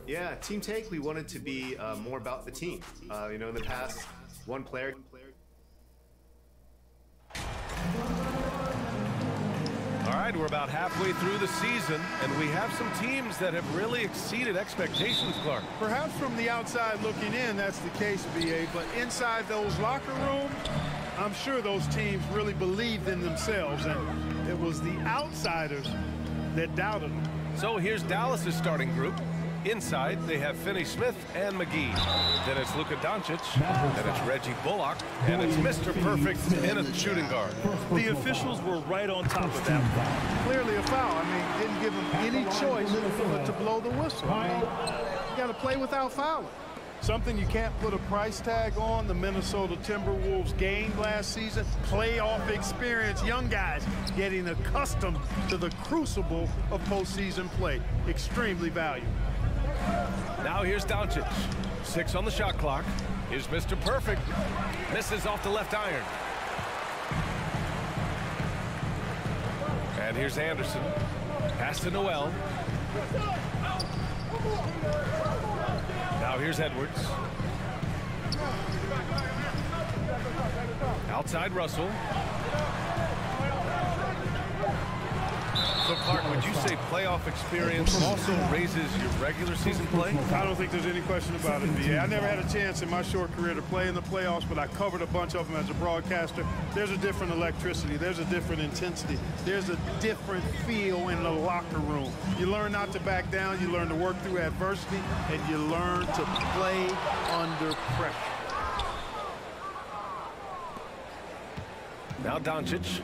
Yeah, team take, we wanted to be more about the team. You know, in the past, one player. All right, we're about halfway through the season, and we have some teams that have really exceeded expectations, Clark. Perhaps from the outside looking in, that's the case, B.A., but inside those locker rooms, I'm sure those teams really believed in themselves, and it was the outsiders that doubted them. So here's Dallas's starting group. Inside, they have Finney-Smith and McGee. Then it's Luka Doncic, then it's Reggie Bullock, and it's Mr. Perfect in a shooting guard. The officials were right on top of that. Clearly a foul. I mean, didn't give him any choice but to blow the whistle. I mean, you got to play without fouling. Something you can't put a price tag on. The Minnesota Timberwolves gained last season. Playoff experience, young guys getting accustomed to the crucible of postseason play. Extremely valuable. Now here's Doncic. 6 on the shot clock. Here's Mr. Perfect. Misses off the left iron. And here's Anderson. Pass to Noel. Now here's Edwards. Outside Russell. So, Clark, would you say playoff experience also raises your regular season play? I don't think there's any question about it, B.A. I never had a chance in my short career to play in the playoffs, but I covered a bunch of them as a broadcaster. There's a different electricity. There's a different intensity. There's a different feel in the locker room. You learn not to back down. You learn to work through adversity, and you learn to play under pressure. Now Doncic.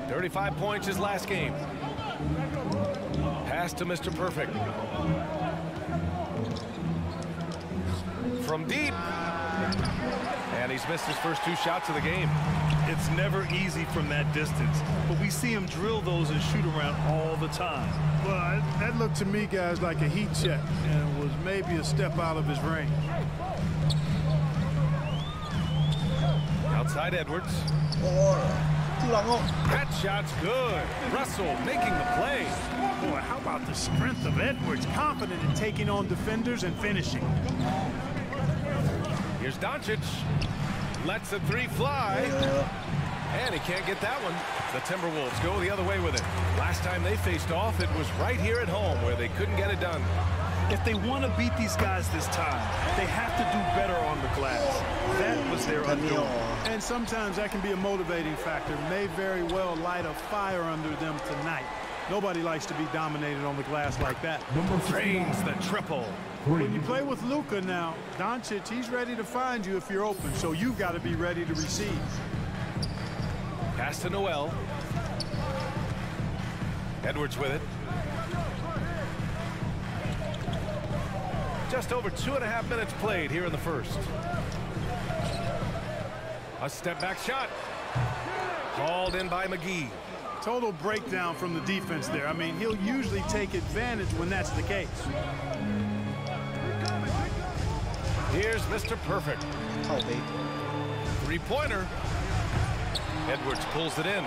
35 points his last game. Pass to Mr. Perfect. From deep. And he's missed his first 2 shots of the game. It's never easy from that distance, but we see him drill those and shoot around all the time. Well, that looked to me, guys, like a heat check, and was maybe a step out of his range. Outside Edwards. That shot's good. Russell making the play. Boy, how about the strength of Edwards? Confident in taking on defenders and finishing. Here's Doncic. Lets the 3 fly. And he can't get that one. The Timberwolves go the other way with it. Last time they faced off, it was right here at home where they couldn't get it done. If they want to beat these guys this time, they have to do better on the glass. That was their undoing. And sometimes that can be a motivating factor. May very well light a fire under them tonight. Nobody likes to be dominated on the glass like that. Drains the triple. When you play with Luka now, Doncic, he's ready to find you if you're open, so you've got to be ready to receive. Pass to Noel. Edwards with it. Just over 2.5 minutes played here in the first. A step back shot. Hauled in by McGee. Total breakdown from the defense there. I mean, he'll usually take advantage when that's the case. Here's Mr. Perfect. 3-pointer. Edwards pulls it in.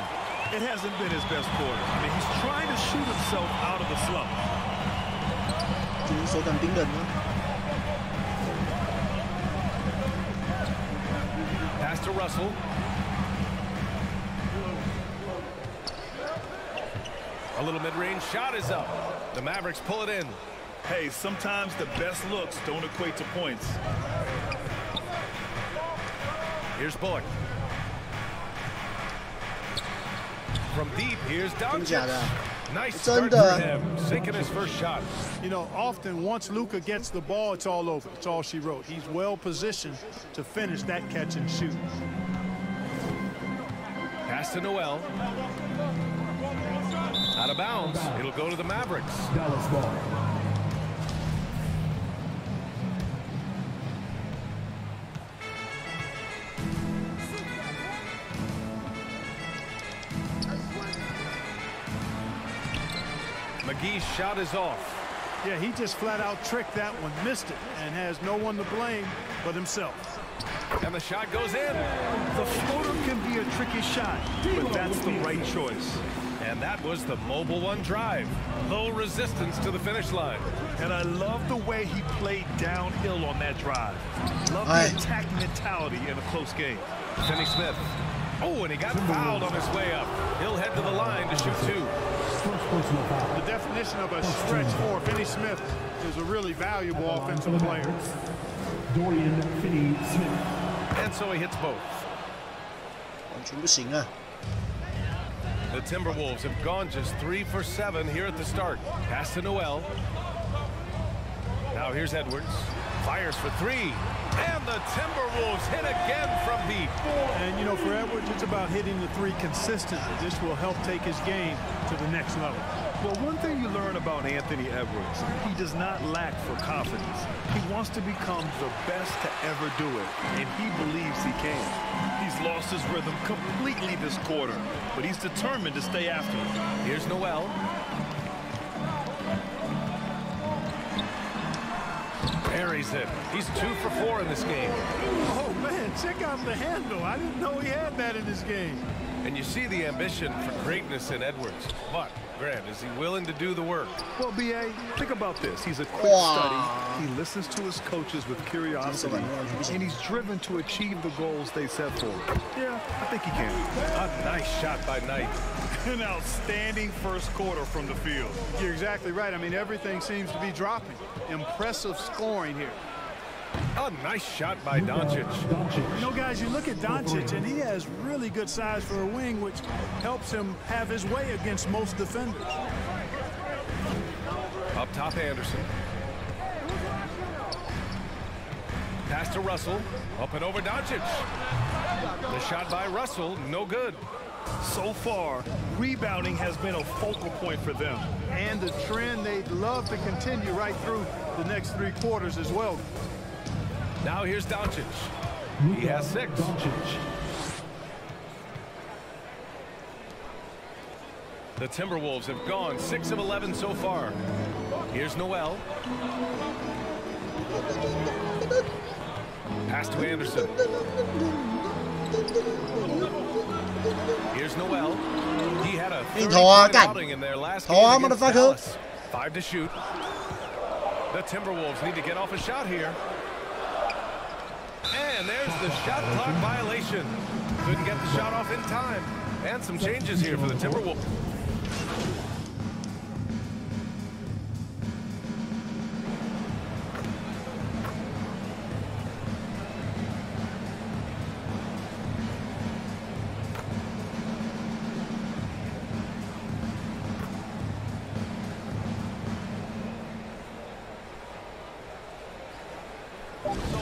It hasn't been his best quarter. I mean, he's trying to shoot himself out of a slump. Pass to Russell. A little mid-range shot is up. The Mavericks pull it in. Hey, sometimes the best looks don't equate to points. Here's Bullock. From deep, here's Doncic. Nice start for him, sinking his first shot. You know, often once Luka gets the ball, it's all over. It's all she wrote. He's well positioned to finish that catch and shoot. Pass to Noel. Out of bounds. It'll go to the Mavericks. Dallas ball. McGee's shot is off. Yeah, he just flat out tricked that one, missed it, and has no one to blame but himself. And the shot goes in. The floater can be a tricky shot, but that's the right choice. And that was the mobile one drive. Low resistance to the finish line. And I love the way he played downhill on that drive. Love the attack mentality in a close game. Finney Smith. Oh, and he got fouled on his way up. He'll head to the line to shoot 2. The definition of a stretch 4, Finney Smith is a really valuable offensive player. And so he hits both. The Timberwolves have gone just 3 for 7 here at the start. Pass to Noel. Now here's Edwards. Fires for 3. And the Timberwolves hit again from deep. And, you know, for Edwards, it's about hitting the 3 consistently. This will help take his game to the next level. Well, one thing you learn about Anthony Edwards, he does not lack for confidence. He wants to become the best to ever do it, and he believes he can. He's lost his rhythm completely this quarter, but he's determined to stay after it. Here's Noel. Buries it. He's 2 for 4 in this game. Oh, man, check out the handle. I didn't know he had that in his game. And you see the ambition for greatness in Edwards. But, Grant, is he willing to do the work? Well, B.A., think about this. He's a quick study. He listens to his coaches with curiosity, and he's driven to achieve the goals they set for him. Yeah, I think he can. A nice shot by Knight. An outstanding first quarter from the field. You're exactly right. I mean, everything seems to be dropping. Impressive scoring here. A nice shot by Doncic. You know, guys, you look at Doncic, and he has really good size for a wing, which helps him have his way against most defenders. Up top, Anderson. Pass to Russell. Up and over Doncic. The shot by Russell, no good. So far, rebounding has been a focal point for them. And the trend they'd love to continue right through the next 3 quarters as well. Now here's Doncic. He has 6. The Timberwolves have gone 6 of 11 so far. Here's Noel. Pass to Anderson. Here's Noel. He had a 30-point outing in their last game against Dallas. 5 to shoot. The Timberwolves need to get off a shot here. And there's the shot clock violation. Couldn't get the shot off in time. And some changes here for the Timberwolves.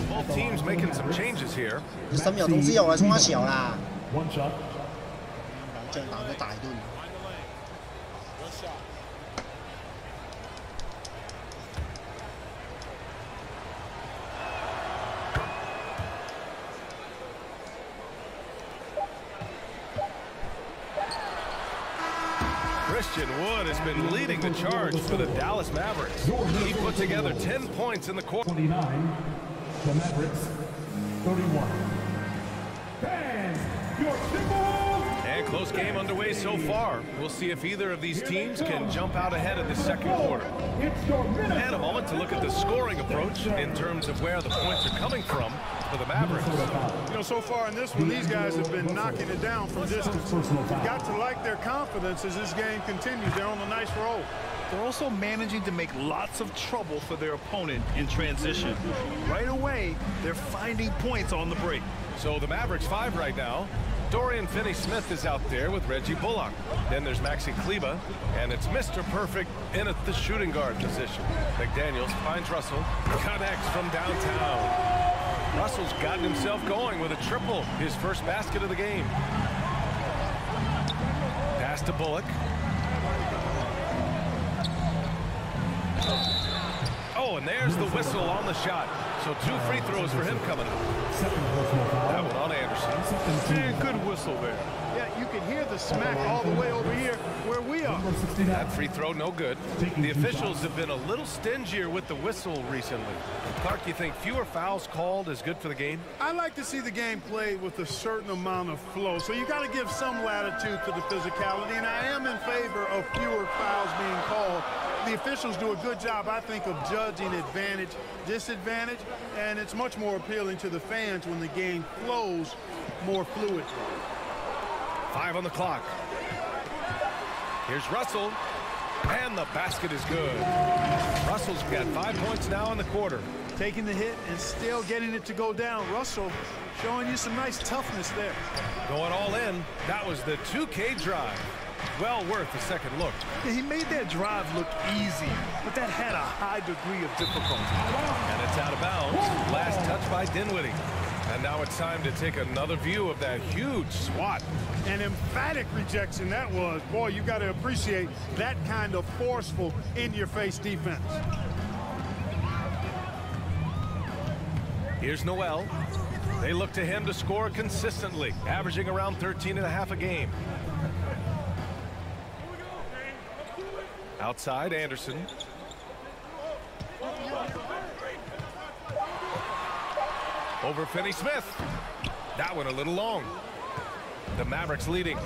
Both teams making some changes here. 10秒鐘之後係衝一潮啦。將打咗大堆。Christian Wood has been leading the charge for the Dallas Mavericks. He put together 10 points in the quarter. 29, the Mavericks, 31. Fans, your Timberwolves! And close game underway so far. We'll see if either of these teams can jump out ahead of the second quarter. And a moment to look at the scoring approach in terms of where the points are coming from for the Mavericks. You know, so far in this one, these guys have been knocking it down from distance. You've got to like their confidence as this game continues. They're on a nice roll. They're also managing to make lots of trouble for their opponent in transition. Right away, they're finding points on the break. So the Mavericks 5 right now. Dorian Finney-Smith is out there with Reggie Bullock. Then there's Maxi Kleber, and it's Mr. Perfect in at the shooting guard position. McDaniels finds Russell, connects from downtown. Russell's gotten himself going with a triple, his first basket of the game. Pass to Bullock. Oh, and there's the whistle on the shot. So 2 free throws for him coming up. That one on Anderson. And good whistle there. Yeah, you can hear the smack all the way over here where we are. That free throw no good. The officials have been a little stingier with the whistle recently. Clark, you think fewer fouls called is good for the game? I like to see the game played with a certain amount of flow, so you got to give some latitude to the physicality, and I am in favor of fewer fouls being called. The officials do a good job, I think, of judging advantage, disadvantage, and it's much more appealing to the fans when the game flows more fluid. 5 on the clock. Here's Russell, and the basket is good. Russell's got 5 points now in the quarter. Taking the hit and still getting it to go down. Russell showing you some nice toughness there. Going all in. That was the 2K drive. Well worth a second look. Yeah, he made that drive look easy, but that had a high degree of difficulty. And it's out of bounds. Last touch by Dinwiddie. And now it's time to take another view of that huge swat. An emphatic rejection that was. Boy, you got to appreciate that kind of forceful, in-your-face defense. Here's Noel. They look to him to score consistently, averaging around 13.5 a game. Outside, Anderson. Over Finney-Smith. That one a little long. The Mavericks leading.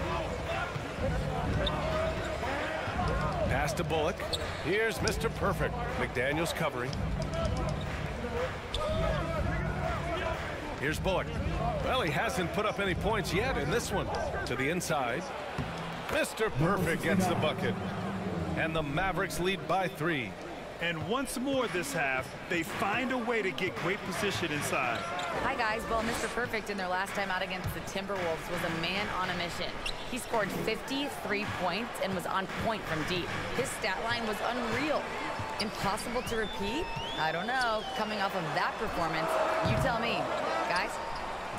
Pass to Bullock. Here's Mr. Perfect. McDaniels covering. Here's Bullock. Well, he hasn't put up any points yet in this one. To the inside. Mr. Perfect gets the bucket. And the Mavericks lead by 3. And once more this half, they find a way to get great position inside. Hi, guys. Well, Mr. Perfect in their last time out against the Timberwolves was a man on a mission. He scored 53 points and was on point from deep. His stat line was unreal. Impossible to repeat? I don't know. Coming off of that performance, you tell me. Guys?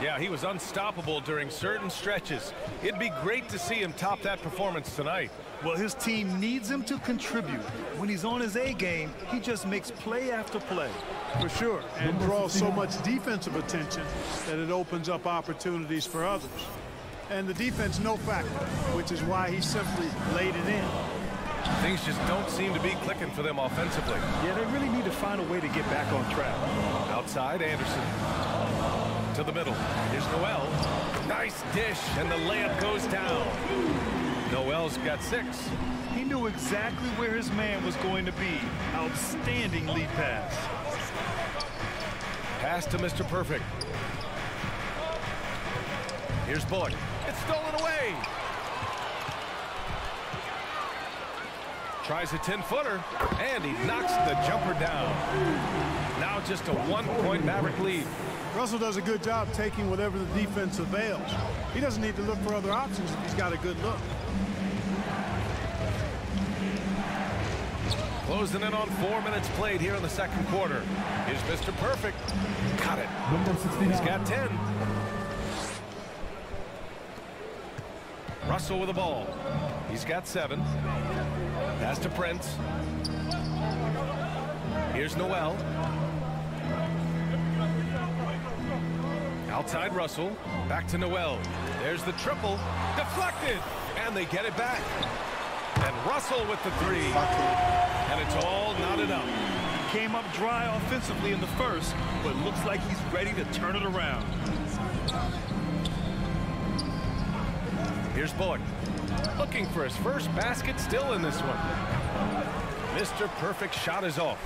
Yeah, he was unstoppable during certain stretches. It'd be great to see him top that performance tonight. Well, his team needs him to contribute. When he's on his A game, he just makes play after play. For sure, and draws so much defensive attention that it opens up opportunities for others. And the defense, no factor, which is why he simply laid it in. Things just don't seem to be clicking for them offensively. Yeah, they really need to find a way to get back on track. Outside, Anderson. To the middle. Here's Noel. Nice dish, and the layup goes down. Noel's got 6. He knew exactly where his man was going to be. Outstanding lead pass. Pass to Mr. Perfect. Here's Bullock. It's stolen away. Tries a 10-footer, and he knocks the jumper down. Now just a 1-point Maverick lead. Russell does a good job taking whatever the defense avails. He doesn't need to look for other options if he's got a good look. Closing in on 4 minutes played here in the second quarter. Here's Mr. Perfect. Got it. He's got 10. Russell with the ball. He's got 7. Pass to Prince. Here's Noel. Outside Russell. Back to Noel. There's the triple. Deflected. And they get it back. And Russell with the 3. And it's all knotted up. He came up dry offensively in the first, but looks like he's ready to turn it around. Here's Bullock. Looking for his first basket still in this one. Mr. Perfect shot is off.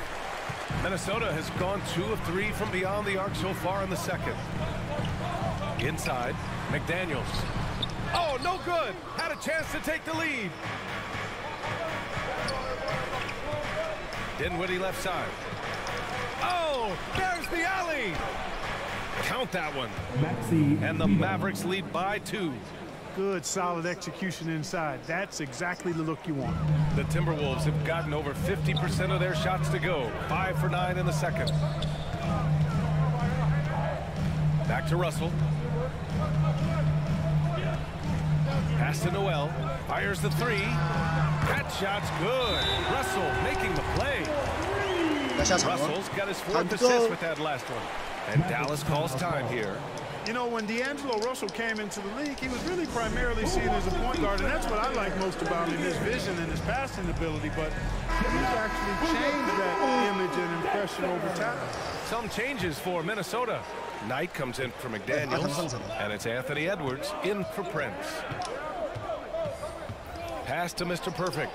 Minnesota has gone 2 of 3 from beyond the arc so far in the second. Inside, McDaniels. Oh, no good. Had a chance to take the lead. Dinwiddie left side. Oh, there's the alley. Count that one. And the Mavericks lead by 2. Good, solid execution inside. That's exactly the look you want. The Timberwolves have gotten over 50% of their shots to go. 5 for 9 in the second. Back to Russell. Pass to Noel. Fires the 3. That shot's good. Russell making the play. Russell's got his 4th assist with that last one. And Dallas calls time here. You know, when D'Angelo Russell came into the league, he was really primarily seen as a point guard, and that's what I like most about him, his vision and his passing ability. But he's actually changed that image and impression over time. Some changes for Minnesota. Knight comes in for McDaniels, and it's Anthony Edwards in for Prince. Pass to Mr. Perfect.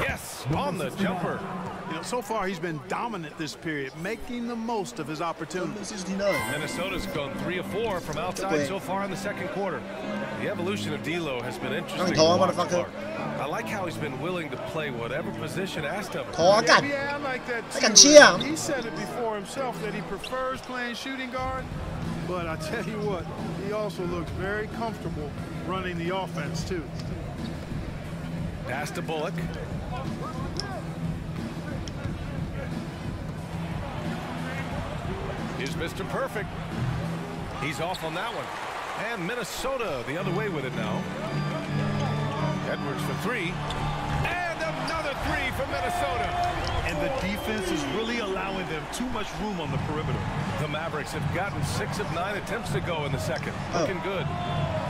Yes, on the jumper. You know, so far he's been dominant this period, making the most of his opportunities. Minnesota's gone 3 of 4 from outside so far in the second quarter. The evolution of D'Lo has been interesting to watch, Clark. I like how he's been willing to play whatever position asked of him. Yeah, I like that too. He said it before himself that he prefers playing shooting guard, but I tell you what, he also looks very comfortable running the offense too. Pass to Bullock. Here's Mr. Perfect. He's off on that one. And Minnesota the other way with it now. Edwards for 3. And another 3 from Minnesota. And the defense is really allowing them too much room on the perimeter. The Mavericks have gotten 6 of 9 attempts to go in the second. Looking good.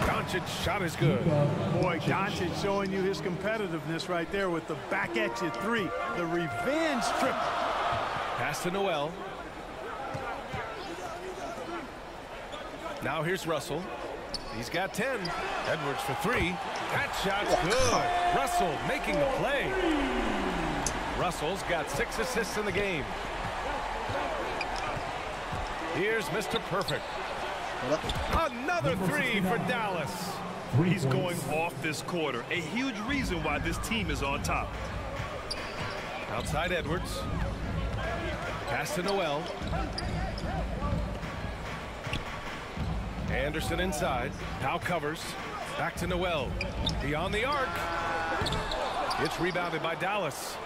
Doncic shot is good. Boy, Doncic showing you his competitiveness right there with the back at you 3. The revenge triple. Pass to Noel. Now here's Russell. He's got 10. Edwards for 3. That shot's good. Russell making the play. Russell's got 6 assists in the game. Here's Mr. Perfect. Another 3 for Dallas. He's going off this quarter. A huge reason why this team is on top. Outside Edwards. Pass to Noel. Anderson inside. Powell covers. Back to Noel. Beyond the arc. It's rebounded by Dallas.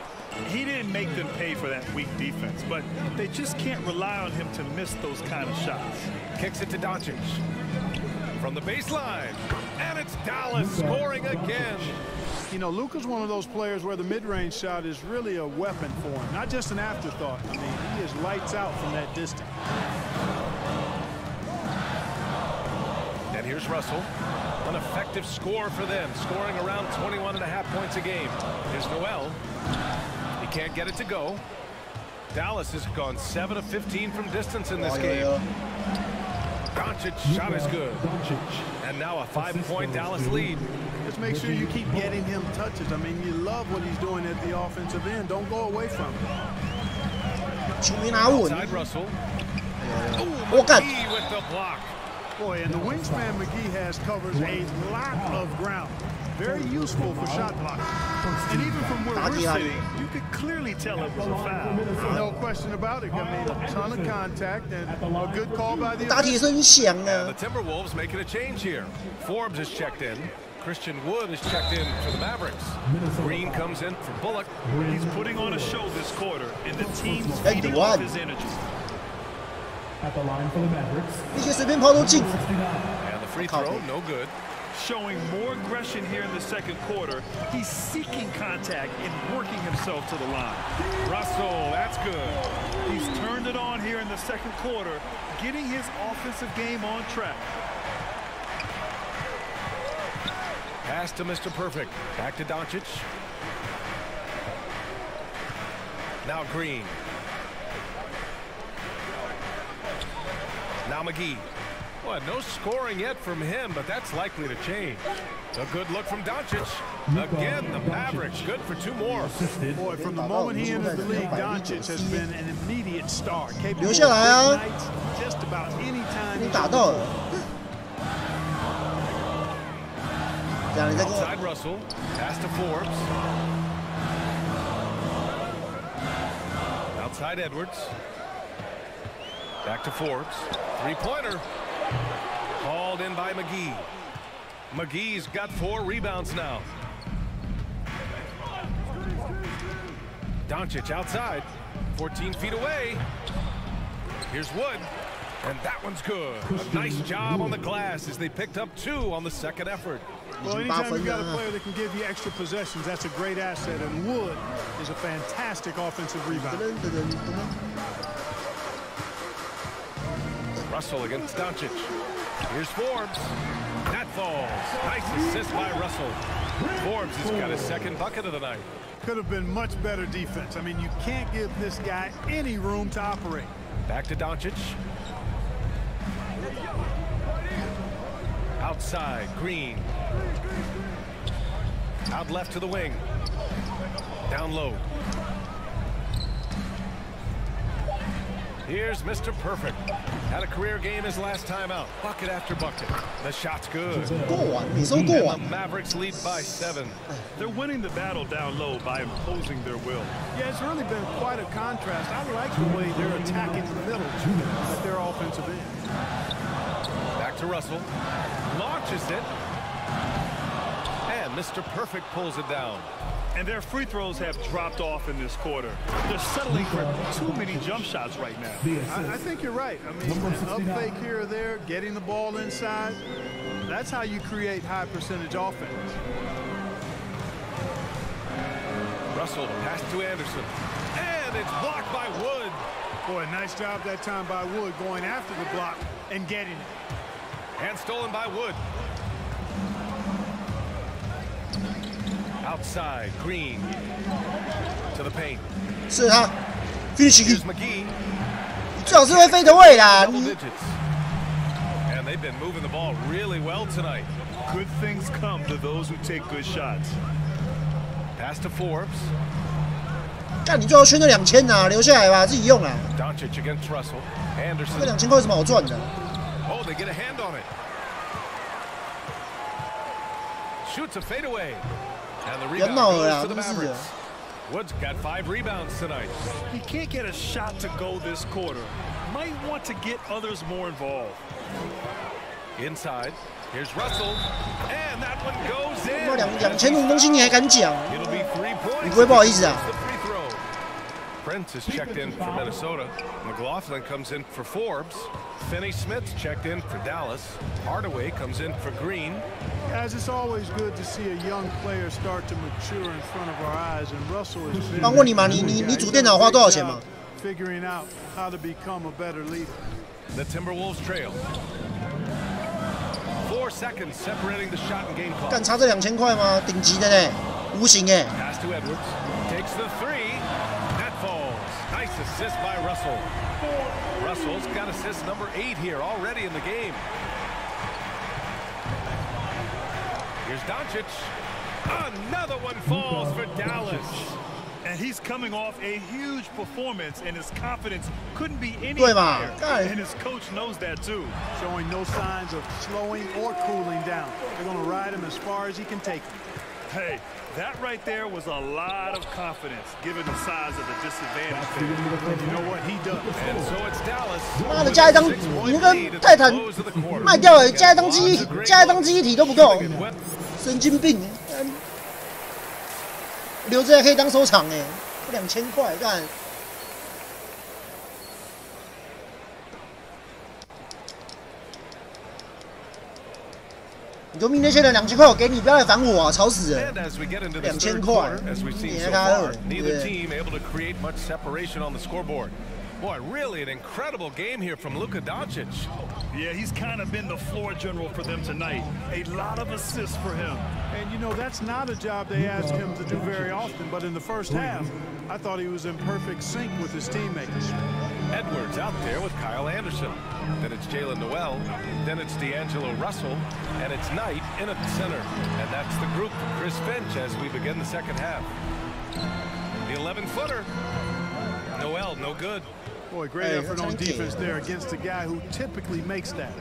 He didn't make them pay for that weak defense, but they just can't rely on him to miss those kind of shots. Kicks it to Doncic. From the baseline. And it's Dallas scoring again. You know, Luka's one of those players where the mid-range shot is really a weapon for him, not just an afterthought. I mean, he is lights out from that distance. And here's Russell. An effective score for them, scoring around 21.5 points a game. Here's Noel. He can't get it to go. Dallas has gone 7 of 15 from distance in this game. Doncic shot is good. And now a 5-point Dallas lead. Just make sure you keep getting him touches. I mean, you love what he's doing at the offensive end. Don't go away from him. Outside Russell. Ooh, McGee with the block. Boy, and the wingspan McGee has covers a lot of ground. Very useful for shot blocking. And even from where we're sitting, you could clearly tell it was a foul. No question about it. I mean, a ton of contact and a good call by the And the Timberwolves making a change here. Forbes is checked in. Christian Wood is checked in for the Mavericks. Green comes in for Bullock. He's putting on a show this quarter, and the team's feeding off his energy. At the line for the Mavericks. And the free throw, no good. Showing more aggression here in the second quarter. He's seeking contact and working himself to the line. Russell, that's good. He's turned it on here in the second quarter, getting his offensive game on track. Pass to Mr. Perfect. Back to Doncic. Now Green. Now McGee. Well, no scoring yet from him, but that's likely to change. A good look from Doncic. Again, the Mavericks good for 2 more. Boy, from the moment he entered the league, Doncic has been an immediate star. Capable of nights, just about any time. Outside Russell. Pass to Forbes. Outside Edwards. Back to Forbes. 3-pointer. Called in by McGee. McGee's got 4 rebounds now. Doncic outside. 14 feet away. Here's Wood. And that one's good. A nice job on the glass as they picked up 2 on the second effort. Well, anytime you got a player that can give you extra possessions, that's a great asset. And Wood is a fantastic offensive rebounder. Russell against Doncic. Here's Forbes. That falls. Nice assist by Russell. Forbes has got his second bucket of the night. Could have been much better defense. I mean, you can't give this guy any room to operate. Back to Doncic. Outside, Green. Out left to the wing. Down low. Here's Mr. Perfect. Had a career game his last time out. Bucket after bucket. The shot's good. And the Mavericks lead by 7. They're winning the battle down low by imposing their will. Yeah, it's really been quite a contrast. I like the way they're attacking the middle at their offensive end. Back to Russell. Launches it. And Mr. Perfect pulls it down. And their free throws have dropped off in this quarter. They're settling for too many jump shots right now. I think you're right. I mean, an up fake here or there, getting the ball inside, that's how you create high percentage offense. Russell, pass to Anderson. And it's blocked by Wood. Boy, nice job that time by Wood going after the block and getting it. And stolen by Wood. Outside, Green to the paint. 是他 ，finish Here's McGee. 你最好是会飞的位啦。 Double digits. And they've been moving the ball really well tonight. Good things come to those who take good shots. Pass to Forbes. 干，你最好圈这2000呐，留下来吧，自己用啦。 Doncic against Russell. 这 Anderson. 2000块有什么好赚的？ Oh, they get a hand on it. Shoots a fadeaway. And the rebound goes to the Mavericks. Wood's got 5 rebounds tonight. He can't get a shot to go this quarter. Might want to get others more involved. Inside, here's Russell, and that one goes 那 in. 2000这种东西你还敢讲？ It'll be 3 points. 你不会不好意思啊？ The free throw. Prince is checked in for Minnesota. McLaughlin comes in for Forbes. Finney Smith's checked in for Dallas. Hardaway comes in for Green. Guys, it's always good to see a young player start to mature in front of our eyes, and Russell has been. 帮问你嘛，你组电脑花多少钱嘛？ Figuring out how to become a better leader. The Timberwolves trail. 4 seconds separating the shot and game clock. 干差这2000块吗？顶级的呢，无形哎。 Pass to Edwards. Takes the 3. That falls. Nice assist by Russell. Russell's got assist number 8 here already in the game. Here's Doncic. Another one falls for Dallas. And he's coming off a huge performance, and his confidence couldn't be any 对嘛？ higher. And his coach knows that too. Showing no signs of slowing or cooling down. They're going to ride him as far as he can take him. Hey, that right there was a lot of confidence, given the size of the disadvantage there. And you know what he does? And so it's Dallas. 妈的，加一张，你跟泰坦卖掉了，加一张记忆体都不够，神经病！留着还可以当收藏哎，2000块干。你就明天现在2000块我给你，不要来烦我啊，吵死人！2000块，你还开2， Neither team able to create much separation on the scoreboard. Boy, really an incredible game here from Luka Doncic. Yeah, he's kind of been the floor general for them tonight. A lot of assists for him. And you know, that's not a job they ask him to do very often, but in the first half, I thought he was in perfect sync with his teammates. Edwards out there with Kyle Anderson. Then it's Jalen Noel. Then it's D'Angelo Russell. And it's Knight in at the center. And that's the group for Chris Finch as we begin the second half. The 11-footer. Noel, no good. Boy, great effort on defense there against a guy who typically makes that.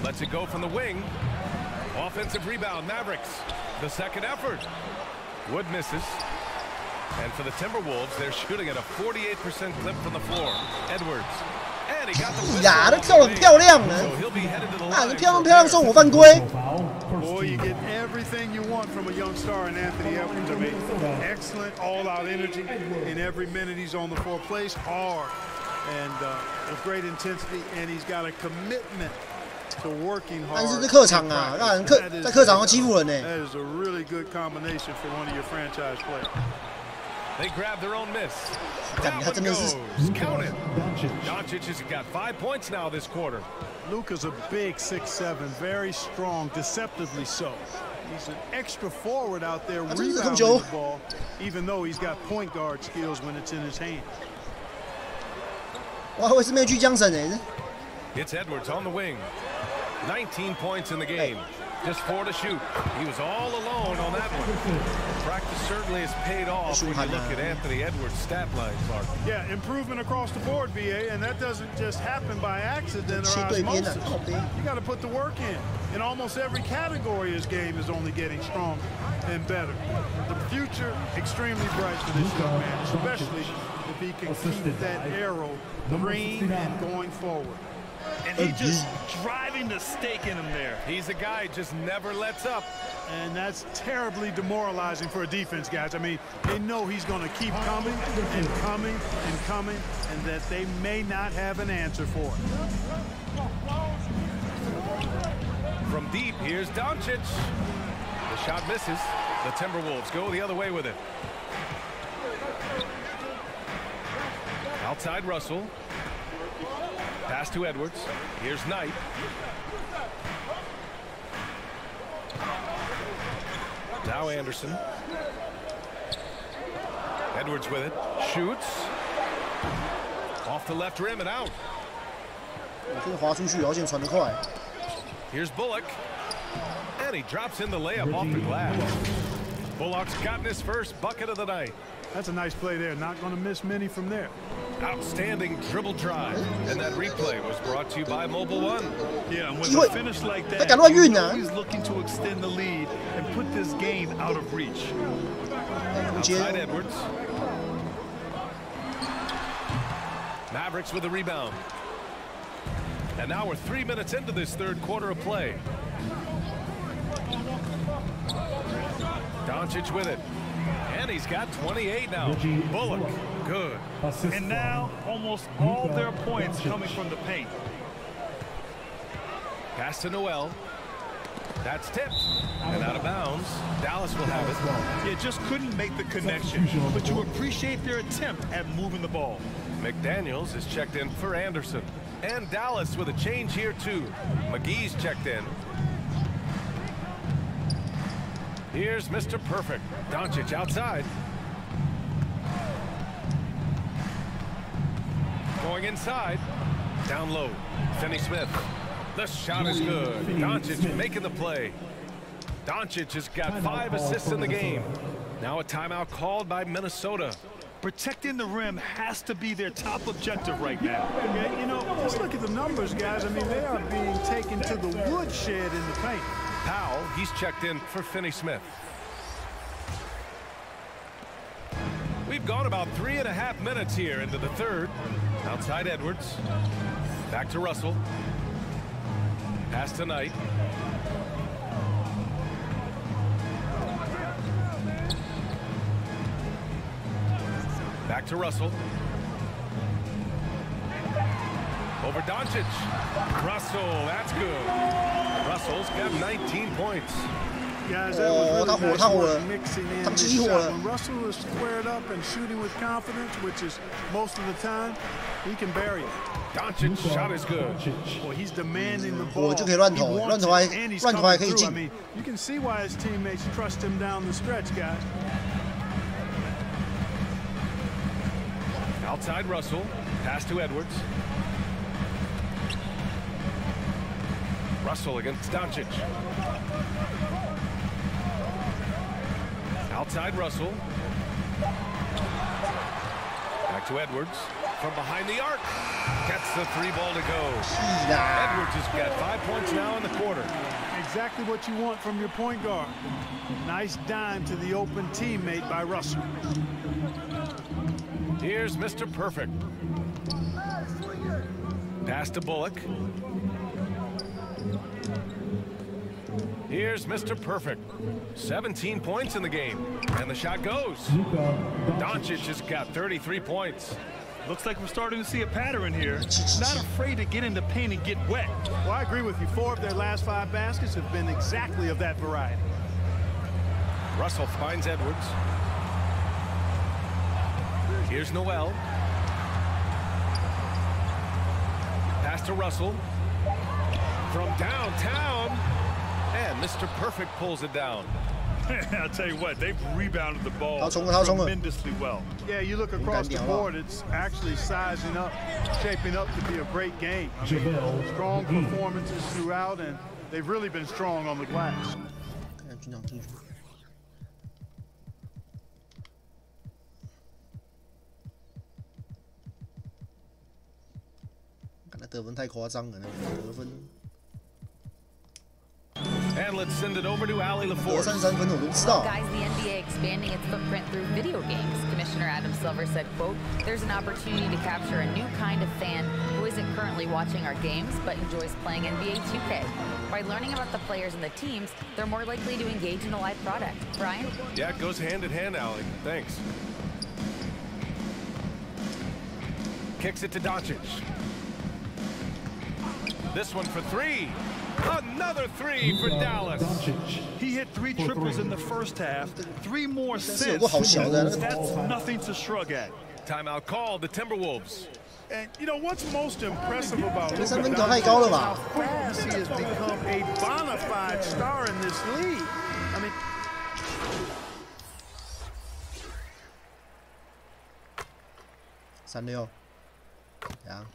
Lets it go from the wing. Offensive rebound, Mavericks. The second effort. Wood misses. And for the Timberwolves, they're shooting at a 48% clip from the floor. Edwards. And he got the whistle. 呀，这跳得很漂亮呢！ So he'll be headed to the 啊，这 line 漂亮说我犯规。 Boy, you get everything you want from a young star in Anthony Edwards. I mean, excellent all-out energy in every minute he's on the floor. Plays hard and with great intensity, and he's got a commitment to working hard. 但是这客场啊，让人在客场要欺负人呢。 That is a really good combination for one of your franchise players. They grab their own miss. 干，他真的是 Count it. Doncic has got 5 points now this quarter. Luka's a big 6'7", very strong, deceptively so. He's an extra forward out there rebounding the ball, even though he's got point guard skills when it's in his hand. 我还以为是没有去江省呢。 It's Edwards on the wing. 19 points in the game. Just 4 to shoot. He was all alone on that one. Practice certainly has paid off when you look at Anthony Edwards' stat line, Clark. Yeah, improvement across the board, BA, and that doesn't just happen by accident or osmosis. You got to put the work in. In almost every category, his game is only getting stronger and better. The future extremely bright for this young man, especially if he can keep that arrow green and going forward. And he's just driving the stake in him there. He's a guy who just never lets up. And that's terribly demoralizing for a defense, guys. I mean, they know he's going to keep coming and coming and coming, and that they may not have an answer for it. From deep, here's Doncic. The shot misses. The Timberwolves go the other way with it. Outside Russell. Pass to Edwards. Here's Knight. Now Anderson. Edwards with it. Shoots. Off the left rim and out. 可以滑出去，而且传得快。 Here's Bullock. And he drops in the layup off the glass. Bullock's gotten his first bucket of the night. That's a nice play there. Not going to miss many from there. Outstanding dribble drive. And that replay was brought to you by Mobile One. Yeah, and with a finish like that, he's always looking to extend the lead and put this game out of reach. Outside Edwards. Mavericks with the rebound. And now we're 3 minutes into this third quarter of play. Doncic with it. And he's got 28 now. Bullock, good. And now almost all their points coming from the paint. Pass to Noel. That's tipped. And out of bounds. Dallas will have it. You just couldn't make the connection, but you appreciate their attempt at moving the ball. McDaniels is checked in for Anderson. And Dallas with a change here too. McGee's checked in. Here's Mr. Perfect. Doncic outside. Going inside. Down low. Finney Smith. The shot is good. Doncic making the play. Doncic has got 5 assists in the game. Now a timeout called by Minnesota. Protecting the rim has to be their top objective right now. Yeah, you know, just look at the numbers, guys. I mean, they are being taken to the woodshed in the paint. Powell, he's checked in for Finney Smith. We've gone about 3.5 minutes here into the third. Outside Edwards. Back to Russell. Pass to Knight. Back to Russell. Over Doncic. Russell, that's good. Russell's got 19 points. Guys, that was really nice work mixing in this shot. When Russell is squared up and shooting with confidence, which is most of the time, he can bury it. Doncic's shot is good. Well, he's demanding the ball. 就可以乱投，乱投还可以进。 I mean, you can see why his teammates trust him down the stretch, guys. Outside Russell. Pass to Edwards. Russell against Doncic. Outside Russell. Back to Edwards. From behind the arc. Gets the 3 ball to go. Edwards has got 5 points now in the quarter. Exactly what you want from your point guard. Nice dime to the open teammate by Russell. Here's Mr. Perfect. Pass to Bullock. Here's Mr. Perfect. 17 points in the game. And the shot goes. Doncic has got 33 points. Looks like we're starting to see a pattern here. Not afraid to get in the paint and get wet. Well, I agree with you. 4 of their last 5 baskets have been exactly of that variety. Russell finds Edwards. Here's Noel. Pass to Russell. From downtown. And Mr. Perfect pulls it down. I'll tell you what, they've rebounded the ball tremendously well. Yeah, you look across the board, it's actually sizing up, shaping up to be a great game. I mean, strong performances throughout, and they've really been strong on the glass. 得分太夸张了，那个得分。 And let's send it over to Ali LaForce. 得33分我都不知道。 Guys, the NBA expanding its footprint through video games. Commissioner Adam Silver said, quote, "There's an opportunity to capture a new kind of fan who isn't currently watching our games but enjoys playing NBA 2K. By learning about the players and the teams, they're more likely to engage in a live product." Brian? Yeah, it goes hand in hand, Ali. Thanks. Kicks it to Doncic. This one for 3. Another 3 for Dallas. He hit 3 triples in the first half, 3 more since. That's nothing to shrug at. Timeout called, the Timberwolves. And you know what's most impressive about Luka 3分球太高了吧 how fast he has become a bona fide star in this league. I mean, 36，呀。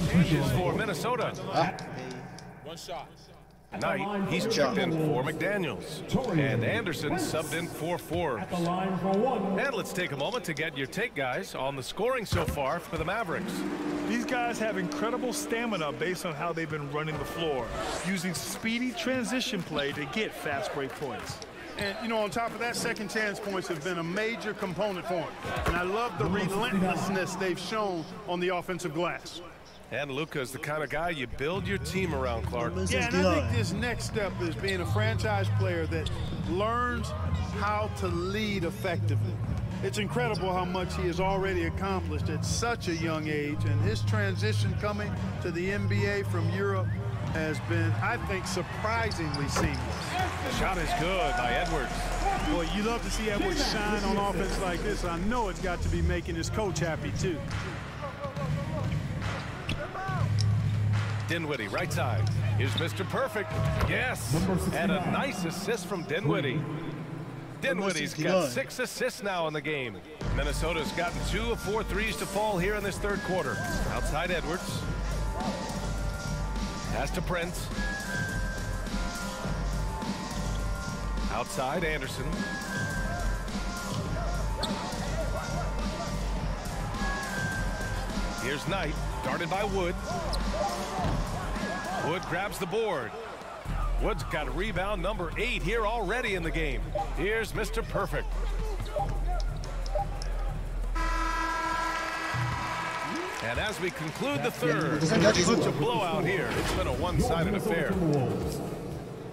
Changes for Minnesota. One shot. Knight, he's checked in for McDaniels. And Anderson subbed in for Forbes. And let's take a moment to get your take, guys, on the scoring so far for the Mavericks. These guys have incredible stamina based on how they've been running the floor, using speedy transition play to get fast break points. And, you know, on top of that, second chance points have been a major component for him. And I love the relentlessness they've shown on the offensive glass. And Luka is the kind of guy you build your team around, Clark. Yeah, and I think this next step is being a franchise player that learns how to lead effectively. It's incredible how much he has already accomplished at such a young age, and his transition coming to the NBA from Europe has been, I think, surprisingly seamless. The shot is good by Edwards. Boy, you love to see Edwards shine on offense like this. I know it's got to be making his coach happy, too. Dinwiddie, right side. Here's Mr. Perfect. Yes, and a nice assist from Dinwiddie. Dinwiddie's got 6 assists now in the game. Minnesota's gotten 2 of 4 threes to fall here in this third quarter. Outside Edwards. Pass to Prince. Outside Anderson. Here's Knight, guarded by Wood. Wood grabs the board. Wood's got a rebound number 8 here already in the game. Here's Mr. Perfect. And as we conclude the third, such a blowout here. It's been a one-sided affair.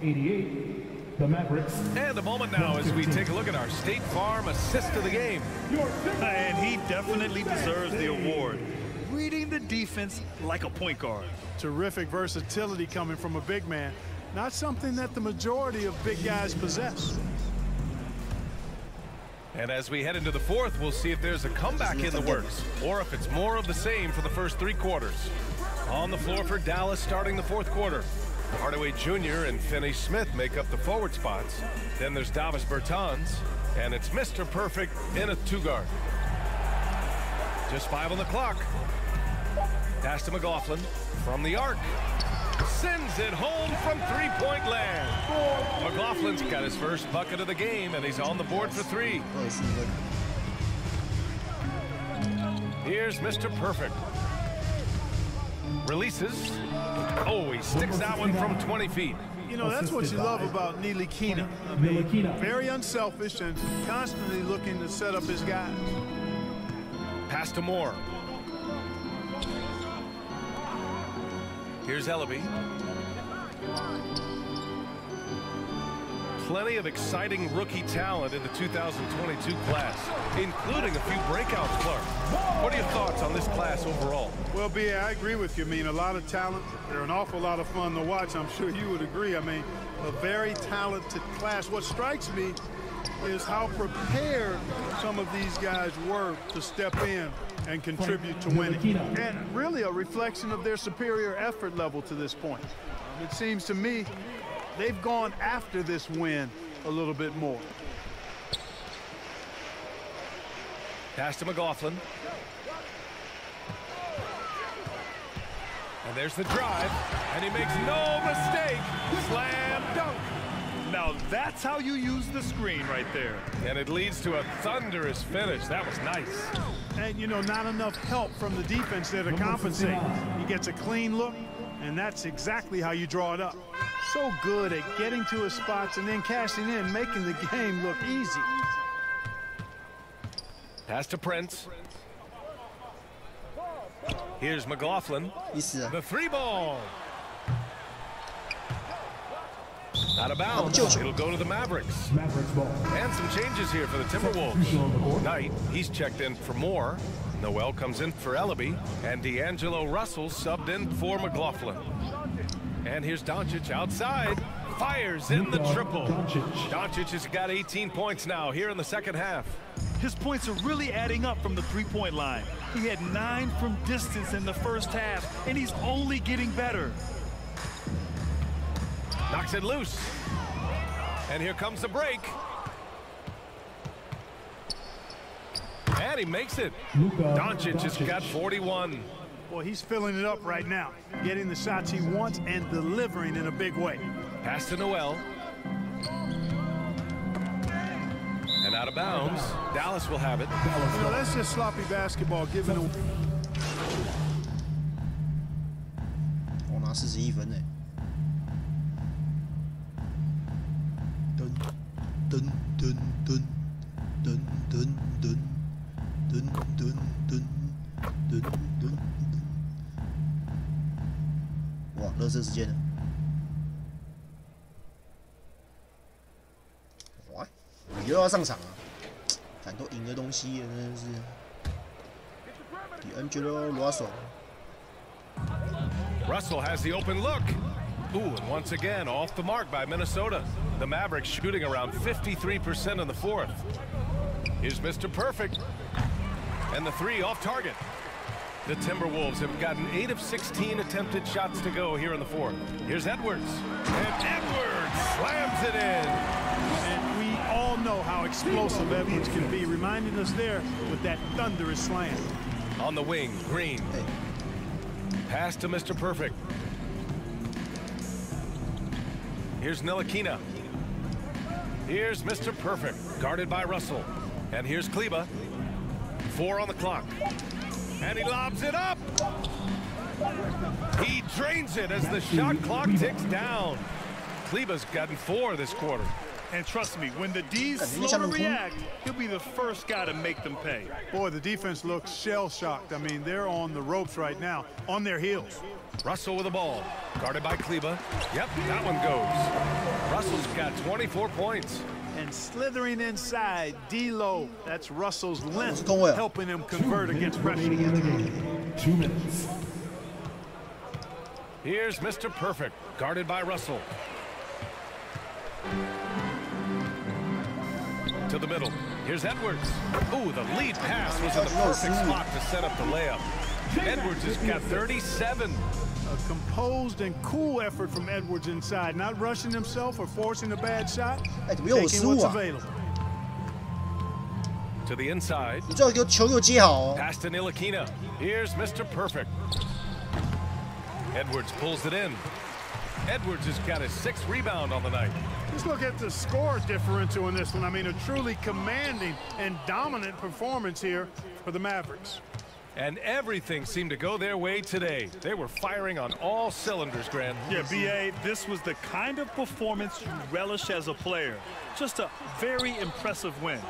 88, the Mavericks. And a moment now as we take a look at our State Farm assist of the game. And he definitely deserves the award. Reading the defense like a point guard. Terrific versatility coming from a big man. Not something that the majority of big guys possess. And as we head into the fourth, we'll see if there's a comeback in the works or if it's more of the same for the first 3 quarters. On the floor for Dallas starting the fourth quarter. Hardaway Jr. and Finney Smith make up the forward spots. Then there's Davis Bertans, and it's Mr. Perfect in a 2-guard. Just 5 on the clock. Pass to McLaughlin from the arc. Sends it home from 3-point land. McLaughlin's got his first bucket of the game, and he's on the board for 3. Here's Mr. Perfect. Releases. Oh, he sticks that one from 20 feet. You know, that's what you love about Ntilikina. I mean, very unselfish and constantly looking to set up his guys. Pass to Moore. Here's Ellaby. Plenty of exciting rookie talent in the 2022 class, including a few breakouts, Clark. What are your thoughts on this class overall? Well, B.A., I agree with you. I mean, a lot of talent. They're an awful lot of fun to watch. I'm sure you would agree. I mean, a very talented class. What strikes me is how prepared some of these guys were to step in and contribute to winning. And really a reflection of their superior effort level to this point. It seems to me they've gone after this win a little bit more. Pass to McLaughlin. And there's the drive, and he makes no mistake. Slam dunk. Now that's how you use the screen right there. And it leads to a thunderous finish. That was nice. And, you know, not enough help from the defense there to compensate. He gets a clean look, and that's exactly how you draw it up. So good at getting to his spots and then cashing in, making the game look easy. Pass to Prince. Here's McLaughlin. The three ball. Out of bounds. It'll go to the Mavericks. And some changes here for the Timberwolves. Knight, he's checked in for Moore. Noel comes in for Ellaby. And D'Angelo Russell subbed in for McLaughlin. And here's Doncic outside. Fires in the triple. Doncic has got 18 points now here in the second half. His points are really adding up from the three-point line. He had 9 from distance in the first half, and he's only getting better. Knocks it loose. And here comes the break. And he makes it. Doncic has got 41. Well, he's filling it up right now, getting the shots he wants and delivering in a big way. Pass to Noel. And out of bounds. Dallas will have it. You know, that's just sloppy basketball given away. 我拿41分呢。噔噔噔噔噔噔噔噔噔噔噔噔。哇，热身时间了。哇，你又要上场啊！看都赢的东西，真的是。D'Angelo Russell. Russell has the open look. Ooh, and once again, off the mark by Minnesota. The Mavericks shooting around 53% in the fourth. Here's Mr. Perfect. And the three off target. The Timberwolves have gotten 8 of 16 attempted shots to go here in the fourth. Here's Edwards. And Edwards slams it in. And we all know how explosive Edwards can be, reminding us there with that thunderous slam. On the wing, Green. Pass to Mr. Perfect. Here's Ntilikina. Here's Mr. Perfect, guarded by Russell. And here's Kleber. 4 on the clock. And he lobs it up. He drains it as the shot clock ticks down. Kleber's gotten 4 this quarter. And trust me, when the D's slow to react, he'll be the first guy to make them pay. Boy, the defense looks shell-shocked. I mean, they're on the ropes right now, on their heels. Russell with the ball, guarded by Kleber. Yep, that one goes. Russell's got 24 points. And slithering inside, D'Lo, that's Russell's length, helping him convert against pressure. 2 minutes. Here's Mr. Perfect, guarded by Russell. To the middle. Here's Edwards. Ooh, the lead pass was in the perfect spot to set up the layup. Edwards has got 37. A composed and cool effort from Edwards inside, not rushing himself or forcing a bad shot, taking what's available. To the inside. Pass to Ntilikina. Here's Mr. Perfect. Edwards pulls it in. Edwards has got his 6th rebound on the night. Just look at the score differential in this one. I mean, a truly commanding and dominant performance here for the Mavericks. And everything seemed to go their way today. They were firing on all cylinders, Grant. Yeah, B.A., this was the kind of performance you relish as a player. Just a very impressive win.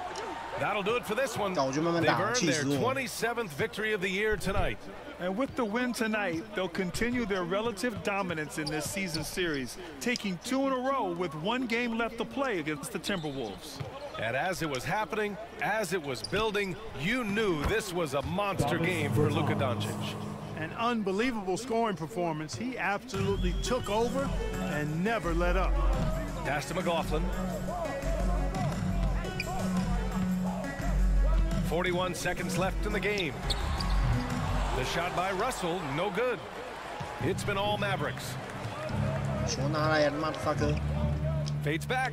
That'll do it for this one. They've earned their 27th victory of the year tonight. And with the win tonight, they'll continue their relative dominance in this season series, taking 2 in a row with 1 game left to play against the Timberwolves. And as it was happening, as it was building, you knew this was a monster game for Luka Doncic. An unbelievable scoring performance. He absolutely took over and never let up. Pass to McLaughlin. 41 seconds left in the game. The shot by Russell, no good. It's been all Mavericks. Fades back.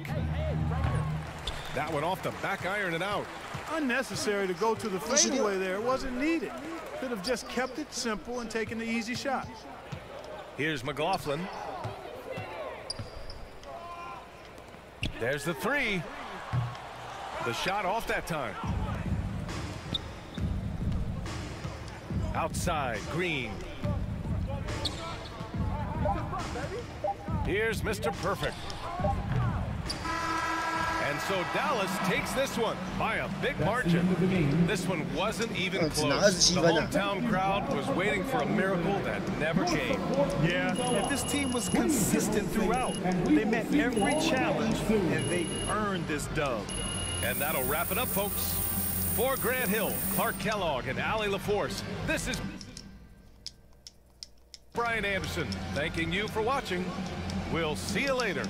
That one off the back iron and out. Unnecessary to go to the fadeaway there. It wasn't needed. Could have just kept it simple and taken the easy shot. Here's McLaughlin. There's the 3. The shot off that time. Outside, Green. Here's Mr. Perfect. And so Dallas takes this one by a big margin. This one wasn't even close. The hometown crowd was waiting for a miracle that never came. Yeah, and this team was consistent throughout. They met every challenge, and they earned this dub. And that'll wrap it up, folks. For Grant Hill, Clark Kellogg, and Allie LaForce, this is Brian Anderson thanking you for watching. We'll see you later.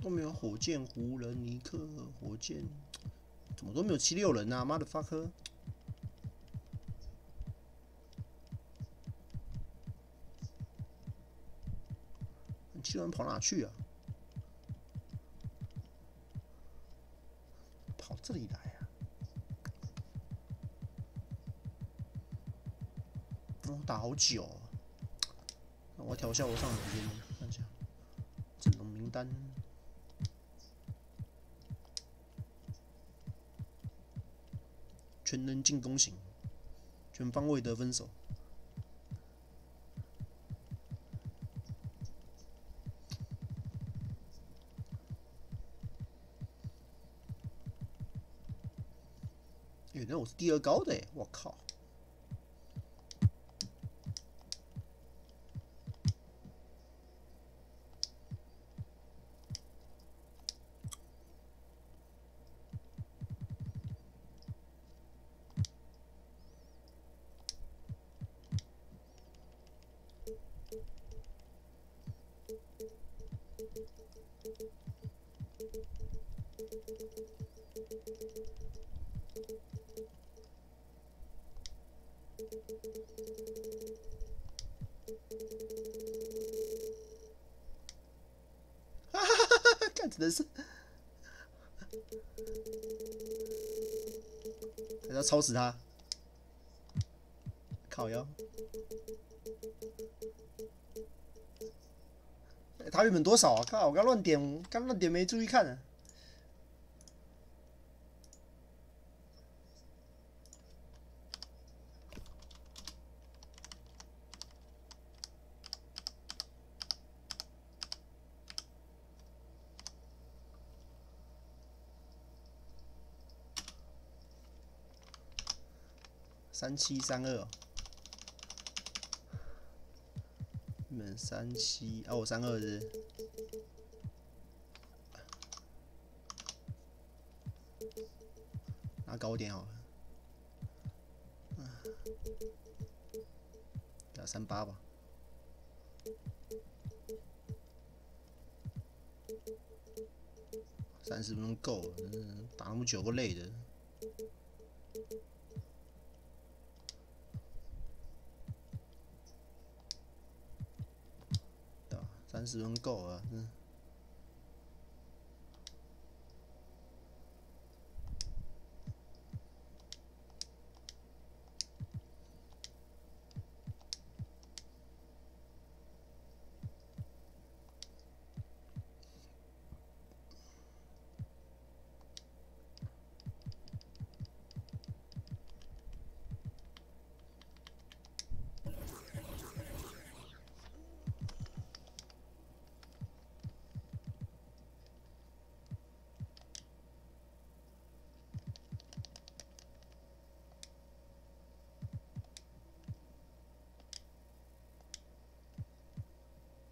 都没有火箭、湖人、尼克、火箭，怎么都没有76人啊！妈的 fuck！ 76人跑哪去啊？跑这里来啊！哦，打好久、哦。那我调一下我上的时间，看一下阵容名单。全能进攻型，全方位得分手。原来我是第2高的哎！我靠！看，真的是，还要超死他，靠腰。他原本多少啊？靠！我刚乱点，没注意看啊。3732哦，你们37啊，我32是。 拿高点好了，打38吧。30分钟够了，打那么久够累的。对吧？30分钟够了，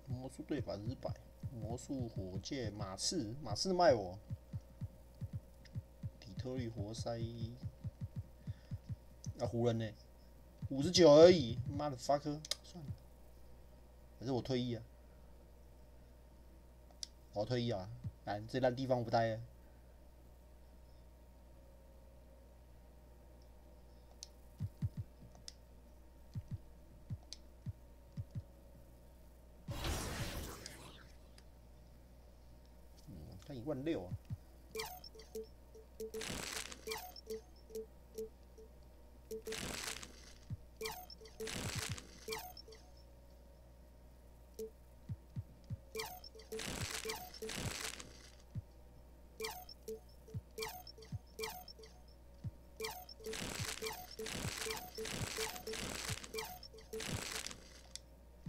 魔术对100%，魔术火箭马刺卖我，底特律活塞，啊湖人呢，59而已，妈的 fuck， 算了，还是我退役啊，我要退役啊，干这烂地方我不待了。 看16000啊！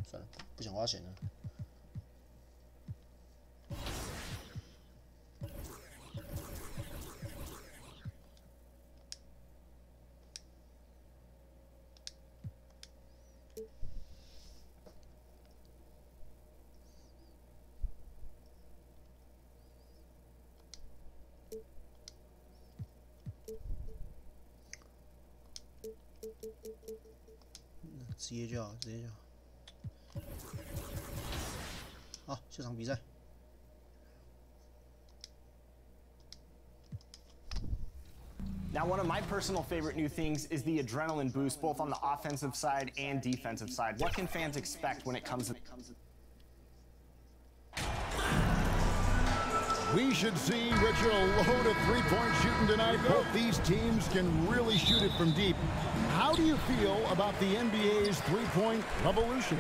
算了，不想花钱了。 直接就好，直接就好。好，下场比赛。Now, one of my personal favorite new things is the adrenaline boost, both on the offensive side and defensive side. What can fans expect when it comes to... We should see Richard a load of three-point shooting tonight. Both these teams can really shoot it from deep. How do you feel about the NBA's three-point revolution?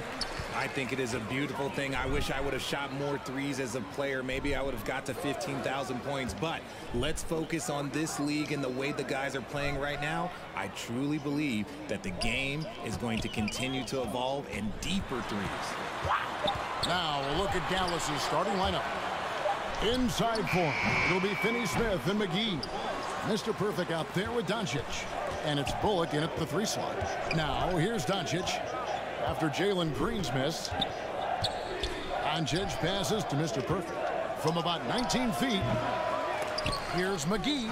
I think it is a beautiful thing. I wish I would have shot more threes as a player. Maybe I would have got to 15,000 points. But let's focus on this league and the way the guys are playing right now. I truly believe that the game is going to continue to evolve in deeper threes. Now we'll look at Dallas's starting lineup. Inside form, it'll be Finney-Smith and McGee. Mr. Perfect out there with Doncic. And it's Bullock in at the 3 slot. Now here's Doncic. After Jalen Green's miss, Doncic passes to Mr. Perfect. From about 19 feet, here's McGee.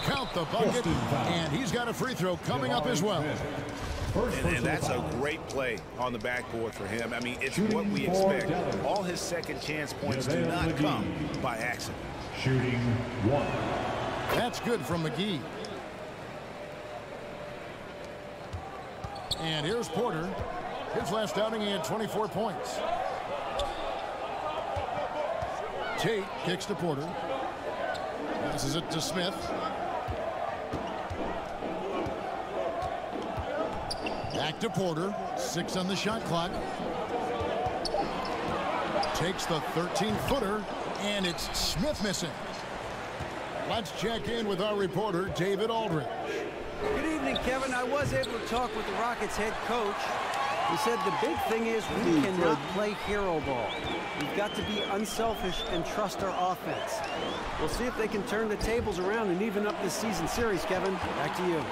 Count the bucket, and he's got a free throw coming up as well. And that's a great play on the backboard for him. I mean, it's what we expect. All his second chance points do not come by accident. Shooting 1. That's good from McGee. And here's Porter. His last outing, he had 24 points. Tate kicks to Porter. Passes it to Smith. Back to Porter. 6 on the shot clock. Takes the 13-footer, and it's Smith missing. Let's check in with our reporter, David Aldridge. Good evening, Kevin. I was able to talk with the Rockets head coach. He said the big thing is we cannot play hero ball. We've got to be unselfish and trust our offense. We'll see if they can turn the tables around and even up this season series, Kevin. Back to you.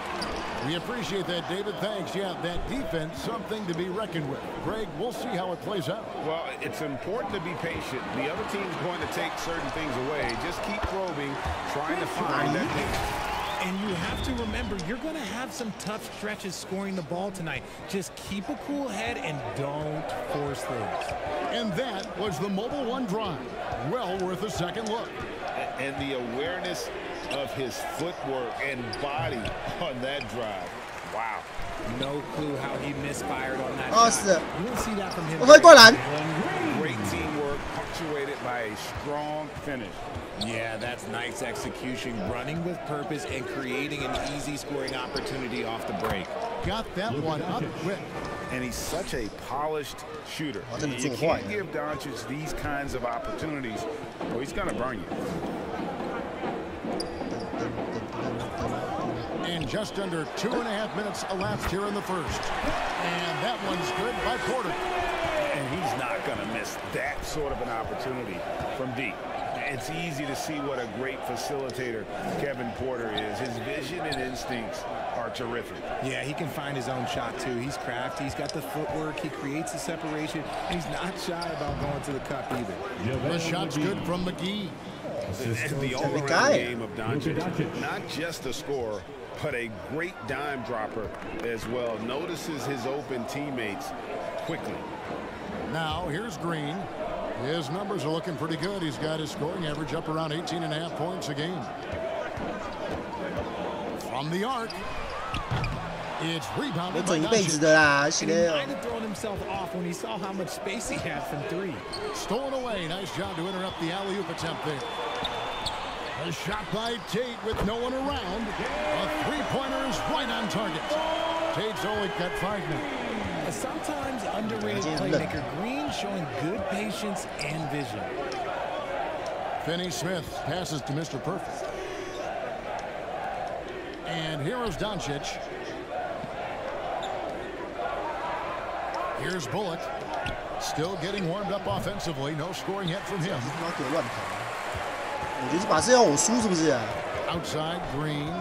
We appreciate that, David. Thanks. Yeah, that defense, something to be reckoned with. Greg, we'll see how it plays out. Well, it's important to be patient. The other team's going to take certain things away. Just keep probing, trying to find that thing. And you have to remember, you're going to have some tough stretches scoring the ball tonight. Just keep a cool head and don't force things. And that was the Mobile One drive. Well worth a second look. And the awareness of his footwork and body on that drive. Wow. No clue how he misfired on that 哦， shot. 是， You won't see that from him. 我会灌篮。 Great teamwork punctuated by a strong finish. Yeah, that's nice execution, running with purpose and creating an easy scoring opportunity off the break. Got that one up quick. And he's such a polished shooter. You can't give Doncic these kinds of opportunities, or he's going to burn you. And just under 2.5 minutes elapsed here in the first. And that one's good by Porter. And he's not going to miss that sort of an opportunity from deep. It's easy to see what a great facilitator Kevin Porter is. His vision and instincts are terrific. Yeah, he can find his own shot, too. He's crafty. He's got the footwork. He creates the separation. And he's not shy about going to the cup either. The shot's good from McGee. The all-around game of Doncic. Not just a scorer, but a great dime dropper as well. Notices his open teammates quickly. Now, here's Green. His numbers are looking pretty good. He's got his scoring average up around 18.5 points a game. From the arc, it's rebounded by Doncic. And he might have thrown himself off when he saw how much space he had from three. Stolen away. Nice job to interrupt the alley-oop attempt there. A shot by Tate with no one around. A three-pointer is right on target. Tate's only got 5 now. Sometimes underrated playmaker Green showing good patience and vision. Finney Smith passes to Mr. Perfect. And here is Doncic. Here's Bullock. Still getting warmed up offensively. No scoring yet from him. Outside, Green.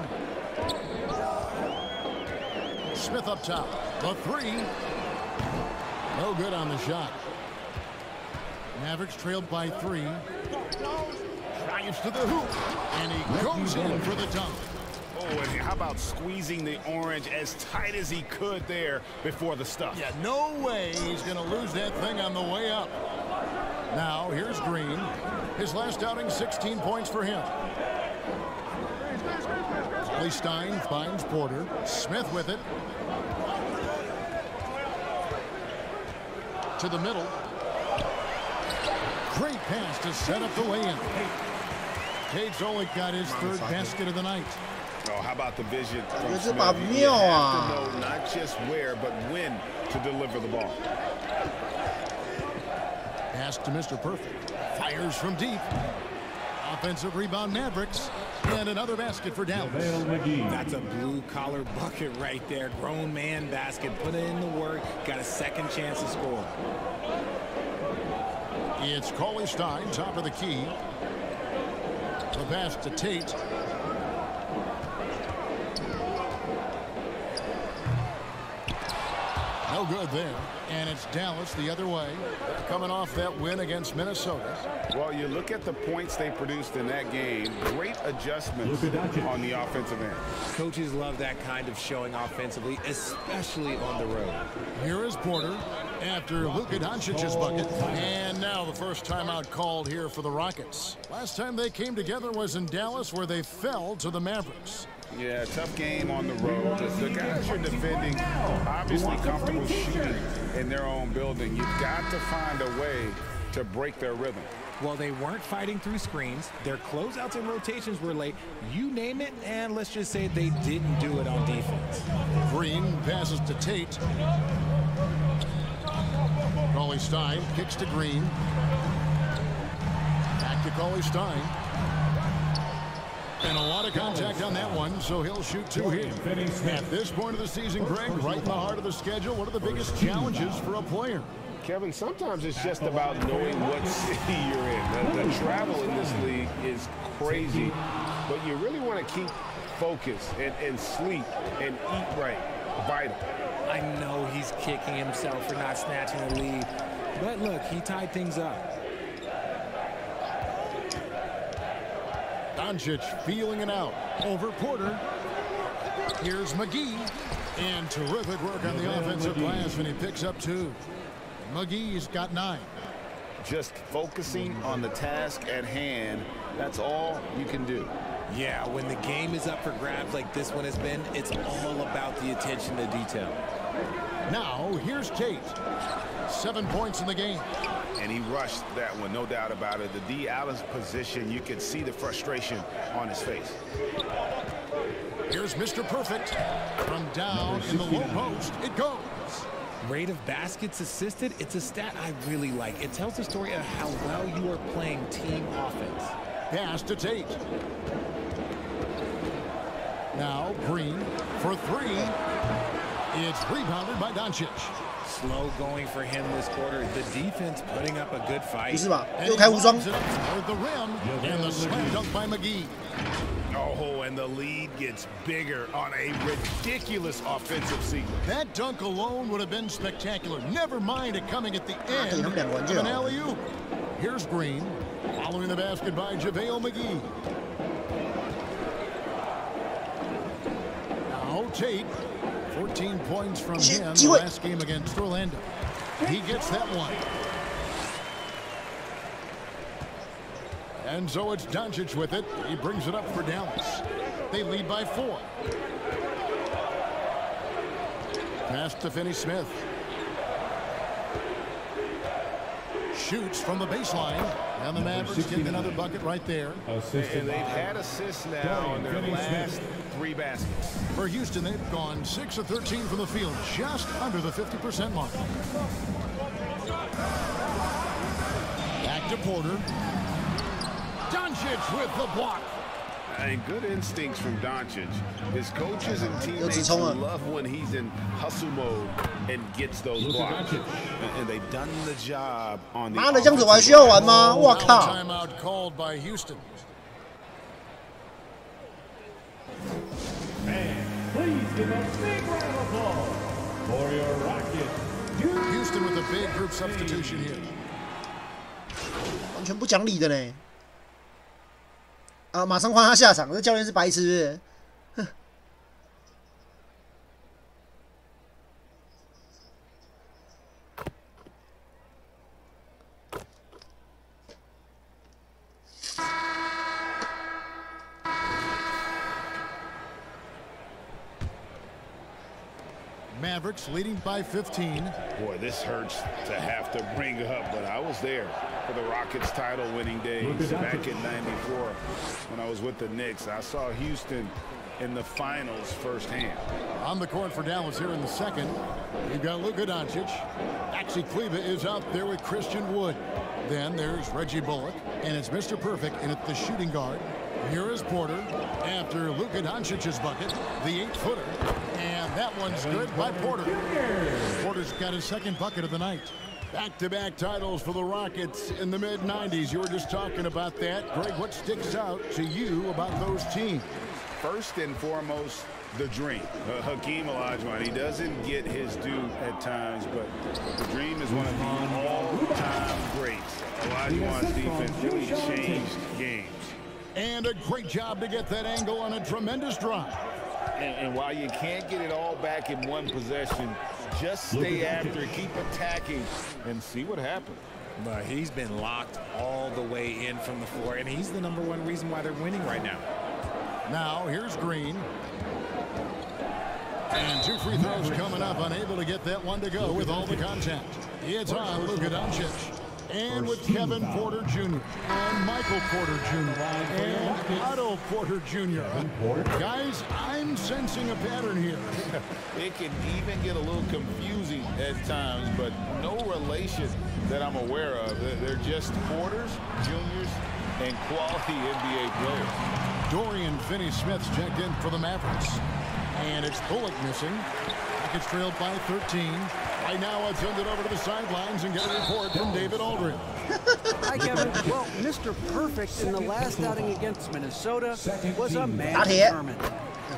Smith up top. The three. No good on the shot. Mavericks trailed by 3. Drives to the hoop. And he goes in for the dunk. Oh, and how about squeezing the orange as tight as he could there before the stuff? Yeah, no way he's going to lose that thing on the way up. Now, here's Green. His last outing, 16 points for him. Stein finds Porter. Smith with it. To the middle. Great pass to set up the lay-in. Tate's only got his 3rd basket of the night. Oh, how about the vision from Smith? You have to know not just where, but when to deliver the ball. Pass to Mr. Perfect. Fires from deep. Offensive rebound, Mavericks. And another basket for Dallas. That's a blue-collar bucket right there. Grown man basket. Put in the work. Got a second chance to score. It's Cauley Stein, top of the key. The pass to Tate. No good there. And it's Dallas the other way, coming off that win against Minnesota. Well, you look at the points they produced in that game. Great adjustments on the offensive end. Coaches love that kind of showing offensively, especially on the road. Here is Porter after Luka Doncic's bucket. And now the first timeout called here for the Rockets. Last time they came together was in Dallas, where they fell to the Mavericks. Yeah, tough game on the road. The guys you're defending obviously comfortable shooting in their own building. You've got to find a way to break their rhythm. Well, they weren't fighting through screens. Their closeouts and rotations were late. You name it, and let's just say they didn't do it on defense. Green passes to Tate. Cauley Stein kicks to Green. Back to Cauley Stein. And a lot of contact on that one, so he'll shoot 2 here. At this point of the season, Greg, right in the heart of the schedule, what are the biggest challenges for a player? Kevin, sometimes it's just about knowing what city you're in. The travel in this league is crazy, but you really want to keep focus and sleep and eat right. Vital. I know he's kicking himself for not snatching the lead, but look, he tied things up. Doncic feeling it out over Porter. Here's McGee, and terrific work on the offensive glass when he picks up 2. McGee's got 9. Just focusing on the task at hand, that's all you can do. Yeah, when the game is up for grabs like this one has been, it's all about the attention to detail. Now, here's Tate. 7 points in the game. And he rushed that one, no doubt about it. The D. Allen's position, you could see the frustration on his face. Here's Mr. Perfect. From down in the low post, it goes. Rate of baskets assisted, it's a stat I really like. It tells the story of how well you are playing team offense. Pass to Tate. Now Green for 3. It's rebounded by Doncic. Slow going for him this quarter. The defense putting up a good fight. 不是吧？又开无双。 With the rim and the slam dunk by McGee. Oh, and the lead gets bigger on a ridiculous offensive sequence. That dunk alone would have been spectacular. Never mind it coming at the end of an alley-oop. Here's Green, following the basket by JaVale McGee. Now Tate, 14 points from him the last game against Orlando. He gets that one. And so it's Doncic with it. He brings it up for Dallas. They lead by 4. Pass to Finney Smith. Shoots from the baseline. And the Mavericks get another bucket right there. And they've had assists now in their last 3 baskets. For Houston, they've gone 6 of 13 from the field, just under the 50% mark. Back to Porter. Doncic with the block. And good instincts from Doncic. His coaches and teammates love when he's in hustle mode and gets those blocks. And they've done the job on the offensive. 妈的，这样子我还需要玩吗？我靠！ Timeout called by Houston. Please give a big round of applause for your Rockets. Houston with a big group substitution here. 完全不讲理的嘞！啊，马上换他下场，这教练是白痴。哼。Mavericks leading by 15. Boy, this hurts to have to bring up, but I was there for the Rockets title-winning days back in '94 when I was with the Knicks. I saw Houston in the finals firsthand. On the court for Dallas here in the second. You've got Luka Doncic. Maxi Kleber is out there with Christian Wood. Then there's Reggie Bullock, and it's Mr. Perfect in at the shooting guard. Here is Porter after Luka Doncic's bucket, the 8-footer, and that one's good by Porter. Porter's got his second bucket of the night. Back-to-back titles for the Rockets in the mid-90s. You were just talking about that. Greg, what sticks out to you about those teams? First and foremost, the dream. Hakeem Olajuwon, he doesn't get his due at times, but the dream is one of the all-time greats. Olajuwon's defense really changed games. And a great job to get that angle on a tremendous drive. And while you can't get it all back in one possession, just stay after, keep attacking, and see what happens. But he's been locked all the way in from the floor, and he's the #1 reason why they're winning right now. Now, here's Green. And 2 free throws coming up, unable to get that one to go with all the contact. It's on Luka Doncic. And with Kevin Porter Jr. and Michael Porter Jr. and Otto Porter Jr. Guys, I'm sensing a pattern here. It can even get a little confusing at times, but no relation that I'm aware of. They're just Porters, Juniors, and quality NBA players. Dorian Finney-Smith's checked in for the Mavericks. And it's Bullock missing. Rockets trailed by 13. Right now, I'll send it over to the sidelines and get a report from David Aldrin. Hi, Kevin. Well, Mr. Perfect in the last outing against Minnesota was a man determined.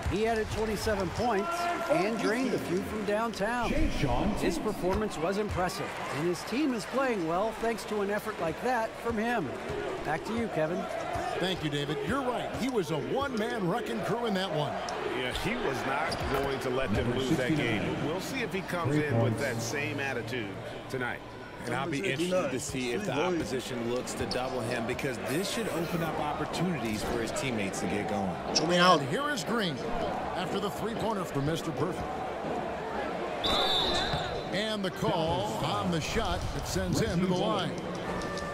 He added 27 points and drained a few from downtown. His performance was impressive, and his team is playing well thanks to an effort like that from him. Back to you, Kevin. Thank you, David. You're right. He was a one-man wrecking crew in that one. Yeah, he was not going to let them lose that game. We'll see if he comes in with that same attitude tonight. And I'll be interested to see if the opposition looks to double him, because this should open up opportunities for his teammates to get going. And here is Green after the three-pointer from Mr. Perfect. And the call on the shot that sends him to the line.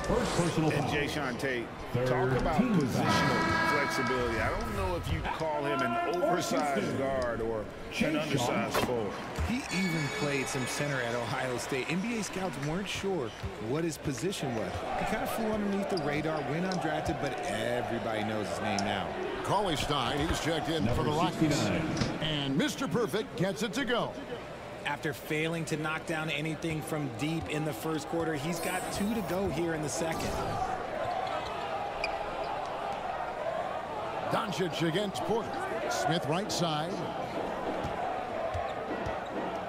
First personal and Jayshawn Tate, talk about positional flexibility. I don't know if you call him an oversized guard or an undersized forward. He even played some center at Ohio State. NBA scouts weren't sure what his position was. He kind of flew underneath the radar, went undrafted, but everybody knows his name now. Cauley-Stein, he's checked in for the Rockets. And Mr. Perfect gets it to go. After failing to knock down anything from deep in the first quarter, he's got 2 to go here in the second. Doncic against Porter. Smith right side.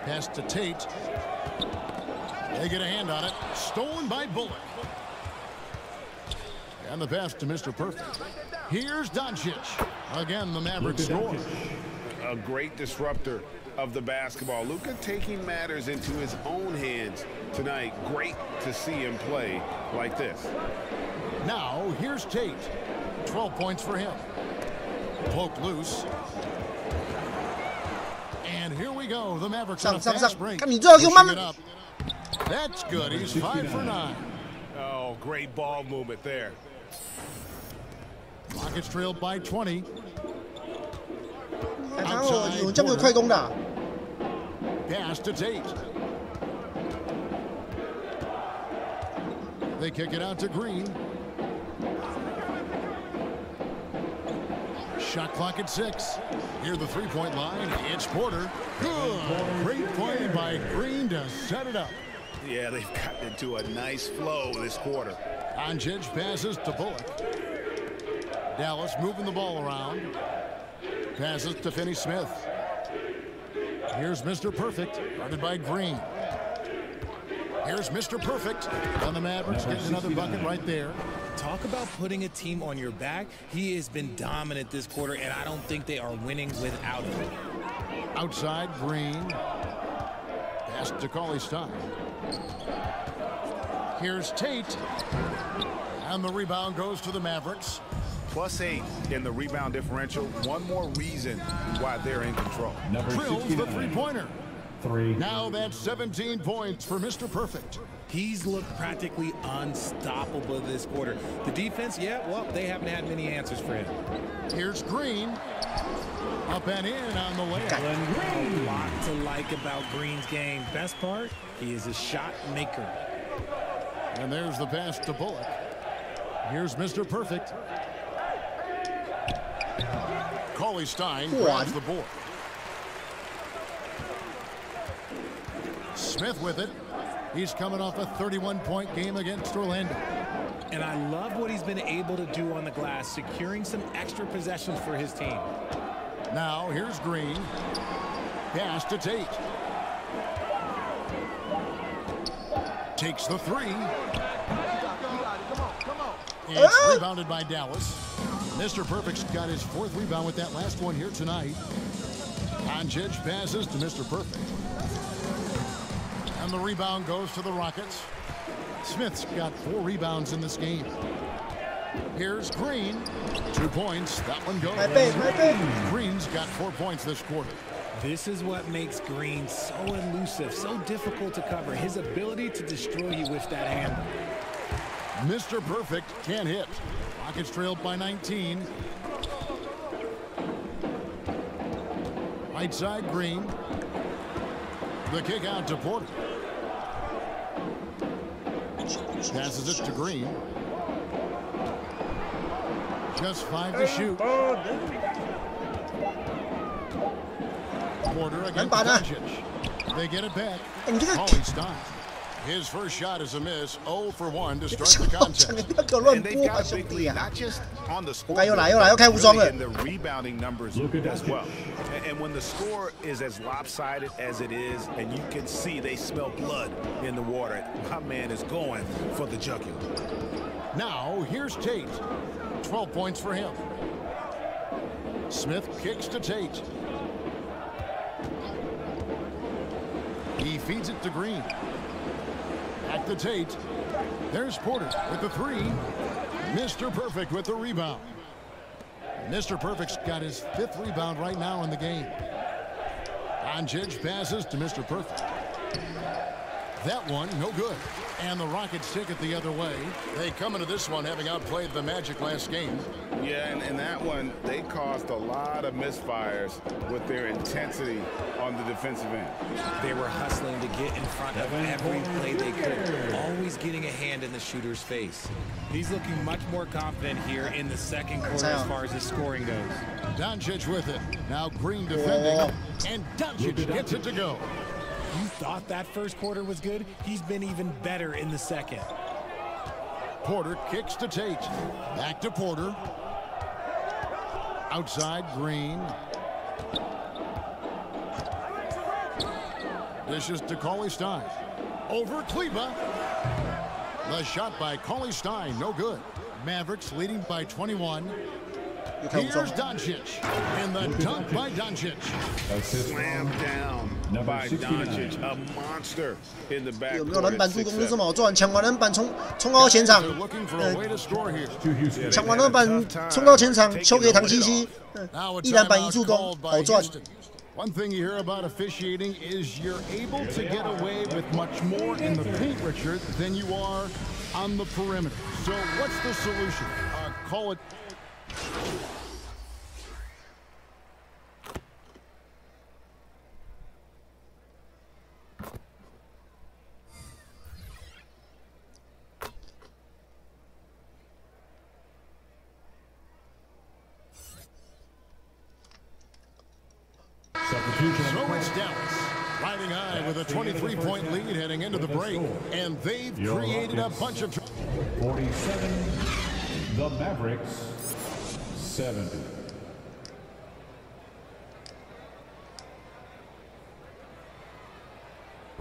Pass to Tate. They get a hand on it. Stolen by Bullock. And the pass to Mr. Perfect. Here's Doncic. Again, the Mavericks score. A great disruptor of the basketball. Luka taking matters into his own hands tonight. Great to see him play like this. Now, here's Tate. 12 points for him. Poked loose. And here we go. The Mavericks on a fast break. Pushing it up. That's good. He's 5 for 9. Oh, great ball movement there. Rockets trailed by 20. 有这么快攻的啊 Pass to Tate. They kick it out to Green. Shot clock at 6. Near the three-point line, it's Porter. Good. Great play by Green to set it up. Yeah, they've gotten into a nice flow this quarter. Doncic passes to Bullock. Dallas moving the ball around. Passes to Finney-Smith. Here's Mr. Perfect, guarded by Green. Here's Mr. Perfect. And the Mavericks getting another bucket right there. Talk about putting a team on your back. He has been dominant this quarter, and I don't think they are winning without him. Outside, Green. Pass to Cauley-Stein. Here's Tate. And the rebound goes to the Mavericks. +8 in the rebound differential. One more reason why they're in control. Drills the three-pointer. Now that's 17 points for Mr. Perfect. He's looked practically unstoppable this quarter. The defense, yeah, well, they haven't had many answers for him. Here's Green. Up and in on the layup. A lot to like about Green's game. Best part, he is a shot maker. And there's the pass to Bullock. Here's Mr. Perfect. Cauley-Stein grabs the board. Smith with it. He's coming off a 31-point game against Orlando. And I love what he's been able to do on the glass, securing some extra possessions for his team. Now here's Green. Pass to Tate. Takes the three. It's rebounded by Dallas. Mr. Perfect's got his 4th rebound with that last one here tonight. Doncic passes to Mr. Perfect. And the rebound goes to the Rockets. Smith's got 4 rebounds in this game. Here's Green. 2 points. That one goes. Green's got 4 points this quarter. This is what makes Green so elusive, so difficult to cover. His ability to destroy you with that handle. Mr. Perfect can't hit. Rockets trailed by 19. Right side, Green. The kick out to Porter. Passes it to Green. Just 5 to shoot. Porter against Doncic. They get it back. Cauley-Stein. His first shot is a miss. 0 for 1 to start the contest. And they've got a big lead, not just on the score, but in the rebounding numbers as well. And when the score is as lopsided as it is, and you can see they smell blood in the water, my man is going for the jugular. Now, here's Tate. 12 points for him. Smith kicks to Tate. He feeds it to Green. Back to Tate. There's Porter with the 3. Mr. Perfect with the rebound. Mr. Perfect's got his 5th rebound right now in the game. Doncic passes to Mr. Perfect. That one, no good. And the Rockets take it the other way. They come into this one having outplayed the Magic last game. Yeah, and in that one, they caused a lot of misfires with their intensity on the defensive end. They were hustling to get in front of every play they could, always getting a hand in the shooter's face. He's looking much more confident here in the second quarter as far as his scoring goes. Doncic with it. Now Green defending, and Doncic gets it to go. You thought that first quarter was good? He's been even better in the second. Porter kicks to Tate. Back to Porter. Outside, Green. Dishes to Cauley-Stein. Over Kleba. The shot by Cauley-Stein, no good. Mavericks leading by 21. Here's Doncic. And the dunk by Doncic. Slam down by Doncic. A monster in the back. 有没有篮板助攻是什么？做完抢完篮板冲到前场，抢完篮板冲到前场，球给唐西西，一篮板一助攻，好赚。 One thing you hear about officiating is you're able to get away with much more in the paint, Richard, than you are on the perimeter. So what's the solution? Call it. So it's Dallas riding high with a 23-point lead heading into the break, and they've created a bunch of. 47, the Mavericks, 70.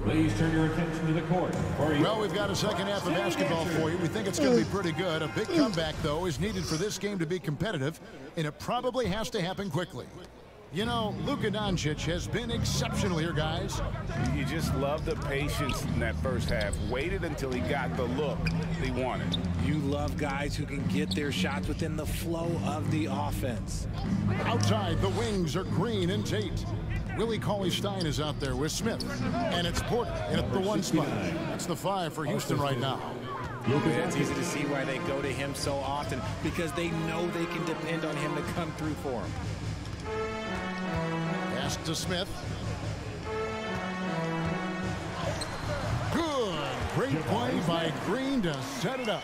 Please turn your attention to the court. Well, we've got a second half of basketball for you. We think it's going to be pretty good. A big comeback, though, is needed for this game to be competitive, and it probably has to happen quickly. You know, Luka Doncic has been exceptional here, guys. You just love the patience in that first half. Waited until he got the look he wanted. You love guys who can get their shots within the flow of the offense. Outside, the wings are Green and Tate. Willie Cauley-Stein is out there with Smith. And it's Porter at the 1 spot. That's the 5 for Houston right now. It's easy to see why they go to him so often, because they know they can depend on him to come through for them. Pass to Smith. Good. Great play by Green to set it up.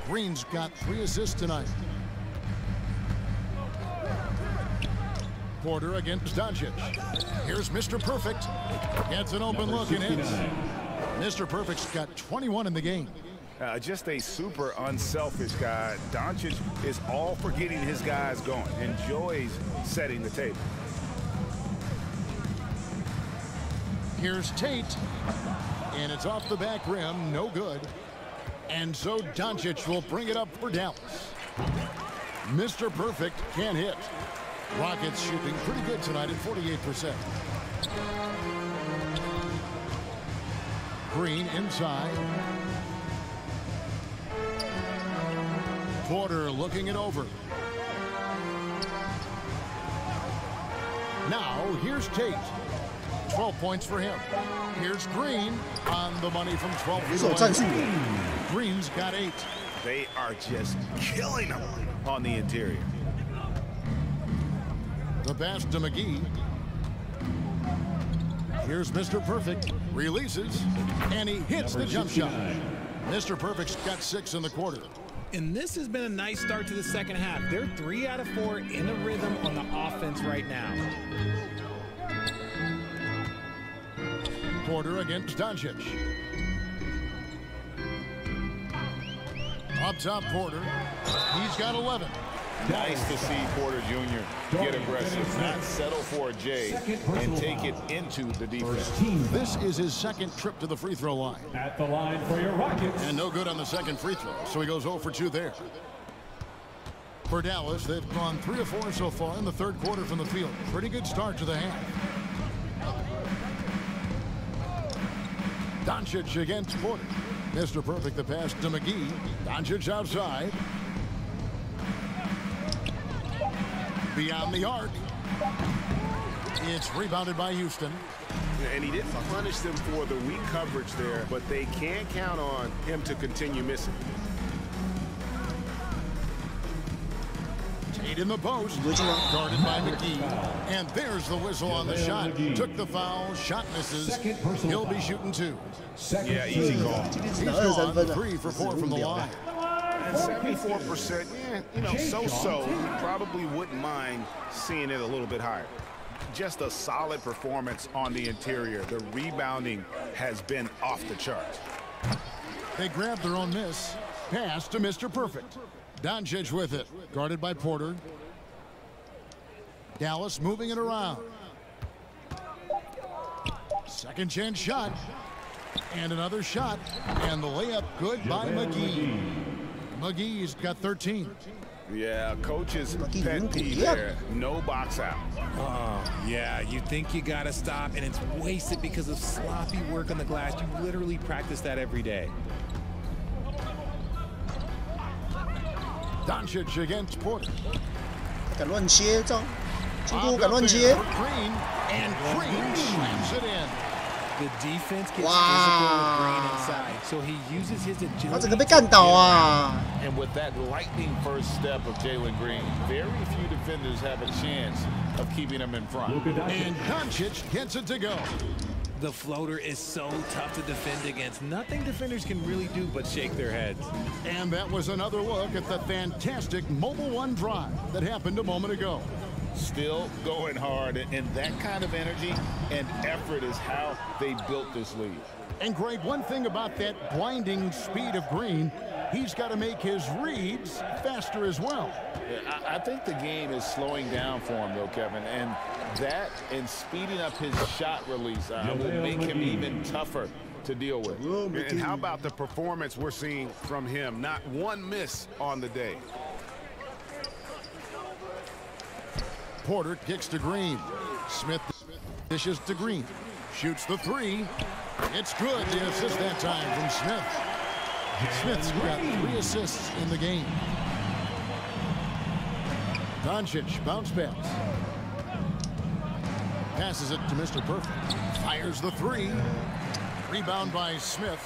Green's got 3 assists tonight. Porter against Doncic. Here's Mr. Perfect. Gets an open look and hits. Mr. Perfect's got 21 in the game. Just a super unselfish guy. Doncic is all for getting his guys going. Enjoys setting the table. Here's Tate, and it's off the back rim, no good. And so Doncic will bring it up for Dallas. Mr. Perfect can't hit. Rockets shooting pretty good tonight at 48%. Green inside. Porter looking it over. Now here's Tate. 12 points for him. Here's Green on the money from 12 feet. Green's got 8. They are just killing them on the interior. The pass to McGee. Here's Mr. Perfect. Releases, and he hits the jump shot. Mr. Perfect's got 6 in the quarter. And this has been a nice start to the second half. They're 3 out of 4 in a rhythm on the offense right now. Porter against Doncic. Up top, Porter. He's got 11. Nice to see Porter Jr. get aggressive, not settle for a J, and take it into the defense. This is his second trip to the free throw line. At the line for your Rockets. And no good on the second free throw, so he goes 0 for 2 there. For Dallas, they've gone 3 of 4 so far in the third quarter from the field. Pretty good start to the half. Doncic against Porter. Mr. Perfect, the pass to McGee. Doncic outside. Beyond the arc. It's rebounded by Houston. And he didn't punish them for the weak coverage there, but they can't count on him to continue missing. Tate in the post. Guarded by McGee. And there's the whistle on the shot. Took the foul. Shot misses. He'll be shooting 2. Yeah, easy call. He's gone 3 for 4 from the line. And 74%, yeah, you know, so-so. Probably wouldn't mind seeing it a little bit higher. Just a solid performance on the interior. The rebounding has been off the charts. They grab their own miss. Pass to Mr. Perfect. Doncic with it. Guarded by Porter. Dallas moving it around. Second chance shot. And another shot. And the layup good by McGee. McGee's got 13. Yeah, coach's pet peeve there. No box out. Yeah, you think you got to stop, and it's wasted because of sloppy work on the glass. You literally practice that every day. Doncic against Porter. 敢乱切，这样进攻敢乱切。 Green and Green slams it in. The defense gets physical with Green inside, so he uses his agility. 他整个被干倒啊！ And with that lightning first step of Jalen Green, very few defenders have a chance of keeping him in front. And Doncic gets it to go. The floater is so tough to defend against. Nothing defenders can really do but shake their heads. And that was another look at the fantastic Mobile One drive that happened a moment ago. Still going hard, and that kind of energy and effort is how they built this lead. And Greg, one thing about that blinding speed of Green, he's got to make his reads faster as well. I think the game is slowing down for him, though, Kevin, and that and speeding up his shot release will make him even tougher to deal with. And how about the performance we're seeing from him? Not one miss on the day. Porter kicks to Green. Smith dishes to Green. Shoots the 3. It's good. The assist that time from Smith. Smith's got 3 assists in the game. Doncic bounce pass. Passes it to Mr. Perfect. Fires the 3. Rebound by Smith.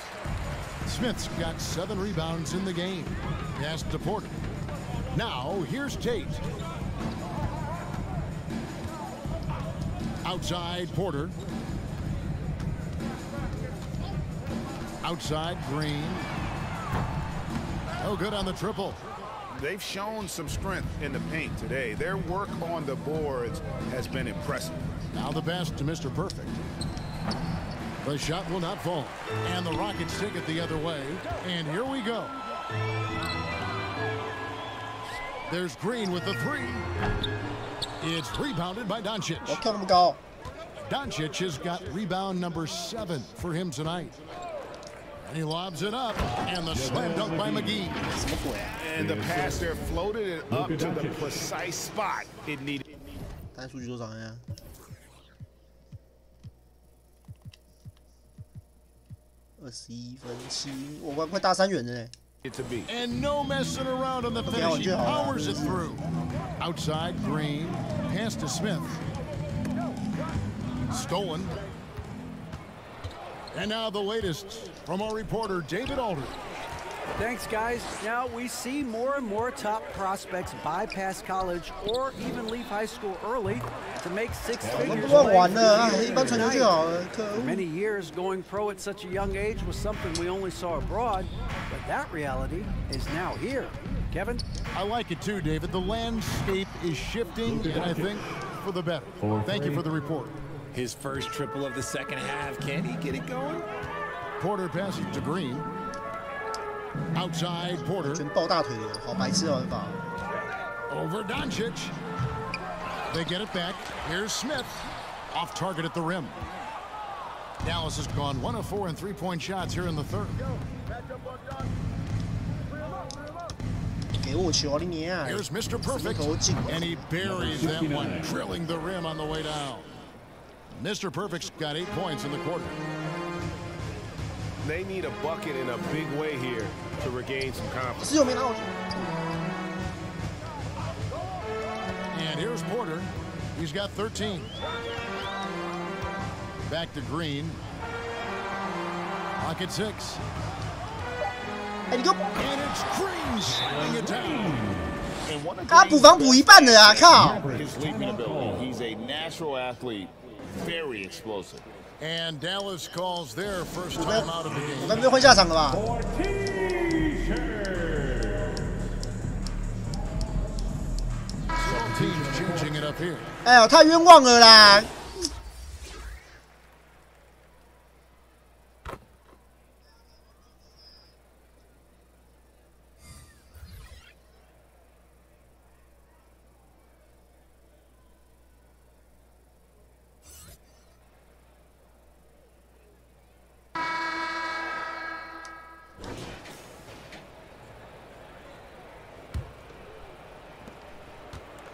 Smith's got 7 rebounds in the game. Pass to Porter. Now here's Tate. Outside Porter. Outside Green. No good on the triple. They've shown some strength in the paint today. Their work on the boards has been impressive. Now the pass to Mr. Perfect. The shot will not fall. And the Rockets take it the other way. And here we go. There's Green with the 3. It's rebounded by Doncic. Doncic has got rebound number 7 for him tonight. And he lobs it up, and the slam dunk by McGee. And the pass there floated it up to the precise spot it needed. 单数据多少呀？21分7，我快大3元了嘞。 And no messing around on the finish. He powers it through. Outside Green, pass to Smith. Stolen. And now the latest from our reporter, David Aldridge. Thanks, guys. Now we see more and more top prospects bypass college or even leave high school early to make six figures. For many years, going pro at such a young age was something we only saw abroad, but that reality is now here. Kevin? I like it too, David. The landscape is shifting, and I think for the better. Thank you for the report. His first triple of the second half. Can he get it going? Porter passes to Green. Outside Porter. Over Doncic. They get it back. Here's Smith. Off target at the rim. Dallas has gone 1 of 4 in three-point shots here in the third. Here's Mr. Perfect. And he buries that one, drilling the rim on the way down. Mr. Perfect's got 8 points in the quarter. They need a bucket in a big way here to regain some confidence. And here's Porter. He's got 13. Back to Green. Pocket 6. And it's Green sliding it down. His leaping ability. He's a natural athlete, very explosive. And Dallas calls their first time out of the game. Some teams changing it up here. 哎呦，太冤枉了啦！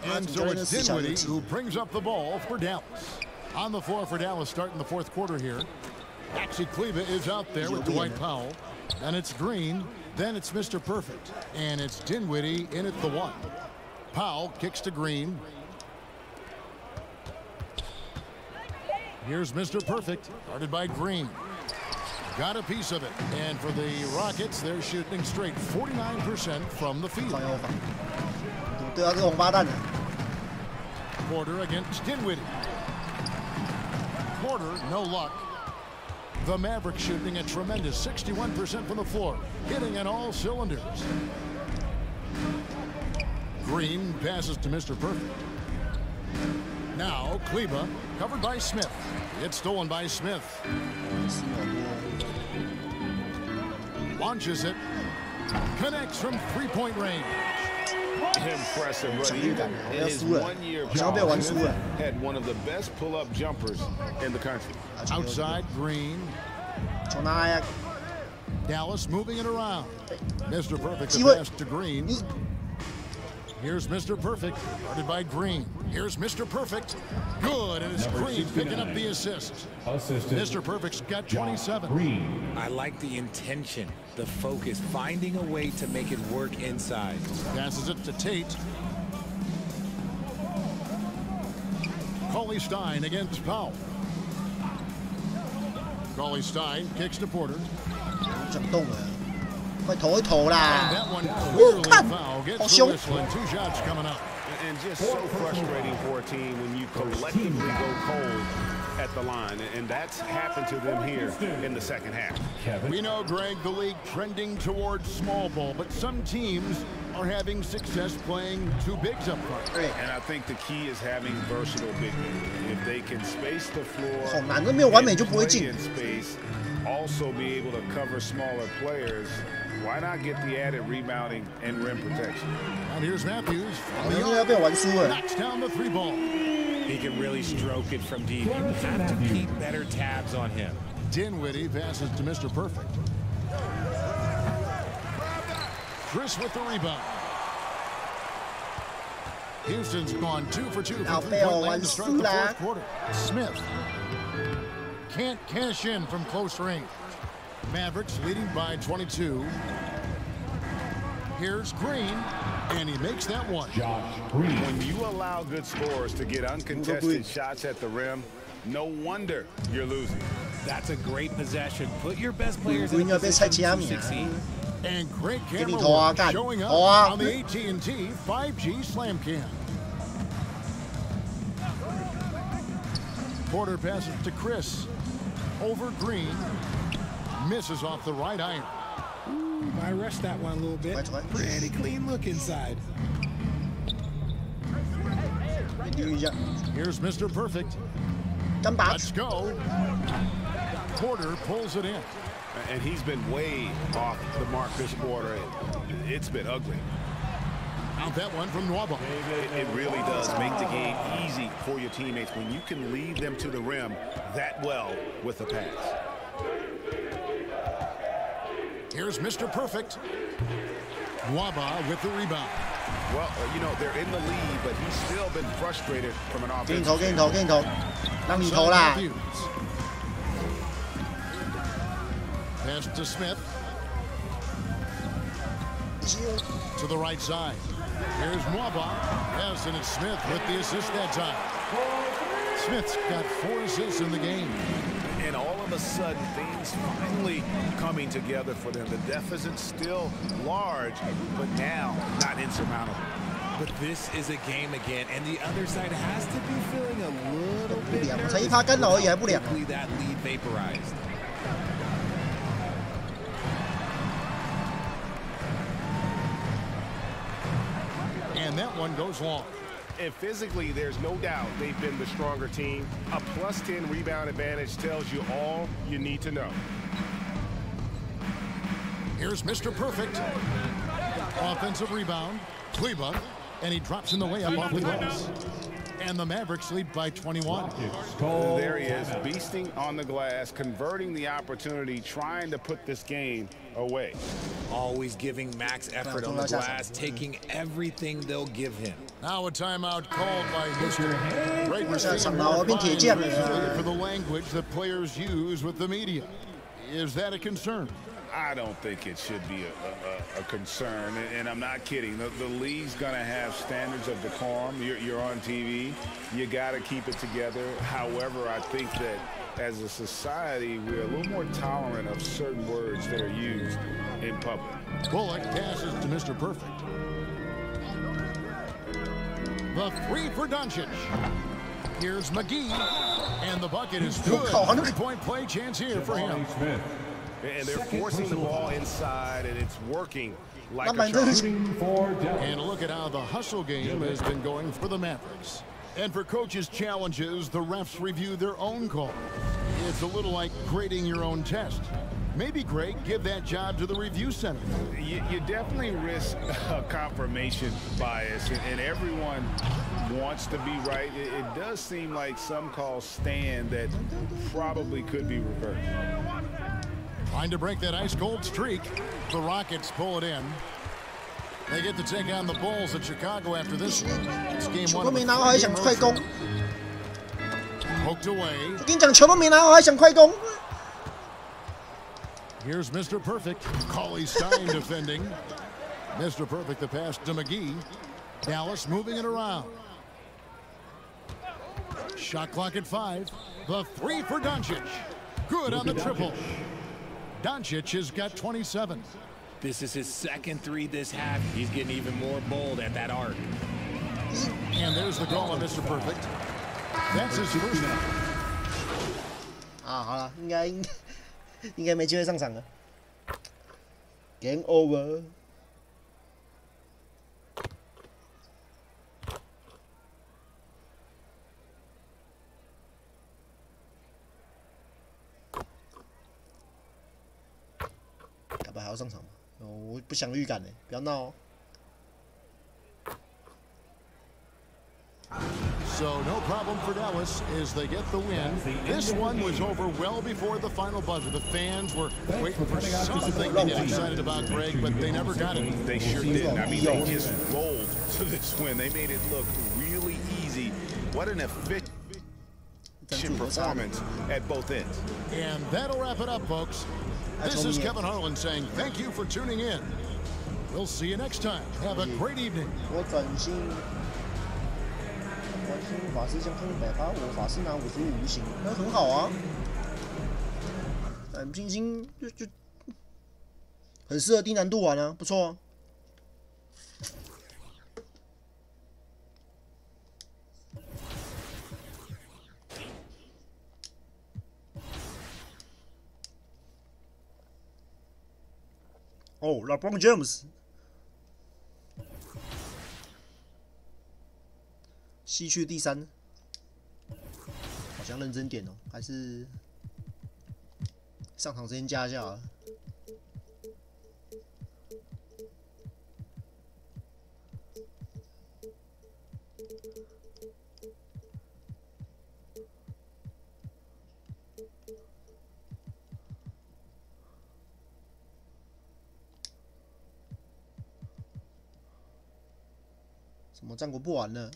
And so it's Dinwiddie who brings up the ball for Dallas. On the floor for Dallas starting the fourth quarter here. Maxi Kleber is out there with Dwight Powell. Then it's Green. Then it's Mr. Perfect. And it's Dinwiddie in at the 1. Powell kicks to Green. Here's Mr. Perfect, guarded by Green. Got a piece of it. And for the Rockets, they're shooting straight 49% from the field. Porter against Dinwiddie. Porter, no luck. The Mavericks shooting a tremendous 61% from the floor, hitting on all cylinders. Green passes to Mr. Perfect. Now Kleber, covered by Smith. It's stolen by Smith. Launches it. Connects from three-point range. Impressive, but even in his 1 year, had one of the best pull-up jumpers in the country. Outside Green. Dallas moving it around. Mr. Perfect the pass to Green. Here's Mr. Perfect, guarded by Green. Here's Mr. Perfect. Good, and it's Green picking up the assist. Mr. Perfect's got 27. I like the intention, the focus, finding a way to make it work inside. Passes it to Tate. Cauley-Stein against Powell. Cauley-Stein kicks to Porter. And that one clearly foul. Gets the whistle and 2 shots coming up. And just so frustrating for a team when you collectively go cold at the line. And that's happened to them here in the second half. We know, Greg, the league trending towards small ball, but some teams are having success playing 2 bigs up front. And I think the key is having versatile big men. If they can space the floor, and play in space, also be able to cover smaller players, why not get the added rebounding and rim protection? And here's Matthews. Knocks down the 3 ball. He can really stroke it from deep. You have to keep better tabs on him. Dinwiddie passes to Mr. Perfect. Chris with the rebound. Houston's gone 2 for 2 from 3-point land to start the fourth quarter. Smith can't cash in from close range. Mavericks leading by 22. Here's Green, and he makes that one. When you allow good scorers to get uncontested shots at the rim, no wonder you're losing. That's a great possession. Put your best players in a position to succeed. And great 给你 camera 投啊， work 干 showing 投 up 啊 on！the AT&T 5G Slam Cam. Porter passes to Chris. Over Green. Misses off the right iron. Ooh, I rushed that one a little bit. Pretty clean look inside. Here's Mr. Perfect. Let's go. Porter pulls it in. And he's been way off the mark this quarter. It's been ugly. Out that one from Nwaba. It really does make the game easy for your teammates when you can lead them to the rim that well with a pass. Here's Mr. Perfect. Nwaba with the rebound. Well, you know, they're in the lead, but he's still been frustrated from an offensive 给你投，给你投，给你投，让你投啦！ Pass to Smith. To the right side. Here's Nwaba. Yes, and it's Smith with the assist that time. Smith's got 4 assists in the game. And all of a sudden, things finally coming together for them. The deficit's still large, but now not insurmountable. But this is a game again, and the other side has to be feeling a little bit nervous. 才1发干扰而已，还不良。 Quickly that lead vaporized. And that one goes long. And physically, there's no doubt they've been the stronger team. A +10 rebound advantage tells you all you need to know. Here's Mr. Perfect. Offensive rebound. Kleba. And he drops in the layup off the glass. And the Mavericks lead by 21. There he is, beasting on the glass, converting the opportunity, trying to put this game away. Always giving max effort on the glass, taking everything they'll give him. Now a timeout called by Mr. Great 变铁匠 for the language that players use with the media. Is that a concern? I don't think it should be a concern, and I'm not kidding. The league's going to have standards of decorum. You're on TV. You got to keep it together. However, I think that as a society, we're a little more tolerant of certain words that are used in public. Bullock passes to Mr. Perfect. The 3 for Doncic. Here's McGee, and the bucket is good. 3-point play chance here for him. And they're forcing the ball inside, and it's working like a charm. And look at how the hustle game has been going for the Mavericks. And for coaches' challenges, the refs review their own call. It's a little like grading your own test. Maybe, Greg, give that job to the review center. You definitely risk a confirmation bias, and everyone wants to be right. It does seem like some calls stand that probably could be reversed. Trying to break that ice-cold streak. The Rockets pull it in. They get to take on the Bulls at Chicago after this one. It's game 1 of the poked away. 我跟你讲，球都没拿好，还想快攻。 Here's Mr. Perfect. Cauley Stein defending. Mr. Perfect, the pass to McGee. Dallas moving it around. Shot clock at 5. The 3 for Doncic. Good on the triple. Doncic has got 27. This is his second 3 this half. He's getting even more bold at that arc. And there's the goal on Mr. Perfect. That's his first. 啊，好了，应该没机会上场了。Game over。要不还要上场吗？我不想预感呢，不要闹哦。 So no problem for Dallas as they get the win. This one was over well before the final buzzer. The fans were waiting for something to get excited about, Greg, but they never got it. They sure didn't. I mean, they just rolled to this win. They made it look really easy. What an efficient performance at both ends. And that'll wrap it up, folks. This is Kevin Harlan saying thank you for tuning in. We'll see you next time. Have a great evening. 法师相冲185，法师拿55不行，那很好啊。蓝星星就很适合低难度玩啊，不错啊。哦 ，LeBron James， 西区第3，好像认真点哦，还是上场时间加一下啊。什么战国不玩了？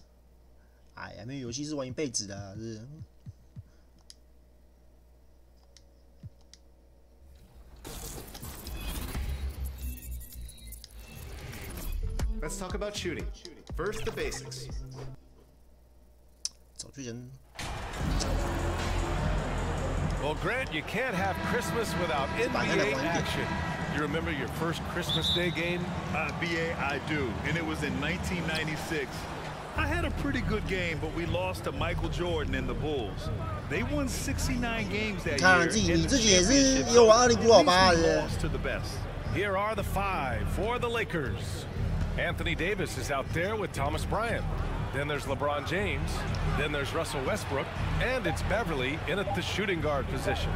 哎呀，那游戏是玩一辈子的、啊，是。Let's talk about shooting. First, the basics. 早就人。Well, Grant, you can't have Christmas without NBA action. You remember your first Christmas Day game? BA, I do, and it was in 1996. I had a pretty good game, but we lost to Michael Jordan and the Bulls. They won 69 games that year. 你自己也是有玩20古老八的。Here are the 5 for the Lakers. Anthony Davis is out there with Thomas Bryant. Then there's LeBron James. Then there's Russell Westbrook. And it's Beverly in at the shooting guard position.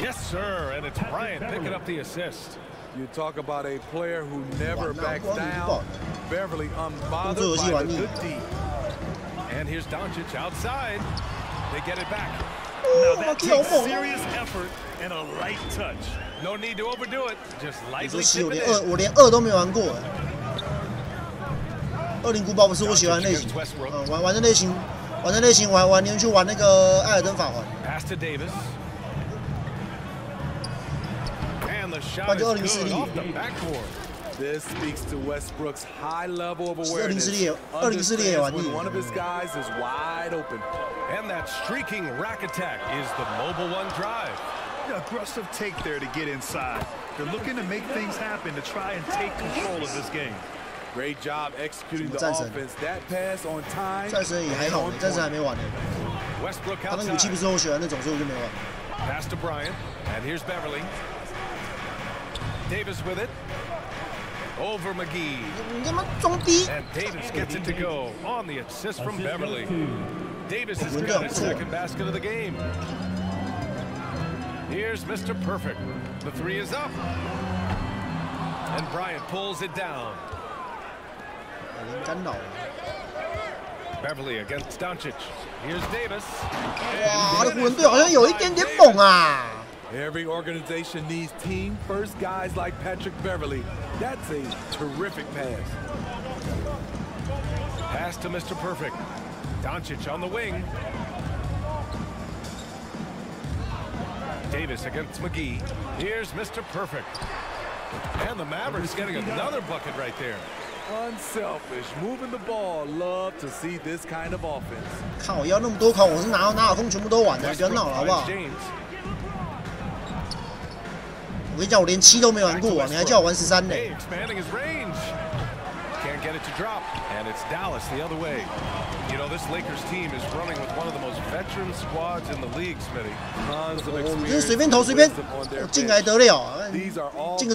Yes, sir. And it's Bryant picking up the assist. You talk about a player who never backs down. Beverly unbothered by the good D. And here's Doncic outside. They get it back. Now that takes serious effort and a light touch. No need to overdo it. Just lightly 我连2都没玩过。20古堡不是我喜欢的类型，玩的类型，玩宁愿去玩那个艾尔登法环。Pass to Davis. And the 不然 shot 就 is 2014 good off the backboard. This speaks to Westbrook's high level of awareness. 2014也玩腻。 When one of his guys is wide open. And that streaking rack attack is the mobile one drive. Aggressive take there to get inside. They're looking to make things happen to try and take control of this game. Great job executing the offense. That pass on time. 战神也还好，战神还没玩呢。他那个武器不是我喜欢那种，所以我就没玩。Pass to Bryant, and here's Beverly. Davis with it. Over McGee. 你他妈装逼！ And Davis gets it to go on the assist from Beverly. Davis has got his second basket of the game. Here's Mr. Perfect. The 3 is up. And Bryant pulls it down. Beverly against Doncic. Here's Davis. 哇，这湖人队好像有一点点猛啊！ Every organization needs team first guys like Patrick Beverly. That's a terrific pass. Pass to Mr. Perfect. Doncic on the wing. Davis against McGee. Here's Mr. Perfect. And the Mavericks getting another bucket right there. Unselfish, moving the ball. Love to see this kind of offense. 靠，要那么多考，我是哪有空全部都玩的，不要闹了好不好？我跟你讲，我连7都没玩过啊，你还叫我玩13呢？ Expanding his range. Can't get it to drop, and it's Dallas the other way. You know, this Lakers team is running with one of the most veteran squads in the league, Smitty. Tons of 你这是随便投随便，进来得了，进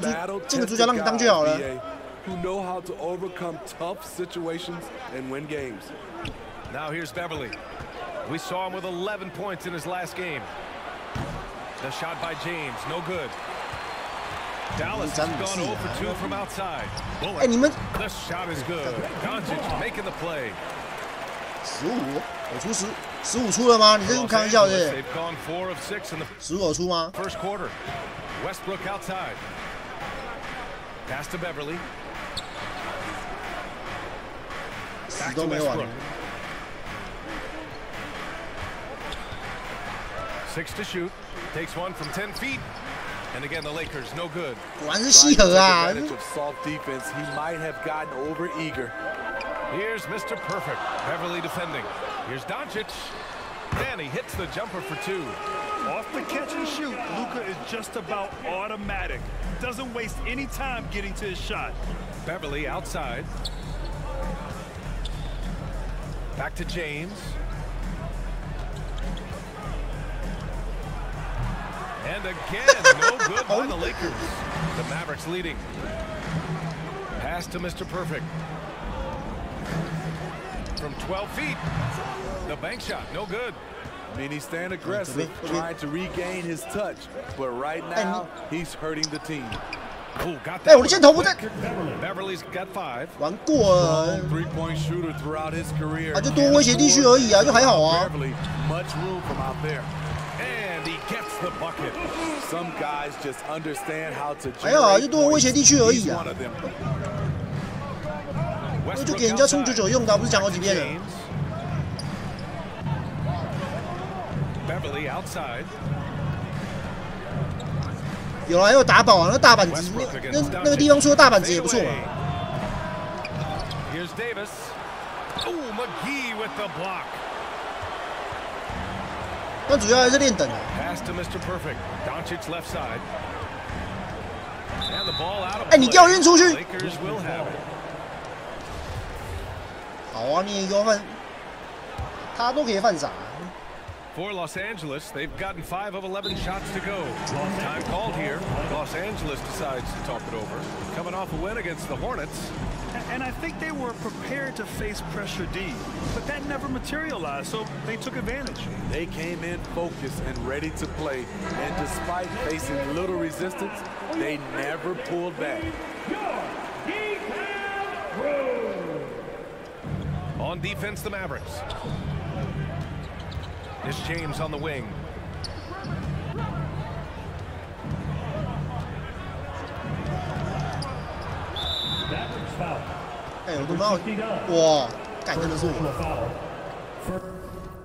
个主角让你当就好了。 Who know how to overcome tough situations and win games. Now here's Beverly. We saw him with 11 points in his last game. The shot by James, no good. Dallas has gone 0 for 2 from outside. The shot is good. Doncic making the play. 15，我出15出了吗？你这是开玩笑的？They've gone 4 of 6 in the 15出吗 ？First quarter. Westbrook outside. Pass to Beverly. 10都没玩。 6 to shoot. Takes one from 10 feet. And again, the Lakers, no good. 果然是西河啊 ！Soft defense, he might have gotten over eager. Here's Mr. Perfect. Beverly defending. Here's Doncic. And he hits the jumper for 2. Off the catch and shoot, Luka is just about automatic. Doesn't waste any time getting to his shot. Beverly outside. Back to James. And again, no good by the Lakers. The Mavericks leading. Pass to Mr. Perfect. From 12 feet. The bank shot, no good. I mean, he's staying aggressive, trying to regain his touch. But right now, he's hurting the team. Oh, got 哎，我的箭头不对， Beverly's got 5. 玩过了。 Three-point shooter throughout his career. 啊，就多威胁地区而已啊，就还好啊。 Much room from out there. And he gets the bucket. Some guys just understand how to. 还好啊，就多威胁地区而已啊。那就给人家冲99用的，不是讲好几遍了。 Beverly outside. 有了，还有打宝啊，那大板子，那个地方出的大板子也不错嘛。 Here's Davis. Oh, McGee with the block. 但主要还是练等啊。 Pass to Mr. Perfect. Doncic left side. And the ball out of play. 哎，你掉运出去。 Lakers will have it. 好啊，你也给我犯，他都可以犯傻。 For Los Angeles, they've gotten 5 of 11 shots to go. Time called here. Los Angeles decides to talk it over. Coming off a win against the Hornets. And I think they were prepared to face pressure D, but that never materialized, so they took advantage. They came in focused and ready to play, and despite facing little resistance, they never pulled back. On defense, the Mavericks. It's James on the wing. That was foul. 哎，有他妈哇，干真的是我。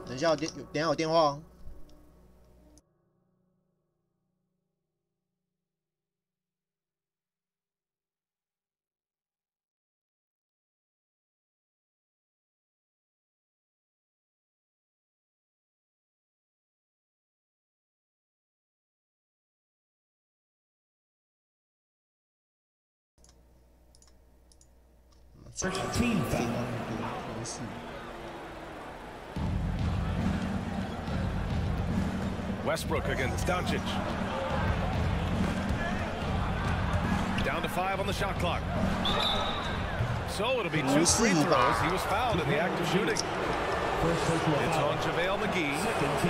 等一下，等一下有电话。13 foul. Westbrook against Doncic. Down to 5 on the shot clock. So it'll be 2 free throws. He was fouled in the act of shooting. It's on JaVale McGee,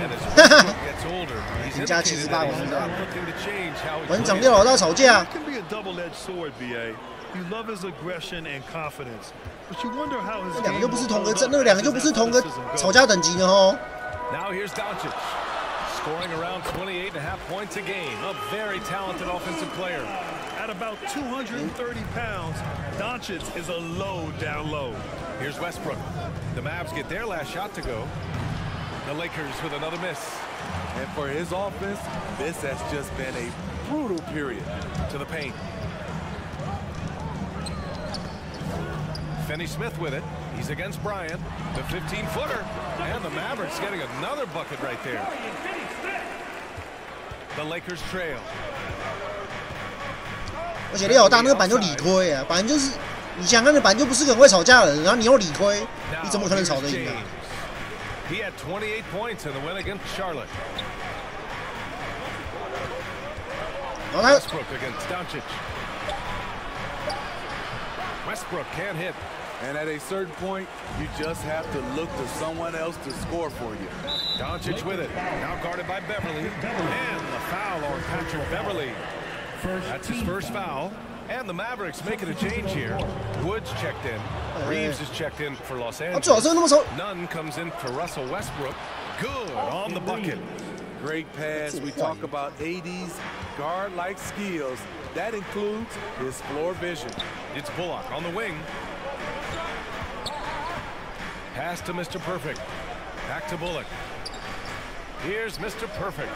and as Westbrook gets older, he's indicated that he's not looking to change how he plays. 长掉老大吵架。 It can be a double-edged sword, BA. You love his aggression and confidence, but you wonder how his 那两个就不是同个，那两个就不是同个吵架等级的哦。 Now here's Doncic, scoring around 28.5 points a game. A very talented offensive player. At about 230 pounds, Doncic is a low down low. Here's Westbrook. The Mavs get their last shot to go. The Lakers with another miss. And for his offense, this has just been a brutal period. To the paint. Finney Smith with it. He's against Bryant. The 15-footer. And the Mavericks getting another bucket right there. The Lakers trail. 而且李老大那个板就理亏啊，板就是你想看的板就不是个很会吵架的人，然后你又理亏，你怎么可能吵得赢啊？ He had 28 points in the win against Charlotte. 然后他 Westbrook against Doncic. Westbrook can't hit. And at a certain point, you just have to look to someone else to score for you. Doncic with it. Now guarded by Beverly. And the foul on Patrick Beverly. That's his first foul. And the Mavericks making a change here. Woods checked in. Reeves is checked in for Los Angeles. Nunn comes in for Russell Westbrook. Good on the bucket. Great pass. We talk about 80s guard-like skills. That includes his floor vision. It's Bullock on the wing. Pass to Mr. Perfect. Back to Bullock. Here's Mr. Perfect.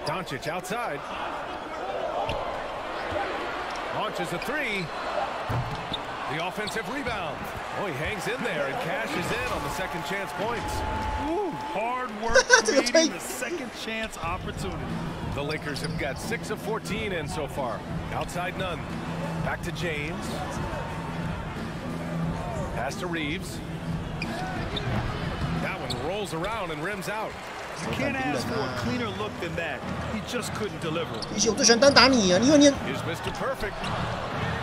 Doncic outside. Launches a 3. The offensive rebound. Oh, he hangs in there and cashes in on the second chance points. Ooh, hard work creating the second chance opportunity. The Lakers have got 6 of 14 in so far. Outside none. Back to James. Pass to Reeves. That one rolls around and rims out. You can't ask for a cleaner look than that. He just couldn't deliver. 比起我最喜欢单打你啊，因为你 Here's Mr. Perfect.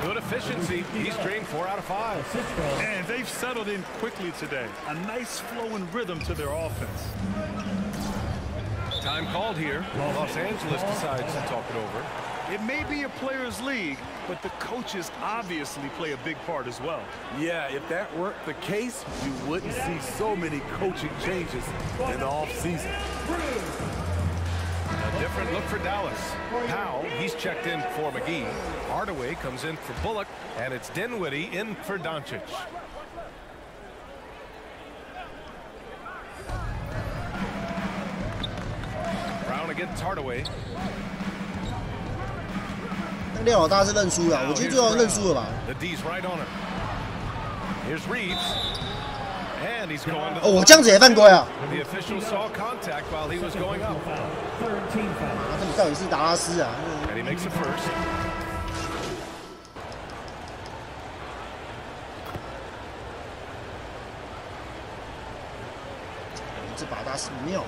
Good efficiency. He's stringed 4 out of 5. And they've settled in quickly today. A nice flow and rhythm to their offense. Time called here. Los Angeles decides to talk it over. It may be a players' league, but the coaches obviously play a big part as well. Yeah, if that weren't the case, you wouldn't see so many coaching changes in the offseason. A different look for Dallas. Powell, he's checked in for McGee. Hardaway comes in for Bullock, and it's Dinwiddie in for Doncic. Brown against Hardaway. 那廖老大是认输了，我觉得最好认输了吧。 The D's right on him. Here's Reeves. And he's going to 哦，我这样子也犯规啊！ The official saw contact while he was going up. 那你到底是达拉斯啊？ And he makes it first. 这把大是妙。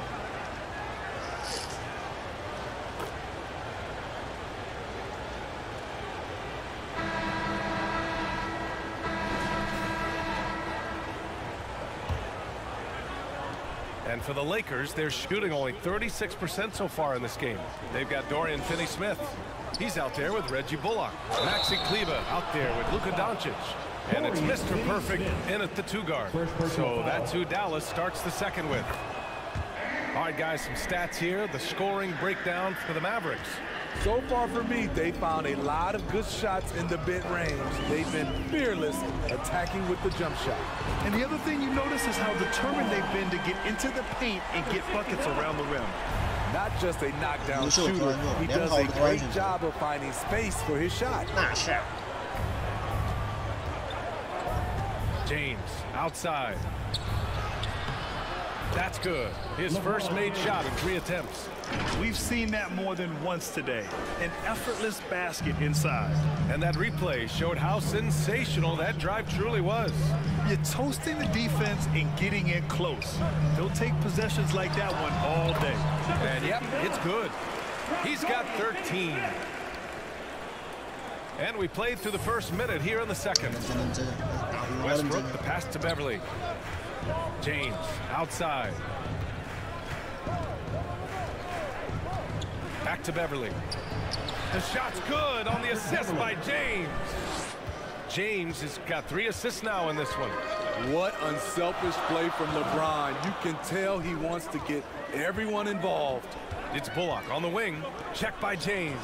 And for the Lakers, they're shooting only 36% so far in this game. They've got Dorian Finney-Smith. He's out there with Reggie Bullock. Maxi Kleber out there with Luka Doncic. And it's Mr. Perfect in at the 2 guard. So that's who Dallas starts the second with. All right, guys, some stats here. The scoring breakdown for the Mavericks. So far for me, they found a lot of good shots in the mid-range. They've been fearless attacking with the jump shot. And the other thing you notice is how determined they've been to get into the paint and get buckets around the rim. Not just a knockdown shooter, he does a great job of finding space for his shot. James outside. That's good. His first made shot in 3 attempts. We've seen that more than once today. An effortless basket inside. And that replay showed how sensational that drive truly was. You're toasting the defense and getting in close. They'll take possessions like that one all day. And yep, it's good. He's got 13. And we played through the first minute here in the second. Westbrook, the pass to Beverly. James outside. Back to Beverly. The shot's good on the assist by James. James has got 3 assists now in this one. What unselfish play from LeBron. You can tell he wants to get everyone involved. It's Bullock on the wing. Check by James.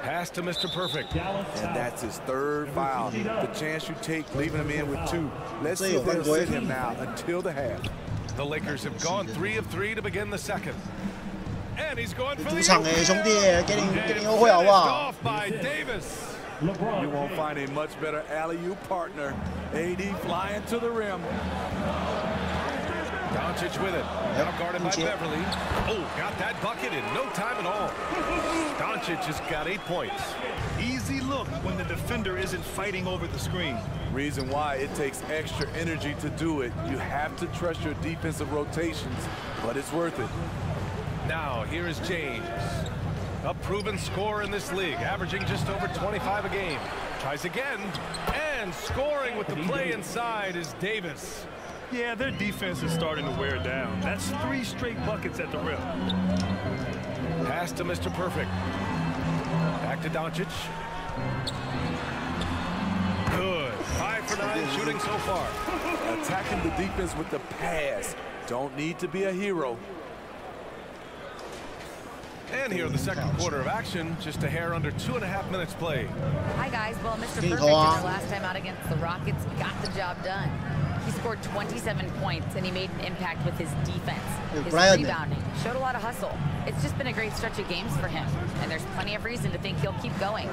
Pass to Mr. Perfect. And that's his 3rd foul. The chance you take leaving him in with 2. Let's see if they'll sit him now until the half. The Lakers have gone 3 of 3 to begin the second. And he's going for the 主场兄弟，给你优惠好不好？ off by Davis. You won't find a much better alley-oop partner. AD flying to the rim. Doncic with it. Now guarded by Beverly. Oh, got that bucket in no time at all. Doncic has got 8 points. Easy look when the defender isn't fighting over the screen. Reason why it takes extra energy to do it. You have to trust your defensive rotations, but it's worth it. Now, here is James. A proven scorer in this league, averaging just over 25 a game. Tries again, and scoring with the play inside is Davis. Yeah, their defense is starting to wear down. That's 3 straight buckets at the rim. Pass to Mr. Perfect. Back to Doncic. Good. 5 for 9 shooting so far. Attacking the defense with the pass. Don't need to be a hero. And here in the second quarter of action, just a hair under 2.5 minutes played. Hi, guys. Well, Mr. Perfect, in their last time out against the Rockets, got the job done. He scored 27 points, and he made an impact with his defense. His rebounding showed a lot of hustle. It's just been a great stretch of games for him, and there's plenty of reason to think he'll keep going.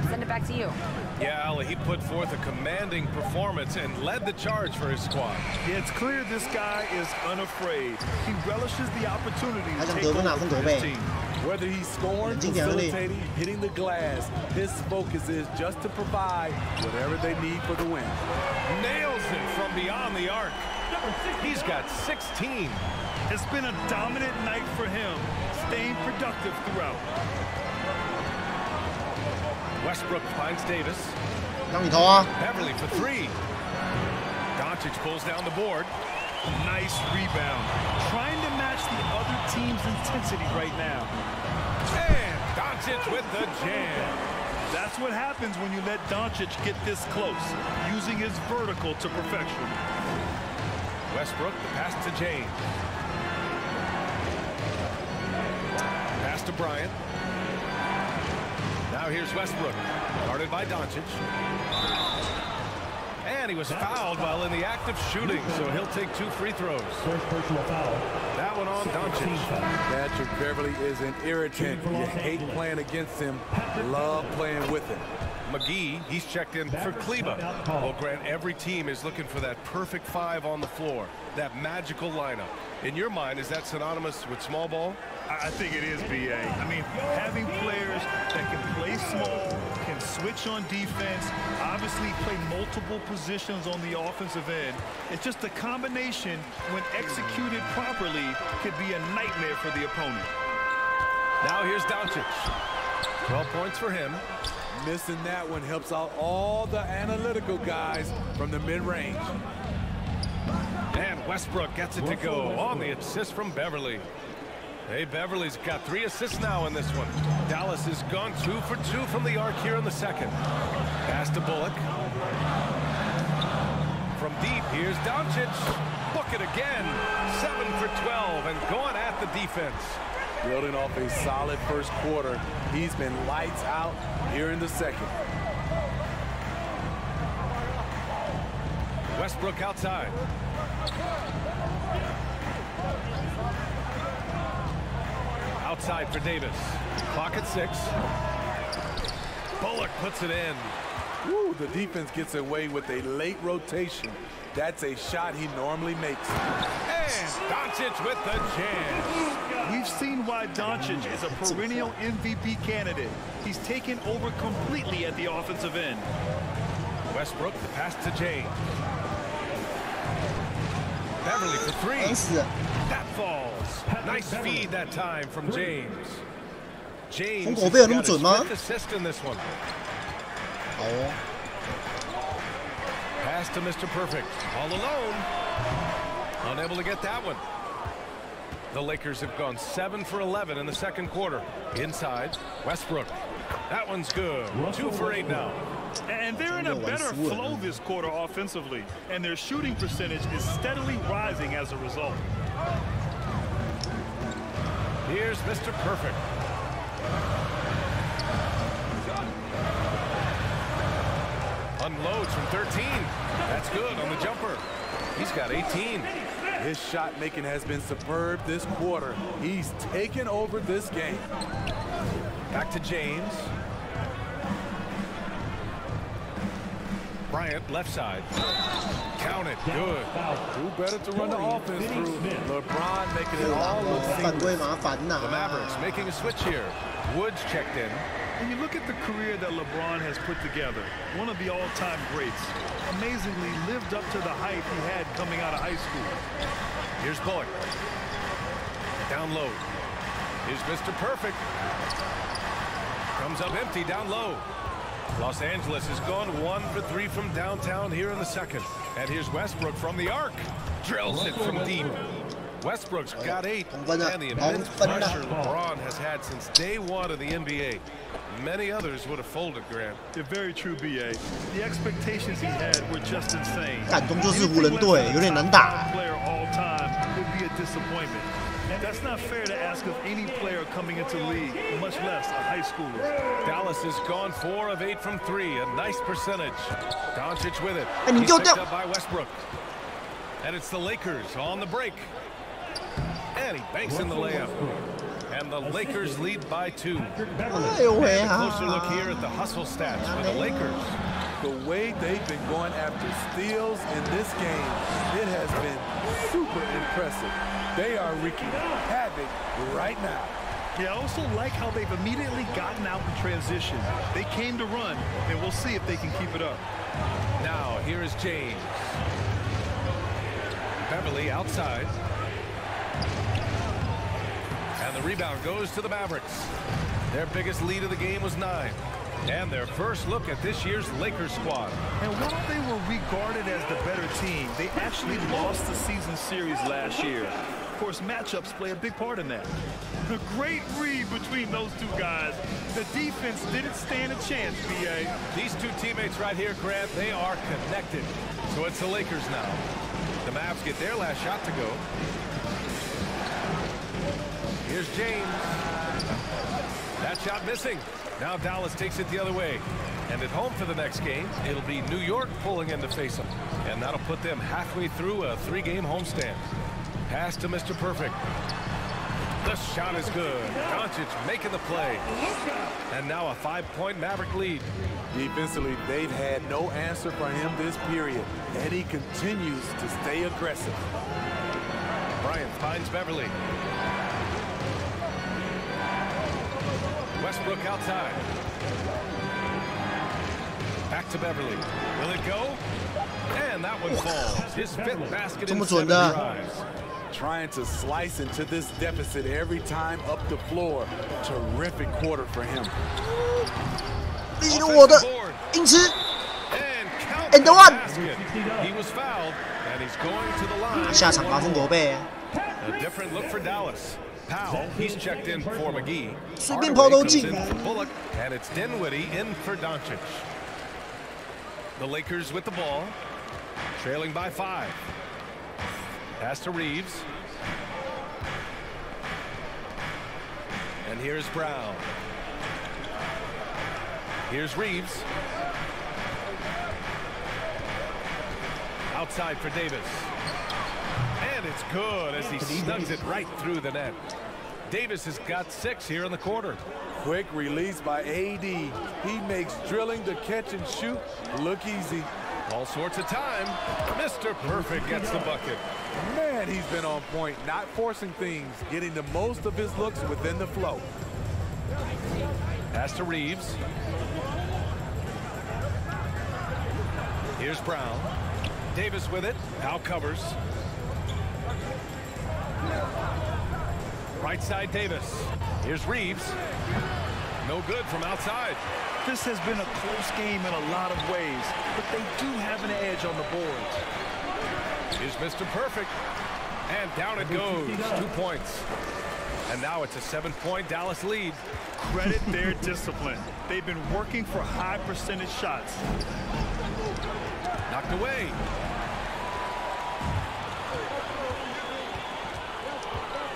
Send it back to you. Yeah, he put forth a commanding performance and led the charge for his squad. Yeah, it's clear this guy is unafraid. He relishes the opportunity to take over for his team. Whether he's scoring, facilitating, hitting the glass, his focus is just to provide whatever they need for the win. Nails it from beyond the arc. He's got 16. It's been a dominant night for him, staying productive throughout. Westbrook finds Davis. Beverly for three. Doncic pulls down the board. Nice rebound. Trying to match the other team's intensity right now. And Doncic with the jam. That's what happens when you let Doncic get this close, using his vertical to perfection. Westbrook, the pass to James. Pass to Bryant. Now here's Westbrook, guarded by Doncic. And he was fouled while in the act of shooting, so he'll take 2 free throws. First personal foul. That one on Doncic. Patrick Beverly is an irritant. You hate playing against him, love playing with him. McGee, he's checked in for Kleba. Well, Grant, every team is looking for that perfect 5 on the floor, that magical lineup. In your mind, is that synonymous with small ball? I think it is, B.A. I mean, having players that can play small, can switch on defense, obviously play multiple positions on the offensive end. It's just a combination, when executed properly, could be a nightmare for the opponent. Now here's Doncic. 12 points for him. Missing that one helps out all the analytical guys from the mid-range. And Westbrook gets it to go on the assist from Beverly. Hey, Beverly's got 3 assists now in this one. Dallas has gone 2 for 2 from the arc here in the second. Pass to Bullock. From deep, here's Doncic. Book it again. 7 for 12 and going at the defense. Building off a solid first quarter. He's been lights out here in the second. Westbrook outside. Outside for Davis. Clock at 6. Bullock puts it in. Woo, the defense gets away with a late rotation. That's a shot he normally makes. And Doncic with the jam. We've seen why Doncic is a perennial MVP candidate. He's taken over completely at the offensive end. Westbrook, the pass to James. Beverly for 3. That falls. Nice feed that time from James. James has got his 5th assist in this one. Pass to Mr. Perfect. All alone. Unable to get that one. The Lakers have gone 7 for 11 in the second quarter. Inside, Westbrook. That one's good. 2 for 8 now. And they're in a better flow this quarter offensively, and their shooting percentage is steadily rising as a result. Here's Mr. Perfect. Unloads from 13. That's good on the jumper. He's got 18. His shot making has been superb this quarter. He's taken over this game. Back to James. Bryant, left side. Count it. Good. Who better to run the offense through? LeBron making it all look seamless. The Mavericks making a switch here. Woods checked in. When you look at the career that LeBron has put together, one of the all-time greats, amazingly lived up to the hype he had coming out of high school. Here's Bullock. Down low. Here's Mr. Perfect. Comes up empty down low. Los Angeles has gone 1 for 3 from downtown here in the second. And here's Westbrook from the arc. Drills it from deep. Westbrook's got 8. And the immense pressure LeBron has had since day 1 of the NBA. Many others would have folded, Grant. They're very true, BA. The expectations he had were just insane. 感动就是湖人队有点难打。 Player all time would be a disappointment. That's not fair to ask of any player coming into league, much less a high schooler. Dallas has gone 4 of 8 from 3, a nice percentage. Doncic with it. He's picked up by Westbrook. And it's the Lakers on the break. And he banks in the layup. And the Lakers lead by 2. A closer look here at the hustle stats for the Lakers. the way they've been going after steals in this game, it has been super impressive. They are wreaking havoc right now. Yeah, I also like how they've immediately gotten out in transition. They came to run, and we'll see if they can keep it up. Now, here is James. Beverly outside. And the rebound goes to the Mavericks. Their biggest lead of the game was 9. And their first look at this year's Lakers squad. And while they were regarded as the better team, they actually lost the season series last year. Of course, matchups play a big part in that. The great read between those two guys. The defense didn't stand a chance, B.A. These two teammates right here, Grant, they are connected. So it's the Lakers now. The Mavs get their last shot to go. Here's James. That shot missing. Now Dallas takes it the other way. And at home for the next game, it'll be New York pulling in to face them. And that'll put them halfway through a 3-game homestand. Pass to Mr. Perfect. The shot is good. Doncic making the play. And now a 5-point Maverick lead. Defensively, they've had no answer for him this period, and he continues to stay aggressive. Bryant finds Beverly. Westbrook outside. Back to Beverly. Will it go? And that one falls. His 5th basket in 7 drives. Trying to slice into this deficit every time up the floor. Terrific quarter for him. 利用我的因此 and the one he was fouled and he's going to the line. 下场8分多倍 A different look for Dallas. Powell, he's checked in for McGee. 随便抛都进 Bullock, and it's Dinwiddie in for Doncic. The Lakers with the ball, trailing by 5. Pass to Reeves. And here's Brown. Here's Reeves. Outside for Davis. And it's good as he snugs it right through the net. Davis has got 6 here in the quarter. Quick release by AD. He makes drilling the catch and shoot look easy. All sorts of time. Mr. Perfect gets the bucket. Man, he's been on point, not forcing things, getting the most of his looks within the flow. Pass to Reeves. Here's Brown. Davis with it. Now covers. Right side Davis. Here's Reeves. No good from outside. This has been a close game in a lot of ways, but they do have an edge on the boards. Here's Mr. Perfect. And down it goes. 2 points. And now it's a 7-point Dallas lead. Credit their discipline. They've been working for high percentage shots. Knocked away.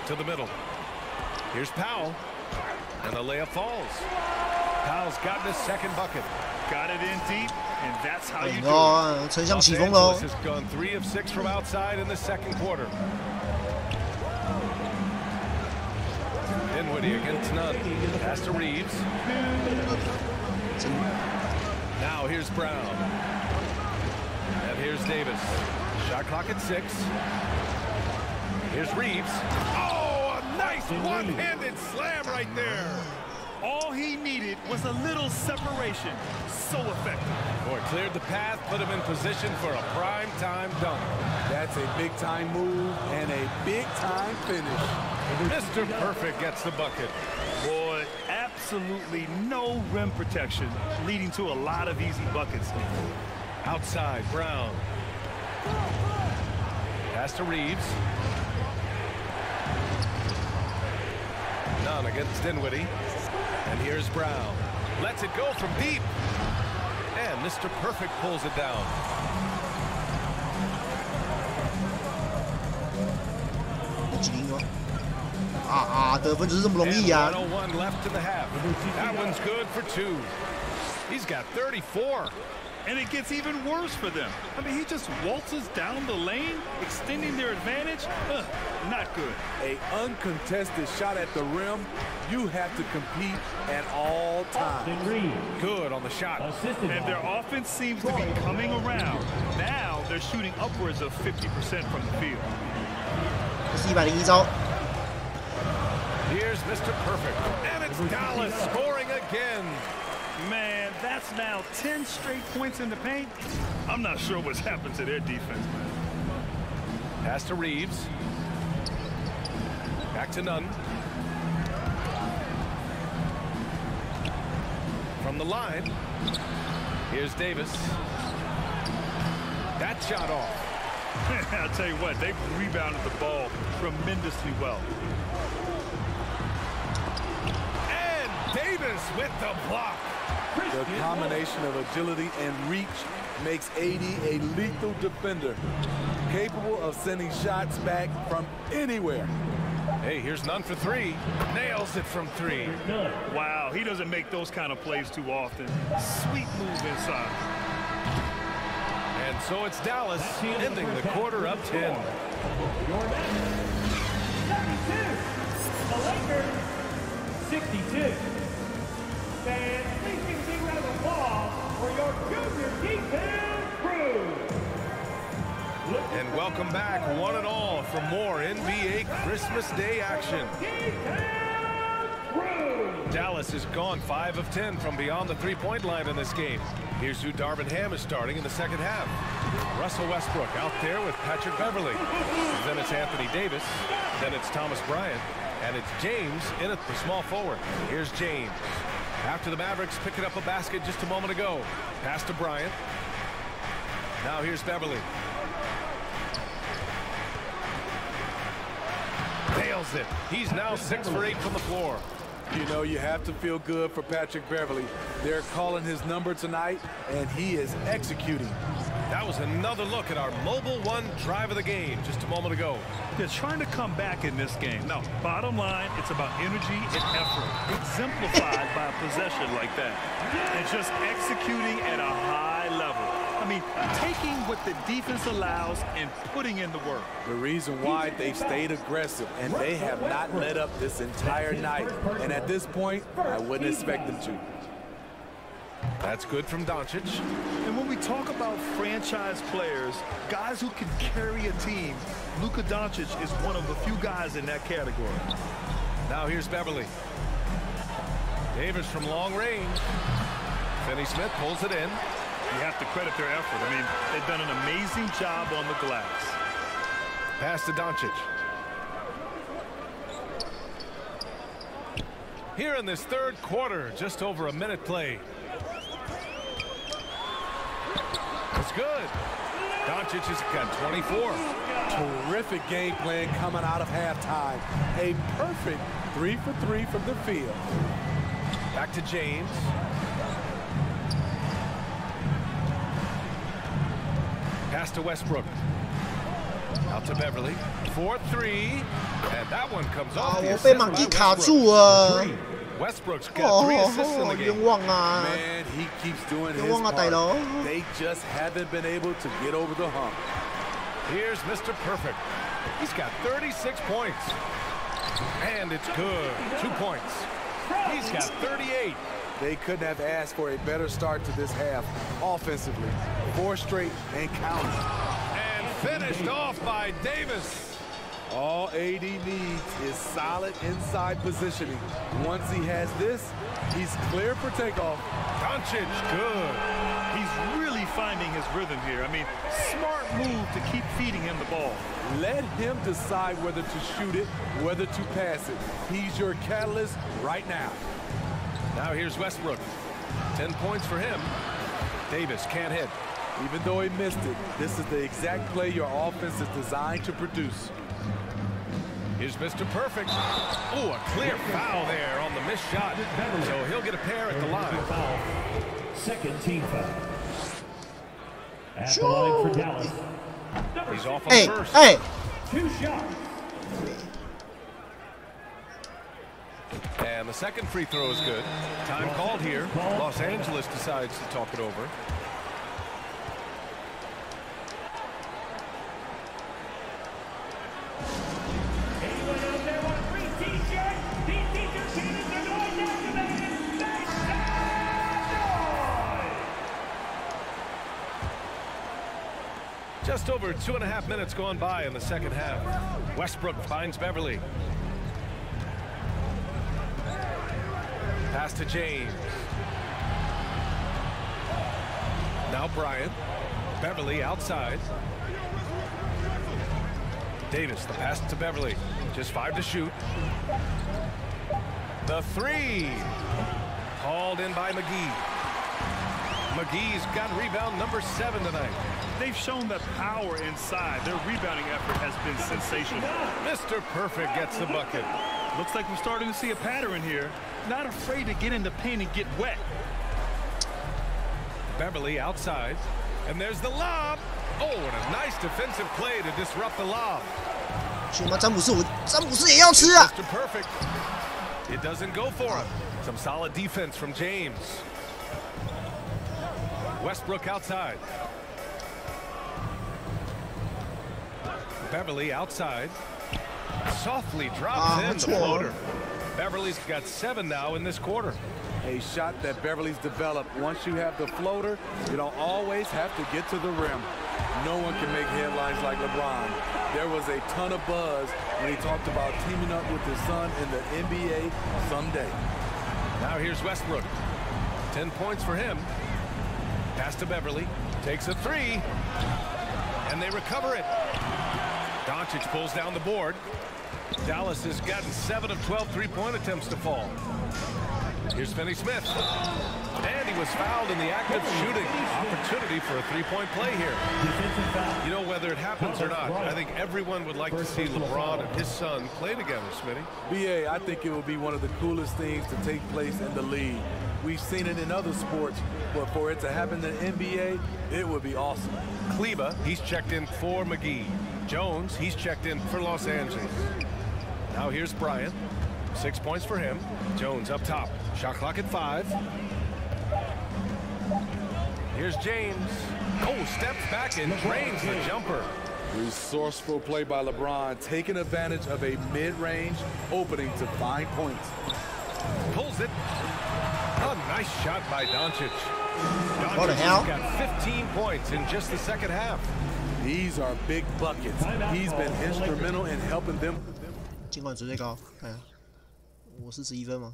To the middle. Here's Powell. And the layup falls. Powell's gotten his 2nd bucket. Got it in deep, and that's how you do it. 丞相起风 Los 喽 Angeles has gone 3 of 6 from outside in the 2nd quarter. Dinwiddie against none. Pass to Reeves. Now here's Brown. And here's Davis. Shot clock at 6. Here's Reeves. Oh, a nice one-handed slam right there. All he needed was a little separation. So effective. Boy, cleared the path, put him in position for a prime-time dunk. That's a big-time move and a big-time finish. Mr. Perfect gets the bucket. Boy, absolutely no rim protection, leading to a lot of easy buckets. Outside, Brown. Pass to Reeves. None against Dinwiddie. And here's Brown. Lets it go from deep. And Mr. Perfect pulls it down.得分就是这么容易啊 101 left in the half. That one's good for 2. He's got 34. And it gets even worse for them. I mean, he just waltzes down the lane, extending their advantage. Not good. An uncontested shot at the rim, you have to compete at all times. Good on the shot. And their offense seems to be coming around. Now they're shooting upwards of 50% from the field. 101招。 Here's Mr. Perfect. And it's Dallas scoring again. Man, that's now 10 straight points in the paint. I'm not sure what's happened to their defense, man. Pass to Reeves. Back to Nunn. From the line, here's Davis. That shot off. I'll tell you what, they've rebounded the ball tremendously well. And Davis with the block. The combination of agility and reach makes AD a lethal defender, capable of sending shots back from anywhere. Hey, here's Nunn for three. Nails it from three. Wow, he doesn't make those kind of plays too often. Sweet move inside. And so it's Dallas ending the quarter up 10. Your next, 72. The Lakers, 62. And please give a big round of applause for your junior defense crew. And welcome back, one and all, for more NBA Christmas Day action. Dallas has gone 5 of 10 from beyond the three-point line in this game. Here's who Darvin Ham is starting in the second half. Russell Westbrook out there with Patrick Beverly. Then it's Anthony Davis. Then it's Thomas Bryant. And it's James in at the small forward. Here's James. After the Mavericks picking up a basket just a moment ago. Pass to Bryant. Now here's Beverly. Nails it. He's now 6 for 8 from the floor. You know, you have to feel good for Patrick Beverly. They're calling his number tonight, and he is executing. That was another look at our Mobile One drive of the game just a moment ago. They're trying to come back in this game. Now, bottom line, it's about energy and effort, exemplified by a possession like that. And just executing at a high level. I mean, taking what the defense allows and putting in the work. The reason why they've stayed aggressive, and they have not let up this entire night. And at this point, I wouldn't expect them to. That's good from Doncic. And when we talk about franchise players, guys who can carry a team, Luka Doncic is one of the few guys in that category. Now here's Beverly. Davis from long range. Finney Smith pulls it in. You have to credit their effort. I mean, they've done an amazing job on the glass. Pass to Doncic. Here in this third quarter, just over a minute played. It's good. Doncic has got 24. Terrific game plan coming out of halftime. A perfect 3 for 3 from the field. Back to James. Pass to Westbrook. Out to Beverly. 4-3. And that one comes off the assist by Westbrook. Westbrook's got 3 assists in the game. Man, he keeps doing his part. They just haven't been able to get over the hump. Here's Mr. Perfect. He's got 36 points. And it's good. 2 points. He's got 38. They couldn't have asked for a better start to this half offensively. 4 straight and counting. And finished off by Davis. All AD needs is solid inside positioning. Once he has this, he's clear for takeoff. Doncic, good. He's really finding his rhythm here. I mean, smart move to keep feeding him the ball. Let him decide whether to shoot it, whether to pass it. He's your catalyst right now. Now here's Westbrook. 10 points for him. Davis can't hit. Even though he missed it, this is the exact play your offense is designed to produce. Here's Mr. Perfect. Oh, a clear foul there on the missed shot. So he'll get a pair at the line. Second team foul. At the line for Dallas. He's off on first. Hey. 2 shots. And the second free throw is good. Time called here. Los Angeles decides to talk it over. Just over 2.5 minutes gone by in the second half. Westbrook finds Beverly. Pass to James. Now Bryant. Beverly outside. Davis, the pass to Beverly. Just 5 to shoot. The 3. Hauled in by McGee. McGee's got rebound number 7 tonight. They've shown that power inside. Their rebounding effort has been sensational. Mr. Perfect gets the bucket. Looks like we're starting to see a pattern here. Not afraid to get in the paint and get wet. Beverly outside. And there's the lob. Oh, and a nice defensive play to disrupt the lob. 去吗？詹姆斯，詹姆斯也要吃啊 Mr. Perfect. It doesn't go for him. Some solid defense from James. Westbrook outside. Beverly outside. Softly drops in the floater. Beverly's got 7 now in this quarter. A shot that Beverly's developed. Once you have the floater, you don't always have to get to the rim. No one can make headlines like LeBron. There was a ton of buzz when he talked about teaming up with his son in the NBA someday. Now here's Westbrook. 10 points for him. Pass to Beverly. Takes a 3. And they recover it. Doncic pulls down the board. Dallas has gotten 7 of 12 three-point attempts to fall. Here's Finney Smith. And he was fouled in the act of shooting. Opportunity for a three-point play here. You know, whether it happens or not, I think everyone would like to see LeBron and his son play together, Smitty. BA, I think it would be one of the coolest things to take place in the league. We've seen it in other sports, but for it to happen in the NBA, it would be awesome. Kleba, he's checked in for McGee. Jones, he's checked in for Los Angeles. Now here's Bryant. 6 points for him. Jones up top. Shot clock at 5. Here's James. Oh, steps back and drains the jumper. Resourceful play by LeBron, taking advantage of a mid-range opening to find points. Pulls it. A nice shot by Doncic. What the hell? Doncic got 15 points in just the second half. These are big buckets. He's been instrumental in helping them. 尽管绝对高，看呀，我是11分吗？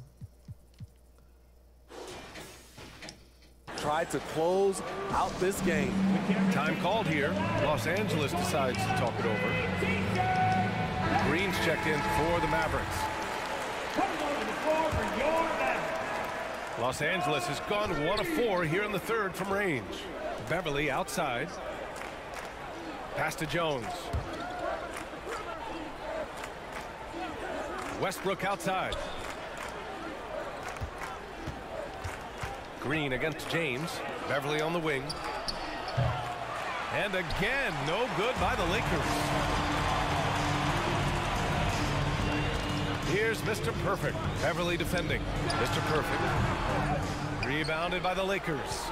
Tried to close out this game. Time called here. Los Angeles decides to talk it over. Green's checked in for the Mavericks. Los Angeles has gone 1 of 4 here in the third from range. Beverly outside. Pass to Jones. Westbrook outside. Green against James. Beverly on the wing. And again, no good by the Lakers. Here's Mr. Perfect. Beverly defending. Mr. Perfect. Rebounded by the Lakers.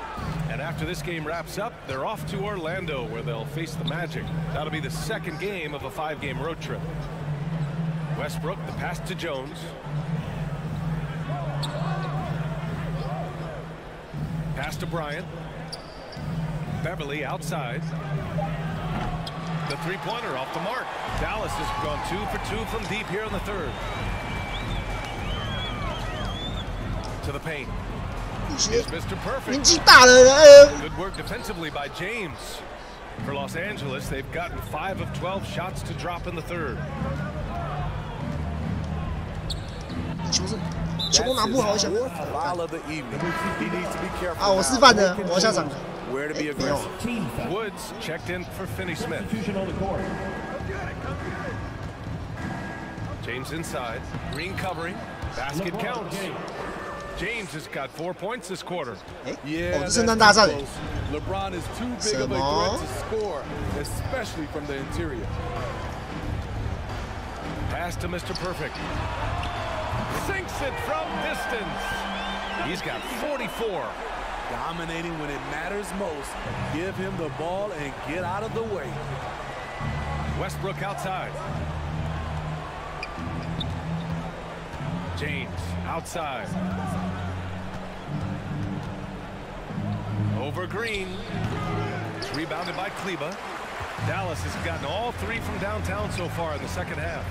And after this game wraps up, they're off to Orlando where they'll face the Magic. That'll be the second game of a 5-game road trip. Westbrook, the pass to Jones. Pass to Bryant. Beverly outside. The three-pointer off the mark. Dallas has gone 2 for 2 from deep here in the third. To the paint. Here's Mr. Perfect. Good work defensively by James. For Los Angeles, they've gotten 5 of 12 shots to drop in the third. 球都拿不好，想 Foul of the evening. He needs to be careful. 啊！我示范的，我要下场了。 Where to be 没有。 aggressive. Woods checked in for Finney Smith. James inside. Green covering. Basket counts. James has got 4 points this quarter. Yeah, 哦，这圣诞大战。 LeBron is too big of a threat to score, especially from the interior. Pass to Mr. Perfect. Sinks it from distance. He's got 44. Dominating when it matters most. Give him the ball and get out of the way. Westbrook outside. James outside. Over Green. It's rebounded by Kleba. Dallas has gotten all 3 from downtown so far in the second half.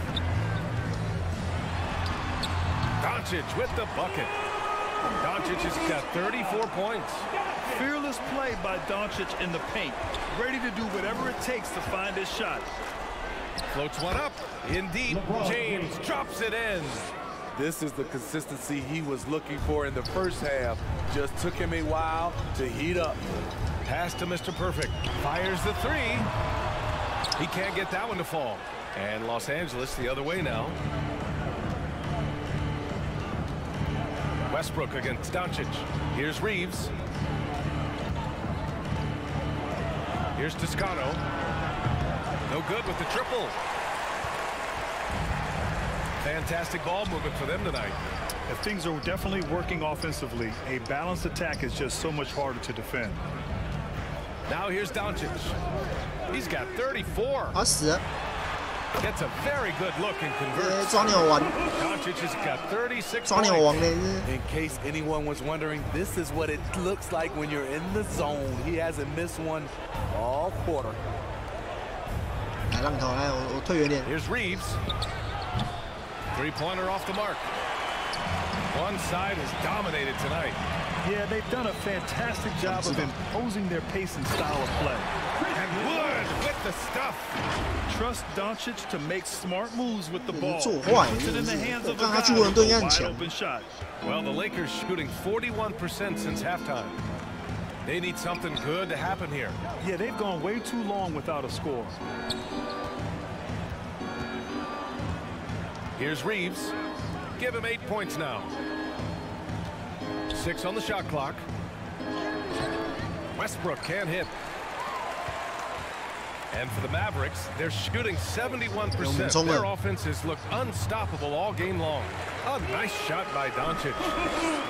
Doncic with the bucket. Doncic has got 34 points. Fearless play by Doncic in the paint. Ready to do whatever it takes to find his shot. Floats one up. In deep. James drops it in. This is the consistency he was looking for in the first half. Just took him a while to heat up. Pass to Mr. Perfect. Fires the 3. He can't get that one to fall. And Los Angeles the other way now. Westbrook against Doncic. Here's Reeves. Here's Toscano. No good with the triple. Fantastic ball movement for them tonight. If things are definitely working offensively, a balanced attack is just so much harder to defend. Now here's Doncic. He's got 34. Gets a very good look and converts. Doncic has got 36 points. In case anyone was wondering, this is what it looks like when you're in the zone. He hasn't missed one all quarter. Here's Reeves. 3-pointer off the mark. One side is dominated tonight. Yeah, they've done a fantastic job of imposing their pace and style of play. And Wood with the stuff. Trust Doncic to make smart moves with the ball. Puts it in the hands of a guy with a wide open shot. Well, the Lakers shooting 41% since halftime. They need something good to happen here. Yeah, they've gone way too long without a score. Here's Reeves. Give him 8 points now. 6 on the shot clock. Westbrook can't hit. And for the Mavericks, they're shooting 71%. Their offenses look unstoppable all game long. A nice shot by Doncic.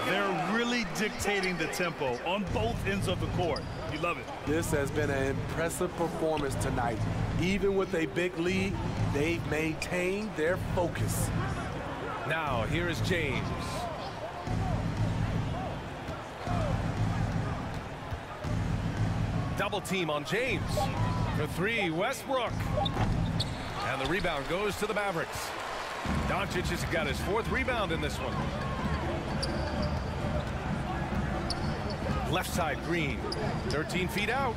They're really dictating the tempo on both ends of the court. You love it. This has been an impressive performance tonight. Even with a big lead, they've maintained their focus. Now, here is James. Double team on James. For 3, Westbrook. And the rebound goes to the Mavericks. Doncic has got his 4th rebound in this one. Left side, Green. 13 feet out.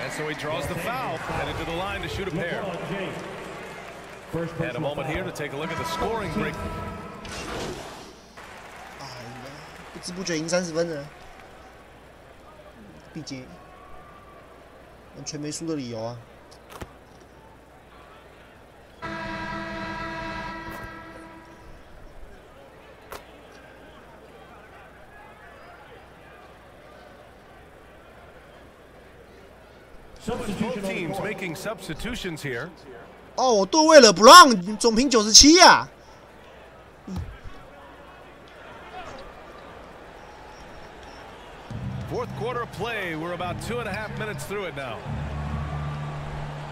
And so he draws the foul. Headed to the line to shoot a pair. And a moment here to take a look at the scoring break. 不知不觉赢30分了，毕竟完全没输的理由啊。Both teams making substitutions here. 哦，我对位了，不让总评97呀。Fourth quarter of play. We're about 2.5 minutes through it now.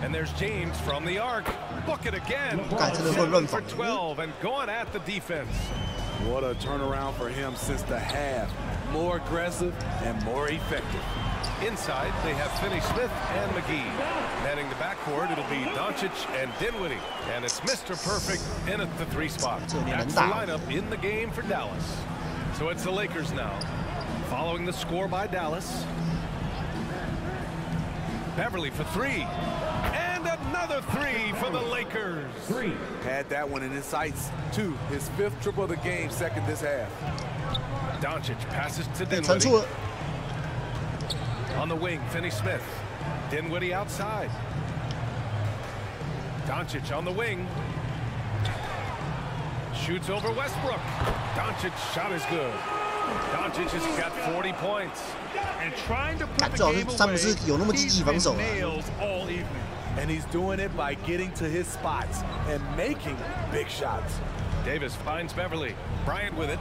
And there's James from the arc. Book it again. 7 for 12 and going at the defense. What a turnaround for him since the half. More aggressive and more effective. Inside, they have Finney-Smith and McGee. Manning the backcourt, it'll be Doncic and Dinwiddie. And it's Mr. Perfect in at the 3 spot. That's the lineup in the game for Dallas. So it's the Lakers now. Following the score by Dallas. Beverly for 3. And another 3 for the Lakers. Had that one in his sights, too. His 5th triple of the game, 2nd this half. Doncic passes to Dinwiddie. On the wing, Finney-Smith. Dinwiddie outside. Doncic on the wing. Shoots over Westbrook. Doncic's shot is good. Doncic has got 40 points. And trying to put the game away, he's been nails all evening. And he's doing it by getting to his spots and making big shots. Davis finds Beverly. Bryant with it.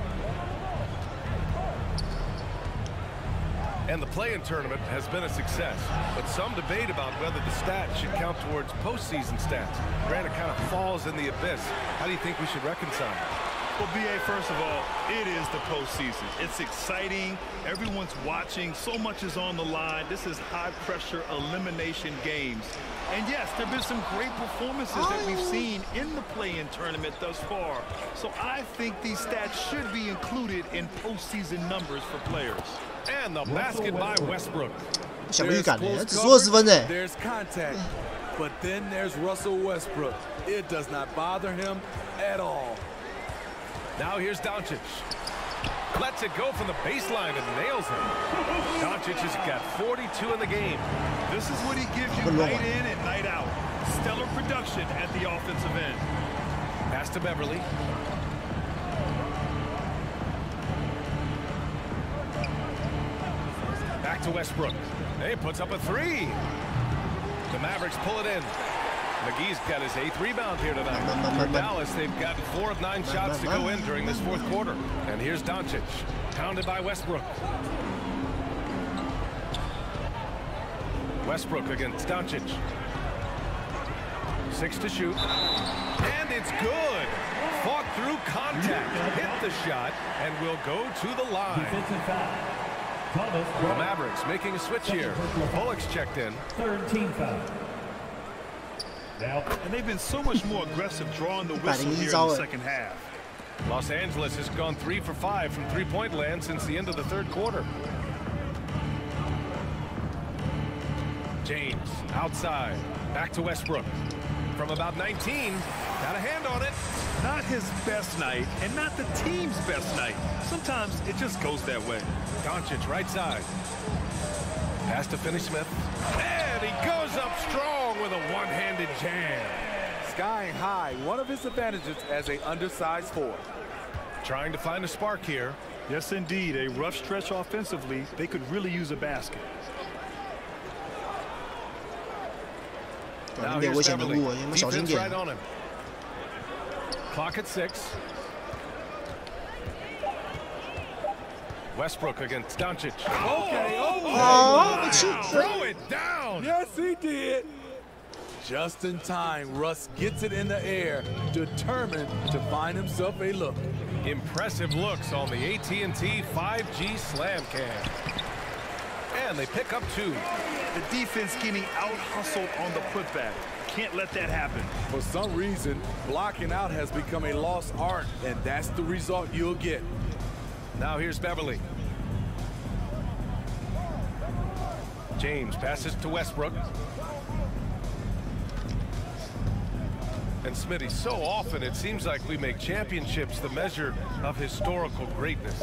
And the play-in tournament has been a success, but some debate about whether the stats should count towards postseason stats. Granted, it kind of falls in the abyss. How do you think we should reconcile? Well, B.A., first of all, it is the postseason. It's exciting. Everyone's watching. So much is on the line. This is high-pressure elimination games. And, yes, there have been some great performances that we've seen in the play-in tournament thus far. So I think these stats should be included in postseason numbers for players. And the basket by Westbrook. There's contact, but then there's Russell Westbrook. It does not bother him at all. Now here's Doncic. Lets it go from the baseline and nails it. Doncic has got 42 in the game. This is what he gives you night in and night out. Stellar production at the offensive end. Pass to Beverly. Back to Westbrook. He puts up a three. The Mavericks pull it in. McGee's got his 8th rebound here tonight. For Dallas, they've gotten 4 of 9 shots to go in during this 4th quarter. And here's Doncic, pounded by Westbrook. Westbrook against Doncic. 6 to shoot. And it's good. Fought through contact, hit the shot, and will go to the line. The Mavericks making a switch here. Bullock's checked in. 3rd team foul. And they've been so much more aggressive drawing the whistle here in the second half. Los Angeles has gone 3 for 5 from three-point land since the end of the 3rd quarter. James outside. Back to Westbrook. From about 19. Got a hand on it. Not his best night and not the team's best night. Sometimes it just goes that way. Doncic right side. Pass to Finney-Smith. And he goes up strong with a one-handed jam. Skying high, one of his advantages as an undersized 4. Trying to find a spark here. Yes, indeed. A rough stretch offensively. They could really use a basket. Now here's Beverly. Defense right on him. Clock at 6. Westbrook against Doncic. Throw it down. Yes, he did. Just in time, Russ gets it in the air, determined to find himself a look. Impressive looks on the AT&T 5G Slam Cam. And they pick up 2. The defense getting out-hustled on the putback. Can't let that happen. For some reason, blocking out has become a lost art, and that's the result you'll get. Now here's Beverly. James passes to Westbrook. And Smitty, so often it seems like we make championships the measure of historical greatness.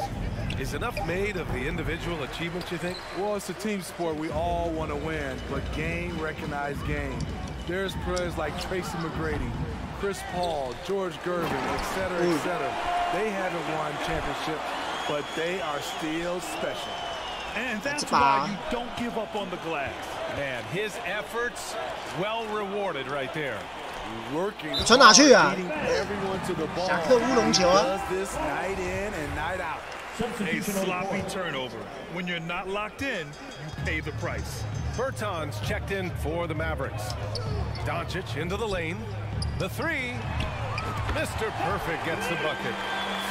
Is enough made of the individual achievements, you think? Well, it's a team sport. We all want to win, but game recognized game. There's players like Tracy McGrady, Chris Paul, George Gervin, etc., etc. They haven't won championships, but they are still special. And that's why you don't give up on the glass. Man, his efforts well rewarded right there. Working hard, 传哪去啊？ leading everyone to the ball. 侠客乌龙球啊！ Does this night in and night out. A sloppy turnover. When you're not locked in, you pay the price. Bertans checked in for the Mavericks. Doncic into the lane. The 3. Mr. Perfect gets the bucket.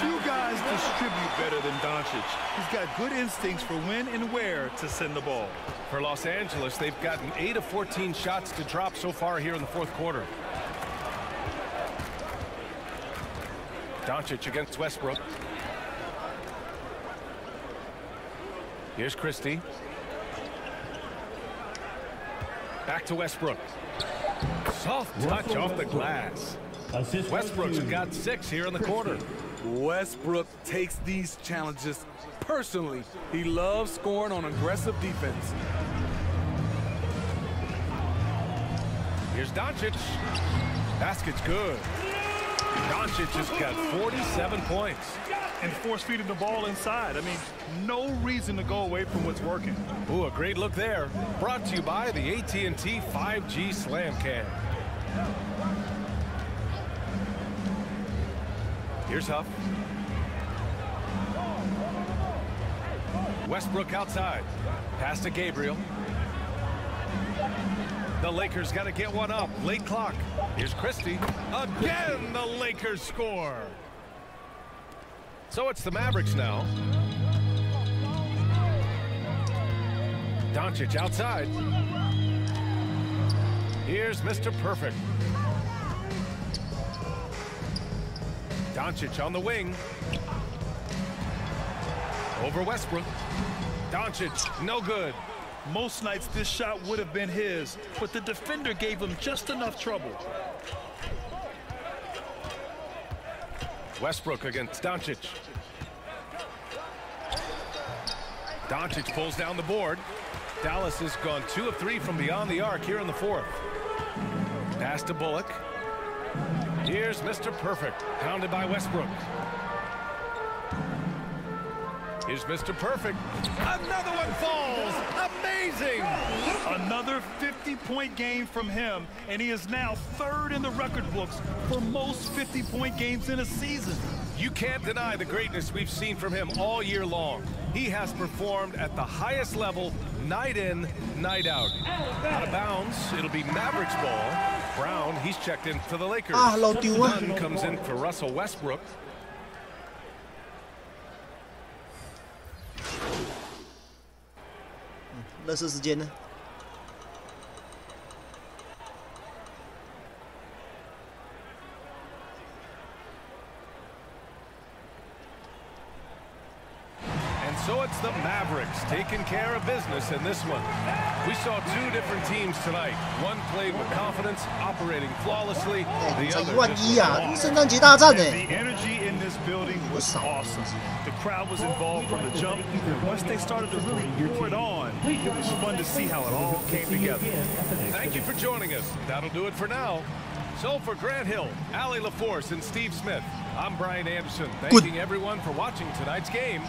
Few guys distribute better than Doncic. He's got good instincts for when and where to send the ball. For Los Angeles, they've gotten 8 of 14 shots to drop so far here in the 4th quarter. Doncic against Westbrook. Here's Christie. Back to Westbrook. Soft touch off the glass. Westbrook's got 6 here in the quarter. Westbrook takes these challenges personally. He loves scoring on aggressive defense. Here's Doncic. Basket's good. Doncic has got 47 points. And force-feeding the ball inside. I mean, no reason to go away from what's working. Ooh, a great look there. Brought to you by the AT&T 5G Slam Cam. Here's Huff. Westbrook outside. Pass to Gabriel. The Lakers got to get one up. Late clock. Here's Christie. Again, the Lakers score. So it's the Mavericks now. Doncic outside. Here's Mr. Perfect. Doncic on the wing. Over Westbrook. Doncic, no good. Most nights this shot would have been his, but the defender gave him just enough trouble. Westbrook against Doncic. Doncic pulls down the board. Dallas has gone 2 of 3 from beyond the arc here in the 4th. Pass to Bullock. Here's Mr. Perfect, pounded by Westbrook. Here's Mr. Perfect. Another one falls. Amazing. Another 50-point game from him, and he is now 3rd in the record books for most 50-point games in a season. You can't deny the greatness we've seen from him all year long. He has performed at the highest level, night in, night out. Out of bounds, it'll be Mavericks ball. Brown, he's checked in for the Lakers. Dunn comes in for Russell Westbrook. Let's时间呢？ So it's the Mavericks taking care of business in this one. We saw 2 different teams tonight. One played with confidence, operating flawlessly. The other The energy in this building was awesome. The crowd was involved from the jump. Once they started to really pour it on, it was fun to see how it all came together. Thank you for joining us. That'll do it for now. So for Grant Hill, Allie LaForce, and Steve Smith, I'm Brian Anderson, thanking everyone for watching tonight's game.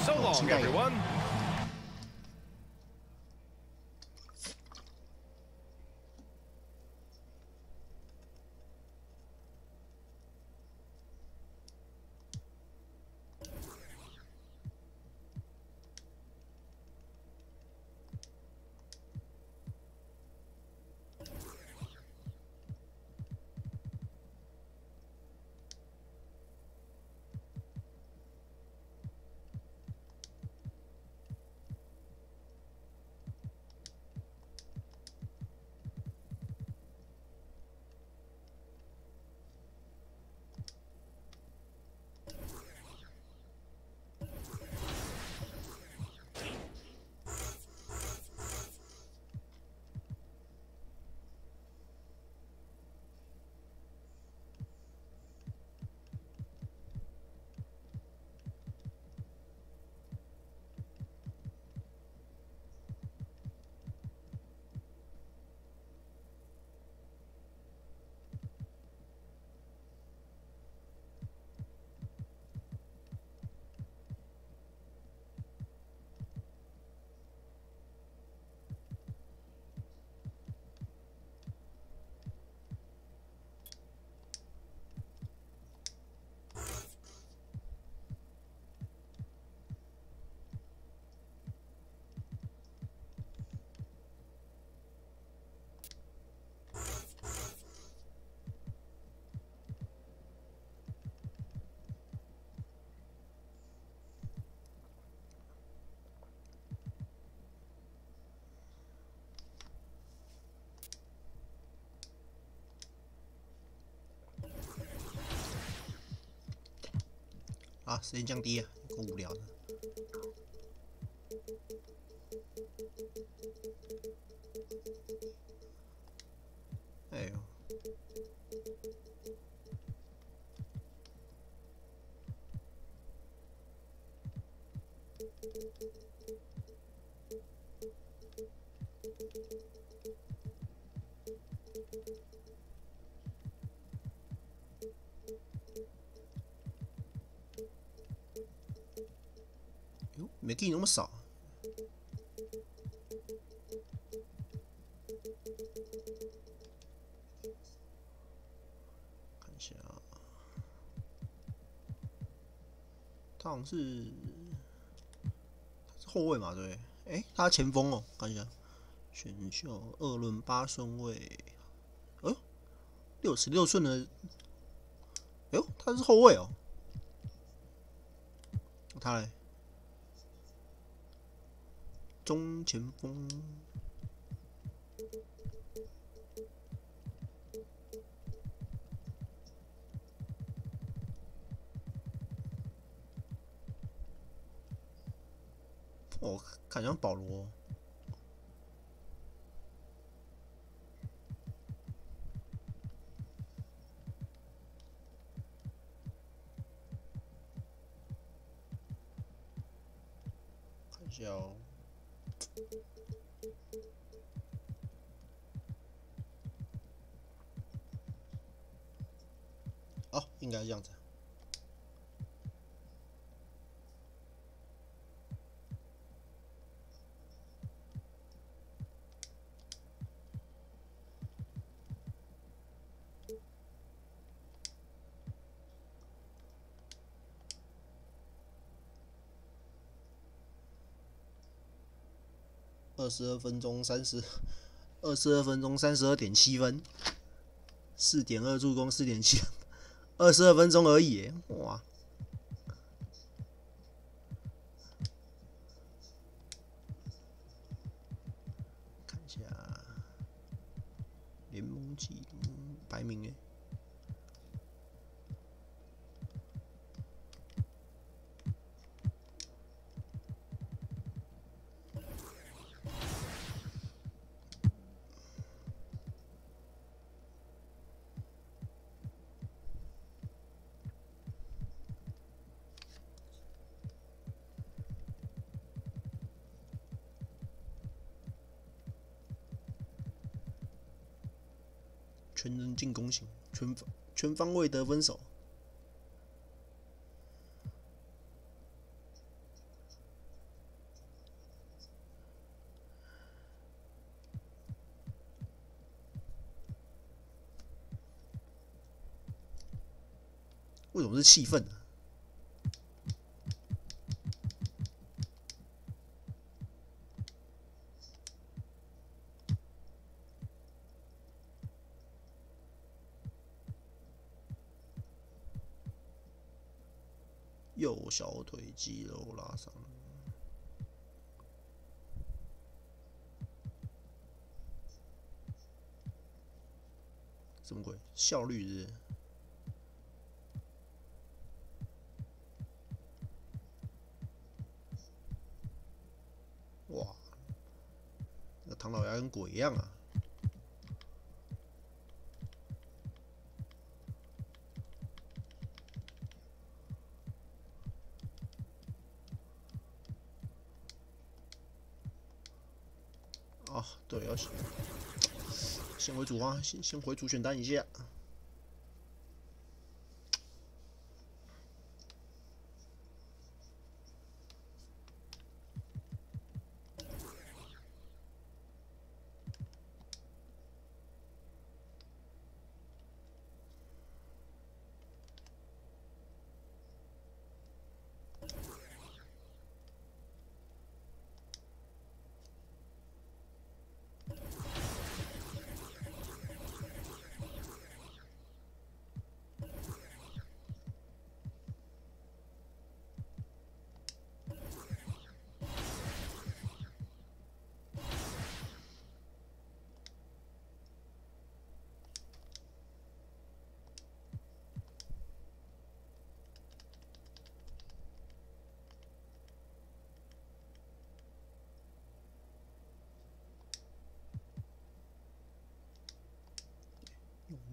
So long, everyone.啊，时间降低啊，够无聊的。哎呦！哟，没给你那么少。 他好像是后卫嘛，对，哎，他前锋哦，看一下，选秀2轮8顺位，哎呦，66寸的，哎呦，他是后卫哦，他嘞，中前锋。哦，看像保罗。看一下哦。哦，应该是这样子。22分钟32.7分，4.2助攻，4.7， 22分钟而已，哇！看一下联盟季排名诶。全人进攻型，全方位得分手。为什么是气氛呢？右小腿肌肉拉伤，什么鬼？效率是？哇，那唐老鸭跟鬼一样啊！哦，对，要先回主啊，先回主选单一下。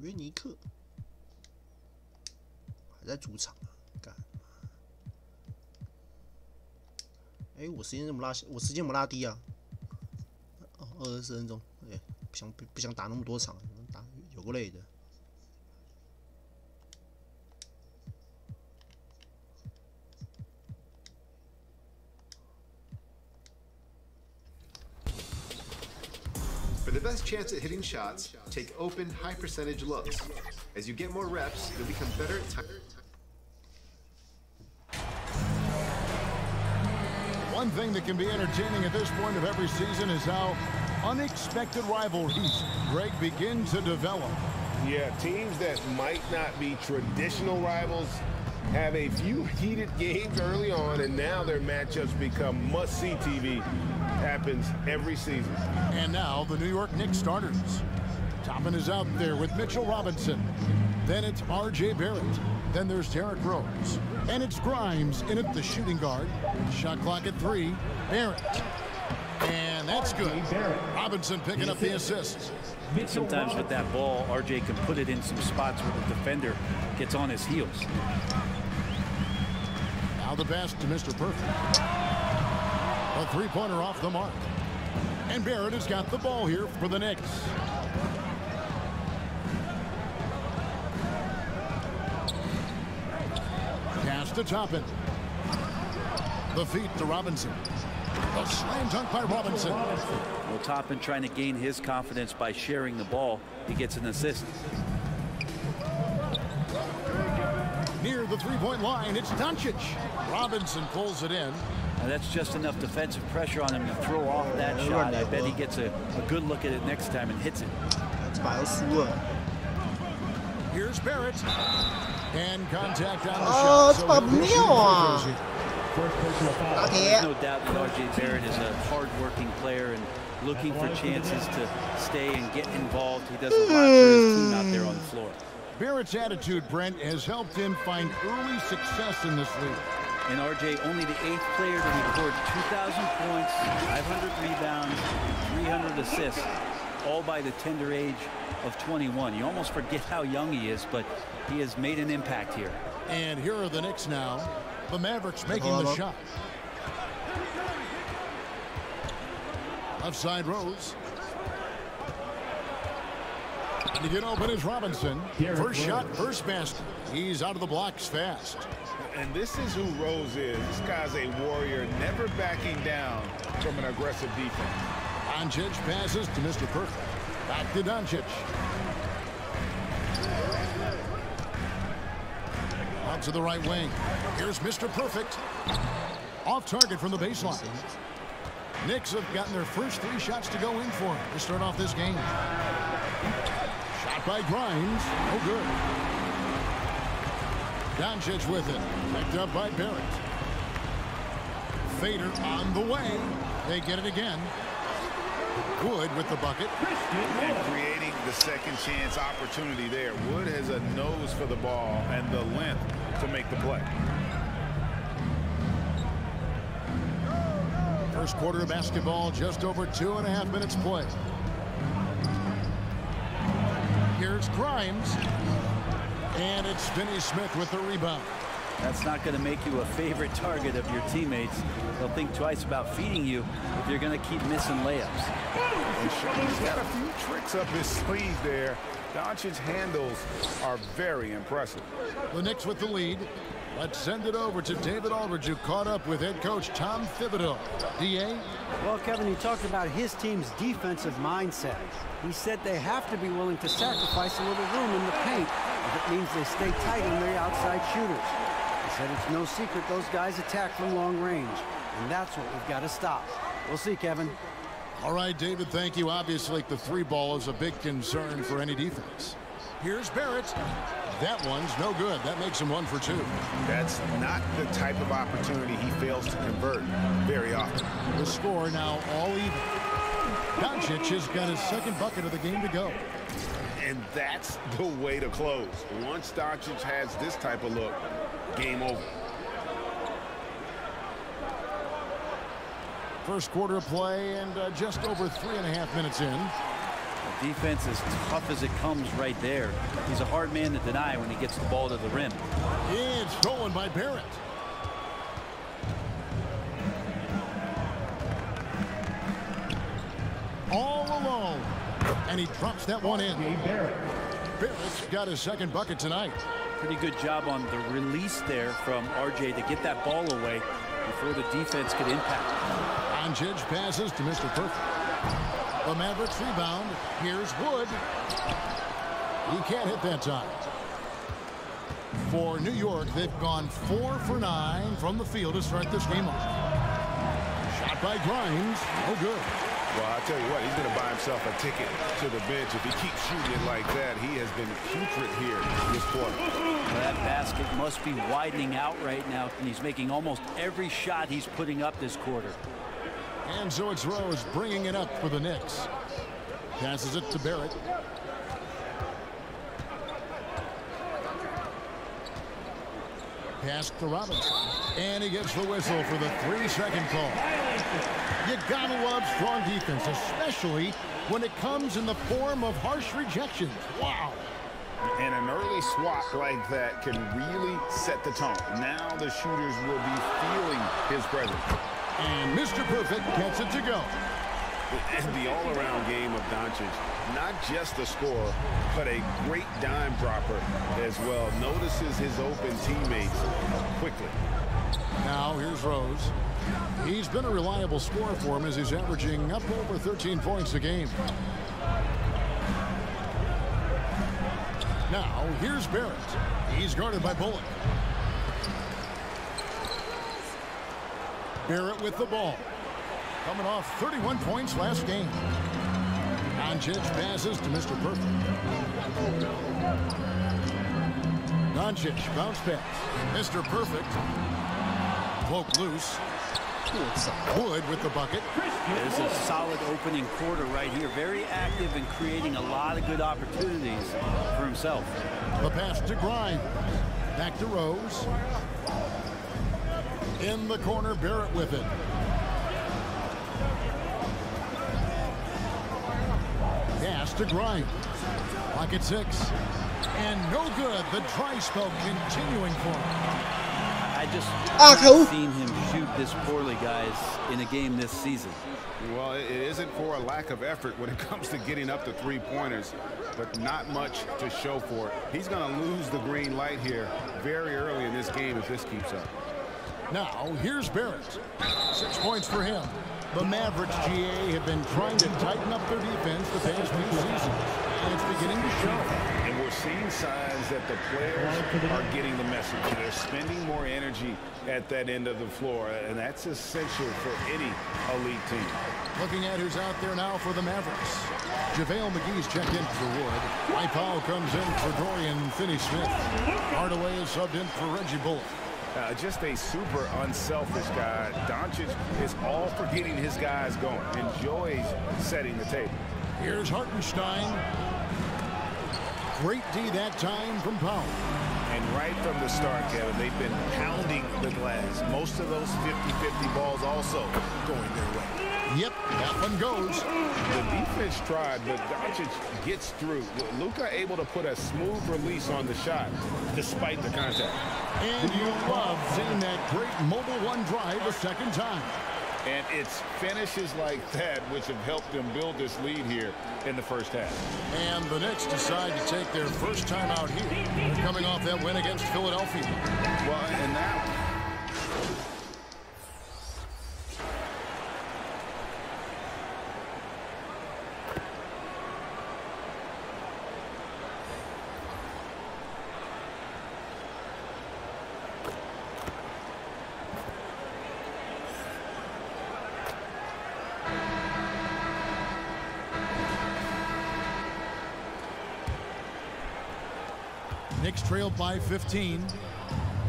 约尼克还在主场啊！干嘛？哎，我时间怎么拉低啊？哦，24分钟，哎，不想打那么多场，打有个累的。For the best chance at hitting shots, take open, high-percentage looks. As you get more reps, you'll become better at time. One thing that can be entertaining at this point of every season is how unexpected rivalries, Greg, begin to develop. Yeah, teams that might not be traditional rivals have a few heated games early on, and now their matchups become must-see TV. Happens every season. And now the New York Knicks starters. Toppin is out there with Mitchell Robinson. Then it's R.J. Barrett. Then there's Derrick Rose. And it's Grimes in at the shooting guard. Shot clock at 3. Barrett. And that's good. Robinson picking up the assist. Sometimes with that ball, R.J. can put it in some spots where the defender gets on his heels. Now the pass to Mr. Perfect. A three-pointer off the mark. And Barrett has got the ball here for the Knicks. Pass to Toppin. The feet to Robinson. A slam dunk by Robinson. Well, Toppin trying to gain his confidence by sharing the ball. He gets an assist. Near the three-point line, it's Doncic. Robinson pulls it in. Now that's just enough defensive pressure on him to throw off that shot. I bet he gets a good look at it next time and hits it. Here's Barrett. And contact on the Oh, shot. There's no doubt that R.J. Barrett is a hard-working player and looking for chances to stay and get involved. He does a lot for his team out there on the floor. Barrett's attitude, Brent, has helped him find early success in this league. And R.J. only the 8th player to record 2,000 points, 500 rebounds, 300 assists, all by the tender age of 21. You almost forget how young he is, but he has made an impact here. And here are the Knicks now. The Mavericks making the shot. Left side Rose. To get open is Robinson. First shot, first basket. He's out of the blocks fast. And this is who Rose is. This guy's a warrior, never backing down from an aggressive defense. Doncic passes to Mr. Perfect. Back to Doncic. Out to the right wing. Here's Mr. Perfect. Off target from the baseline. Knicks have gotten their first 3 shots to go in for him to start off this game. Shot by Grimes. No good. Doncic with it. Picked up by Barrett. Fader on the way. They get it again. Wood with the bucket. And creating the second chance opportunity there. Wood has a nose for the ball and the length to make the play. First quarter of basketball, just over 2.5 minutes play. Here's Grimes. And it's Finney Smith with the rebound. That's not going to make you a favorite target of your teammates. They'll think twice about feeding you if you're going to keep missing layups. And Sean's got a few tricks up his sleeve there. Doncic's handles are very impressive. The Knicks with the lead. Let's send it over to David Aldridge, who caught up with head coach Tom Thibodeau. D.A.? Well, Kevin, he talked about his team's defensive mindset. He said they have to be willing to sacrifice a little room in the paint if it means they stay tight on their outside shooters. He said it's no secret those guys attack from long range, and that's what we've got to stop. We'll see, Kevin. All right, David, thank you. Obviously, the 3-ball is a big concern for any defense. Here's Barrett. That one's no good. That makes him 1 for 2. That's not the type of opportunity he fails to convert very often. The score now all even. Doncic has got his second bucket of the game to go. And that's the way to close. Once Doncic has this type of look, game over. First quarter of play and just over 3.5 minutes in. The defense is tough as it comes right there. He's a hard man to deny when he gets the ball to the rim. It's stolen by Barrett. All alone. And he drops that one in. Barrett's got his second bucket tonight. Pretty good job on the release there from R.J. to get that ball away before the defense could impact. Doncic passes to Mr. Perfect. The Mavericks rebound. Here's Wood. He can't hit that time. For New York, they've gone 4 for 9 from the field to start this game off. Shot by Grimes. No good. Well, I tell you what, he's going to buy himself a ticket to the bench. If he keeps shooting it like that, he has been putrid here this quarter. Well, that basket must be widening out right now, and he's making almost every shot he's putting up this quarter. And so it's Rose bringing it up for the Knicks. Passes it to Barrett. Pass to Robinson. And he gets the whistle for the 3-second call. You gotta love strong defense, especially when it comes in the form of harsh rejections. Wow. And an early swat like that can really set the tone. Now the shooters will be feeling his presence. And Mr. Perfect gets it to go. And the all-around game of Doncic, not just a scorer, but a great dime dropper as well. Notices his open teammates quickly. Now here's Rose. He's been a reliable scorer for him as he's averaging up over 13 points a game. Now here's Barrett. He's guarded by Bullock. Barrett with the ball. Coming off 31 points last game. Doncic passes to Mr. Perfect. Doncic bounce pass. Mr. Perfect. Poke loose. Wood with the bucket. There's a solid opening quarter right here. Very active and creating a lot of good opportunities for himself. The pass to Grimes. Back to Rose. In the corner, Barrett with it. Pass to Grimes. Clock at 6. And no good. The dry spell continuing for him. I just haven't seen him shoot this poorly, guys, in a game this season. Well, it isn't for a lack of effort when it comes to getting up to three-pointers, but not much to show for it. He's going to lose the green light here very early in this game if this keeps up. Now, here's Barrett. 6 points for him. The Mavericks, GA, have been trying to tighten up their defense the past few seasons, and it's beginning to show. And we're seeing signs that the players are getting the message. They're spending more energy at that end of the floor, and that's essential for any elite team. Looking at who's out there now for the Mavericks. JaVale McGee's checked in for Wood. Mike Powell comes in for Dorian Finney-Smith. Hardaway is subbed in for Reggie Bullock. Just a super unselfish guy. Doncic is all for getting his guys going. Enjoys setting the table. Here's Hartenstein. Great D that time from Powell. And right from the start, Kevin, they've been pounding the glass. Most of those 50-50 balls also going their way. Yep, that one goes. The defense tried, but Doncic gets through. Luka able to put a smooth release on the shot despite the contact. And you love seeing that great mobile one drive a second time. And it's finishes like that which have helped them build this lead here in the first half. And the Knicks decide to take their first time out here. They're coming off that win against Philadelphia. Well, and that... Knicks trailed by 15.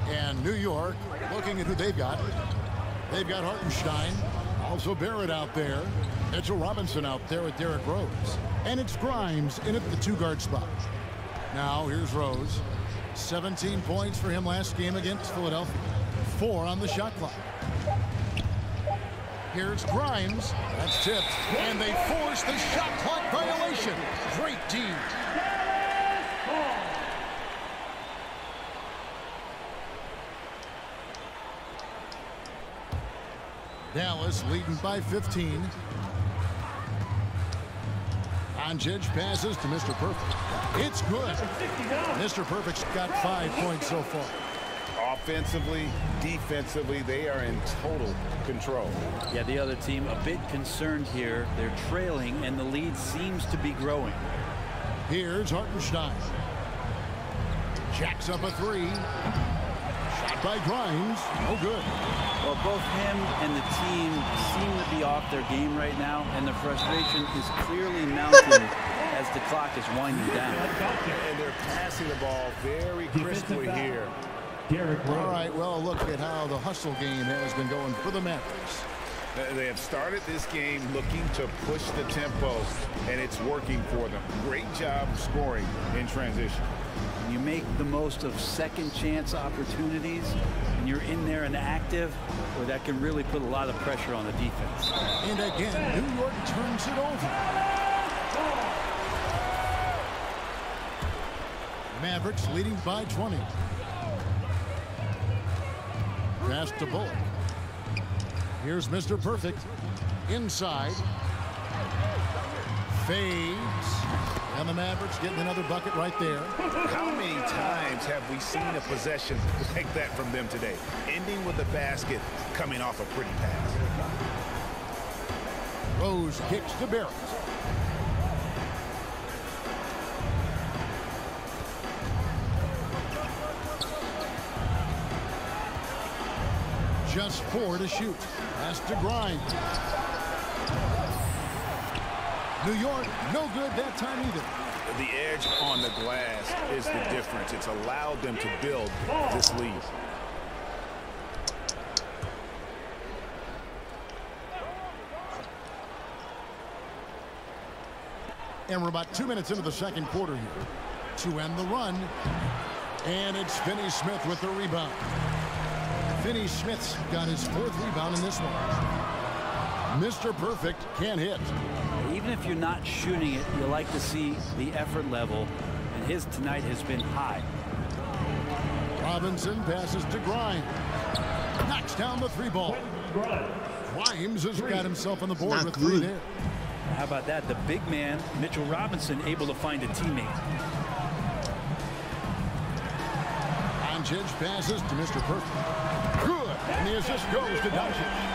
And New York, looking at who they've got. They've got Hartenstein. Also Barrett out there. Mitchell Robinson out there with Derrick Rose. And it's Grimes in at the two-guard spot. Now here's Rose. 17 points for him last game against Philadelphia. 4 on the shot clock. Here's Grimes. That's tipped. And they force the shot clock violation. Great D. Dallas leading by 15. Doncic passes to Mr. Perfect. It's good. Mr. Perfect's got 5 points so far. Offensively, defensively, they are in total control. Yeah, the other team a bit concerned here. They're trailing, and the lead seems to be growing. Here's Hartenstein. Jacks up a 3. Shot by Grimes. No good. Well, both him and the team seem to be off their game right now, and the frustration is clearly mounting as the clock is winding down. And they're passing the ball very crisply here. All right, well, look at how the hustle game has been going for the Mavericks. They have started this game looking to push the tempo, and it's working for them. Great job scoring in transition. You make the most of second chance opportunities, and you're in there and active, or that can really put a lot of pressure on the defense. And again, New York turns it over. Mavericks leading by 20. Pass to Bullock. Here's Mr. Perfect. Inside. Fades. And the Mavericks getting another bucket right there. How many times have we seen a possession like that from them today? Ending with a basket, coming off a pretty pass. Rose kicks to Barrett. Just 4 to shoot. Pass to Grimes. New York, no good that time either. The edge on the glass is the difference. It's allowed them to build this lead. And we're about 2 minutes into the second quarter here. To end the run. And it's Finney Smith with the rebound. Finney Smith's got his 4th rebound in this one. Mr. Perfect can't hit. Even if you're not shooting it, you like to see the effort level, and his tonight has been high. Robinson passes to Grimes. Knocks down the 3-ball. Grimes has got himself on the board with 3 there. How about that? The big man, Mitchell Robinson, able to find a teammate. Doncic passes to Mr. Perfect. Good. And the assist goes to Doncic.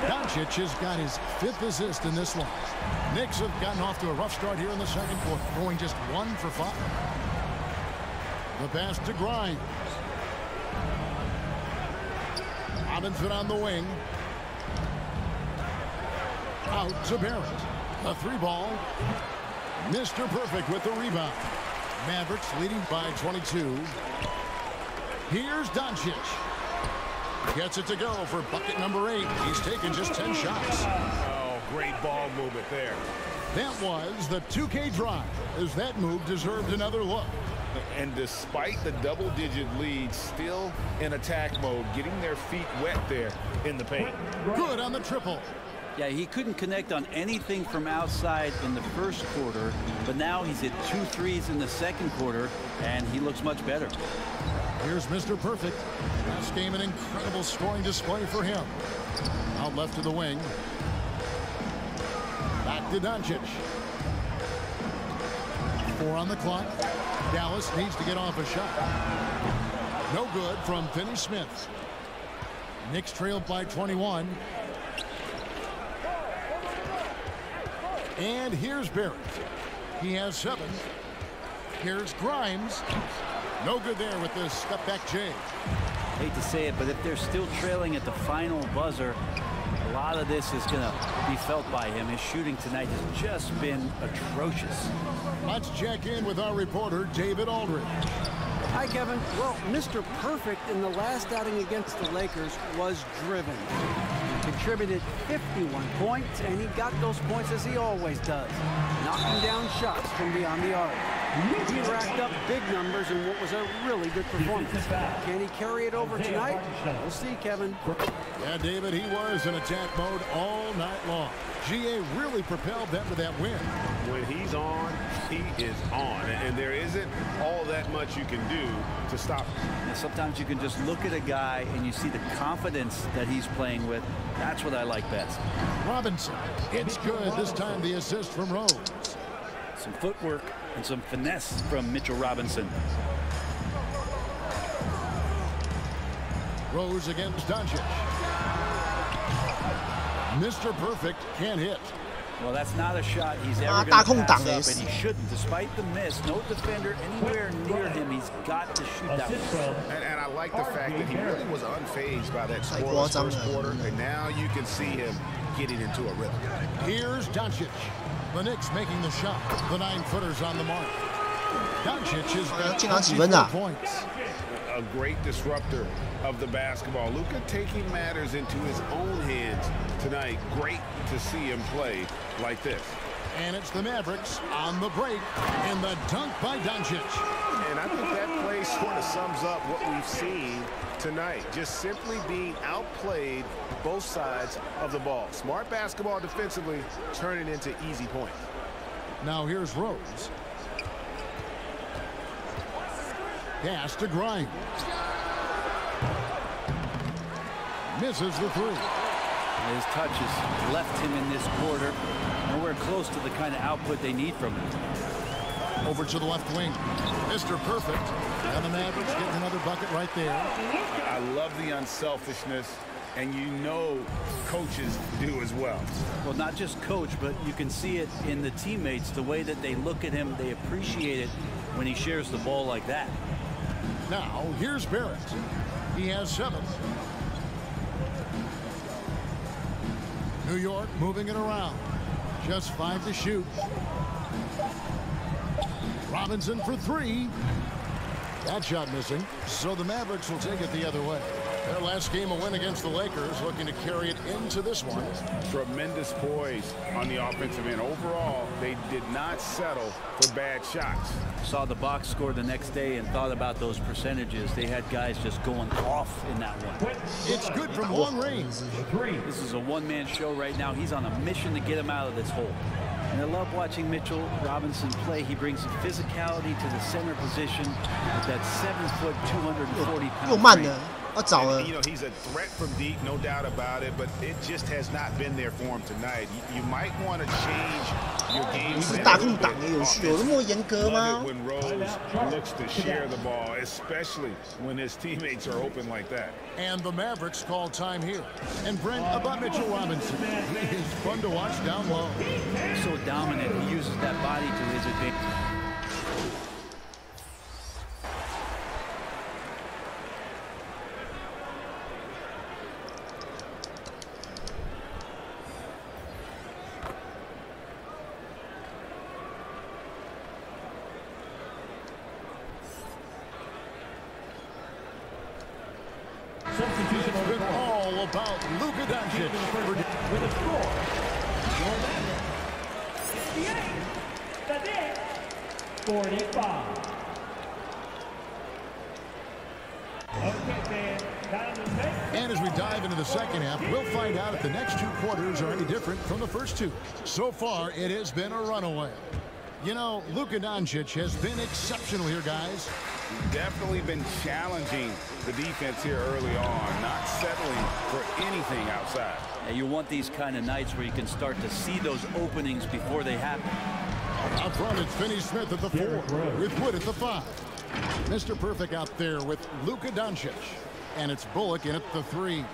Doncic has got his 5th assist in this one. Knicks have gotten off to a rough start here in the second quarter, going just 1 for 5. The pass to Grimes. Robinson on the wing. Out to Barrett. The 3-ball. Mr. Perfect with the rebound. Mavericks leading by 22. Here's Doncic. Gets it to go for bucket number 8. He's taken just 10 shots. Oh, great ball movement there. That was the 2K drive, as that move deserved another look. And despite the double-digit lead, still in attack mode, getting their feet wet there in the paint. Good on the triple. Yeah, he couldn't connect on anything from outside in the first quarter, but now he's hit 2 threes in the second quarter, and he looks much better. Here's Mr. Perfect. Last game, an incredible scoring display for him. Out left to the wing. Back to Doncic. 4 on the clock. Dallas needs to get off a shot. No good from Finney Smith. Knicks trailed by 21. And here's Barrett. He has 7. Here's Grimes. No good there with the step-back J. Hate to say it, but if they're still trailing at the final buzzer, a lot of this is going to be felt by him. His shooting tonight has just been atrocious. Let's check in with our reporter, David Aldridge. Hi, Kevin. Well, Mr. Perfect in the last outing against the Lakers was driven. He contributed 51 points, and he got those points as he always does, knocking down shots from beyond the arc. He racked up big numbers in what was a really good performance. Can he carry it over tonight? We'll see, Kevin. Yeah, David, he was in attack mode all night long. GA really propelled them to that win. When he's on, he is on. And there isn't all that much you can do to stop him. And sometimes you can just look at a guy and you see the confidence that he's playing with. That's what I like best. Robinson, it's good. This time the assist from Rose. Some footwork and some finesse from Mitchell Robinson. Rose against Doncic. Mr. Perfect can't hit. Well, that's not a shot he's ever 大 going 空 to 档 pass 哎 up, and he shouldn't. Despite the miss, no defender anywhere near him. He's got to shoot that one. And I like the fact that he really was unfazed by that scoreless first quarter, and now you can see him getting into a rhythm. Here's Doncic. The Knicks making the shot. The 9-footers on the mark. Doncic has got 24 points. A great disruptor of the basketball. Luka taking matters into his own hands tonight. Great to see him play like this. And it's the Mavericks on the break in the dunk by Doncic. And I think that play sort of sums up what we've seen tonight. Just simply being outplayed both sides of the ball. Smart basketball defensively turning into easy points. Now here's Rose. Pass to Grimes. Misses the three. His touches left him in this quarter. Nowhere close to the kind of output they need from him. Over to the left wing. Mr. Perfect. And the Mavericks getting another bucket right there. I love the unselfishness, and you know coaches do as well. Well, not just coach, but you can see it in the teammates, the way that they look at him. They appreciate it when he shares the ball like that. Now, here's Barrett. He has 7. New York moving it around. Just 5 to shoot. Robinson for 3. That shot missing. So the Mavericks will take it the other way. Their last game, a win against the Lakers, looking to carry it into this one. Tremendous poise on the offensive end. Overall, they did not settle for bad shots. Saw the box score the next day and thought about those percentages. They had guys just going off in that one. It's good from long range. This is a one-man show right now. He's on a mission to get him out of this hole. And I love watching Mitchell Robinson play. He brings some physicality to the center position with that 7-foot, 240-pound frame. You know, he's a threat from deep, no doubt about it, but it just has not been there for him tonight. You might want to change your game plan. 大空档也有那么严格吗？ When Rose looks to share the ball, especially when his teammates are open like that. And the Mavericks call time here. And Brent, about Mitchell Robinson. He is fun to watch down low. So dominant. He uses that body to his advantage. It's been all about Luka Doncic. With a score, your Mavericks 68, the Knicks 45. Okay, fans, time to take. And as we dive into the second half, we'll find out if the next 2 quarters are any different from the first 2. So far, it has been a runaway. You know, Luka Doncic has been exceptional here, guys. Definitely been challenging the defense here early on, not settling for anything outside. Yeah, you want these kind of nights where you can start to see those openings before they happen. Up front, it's Finney Smith at the 4, with Wood at the 5. Mr. Perfect out there with Luka Doncic. And it's Bullock in at the 3.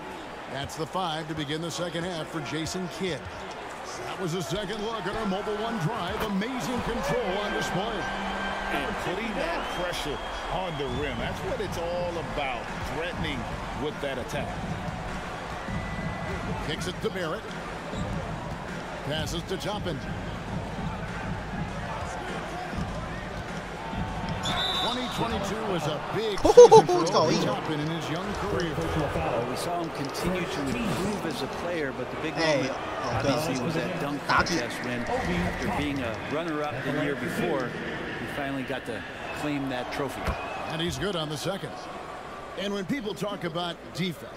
That's the 5 to begin the second half for Jason Kidd. That was a second look at our Mobile One drive. Amazing control on display. And putting that pressure on the rim. That's what it's all about, threatening with that attack. Kicks it to Barrett. Passes to Toppin. 2022 was a big season for Toppin in his young career. Well, we saw him continue to improve as a player, but the big moment obviously was that dunk contest when, after being a runner-up the year before, he finally got to claim that trophy. And he's good on the second. And when people talk about defense,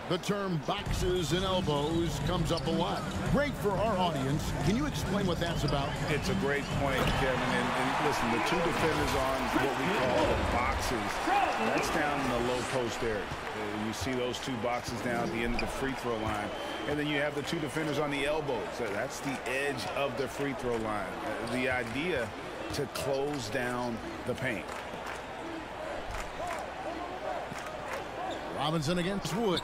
the term boxes and elbows comes up a lot. Great for our audience. Can you explain what that's about? It's a great point, Kevin. And listen, the 2 defenders on what we call the boxes, that's down in the low post area. You see those 2 boxes down at the end of the free throw line. And then you have the 2 defenders on the elbows. That's the edge of the free throw line. The idea to close down the paint. Robinson against Wood.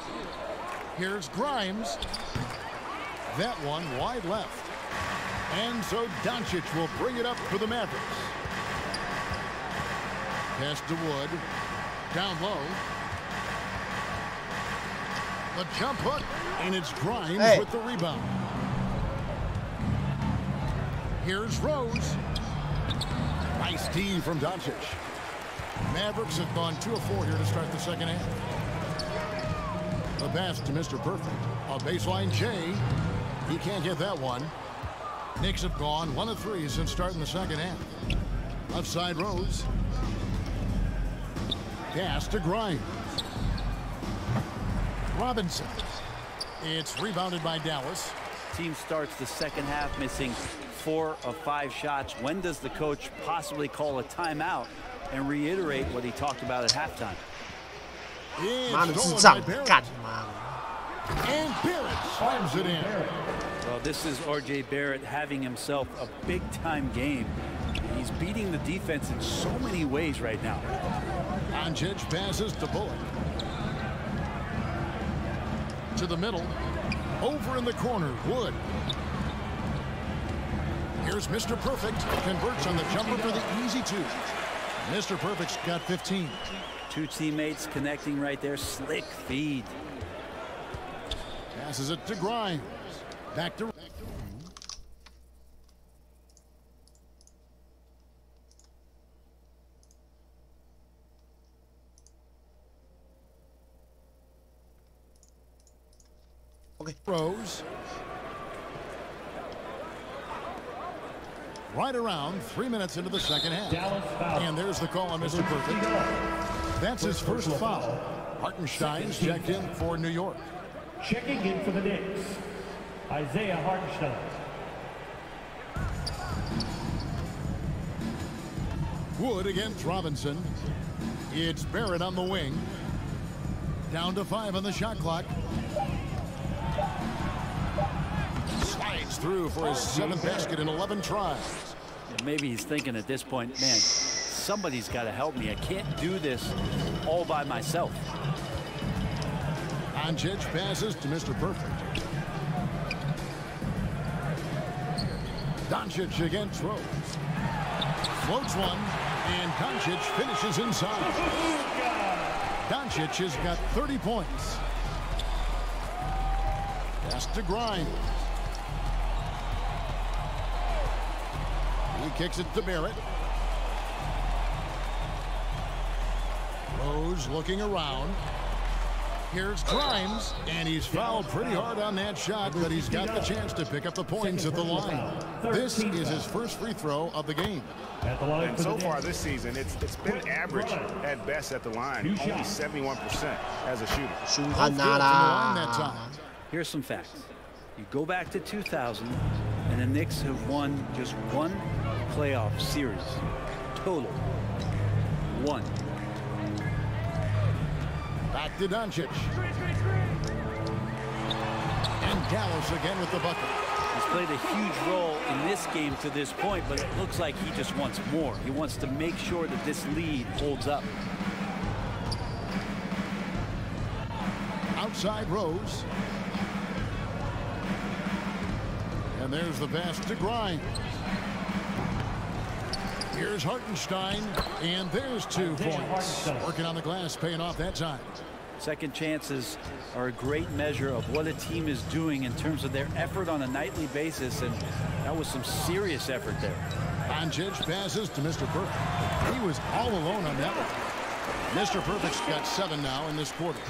Here's Grimes. That one wide left. And so Doncic will bring it up for the Mavericks. Pass to Wood. Down low. The jump hook. And it's Grimes with the rebound. Here's Rose. Nice D from Doncic. Mavericks have gone 2 of 4 here to start the second half. The pass to Mr. Perfect. A baseline J. He can't get that one. Knicks have gone 1 of 3 since starting the second half. Left side Rose. Pass to Grimes. Robinson. It's rebounded by Dallas. Team starts the second half missing 4 of 5 shots. When does the coach possibly call a timeout and reiterate what he talked about at halftime? And Barrett slams it in. Well, this is R.J. Barrett having himself a big-time game. He's beating the defense in so many ways right now. Doncic passes to Bullock. To the middle. Over in the corner, Wood. Here's Mr. Perfect. Converts on the jumper for the easy 2. Mr. Perfect's got 15. 2 teammates connecting right there. Slick feed. Passes it to Grimes. Back to... Okay. Rose. Right around 3 minutes into the second half. And there's the call on Mr. Perfect. That's his first foul. Hartenstein's checked in for New York. Checking in for the Knicks, Isaiah Hartenstein. Wood against Robinson. It's Barrett on the wing. Down to 5 on the shot clock. Slides through for his 7th basket in 11 tries. Maybe he's thinking at this point, man, somebody's got to help me. I can't do this all by myself. Doncic passes to Mr. Perfect. Doncic against Rose. Floats one, and Doncic finishes inside. Doncic has got 30 points. Pass to Grimes. He kicks it to Barrett. Rose looking around. Here's Grimes, and he's fouled pretty hard on that shot, but he's got the chance to pick up the points at the line. This is his first free throw of the game. And so far this season, it's been average at best at the line, only 71% as a shooter. Here's some facts. You go back to 2000, and the Knicks have won just 1 playoff series. Total. 1. Back to Doncic. And Dallas again with the bucket. He's played a huge role in this game to this point, but it looks like he just wants more. He wants to make sure that this lead holds up. Outside Rose. And there's the pass to Grimes. Here's Hartenstein, and there's 2 points. Working on the glass, paying off that time. Second chances are a great measure of what a team is doing in terms of their effort on a nightly basis, and that was some serious effort there. Doncic passes to Mr. Perfect. He was all alone on that one. Mr. Perfect's got 7 now in this quarter.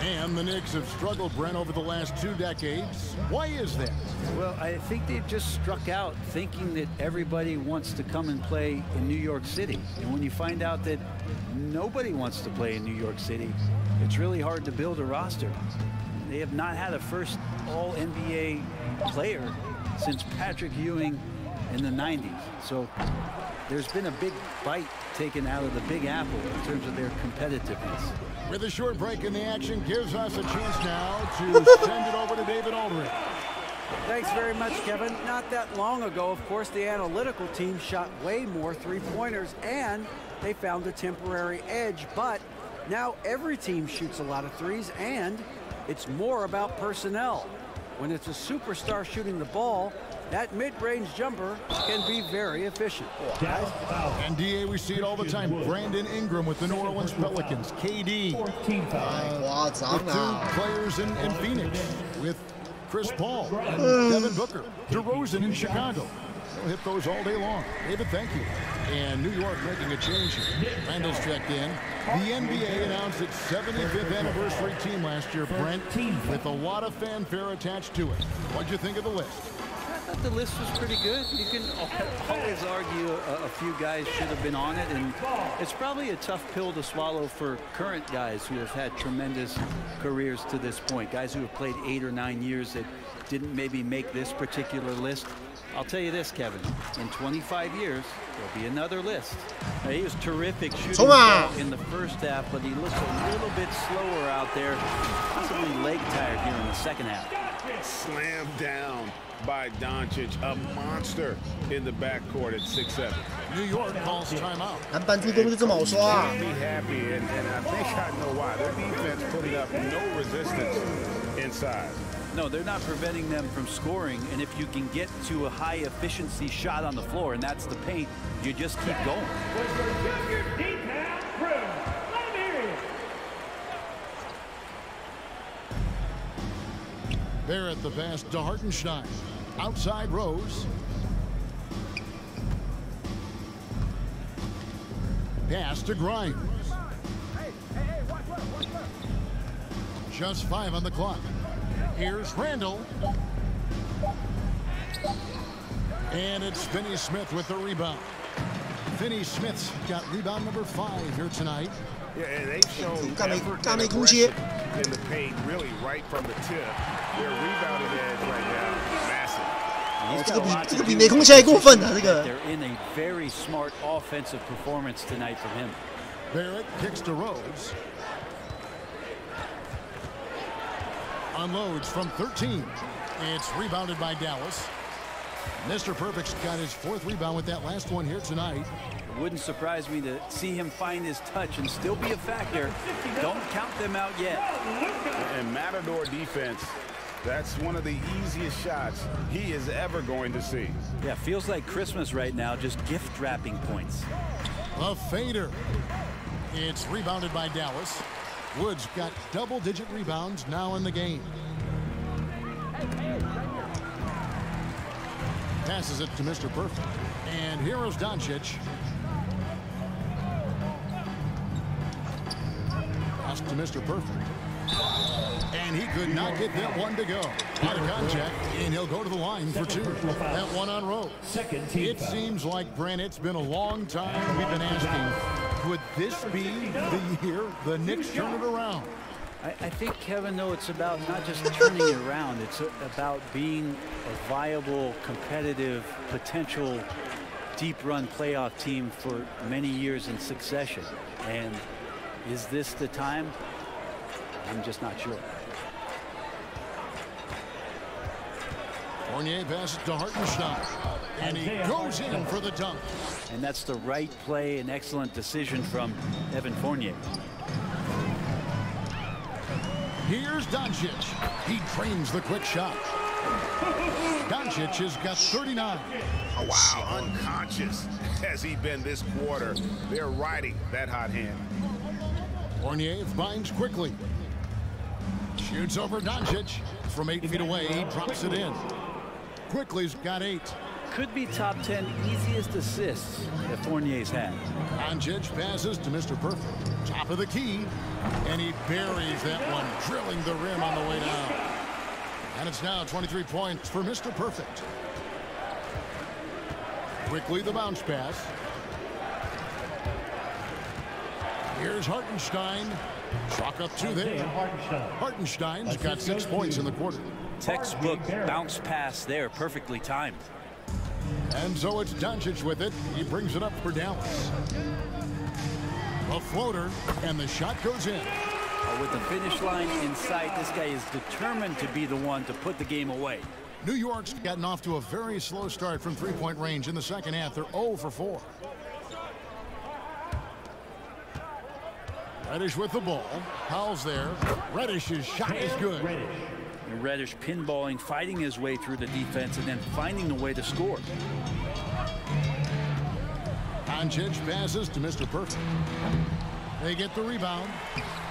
And the Knicks have struggled, Brent, over the last 2 decades. Why is that? Well, I think they've just struck out thinking that everybody wants to come and play in New York City. And when you find out that nobody wants to play in New York City, it's really hard to build a roster. They have not had a first All-NBA player since Patrick Ewing in the 90s. So there's been a big bite taken out of the Big Apple in terms of their competitiveness. With a short break in the action, gives us a chance now to send it over to David Aldridge. Thanks very much, Kevin. Not that long ago, of course, the analytical team shot way more three-pointers, and they found a temporary edge. But now every team shoots a lot of threes, and it's more about personnel. When it's a superstar shooting the ball, That mid-range jumper can be very efficient. And DA, we see it all the time. Brandon Ingram with the New Orleans Pelicans. KD. The two players in Phoenix with Chris Paul and Devin Booker. DeRozan in Chicago. They'll hit those all day long. David, thank you. And New York making a change here. Randall's checked in. The NBA announced its 75th anniversary team last year, Brent, with a lot of fanfare attached to it. What'd you think of the list? I thought the list was pretty good. You can always argue a few guys should have been on it, and it's probably a tough pill to swallow for current guys who have had tremendous careers to this point. Guys who have played 8 or 9 years that didn't maybe make this particular list. I'll tell you this, Kevin, in 25 years, there'll be another list. Now, he was terrific shooting the ball in the first half, but he looks a little bit slower out there, possibly leg tired here in the second half. Slammed down by Doncic, a monster in the backcourt at 6'7". New York calls timeout. 篮板助攻就这么好刷啊 Be happy, and I think I know why. Their defense putting up no resistance inside. No, they're not preventing them from scoring, and if you can get to a high-efficiency shot on the floor, and that's the paint, you just keep going. Barrett the pass to Hartenstein. Outside Rose. Pass to Grimes. Just 5 on the clock. Here's Randall. And it's Finney Smith with the rebound. Finney Smith's got rebound number 5 here tonight. Yeah, and they've shown effort and aggression in the paint, really right from the tip. Their rebounding edge right now, massive. 这个比没空气还过分啊！这个。 They're in a very smart offensive performance tonight from him. Barrett kicks to Rose. Unloads from 13. It's rebounded by Dallas. Mr. Perfect's got his 4th rebound with that last one here tonight. It wouldn't surprise me to see him find his touch and still be a factor. Don't count them out yet. And Matador defense, that's one of the easiest shots he is ever going to see. Yeah, feels like Christmas right now, just gift wrapping points. A fader. It's rebounded by Dallas. Woods got double-digit rebounds now in the game. Passes it to Mr. Perfect. And here is Doncic. Pass to Mr. Perfect. And he could not get that one to go. Out of contact, and he'll go to the line for 2. That one on Rose. It seems like, Brent, it's been a long time we've been asking, could this be the year the Knicks turn it around? I think, Kevin, though, it's about not just turning it around. It's about being a viable, competitive, potential deep-run playoff team for many years in succession. And is this the time? I'm just not sure. Fournier passes to Hartenstein, and he goes in for the dunk. And that's the right play, an excellent decision from Evan Fournier. Here's Doncic. He trains the quick shot. Doncic has got 39. Oh, wow, unconscious has he been this quarter. They're riding that hot hand. Fournier finds quickly. Shoots over Doncic. From 8 feet away, he drops it in. Quickly's got 8. Could be top 10 easiest assists that Fournier's had. Doncic passes to Mr. Perfect. Top of the key. And he buries that one, drilling the rim on the way down. And it's now 23 points for Mr. Perfect. Quickly the bounce pass. Here's Hartenstein. Chalk up 2 there. Hartenstein's got 6 points in the quarter. Textbook bounce pass there, perfectly timed. And so it's Doncic with it. He brings it up for Dallas. A floater, and the shot goes in. With the finish line in sight, this guy is determined to be the one to put the game away. New York's gotten off to a very slow start from three-point range in the second half. They're 0 for 4. Reddish with the ball. Powell's there. Reddish's shot is good. And Reddish pinballing, fighting his way through the defense, and then finding the way to score. Doncic passes to Mr. Perfect. They get the rebound,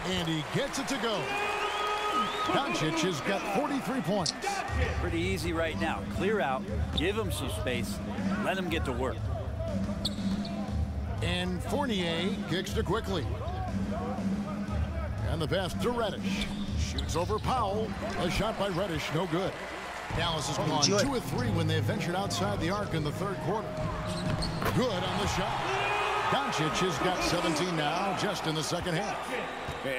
and he gets it to go. Doncic has got 43 points. Pretty easy right now. Clear out, give him some space, let him get to work. And Fournier kicks to Quickly. And the pass to Reddish. Shoots over Powell. A shot by Reddish, no good. Dallas has gone 2 of 3 when they ventured outside the arc in the third quarter. Good on the shot. Doncic has got 17 now, just in the second half.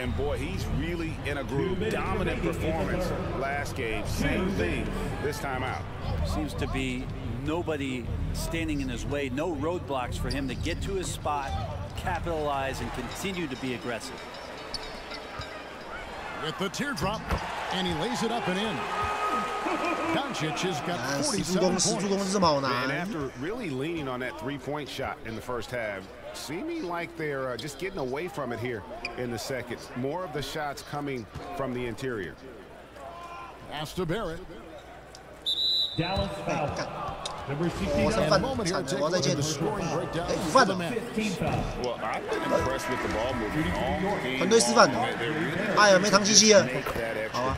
And boy, he's really in a groove. Dominant performance last game. Same thing this time out. Seems to be nobody standing in his way. No roadblocks for him to get to his spot, capitalize, and continue to be aggressive. With the teardrop, and he lays it up and in. Doncic has got 47 points. And after really leaning on that three-point shot in the first half, seeming like they're just getting away from it here in the second. More of the shots coming from the interior. Pass to Barrett. Dallas foul. Number 69. And a moment here to take a look at the scoring breakdown for the match. Well, I've been impressed with the ball movement all game. 团队示范。哎呀，没糖机器了。 好啊。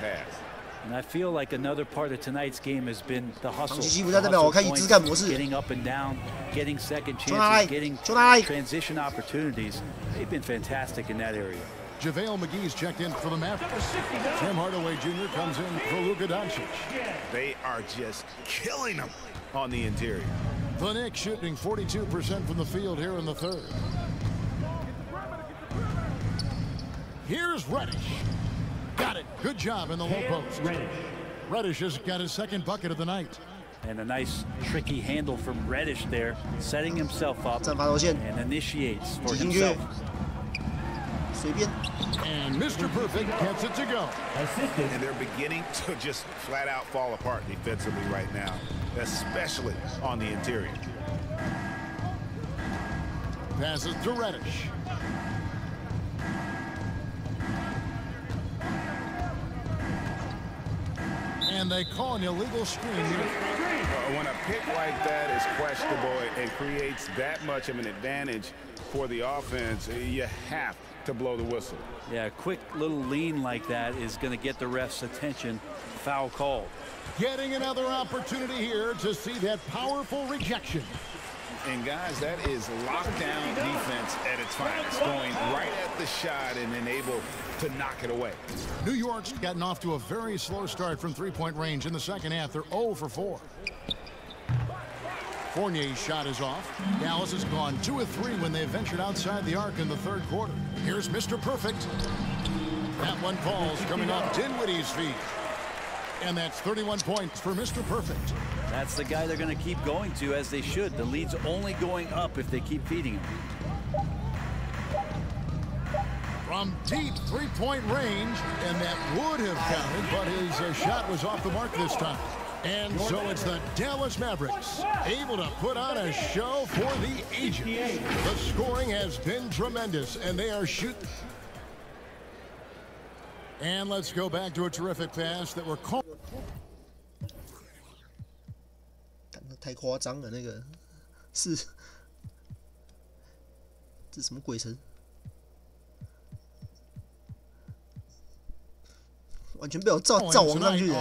And I feel like another part of tonight's game has been the hustle. 糖机器不代表我开启质感模式。 Getting up and down, getting second chances, getting transition opportunities. They've been fantastic in that area. JaVale McGee's checked in for the Mavericks. Tim Hardaway Jr. comes in for Luka Doncic. They are just killing them on the interior. The Knicks shooting 42% from the field here in the third. Here's Reddish. Got it. Good job in the low post. Reddish has got his second bucket of the night. And a nice tricky handle from Reddish there, setting himself up and initiates for himself. And Mr. Perfect gets it to go. And they're beginning to just flat out fall apart defensively right now, especially on the interior. Passes to Reddish. And they call an illegal screen. When a pick like that is questionable and creates that much of an advantage for the offense, you have to blow the whistle. Yeah, a quick little lean like that is going to get the ref's attention. Foul call. Getting another opportunity here to see that powerful rejection. And guys, that is lockdown defense at its finest, going right at the shot and then able to knock it away. New York's gotten off to a very slow start from three-point range in the second half. They're 0 for 4. Fournier's shot is off. Dallas has gone 2 of 3 when they ventured outside the arc in the third quarter. Here's Mr. Perfect. That one falls coming off Dinwiddie's feet. And that's 31 points for Mr. Perfect. That's the guy they're going to keep going to, as they should. The lead's only going up if they keep feeding him. From deep three-point range, and that would have counted, but his shot was off the mark this time. And so it's the Dallas Mavericks able to put on a show for the ages. The scoring has been tremendous, and they are shooting. And let's go back to a terrific pass that were called. 太夸张了，那个是这什么鬼神？完全被我造王上去的。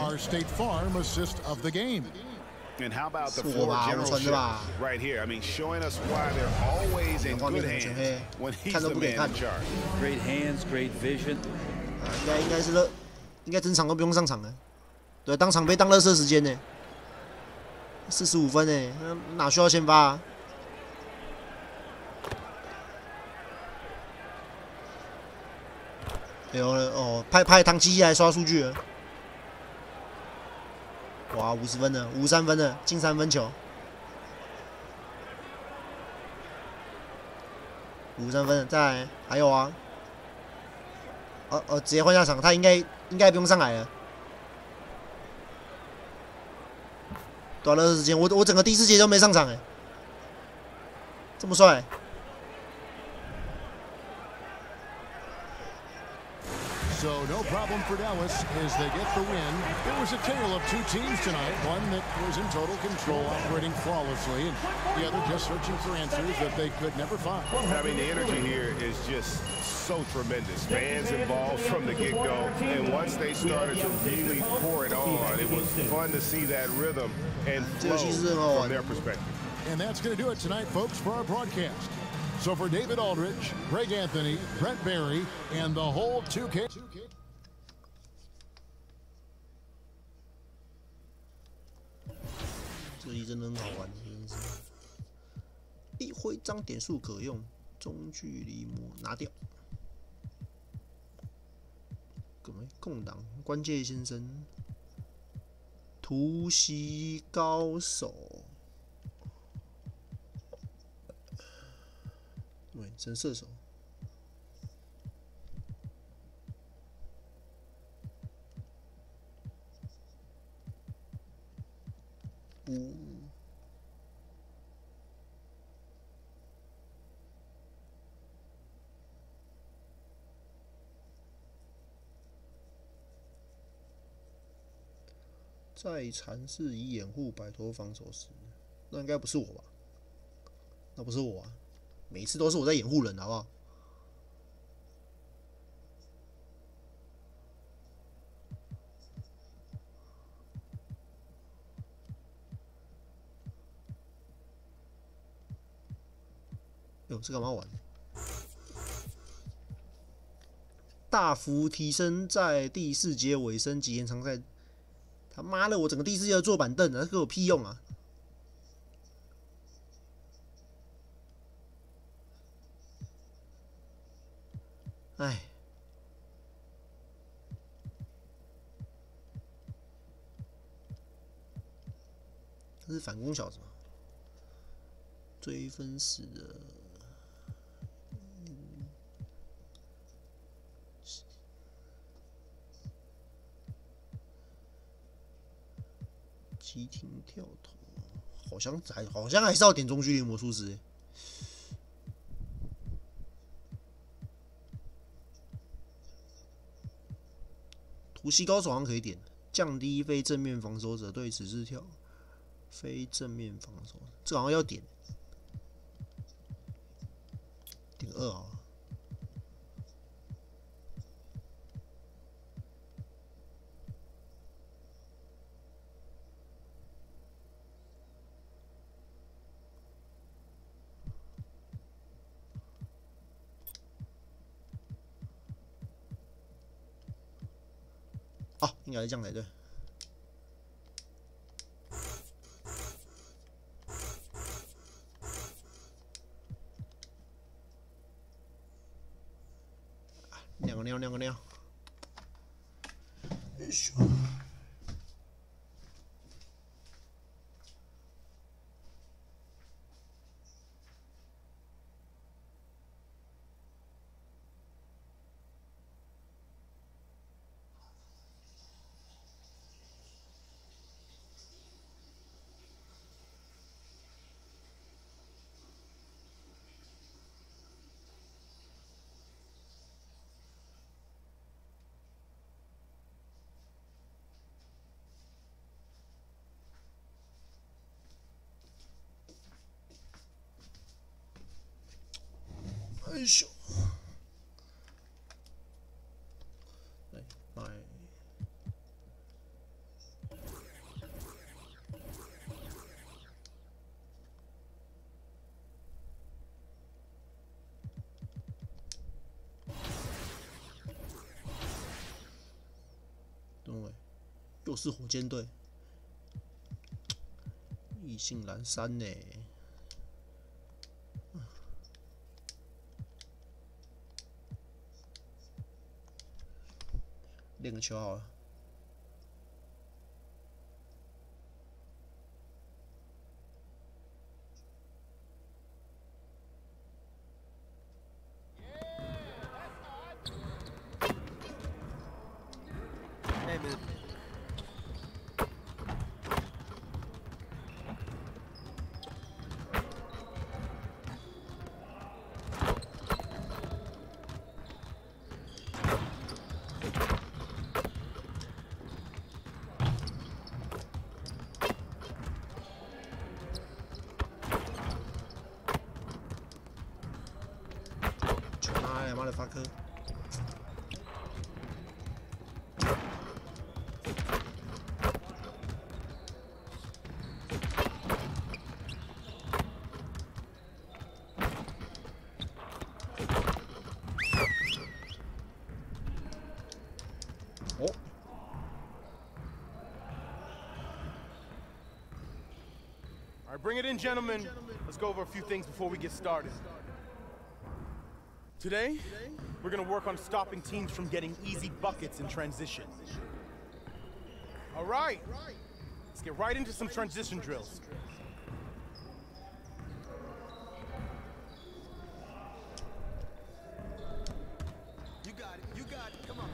And how about the floor generalship right here? I mean, showing us why they're always in good hands when he's the man in charge. Great hands, great vision. 应该整场都不用上场了。对，当场被当垃圾时间呢。45分呢，哪需要先发啊？有了哦，派唐基来刷数据了。哇，50分了，53分了，进3分球。53分了，再来还有啊。直接换下场，他应该不用上来了。短了时间，我整个第4节都没上场哎，这么帅。So no problem for Dallas as they get the win. It was a tale of two teams tonight. One that was in total control, operating flawlessly, and the other just searching for answers that they could never find. I mean, the energy here is just so tremendous. Fans involved from the get-go, and once they started to really pour it on, it was fun to see that rhythm and flow from their perspective. And that's going to do it tonight, folks, for our broadcast. So for David Aldridge, Greg Anthony, Brett Barry, and the whole 2K. 这里真的很好玩，真是。一徽章点数可用，中距离模拿掉。各位空档关键先生，突袭高手。对，神射手。再尝试以掩护摆脱防守时，那应该不是我吧？那不是我啊！每次都是我在掩护人，好不好？哟，这干嘛玩？大幅提升在第4节尾声及延长赛。他妈的，我整个第4节都坐板凳，那给我屁用啊！哎，这是反攻小子吗？追分时的。急停跳投，好像还是要点中距离魔术师。突袭高手好像可以点，降低非正面防守者对此次跳非正面防守，这好像要点，点2好了。哦，应该是这样才对。亮个亮。よいしょ。よいしょ。はい。对，又是火箭队，意兴阑珊呢。练个球好了。Hey man. 的发科。哦。 All right, bring it in, gentlemen. Let's go over a few things before we get started. Today, we're going to work on stopping teams from getting easy buckets in transition. All right, let's get right into some transition drills. You got it, you got it, come on.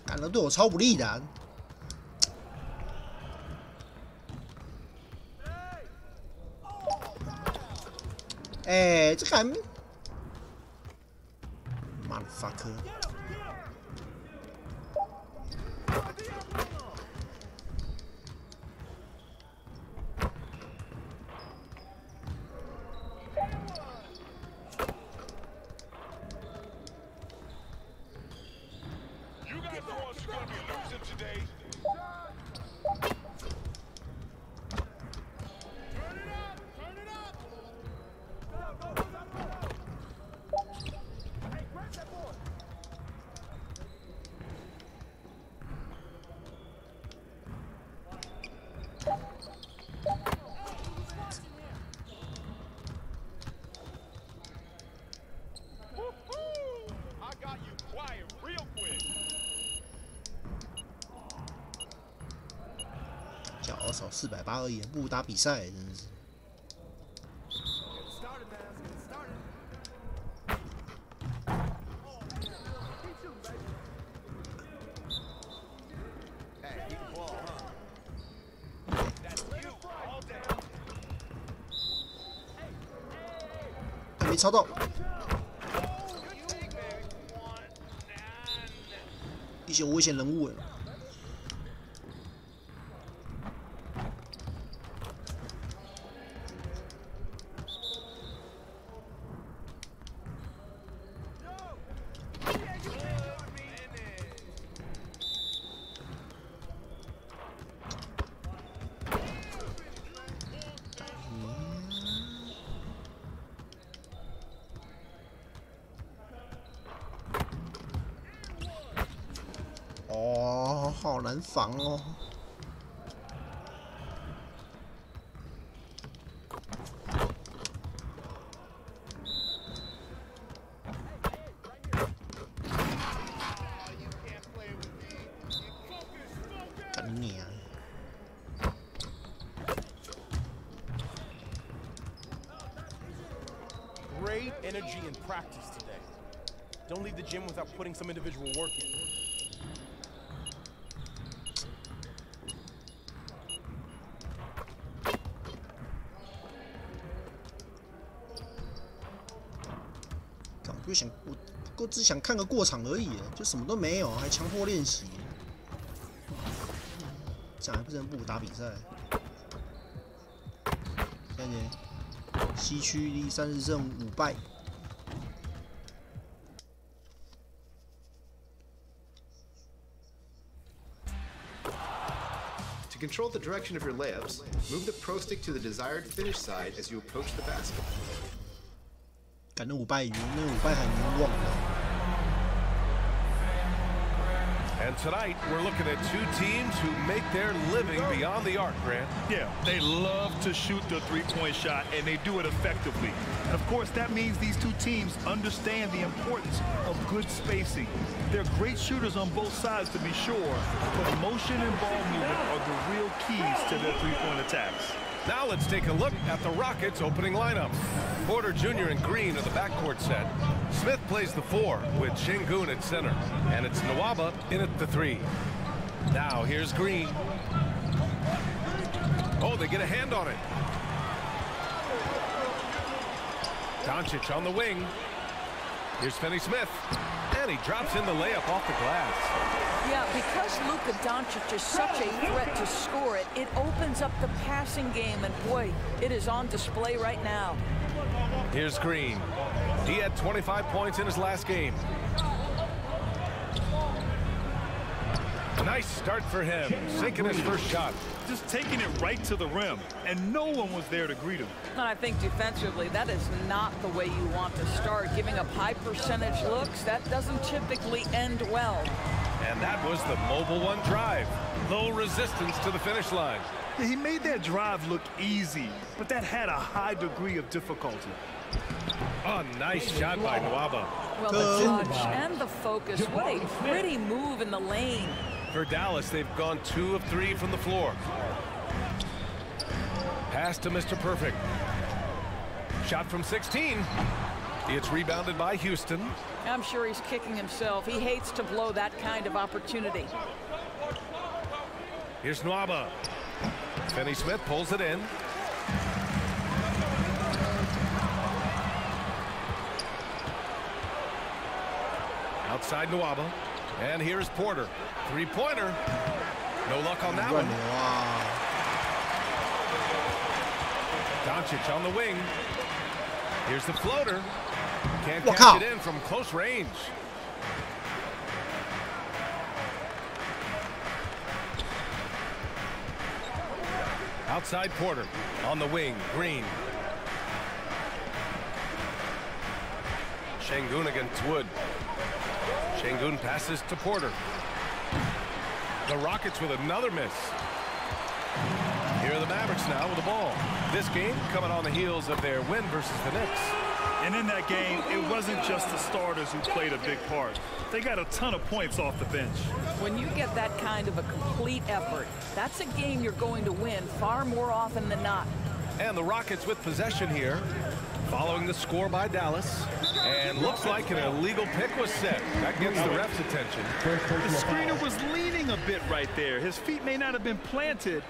感觉对我超不利的、啊。哎，这还妈的发科！ 脚少480而已，不如打比赛，真的是。没抄到，一些危险人物哎。 哦，好难防哦。干你啊！ Great energy and practice today. Don't leave the gym without putting some individual work in. 我只想看个过场而已，就什么都没有，还强迫练习，这样还不能不打比赛。现在西区第30胜5败。 To control the direction of your layups, move the pro stick to the desired finish side as you approach the basket. 感觉5败那5败很冤枉的。 And tonight, we're looking at two teams who make their living beyond the arc, Grant. Yeah, they love to shoot the three-point shot, and they do it effectively. And of course, that means these two teams understand the importance of good spacing. They're great shooters on both sides, to be sure, but motion and ball movement are the real keys to their three-point attacks. Now let's take a look at the Rockets' opening lineup. Porter Jr. and Green are the backcourt set. Smith plays the 4 with Şengün at center. And it's Nwaba in at the 3. Now here's Green. Oh, they get a hand on it. Doncic on the wing. Here's Finney Smith. And he drops in the layup off the glass. Yeah, because Luka Doncic is such a threat to score it, it opens up the passing game, and boy, it is on display right now. Here's Green. He had 25 points in his last game. Nice start for him, sinking his first shot. Just taking it right to the rim, and no one was there to greet him. And I think defensively, that is not the way you want to start. Giving up high percentage looks, that doesn't typically end well. And that was the mobile 1 drive. Low resistance to the finish line. Yeah, he made that drive look easy, but that had a high degree of difficulty. Oh, nice shot by Nwaba. Well, the touch and the focus, what a pretty move in the lane. For Dallas, they've gone 2 of 3 from the floor. Pass to Mr. Perfect. Shot from 16. It's rebounded by Houston. I'm sure he's kicking himself. He hates to blow that kind of opportunity. Here's Nwaba. Finney Smith pulls it in. Outside Nwaba. And here's Porter. 3-pointer. No luck on that one. Wow. Doncic on the wing. Here's the floater. Can't catch it in from close range. Outside Porter. On the wing, Green. Şengün against Wood. Şengün passes to Porter. The Rockets with another miss. Here are the Mavericks now with the ball. This game coming on the heels of their win versus the Knicks. And in that game, it wasn't just the starters who played a big part. They got a ton of points off the bench. When you get that kind of a complete effort, that's a game you're going to win far more often than not. And the Rockets with possession here, following the score by Dallas. And looks like an illegal pick was set. That gets the ref's attention. The screener was leaning a bit right there. His feet may not have been planted.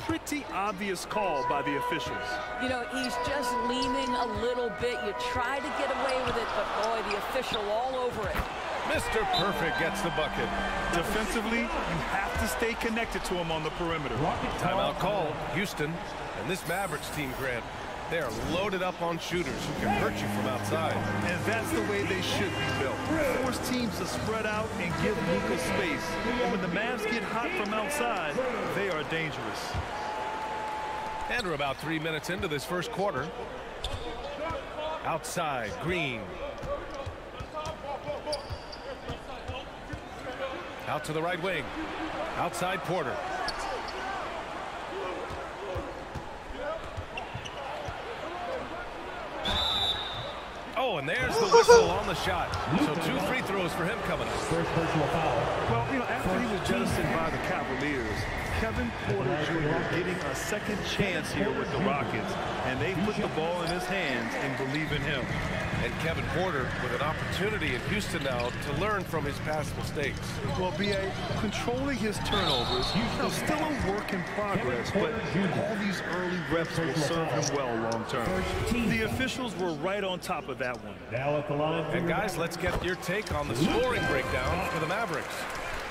Pretty obvious call by the officials. You know, he's just leaning a little bit. You try to get away with it, but boy, the official all over it. Mr. Perfect gets the bucket. Defensively, you have to stay connected to him on the perimeter. Timeout called. Houston and this Mavericks team, Grant. They are loaded up on shooters who can hurt you from outside. And that's the way they should be built. Force teams to spread out and give Luka space. And when the Mavs get hot from outside, they are dangerous. And we're about 3 minutes into this first quarter. Outside, Green. Out to the right wing. Outside, Porter. Oh, and there's the whistle on the shot. So 2 free throws for him coming up. First personal foul. Well, you know, after he was jettisoned by the Cavaliers, Kevin Porter Jr. getting a second chance here with the Rockets, and they put the ball in his hands and believe in him. And Kevin Porter with an opportunity in Houston now to learn from his past mistakes. Well, B.A., controlling his turnovers, he's still a work in progress, but all these early reps will serve him well long term. The officials were right on top of that one. Now at the line. And guys, let's get your take on the scoring breakdown for the Mavericks.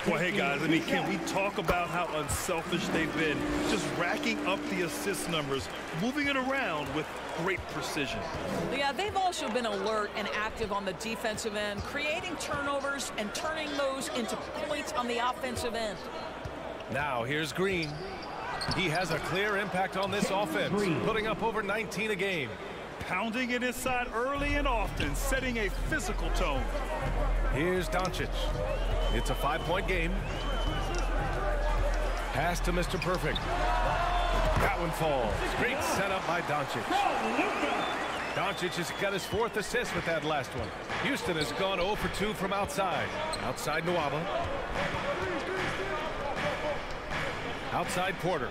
Well, hey, guys, I mean, can we talk about how unselfish they've been? Just racking up the assist numbers, moving it around with great precision. Yeah, they've also been alert and active on the defensive end, creating turnovers and turning those into points on the offensive end. Now, here's Green. He has a clear impact on this offense, putting up over 19 a game. Pounding it inside early and often, setting a physical tone. Here's Doncic. It's a 5-point game. Pass to Mr. Perfect. That one falls. Great setup by Doncic. Doncic has got his 4th assist with that last one. Houston has gone 0 for 2 from outside. Outside Nwaba. Outside Porter.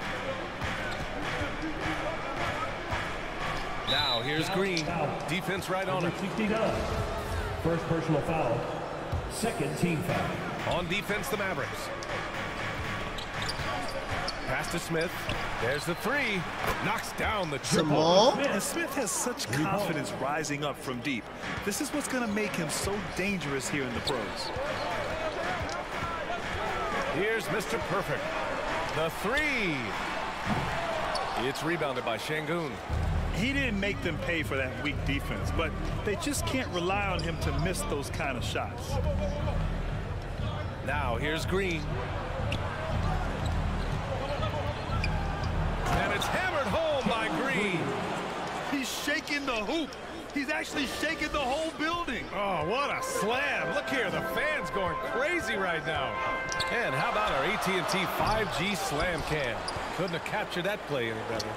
Now here's Green. Defense right on him. 69. First personal foul. Second team foul. On defense, the Mavericks. Pass to Smith. There's the three. Knocks down the triple. And Smith has such confidence rising up from deep. This is what's going to make him so dangerous here in the pros. Here's Mr. Perfect. The three. It's rebounded by Şengün. He didn't make them pay for that weak defense, but they just can't rely on him to miss those kind of shots. Now here's Green. And it's hammered home by Green. He's shaking the hoop. He's actually shaking the whole building. Oh, what a slam. Look here, the fans going crazy right now. And how about our AT&T 5G slam cam? Couldn't have captured that play any better.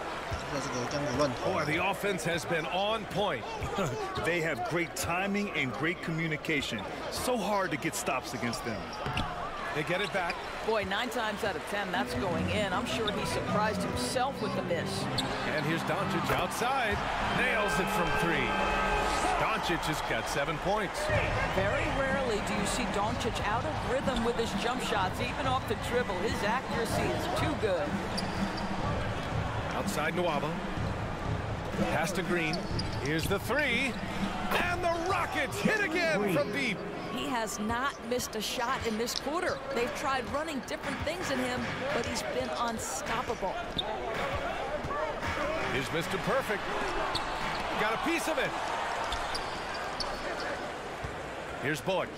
Boy, the offense has been on point. They have great timing and great communication. So hard to get stops against them. They get it back. Boy, 9 times out of 10, that's going in. I'm sure he surprised himself with the miss. And here's Doncic outside. Nails it from 3. Doncic has got 7 points. Very rarely do you see Doncic out of rhythm with his jump shots, even off the dribble. His accuracy is too good. Outside Nwaba. Pass to Green. Here's the 3. And the Rockets hit again from deep. He has not missed a shot in this quarter. They've tried running different things in him, but he's been unstoppable. Here's Mr. Perfect. Got a piece of it. Here's Bullock.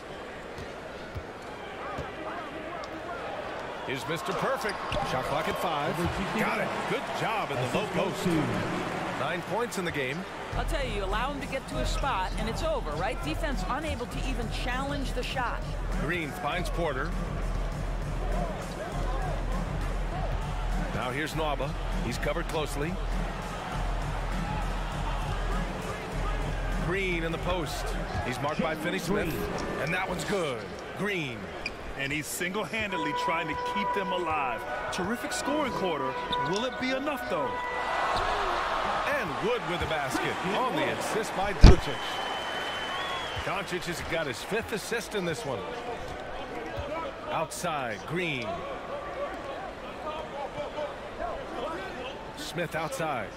Here's Mr. Perfect. Shot clock at 5. Got it. Good job in the low post. 9 points in the game. I'll tell you, allow him to get to a spot, and it's over, right? Defense unable to even challenge the shot. Green finds Porter. Now here's Nwaba. He's covered closely. Green in the post. He's marked by Finney Smith. And that one's good. Green. And he's single-handedly trying to keep them alive. Terrific scoring quarter. Will it be enough, though? And Wood with the basket on the assist by Doncic. Doncic has got his 5th assist in this one. Outside, Green. Smith outside.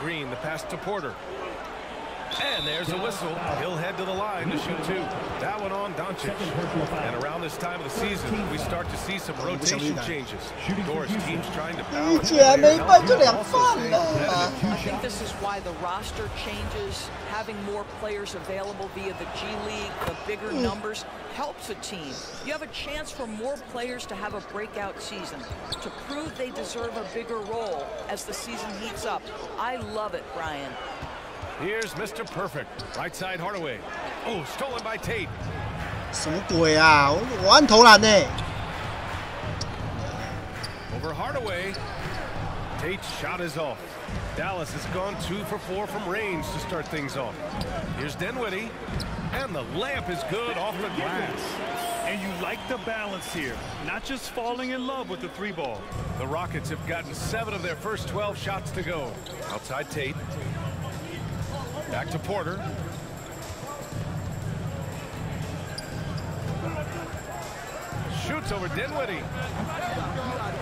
Green, the pass to Porter. And there's a whistle. He'll head to the line to shoot 2. That one on Doncic. And around this time of the season, we start to see some rotation changes. Doris teams trying to balance. I think this is why the roster changes. Having more players available via the G League, the bigger numbers, helps a team. You have a chance for more players to have a breakout season, to prove they deserve a bigger role as the season heats up. I love it, Brian. Here's Mr. Perfect. Right side Hardaway. Oh, stolen by Tate. 什么鬼啊！我按投篮呢。 Over Hardaway. Tate's shot is off. Dallas has gone 2 for 4 from range to start things off. Here's Dinwiddie. And the layup is good off the glass. And you like the balance here. Not just falling in love with the 3 ball. The Rockets have gotten 7 of their first 12 shots to go. Outside Tate. Back to Porter. Shoots over Dinwiddie.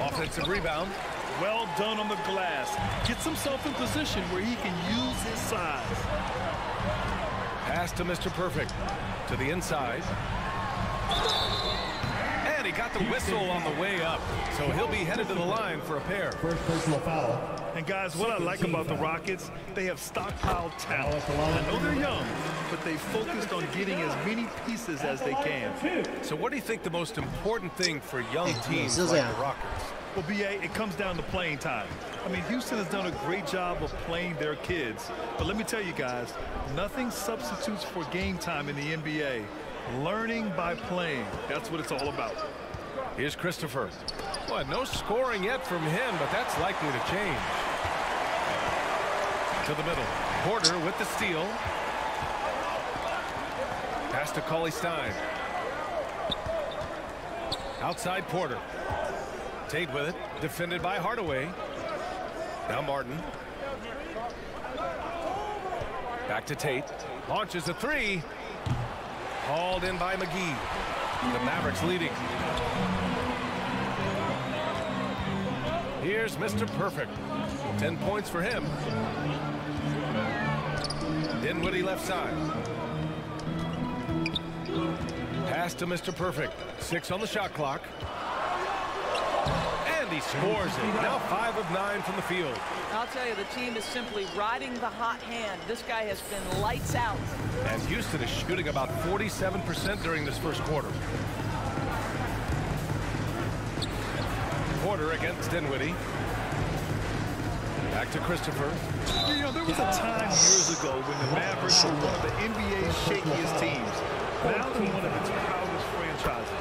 Offensive rebound. Well done on the glass. Gets himself in position where he can use his size. Pass to Mr. Perfect. To the inside. And he got the whistle on the way up. So he'll be headed to the line for a pair. First personal foul. And guys, what I like about the Rockets, they have stockpiled talent. I know they're young, but they focused on getting as many pieces as they can. So what do you think the most important thing for young teams like the Rockets? Well, BA, it comes down to playing time. I mean, Houston has done a great job of playing their kids. But let me tell you guys, nothing substitutes for game time in the NBA. Learning by playing. That's what it's all about. Here's Christopher. Well, no scoring yet from him, but that's likely to change. To the middle. Porter with the steal. Pass to Cauley-Stein. Outside Porter. Tate with it. Defended by Hardaway. Now Martin. Back to Tate. Launches a three. Hauled in by McGee. The Mavericks leading. Here's Mr. Perfect. 10 points for him. Dinwiddie left side. Pass to Mr. Perfect. 6 on the shot clock. And he scores it. Now 5 of 9 from the field. I'll tell you, the team is simply riding the hot hand. This guy has been lights out. And Houston is shooting about 47% during this first quarter. Porter against Dinwiddie. Back to Christopher. You know, there was a time years ago when the Mavericks were one of the NBA's shakiest teams. Now they're one of its proudest franchises.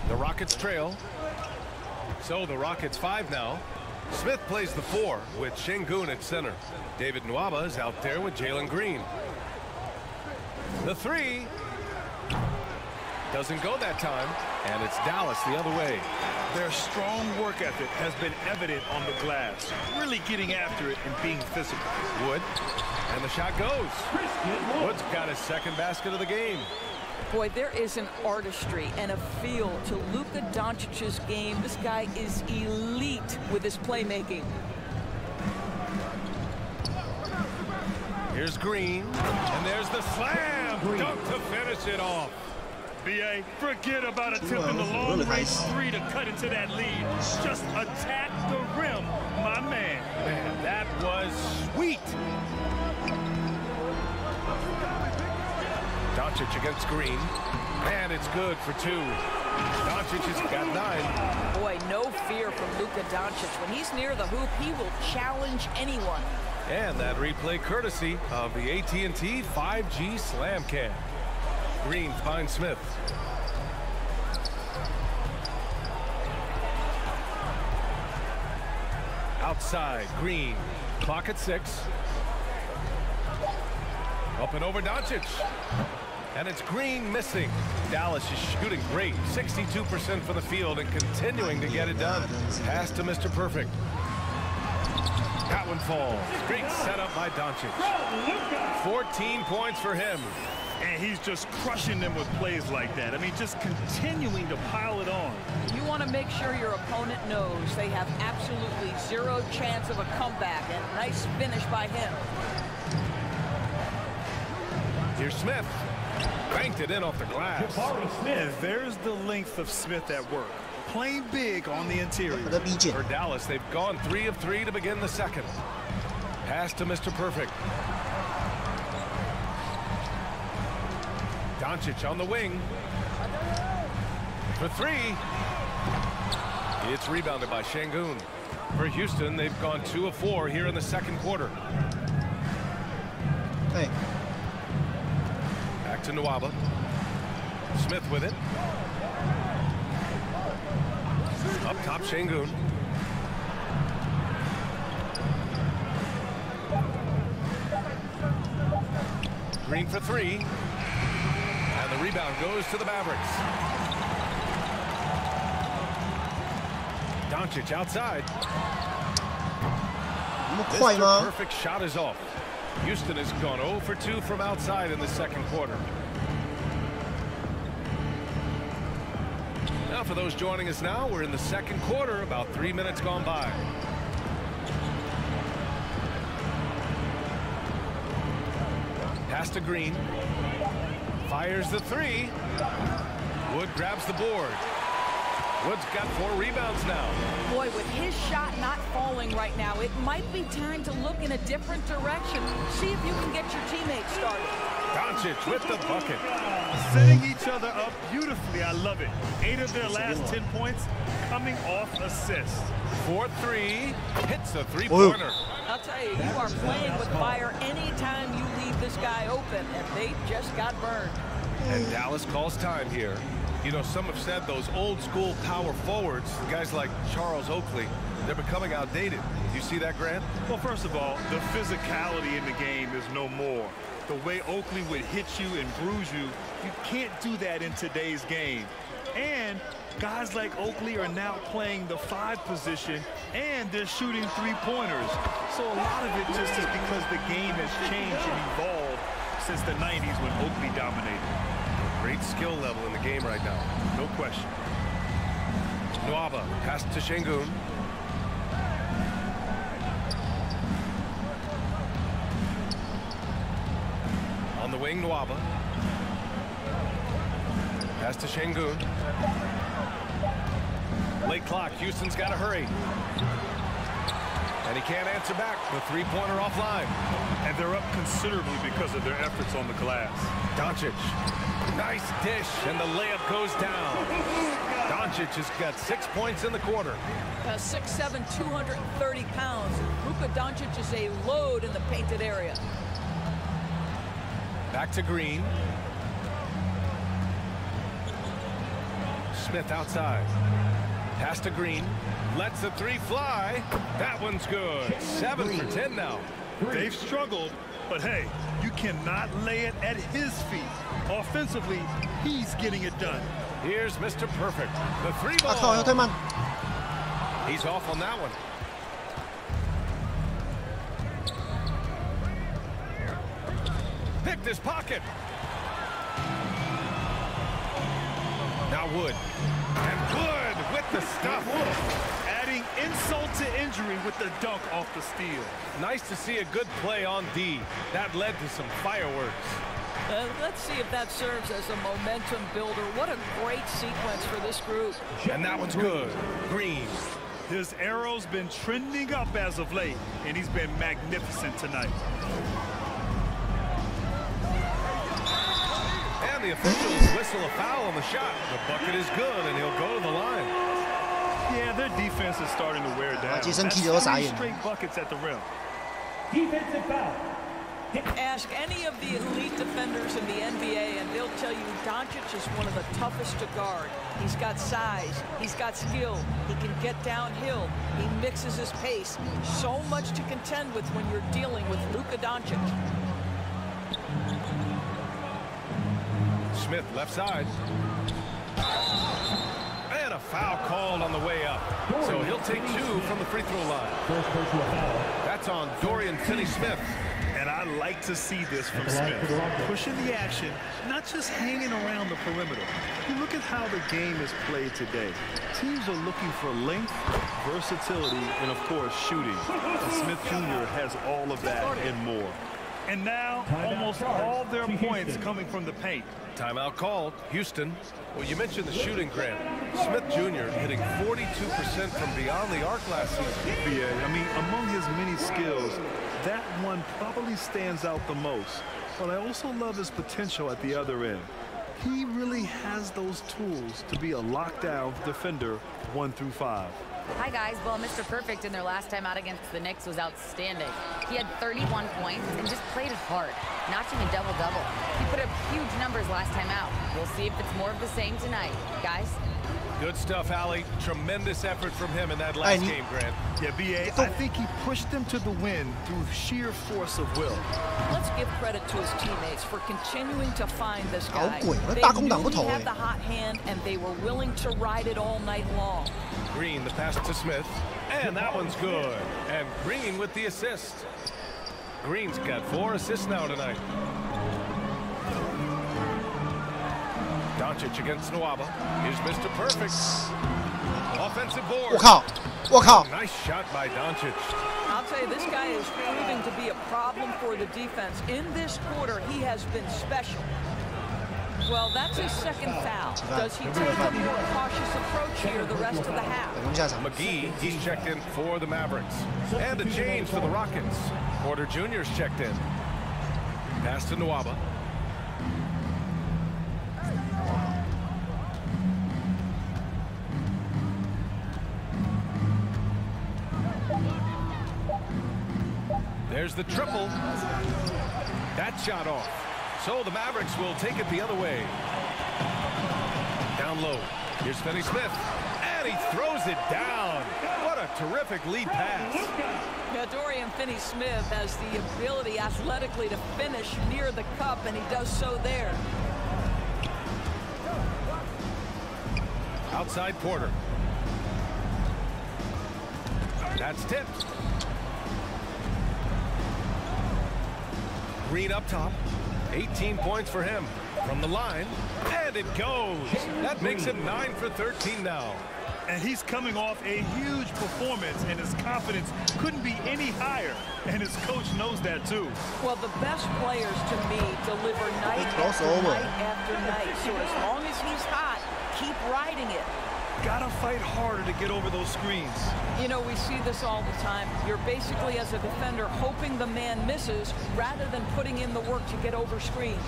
The Rockets trail. So the Rockets 5 now. Smith plays the 4 with Şengün at center. David Nwaba is out there with Jalen Green. The 3 doesn't go that time, and it's Dallas the other way. Their strong work ethic has been evident on the glass, really getting after it and being physical. Wood, and the shot goes. Wood's got his second basket of the game. Boy, there is an artistry and a feel to Luka Doncic's game. This guy is elite with his playmaking. Here's Green, and there's the slam dunk to finish it off. B.A., forget about attempting the long-range 3 to cut into that lead. Just attack the rim, my man. Man, that was sweet. Doncic against Green, and it's good for 2. Doncic has got 9. Boy, no fear from Luka Doncic. When he's near the hoop, he will challenge anyone. And that replay courtesy of the AT&T 5G Slam Cam. Green finds Smith. Outside, Green. Clock at 6. Up and over Doncic. And it's Green missing. Dallas is shooting great. 62% from the field and continuing to get it done. Pass to Mr. Perfect. That one falls. Great setup by Doncic. 14 points for him. And he's just crushing them with plays like that. I mean, just continuing to pile it on. You want to make sure your opponent knows they have absolutely zero chance of a comeback. And nice finish by him. Here's Smith. Banked it in off the glass. And there's the length of Smith at work. Playing big on the interior. For Dallas, they've gone 3 of 3 to begin the second. Pass to Mr. Perfect. Doncic on the wing. For 3. It's rebounded by Şengün. For Houston, they've gone 2 of 4 here in the second quarter. Hey. Back to Nwaba. Smith with it. Up top, Şengün. Green for 3. And the rebound goes to the Mavericks. Doncic outside. Mr. Perfect shot is off. Houston has gone 0 for 2 from outside in the second quarter. Now for those joining us now, we're in the second quarter, about 3 minutes gone by. Pass to Green. Fires the 3. Wood grabs the board. Wood's got 4 rebounds now. Boy, with his shot not falling right now, it might be time to look in a different direction. See if you can get your teammates started. Doncic with the bucket. Setting each other up beautifully. I love it. 8 of their last 10 points coming off assists. 4-3. Hits a 3-pointer. I'll tell you, you are playing with fire anytime you leave this guy open, and they just got burned. And Dallas calls time here. You know, some have said those old school power forwards, guys like Charles Oakley, they're becoming outdated. Do you see that, Grant? Well, first of all, the physicality in the game is no more. The way Oakley would hit you and bruise you, you can't do that in today's game. And guys like Oakley are now playing the 5 position, and they're shooting 3-pointers. So a lot of it just is because the game has changed and evolved since the 90s when Oakley dominated. Great skill level in the game right now. No question. Nwaba, pass to Şengün. On the wing, Nwaba. Pass to Şengün. Late clock. Houston's got to hurry. And he can't answer back. The 3-pointer offline. And they're up considerably because of their efforts on the glass. Doncic. Nice dish, and the layup goes down. Doncic has got 6 points in the quarter. 6'7", 230 pounds. Luka Doncic is a load in the painted area. Back to Green. Smith outside. Pass to Green. Lets the 3 fly. That one's good. 7 for 10 now. They've struggled, but hey, you cannot lay it at his feet. Offensively, he's getting it done. Here's Mr. Perfect. The 3 ball. He's off on that one. Picked his pocket. Now Wood. And Wood with the stuff. Adding insult to injury with the dunk off the steal. Nice to see a good play on D. That led to some fireworks. Let's see if that serves as a momentum builder. What a great sequence for this group. And that one's good. Green. His arrow's been trending up as of late, and he's been magnificent tonight. And the officials whistle a foul on the shot. The bucket is good, and he'll go to the line. Yeah, their defense is starting to wear down. That's 3 straight buckets at the rim. Defensive foul. Ask any of the elite defenders in the NBA, and they'll tell you Doncic is one of the toughest to guard. He's got size. He's got skill. He can get downhill. He mixes his pace. So much to contend with when you're dealing with Luka Doncic. Smith left side. And a foul called on the way up. So he'll take 2 from the free throw line. That's on Dorian Finney-Smith. And I like to see this from Smith. Pushing the action, not just hanging around the perimeter. You look at how the game is played today. Teams are looking for length, versatility, and of course shooting. And Smith Jr. has all of that and more. And now almost all their points coming from the paint. Timeout called. Houston. Well, you mentioned the shooting, Grant. Smith Jr. hitting 42% from beyond the arc last season. Yeah, I mean, among his many skills, that one probably stands out the most. But I also love his potential at the other end. He really has those tools to be a lockdown defender 1 through 5. Hi, guys. Well, Mr. Perfect in their last time out against the Knicks was outstanding. He had 31 points and just played hard, notching a double-double. He put up huge numbers last time out. We'll see if it's more of the same tonight. Guys? Good stuff, Allie. Tremendous effort from him in that last game, Grant. Yeah, B.A., I think he pushed them to the win through sheer force of will. Let's give credit to his teammates for continuing to find this guy. They knew he had the hot hand, and they were willing to ride it all night long. Green, the pass to Smith. And that one's good. And Green with the assist. Green's got 4 assists now tonight. Doncic against Nwaba. Here's Mr. Perfect. Offensive board. Nice shot by Doncic. I'll tell you, this guy is proving to be a problem for the defense. In this quarter, he has been special. Well, that's his second foul. Does he take a more cautious approach here the rest of the half? McGee, he's checked in for the Mavericks. And a change for the Rockets. Porter Jr.'s checked in. Pass to Nwaba. There's the triple. That shot off. So the Mavericks will take it the other way. Down low. Here's Finney Smith. And he throws it down. What a terrific lead pass. Yeah, Dorian Finney-Smith has the ability athletically to finish near the cup, and he does so there. Outside Porter. That's tipped. Green up top. 18 points for him. From the line. And it goes. That makes it 9 for 13 now. And he's coming off a huge performance, and his confidence couldn't be any higher. And his coach knows that, too. Well, the best players, to me, deliver night after night. So as long as he's hot, keep riding it. Gotta fight harder to get over those screens. You know, we see this all the time. You're basically, as a defender, hoping the man misses rather than putting in the work to get over screens.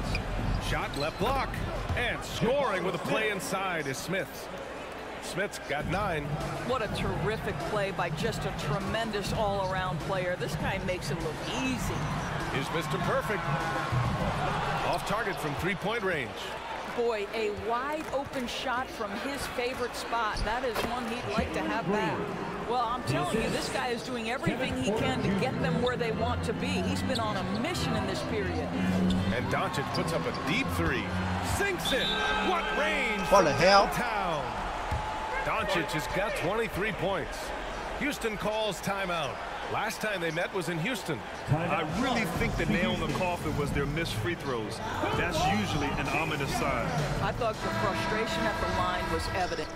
Shot left block. And scoring with a play inside is Smith. Smith's got 9. What a terrific play by just a tremendous all-around player. This guy makes it look easy. Here's Mr. Perfect. Off target from three-point range. Boy, a wide-open shot from his favorite spot. That is one he'd like to have back. Well, I'm telling you, this guy is doing everything he can to get them where they want to be. He's been on a mission in this period. And Doncic puts up a deep 3. Sinks it. What range? What the hell? Downtown. Doncic has got 23 points. Houston calls timeout. Last time they met was in Houston. I really think the nail in the coffin was their missed free throws. That's usually an ominous sign. I thought the frustration at the line was evident.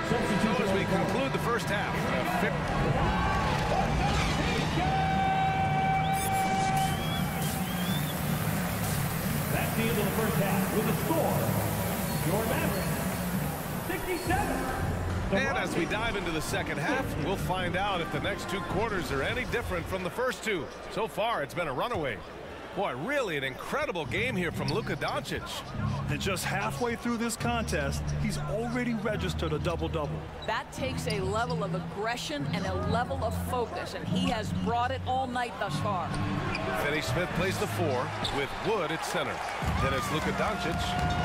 So as we conclude the first half, That's the end of the first half with a score. Your Mavericks, 67. and as we dive into the second half, we'll find out if the next 2 quarters are any different from the first 2. So far, it's been a runaway. Boy, really an incredible game here from Luka Doncic. And just halfway through this contest, he's already registered a double-double. That takes a level of aggression and a level of focus, and he has brought it all night thus far. Finney Smith plays the 4 with Wood at center. Then it's Luka Doncic,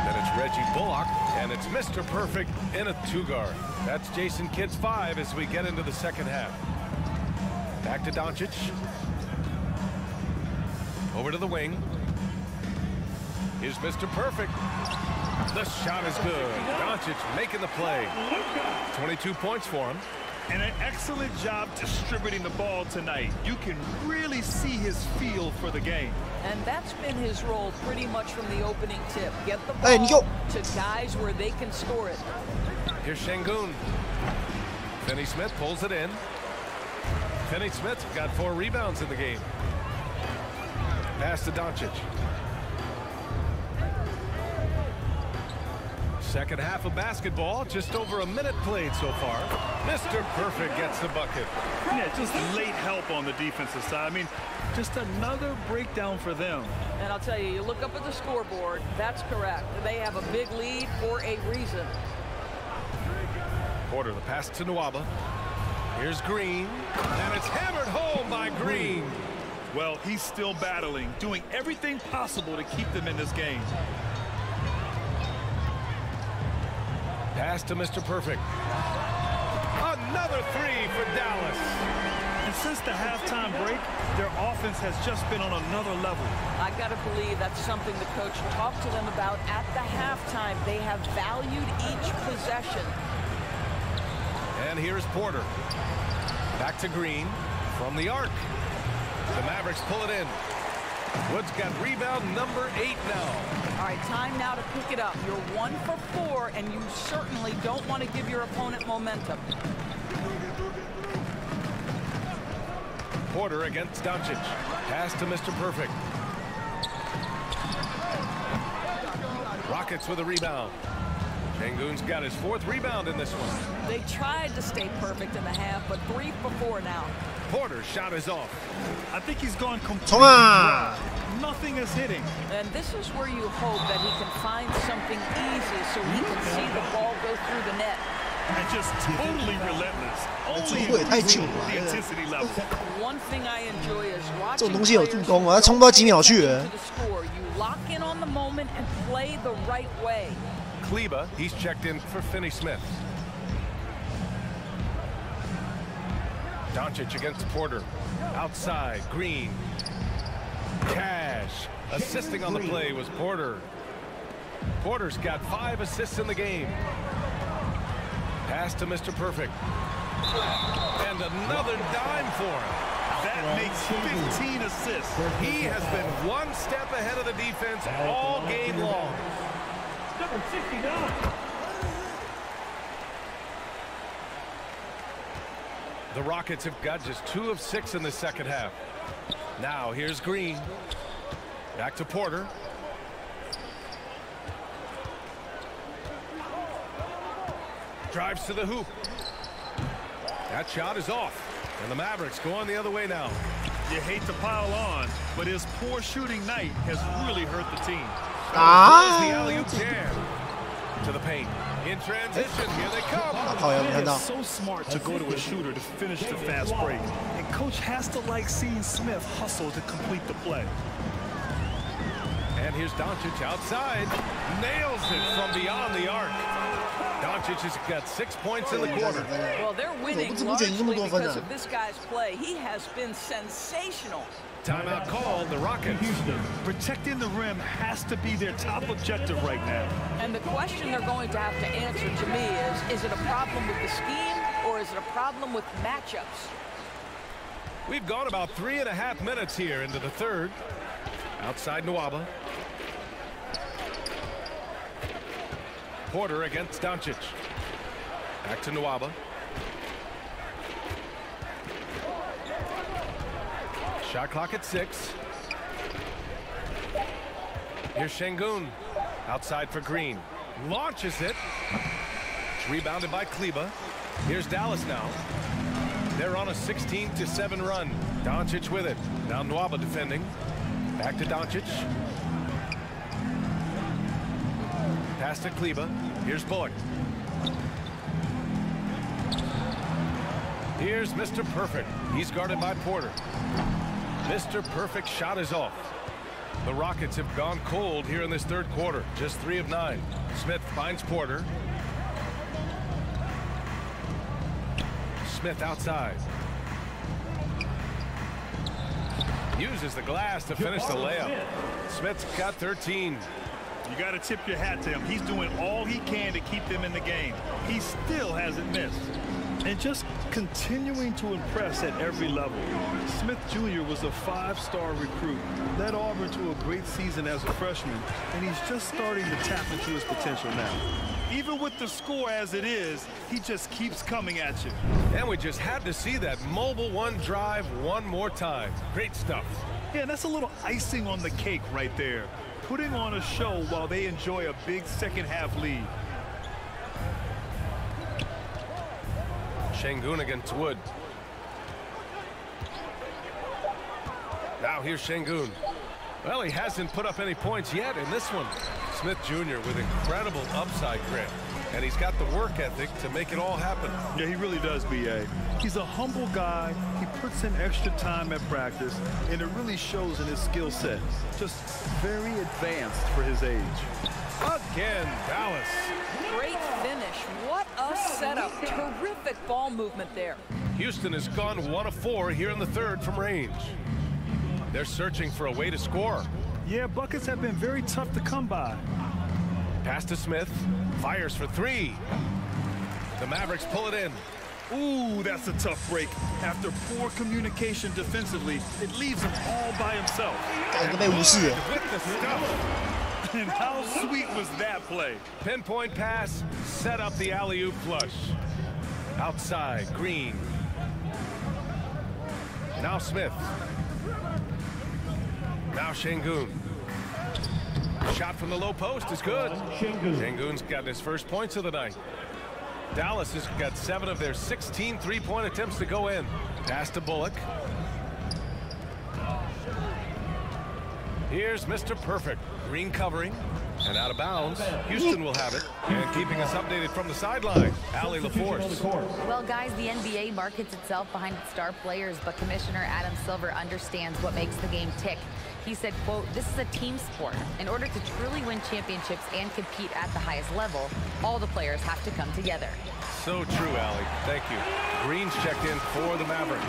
then it's Reggie Bullock, and it's Mr. Perfect in a 2-guard. That's Jason Kidd's 5 as we get into the second half. Back to Doncic. Over to the wing. Here's Mr. Perfect. The shot is good. Doncic making the play. 22 points for him. And an excellent job distributing the ball tonight. You can really see his feel for the game. And that's been his role pretty much from the opening tip. Get the ball to guys where they can score it. Here's Şengün. Finney Smith pulls it in. Finney Smith got 4 rebounds in the game. Pass to Doncic. Second half of basketball, just over a minute played so far. Mr. Perfect gets the bucket. Yeah, just late help on the defensive side. I mean, just another breakdown for them. And I'll tell you, you look up at the scoreboard, that's correct. They have a big lead for a reason. Porter, the pass to Nwaba. Here's Green, and it's hammered home by Green. Well, he's still battling, doing everything possible to keep them in this game. Pass to Mr. Perfect. Another 3 for Dallas. And since the halftime break, their offense has just been on another level. I got to believe that's something the coach talked to them about at the halftime. They have valued each possession. And here's Porter. Back to Green from the arc. The Mavericks pull it in. Wood's got rebound number 8 now. All right, time now to pick it up. You're 1 for 4, and you certainly don't want to give your opponent momentum. Porter against Doncic. Pass to Mr. Perfect. Rockets with a rebound. Şengün's got his 4th rebound in this one. They tried to stay perfect in the half, but 3 for 4 now. Porter's shot is off. I think he's gone completely dry. Nothing is hitting. And this is where you hope that he can find something easy so he can see the ball go through the net. And just totally relentless. Only increasing the intensity level. One thing I enjoy is watching 这种东西有助攻啊，他冲不到几秒去了。 You lock in on the moment and play the right way. Kleba, he's checked in for Finney Smith. Doncic against Porter. Outside, Green. Cash. Assisting on the play was Porter. Porter's got 5 assists in the game. Pass to Mr. Perfect. And another dime for him. That makes 15 assists. He has been 1 step ahead of the defense all game long. Number 69. The Rockets have got just 2 of 6 in the second half. Now here's Green. Back to Porter. Drives to the hoop. That shot is off. And the Mavericks going the other way now. You hate to pile on, but his poor shooting night has really hurt the team. There's the alley-oop jam. To the paint. In transition, here they come. It's so smart to go to a shooter to finish the fast break. And coach has to like seeing Smith hustle to complete the play. And here's Doncic outside. Nails it from beyond the arc. Doncic has got 6 points in the quarter. Well, they're winning largely because of this guy's play. He has been sensational. Timeout called, the Rockets. Houston, protecting the rim has to be their top objective right now. And the question they're going to have to answer to me is it a problem with the scheme or is it a problem with matchups? We've gone about 3.5 minutes here into the third. Outside Nwaba. Porter against Doncic. Back to Nwaba. Shot clock at 6. Here's Şengün. Outside for Green. Launches it. It's rebounded by Kleba. Here's Dallas now. They're on a 16-7 run. Doncic with it. Now Nwaba defending. Back to Doncic. Pass to Kleba. Here's Bullock. Here's Mr. Perfect. He's guarded by Porter. Mr. Perfect shot is off. The Rockets have gone cold here in this third quarter. Just 3 of 9. Smith finds Porter. Smith outside. Uses the glass to finish the layup. Smith's got 13. You got to tip your hat to him. He's doing all he can to keep them in the game. He still hasn't missed. And just continuing to impress at every level. Smith Jr. was a 5-star recruit, led Auburn to a great season as a freshman, and he's just starting to tap into his potential now. Even with the score as it is, he just keeps coming at you. And we just had to see that mobile one drive one more time. Great stuff. Yeah, that's a little icing on the cake right there. Putting on a show while they enjoy a big second half lead. Şengün against Wood. Now here's Şengün. Well, he hasn't put up any points yet in this one. Smith Jr. with incredible upside grit. And he's got the work ethic to make it all happen. Yeah, he really does, B.A. He's a humble guy. He puts in extra time at practice, and it really shows in his skill set. Just very advanced for his age. Again, Dallas. Great finish. What a setup. Terrific ball movement there. Houston has gone 1 of 4 here in the third from range. They're searching for a way to score. Yeah, buckets have been very tough to come by. Pass to Smith. Fires for 3. The Mavericks pull it in. Ooh, that's a tough break. After poor communication defensively, it leaves him all by himself. With the stuff. And how sweet was that play? Pinpoint pass, set up the alley-oop flush. Outside, Green. Now Smith. Now Şengün. Shot from the low post is good. Şengün's gotten his first points of the night. Dallas has got 7 of their 16 three-point attempts to go in. Pass to Bullock. Here's Mr. Perfect. Green covering. And out of bounds. Houston will have it. And keeping us updated from the sideline, Allie LaForce. Well, guys, the NBA markets itself behind its star players, but Commissioner Adam Silver understands what makes the game tick. He said, quote, "This is a team sport. In order to truly win championships and compete at the highest level, all the players have to come together." So true, Allie. Thank you. Green's checked in for the Mavericks.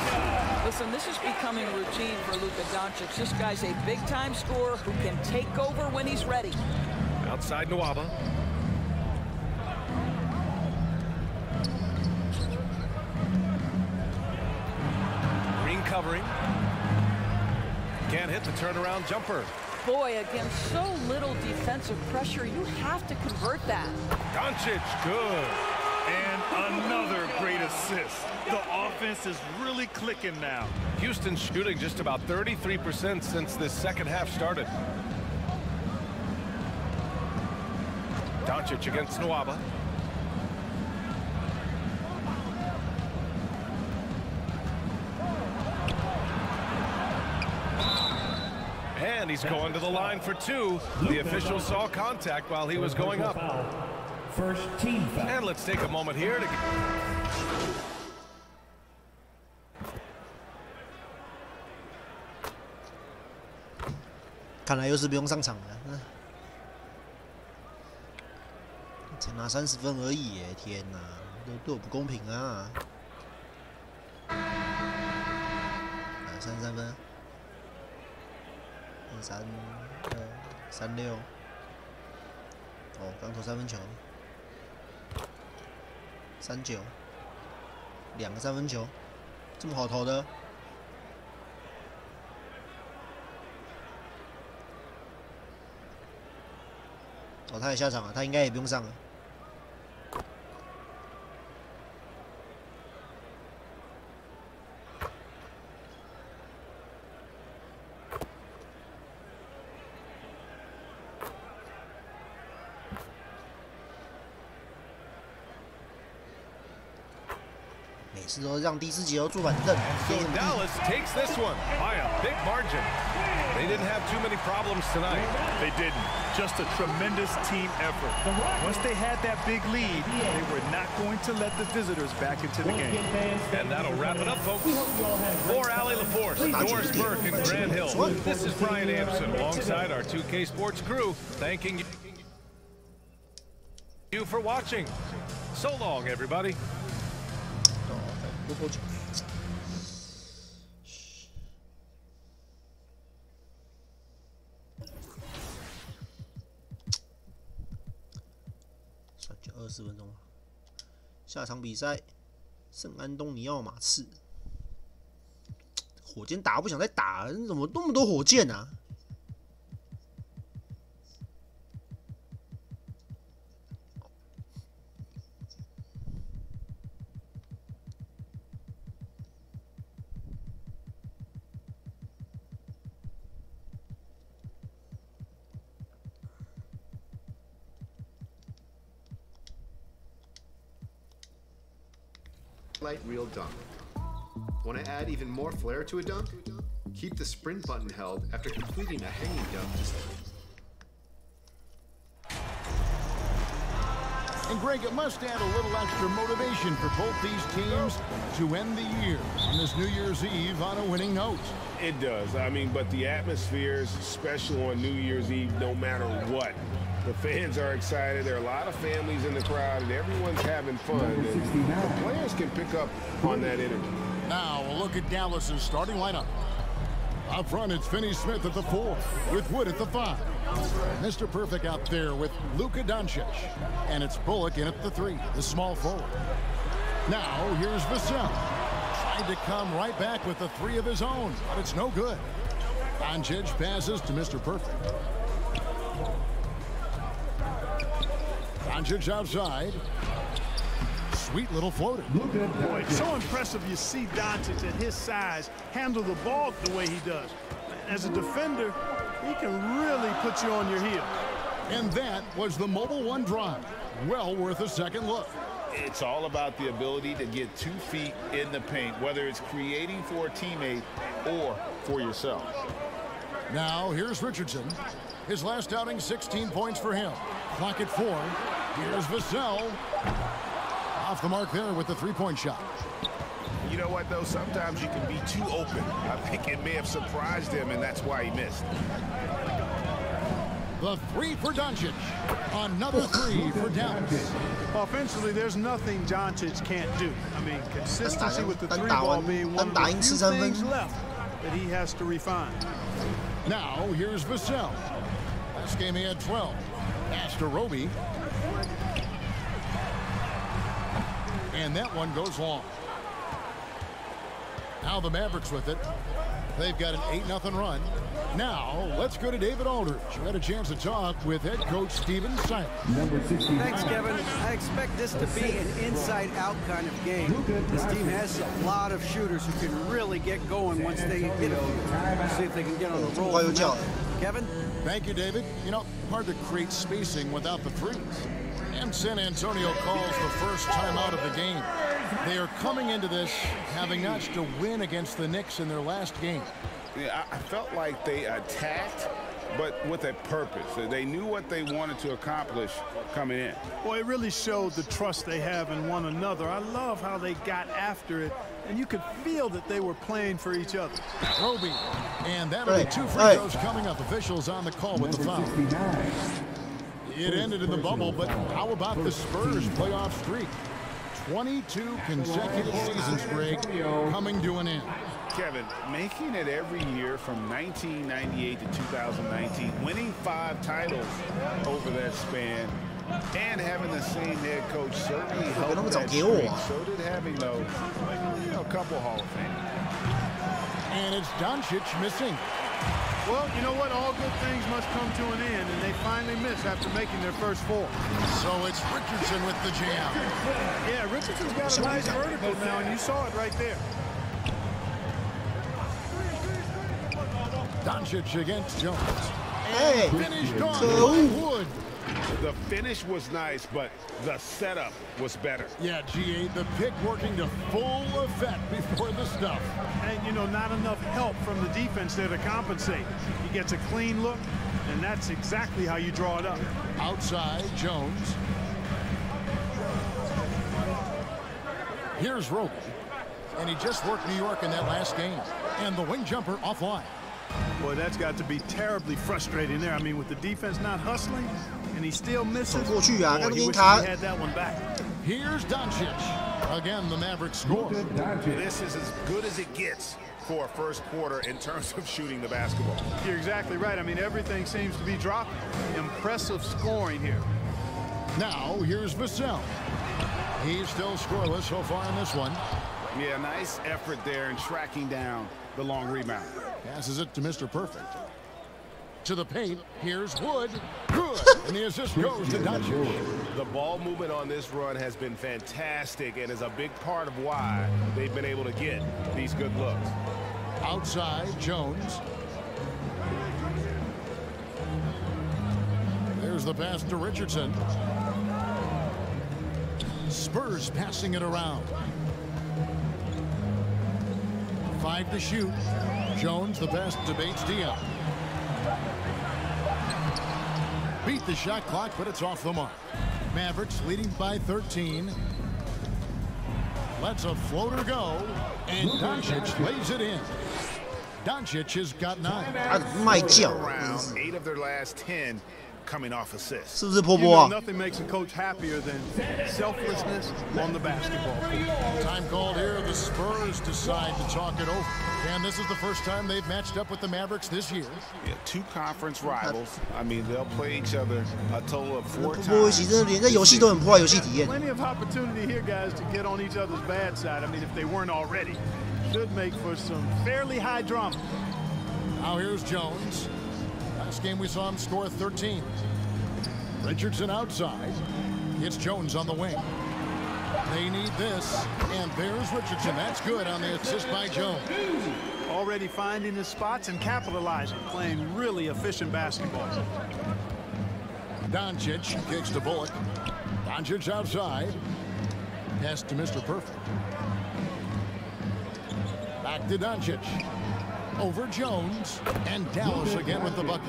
Listen, this is becoming routine for Luka Doncic. This guy's a big-time scorer who can take over when he's ready. Outside Nwaba. Green covering. Can't hit the turnaround jumper. Boy, against so little defensive pressure, you have to convert that. Doncic, good. And another great assist. The offense is really clicking now. Houston's shooting just about 33% since this second half started. Doncic against Nwaba. And he's going to the line for 2. The official saw contact while he was going up. First team foul. And let's take a moment here to...看来又是不用上场了。才拿30分而已耶！天哪，对我不公平啊！33分，3-2、3-6。哦，刚投3分球。3-9，2个3分球，这么好投的？哦，他也下场了，他应该也不用上了。每次都让第4节都坐板凳。So Dallas takes this one by a big margin. They didn't have too many problems tonight. They didn't. Just a tremendous team effort. Once they had that big lead, they were not going to let the visitors back into the game. And that'll wrap it up, folks. For Allie LaForce, Doris Burke, and Grant Hill, this is Brian Anderson alongside our 2K Sports crew, thanking you for watching. So long, everybody. 多久？算就20分钟了。下场比赛，圣安东尼奥马刺。火箭打不想再打，怎么那么多火箭啊？ Light real dunk. Want to add even more flair to a dunk? Keep the sprint button held after completing a hanging dunk. And Greg, it must add a little extra motivation for both these teams to end the year on this New Year's Eve on a winning note. It does. I mean, but the atmosphere is special on New Year's Eve no matter what. The fans are excited. There are a lot of families in the crowd, and everyone's having fun. And the players can pick up on that energy. Now, a look at Dallas's starting lineup. Up front, it's Finney Smith at the 4, with Wood at the 5. Mr. Perfect out there with Luka Doncic. And it's Bullock in at the 3, the small forward. Now, here's Vassell. Tried to come right back with the 3 of his own, but it's no good. Doncic passes to Mr. Perfect. Doncic outside. Sweet little floater. Boy, it's so impressive you see Doncic at his size handle the ball the way he does. As a defender, He can really put you on your heel. And that was the Mobile One drive. Well worth a second look. It's all about the ability to get 2 feet in the paint, whether it's creating for a teammate or for yourself. Now, here's Richardson. His last outing, 16 points for him. Clock at 4. Here's Vassell. Off the mark there with the three-point shot. You know what, though? Sometimes you can be too open. I think it may have surprised him, and that's why he missed. The three for Doncic. Another three for Dallas. Offensively, there's nothing Doncic can't do. I mean, consistency with the three ball being one of the few things left that he has to refine. Now, here's Vassell. Last game he had 12. Pass to Roby. And that one goes long. Now the Mavericks with it. They've got an 8-0 run. Now, let's go to David Aldridge, who had a chance to talk with head coach Steven Silas. Thanks, Kevin. I expect this to be an inside-out kind of game. This team has a lot of shooters who can really get going once they hit it. See if they can get on the roll. Kevin? Thank you, David. You know, hard to create spacing without the threes. And San Antonio calls the first timeout of the game. They are coming into this having notched a win against the Knicks in their last game. Yeah, I felt like they attacked, but with a purpose. They knew what they wanted to accomplish coming in. Well, it really showed the trust they have in one another. I love how they got after it, and you could feel that they were playing for each other. Roby, and that'll be 2 free throws coming up. Officials on the call with the foul. It ended in the bubble, but how about the Spurs playoff streak? 22 consecutive seasons break coming to an end. Kevin, making it every year from 1998 to 2019, winning 5 titles over that span, and having the same head coach certainly helped that streak. So did having, though, a couple Hall of Fame. And it's Doncic missing. Well, you know what? All good things must come to an end, and they finally miss after making their first 4. So it's Richardson with the jam. Yeah, Richardson's got a nice vertical now, and you saw it right there. Doncic against Jones. Hey, finished on Wood. The finish was nice, but the setup was better. Yeah, G8, the pick working to full effect before the stuff. And, you know, not enough help from the defense there to compensate. He gets a clean look, and that's exactly how you draw it up. Outside, Jones. Here's Roby. And he just worked New York in that last game. And the wing jumper offline. Boy, that's got to be terribly frustrating there. I mean, with the defense not hustling, and he still misses. Boy, he wishes he had that one back. Here's Doncic. Again, the Mavericks score. This is as good as it gets for a first quarter in terms of shooting the basketball. You're exactly right. I mean, everything seems to be dropping. Impressive scoring here. Now, here's Vassell. He's still scoreless so far in this one. Yeah, nice effort there in tracking down the long rebound. Passes it to Mr. Perfect. To the paint, here's Wood. Good. And the assist goes to Doncic. The ball movement on this run has been fantastic and is a big part of why they've been able to get these good looks. Outside, Jones. There's the pass to Richardson. Spurs passing it around. 5 to shoot. Jones, the pass to Bates Diop. Beat the shot clock, but it's off the mark. Mavericks leading by 13. Lets a floater go, and Doncic lays it in. Doncic has got 9. Around 8 of their last 10 coming off assists. You know, nothing makes a coach happier than selflessness on the basketball field. Time called here. The Spurs decide to talk it over. And this is the first time they've matched up with the Mavericks this year. Yeah, 2 conference rivals. I mean, they'll play each other a total of 4 times. Plenty of opportunity here, guys, to get on each other's bad side. I mean, if they weren't already. Should make for some fairly high drama. Now here's Jones. Last game we saw him score 13. Richardson outside. It's Jones on the wing. They need this, and there's Richardson. That's good on the assist by Jones. Already finding his spots and capitalizing, playing really efficient basketball. Doncic kicks to Bullock. Doncic outside. Pass to Mr. Perfect. Back to Doncic. Over Jones, and Dallas again with the bucket.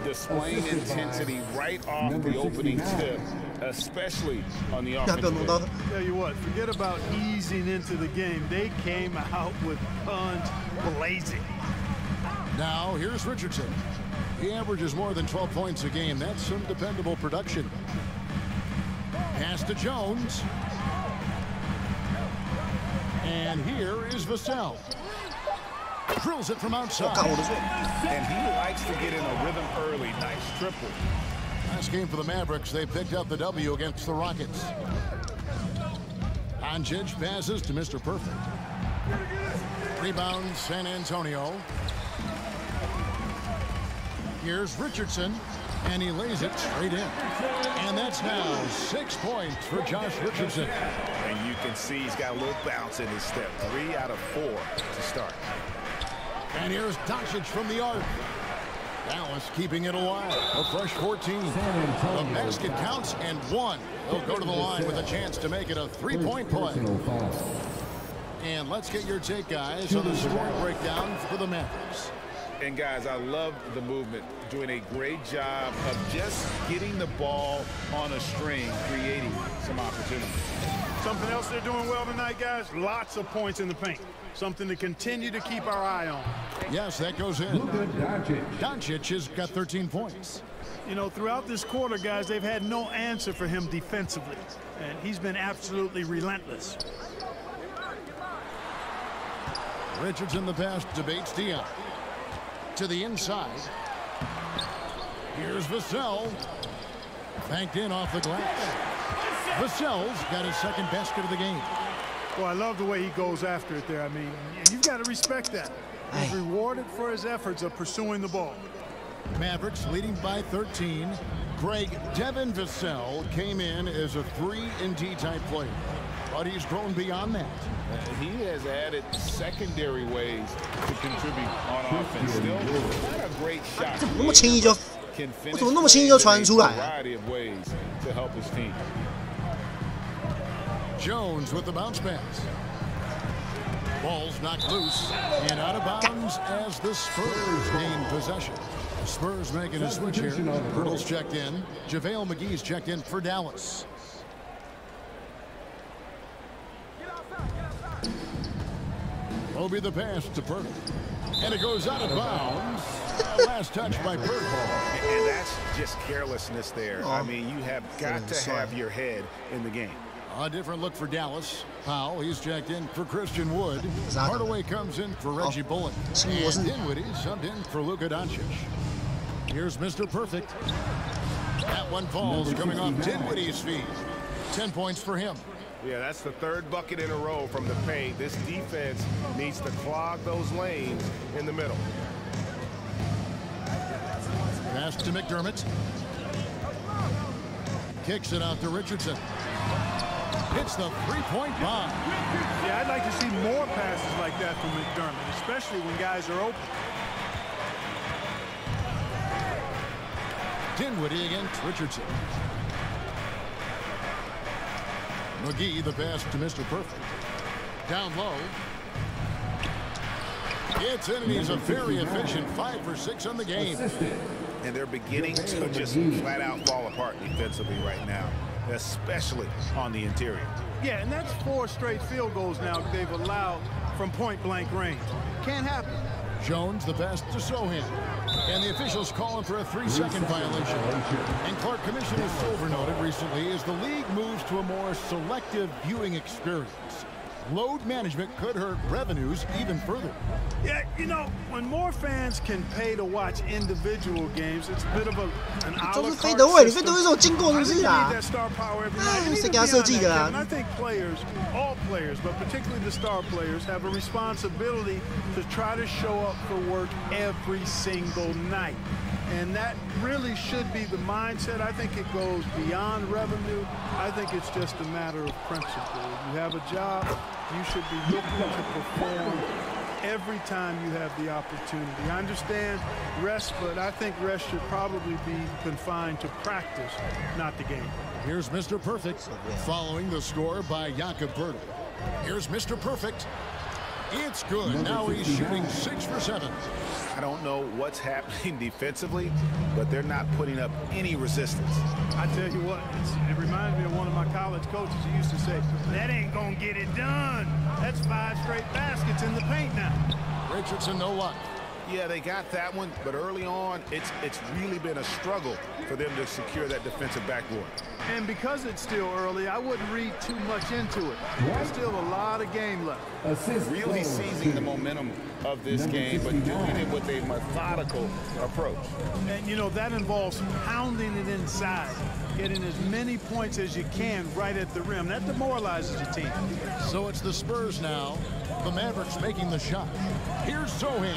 Displaying intensity right off the opening tip, especially on the offensive end. Tell you what, forget about easing into the game. They came out with guns blazing. Now here's Richardson. He averages more than 12 points a game. That's some dependable production. Pass to Jones. And here is Vassell. Drills it from outside. And he likes to get in a rhythm early. Nice triple. Last game for the Mavericks, they picked up the W against the Rockets. Doncic passes to Mr. Perfect. Rebounds San Antonio. Here's Richardson, and he lays it straight in. And that's now 6 points for Josh Richardson. And you can see he's got a little bounce in his step. 3 out of 4 to start. And here's Doncic from the arc. Dallas keeping it alive. A fresh 14. The basket counts and 1. They'll go to the line with a chance to make it a 3-point play. And let's get your take, guys, on the scoring breakdown for the Mavericks. And guys, I love the movement. Doing a great job of just getting the ball on a string, creating some opportunities. Something else they're doing well tonight, guys, lots of points in the paint. Something to continue to keep our eye on. Yes, that goes in. Doncic has got 13 points. You know, throughout this quarter, guys, they've had no answer for him defensively. And he's been absolutely relentless. Richardson the pass debates Dion. To the inside. Here's Vassell. Banked in off the glass. Vassell's got his second basket of the game. Well, I love the way he goes after it there. I mean, you've got to respect that. He's rewarded for his efforts of pursuing the ball. Mavericks leading by 13. Devin Vassell came in as a 3-and-D type player, but he's grown beyond that. He has added secondary ways to contribute on offense. Still not a great shot. 怎么那么轻易就传出来啊 variety of ways to help his team. Jones with the bounce pass. Ball's knocked loose and out of bounds as the Spurs gain possession. Spurs making a switch here. Hurdle's checked in. JaVale McGee's checked in for Dallas. Will be the pass to Pert. And it goes out of bounds. Last touch by Pert. And that's just carelessness there. I mean, you have got to have your head in the game. A different look for Dallas. Powell, he's checked in for Christian Wood. Hardaway comes in for Reggie Bullock. And Dinwiddie subbed in for Luka Doncic. Here's Mr. Perfect. That one falls coming off Dinwiddie's feet. 10 points for him. Yeah, that's the third bucket in a row from the paint. This defense needs to clog those lanes in the middle. Pass to McDermott. Kicks it out to Richardson. Hits the three-point bomb. Yeah, I'd like to see more passes like that from McDermott, especially when guys are open. Dinwiddie against Richardson. McGee the pass to Mr. Perfect. Down low. It's in, and he's a very efficient 5 for 6 on the game. And they're beginning to just flat out fall apart defensively right now, especially on the interior. Yeah, and that's 4 straight field goals now they've allowed from point-blank range. Can't happen. Jones the pass to Sohan. And the officials calling for a 3-second violation. And Clark, Commissioner Silver noted recently as the league moves to a more selective viewing experience, load management could hurt revenues even further. Yeah, you know, when more fans can pay to watch individual games, it's a bit of an a la carte system. I think you need that star power every night. I think players, all players, but particularly the star players, have a responsibility to try to show up for work every single night. And that really should be the mindset. I think it goes beyond revenue. I think it's just a matter of principle. You have a job, you should be looking to perform every time you have the opportunity. I understand rest, but I think rest should probably be confined to practice, not the game. Here's Mr. Perfect, following the score by Jakob Poeltl. Here's Mr. Perfect. It's good. Now he's shooting 6 for 7. I don't know what's happening defensively, but they're not putting up any resistance. I tell you what, it reminds me of one of my college coaches who used to say, that ain't gonna get it done. That's 5 straight baskets in the paint now. Richardson, no luck. Yeah, they got that one, but early on, it's really been a struggle for them to secure that defensive backboard. And because it's still early, I wouldn't read too much into it. There's still a lot of game left. Really seizing the momentum of this game, but doing it with a methodical approach. And, you know, that involves pounding it inside, getting as many points as you can right at the rim. That demoralizes your team. So it's the Spurs now. The Mavericks making the shot. Here's Zohan.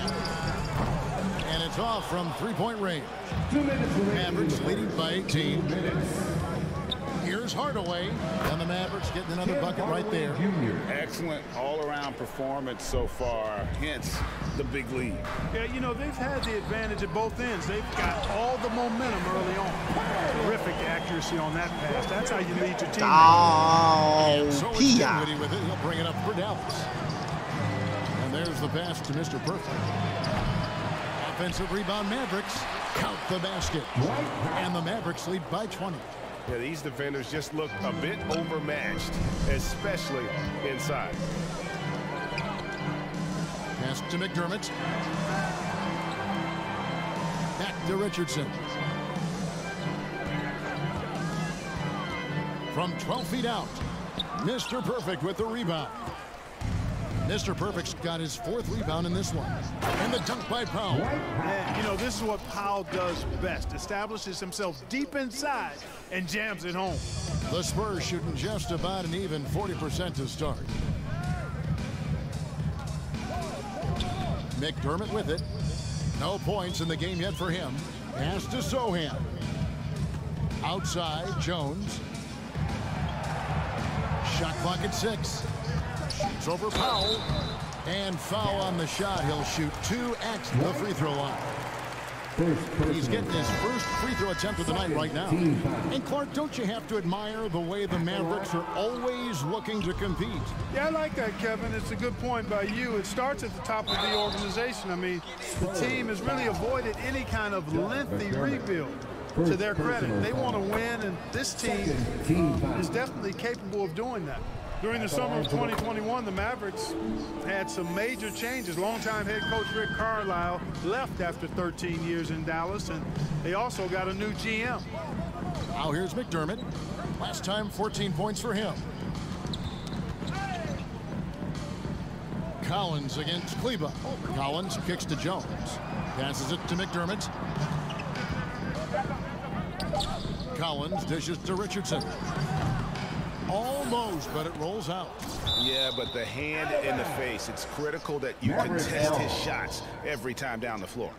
And it's off from three-point range. Mavericks leading by 18. Here's Hardaway. And the Mavericks getting another bucket right there. Excellent all-around performance so far, hence the big lead. Yeah, you know, they've had the advantage at both ends. They've got all the momentum early on. Terrific accuracy on that pass. That's how you lead your team. So it's Dinwiddie with it. He'll bring it up for Dallas. And there's the pass to Mr. Perfect. Offensive rebound Mavericks. Count the basket. And the Mavericks lead by 20. Yeah, these defenders just look a bit overmatched, especially inside. Pass to McDermott. Back to Richardson. From 12 feet out, Mr. Perfect with the rebound. Mr. Perfect's got his 4th rebound in this one. And the dunk by Powell. And, you know, this is what Powell does best. Establishes himself deep inside and jams it home. The Spurs shooting just about an even 40% to start. McDermott with it. No points in the game yet for him. Pass to Zohan. Outside, Jones. Shot clock at 6. Shoots over Powell. And foul on the shot. He'll shoot 2 at the free throw line. He's getting his first free throw attempt of the night right now. And Clark, don't you have to admire the way the Mavericks are always looking to compete? Yeah, I like that, Kevin. It's a good point by you. It starts at the top of the organization. I mean, the team has really avoided any kind of lengthy rebuild. To their credit, they want to win, and this team is definitely capable of doing that. During the summer of 2021, the Mavericks had some major changes. Longtime head coach Rick Carlisle left after 13 years in Dallas, and they also got a new GM. Now here's McDermott. Last time, 14 points for him. Collins against Kleber. Collins kicks to Jones. Passes it to McDermott. Collins dishes to Richardson. Almost, but it rolls out. Yeah, but the hand in the face, it's critical that you contest his shots every time down the floor.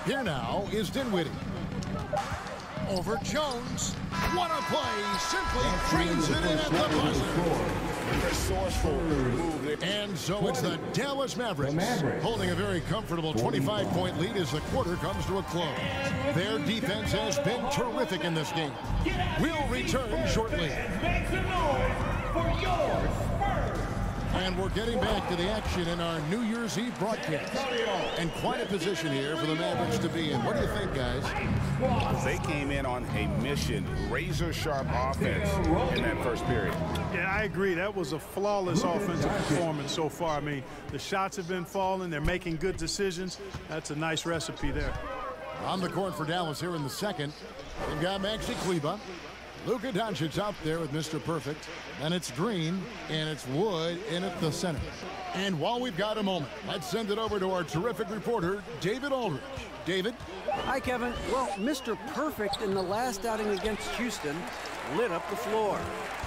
Here now is Dinwiddie. Over Jones. What a play. Simply drains it in at the buzzer. Resourceful move. And so it's the Dallas Mavericks holding a very comfortable 25-point lead as the quarter comes to a close. Their defense has been terrific in this game. We'll return shortly. Make some noise for your Spurs. And we're getting back to the action in our New Year's Eve broadcast. And quite a position here for the Mavericks to be in. What do you think, guys? They came in on a mission, razor-sharp offense in that first period. Yeah, I agree. That was a flawless offensive performance so far. I mean, the shots have been falling. They're making good decisions. That's a nice recipe there. On the court for Dallas here in the second, we've got Maxi Kleber. Luka Doncic out there with Mr. Perfect. And it's Green, and it's Wood in at the center. And while we've got a moment, let's send it over to our terrific reporter, David Aldridge. David? Hi, Kevin. Well, Mr. Perfect in the last outing against Houston lit up the floor.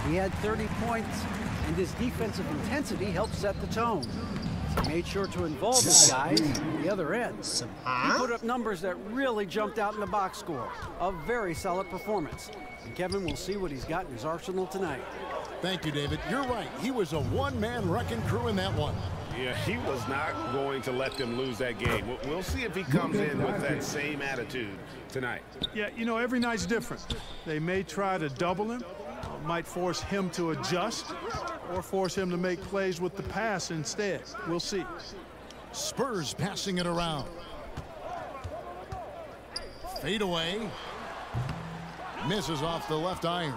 He had 30 points, and his defensive intensity helped set the tone. He made sure to involve his guys at the other end. He put up numbers that really jumped out in the box score. A very solid performance. And Kevin will see what he's got in his arsenal tonight. Thank you, David. You're right. He was a one-man wrecking crew in that one. Yeah, he was not going to let them lose that game. We'll see if he comes in with that same attitude tonight. Yeah, you know, every night's different. They may try to double him, might force him to adjust, or force him to make plays with the pass instead. We'll see. Spurs passing it around. Fade away. Misses off the left iron.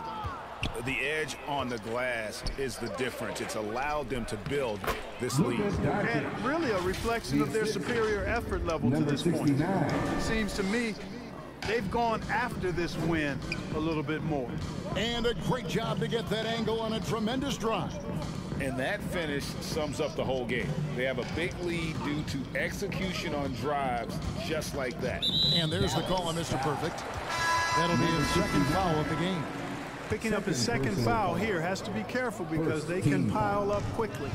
The edge on the glass is the difference. It's allowed them to build this lead. And really a reflection of their superior effort level to this point. It seems to me they've gone after this win a little bit more. And a great job to get that angle on a tremendous drive. And that finish sums up the whole game. They have a big lead due to execution on drives just like that. And there's the call on Mr. Perfect. That'll be his second foul of the game. Picking up his second foul here, has to be careful because they can pile up quickly.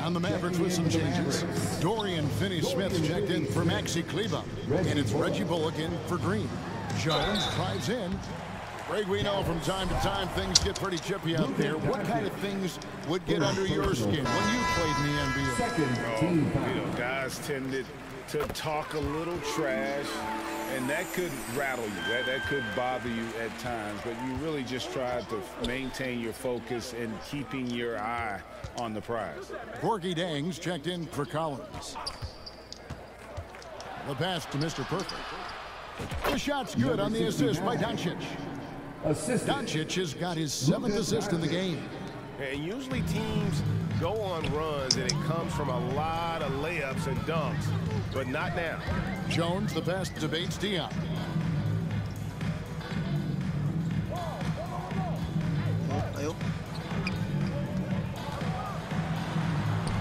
On the Mavericks with some changes. Dorian Finney-Smith checked in for Maxi Kleber. And it's Reggie Bullock in for Green. Jones drives in. Greg, we know from time to time things get pretty chippy out there. What kind of things would get under your skin when you played in the NBA? You know, guys tended to talk a little trash, and that could rattle you. That could bother you at times, but you really just tried to maintain your focus and keeping your eye on the prize. Gorgie Dangs checked in for Collins. The pass to Mr. Perfect. The shot's good on the assist by Doncic. Doncic has got his 7th assist in the game. And usually teams go on runs and it comes from a lot of layups and dunks, but not now. Jones, the pass to Bates Diop.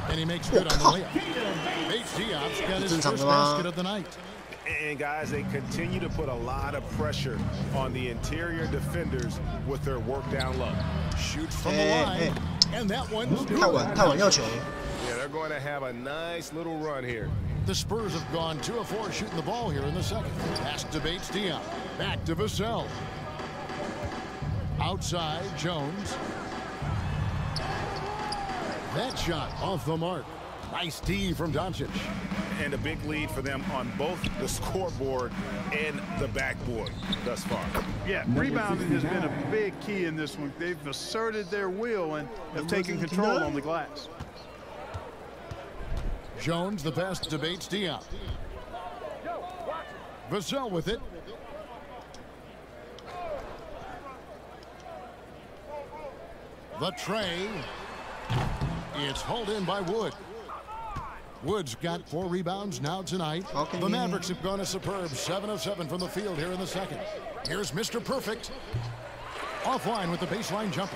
And he makes good on the layup. Bates Diop's got his first basket of the night. And guys, they continue to put a lot of pressure on the interior defenders with their work down low. Shoots from the line, and that one's good. Yeah, they're going to have a nice little run here. The Spurs have gone 2 of 4 shooting the ball here in the second. Pass to Bates Diop. Back to Vassell. Outside, Jones. That shot off the mark. Nice D from Doncic. And a big lead for them on both the scoreboard and the backboard thus far. Yeah, rebounding has been a big key in this one. They've asserted their will and have taken control on the glass. Jones, the pass to Bates Diop. Vassell with it. The tray. It's hauled in by Wood. Wood's got 4 rebounds now tonight. The Mavericks have gone a superb 7 of 7 from the field here in the second. Here's Mr. Perfect. Offline with the baseline jumper.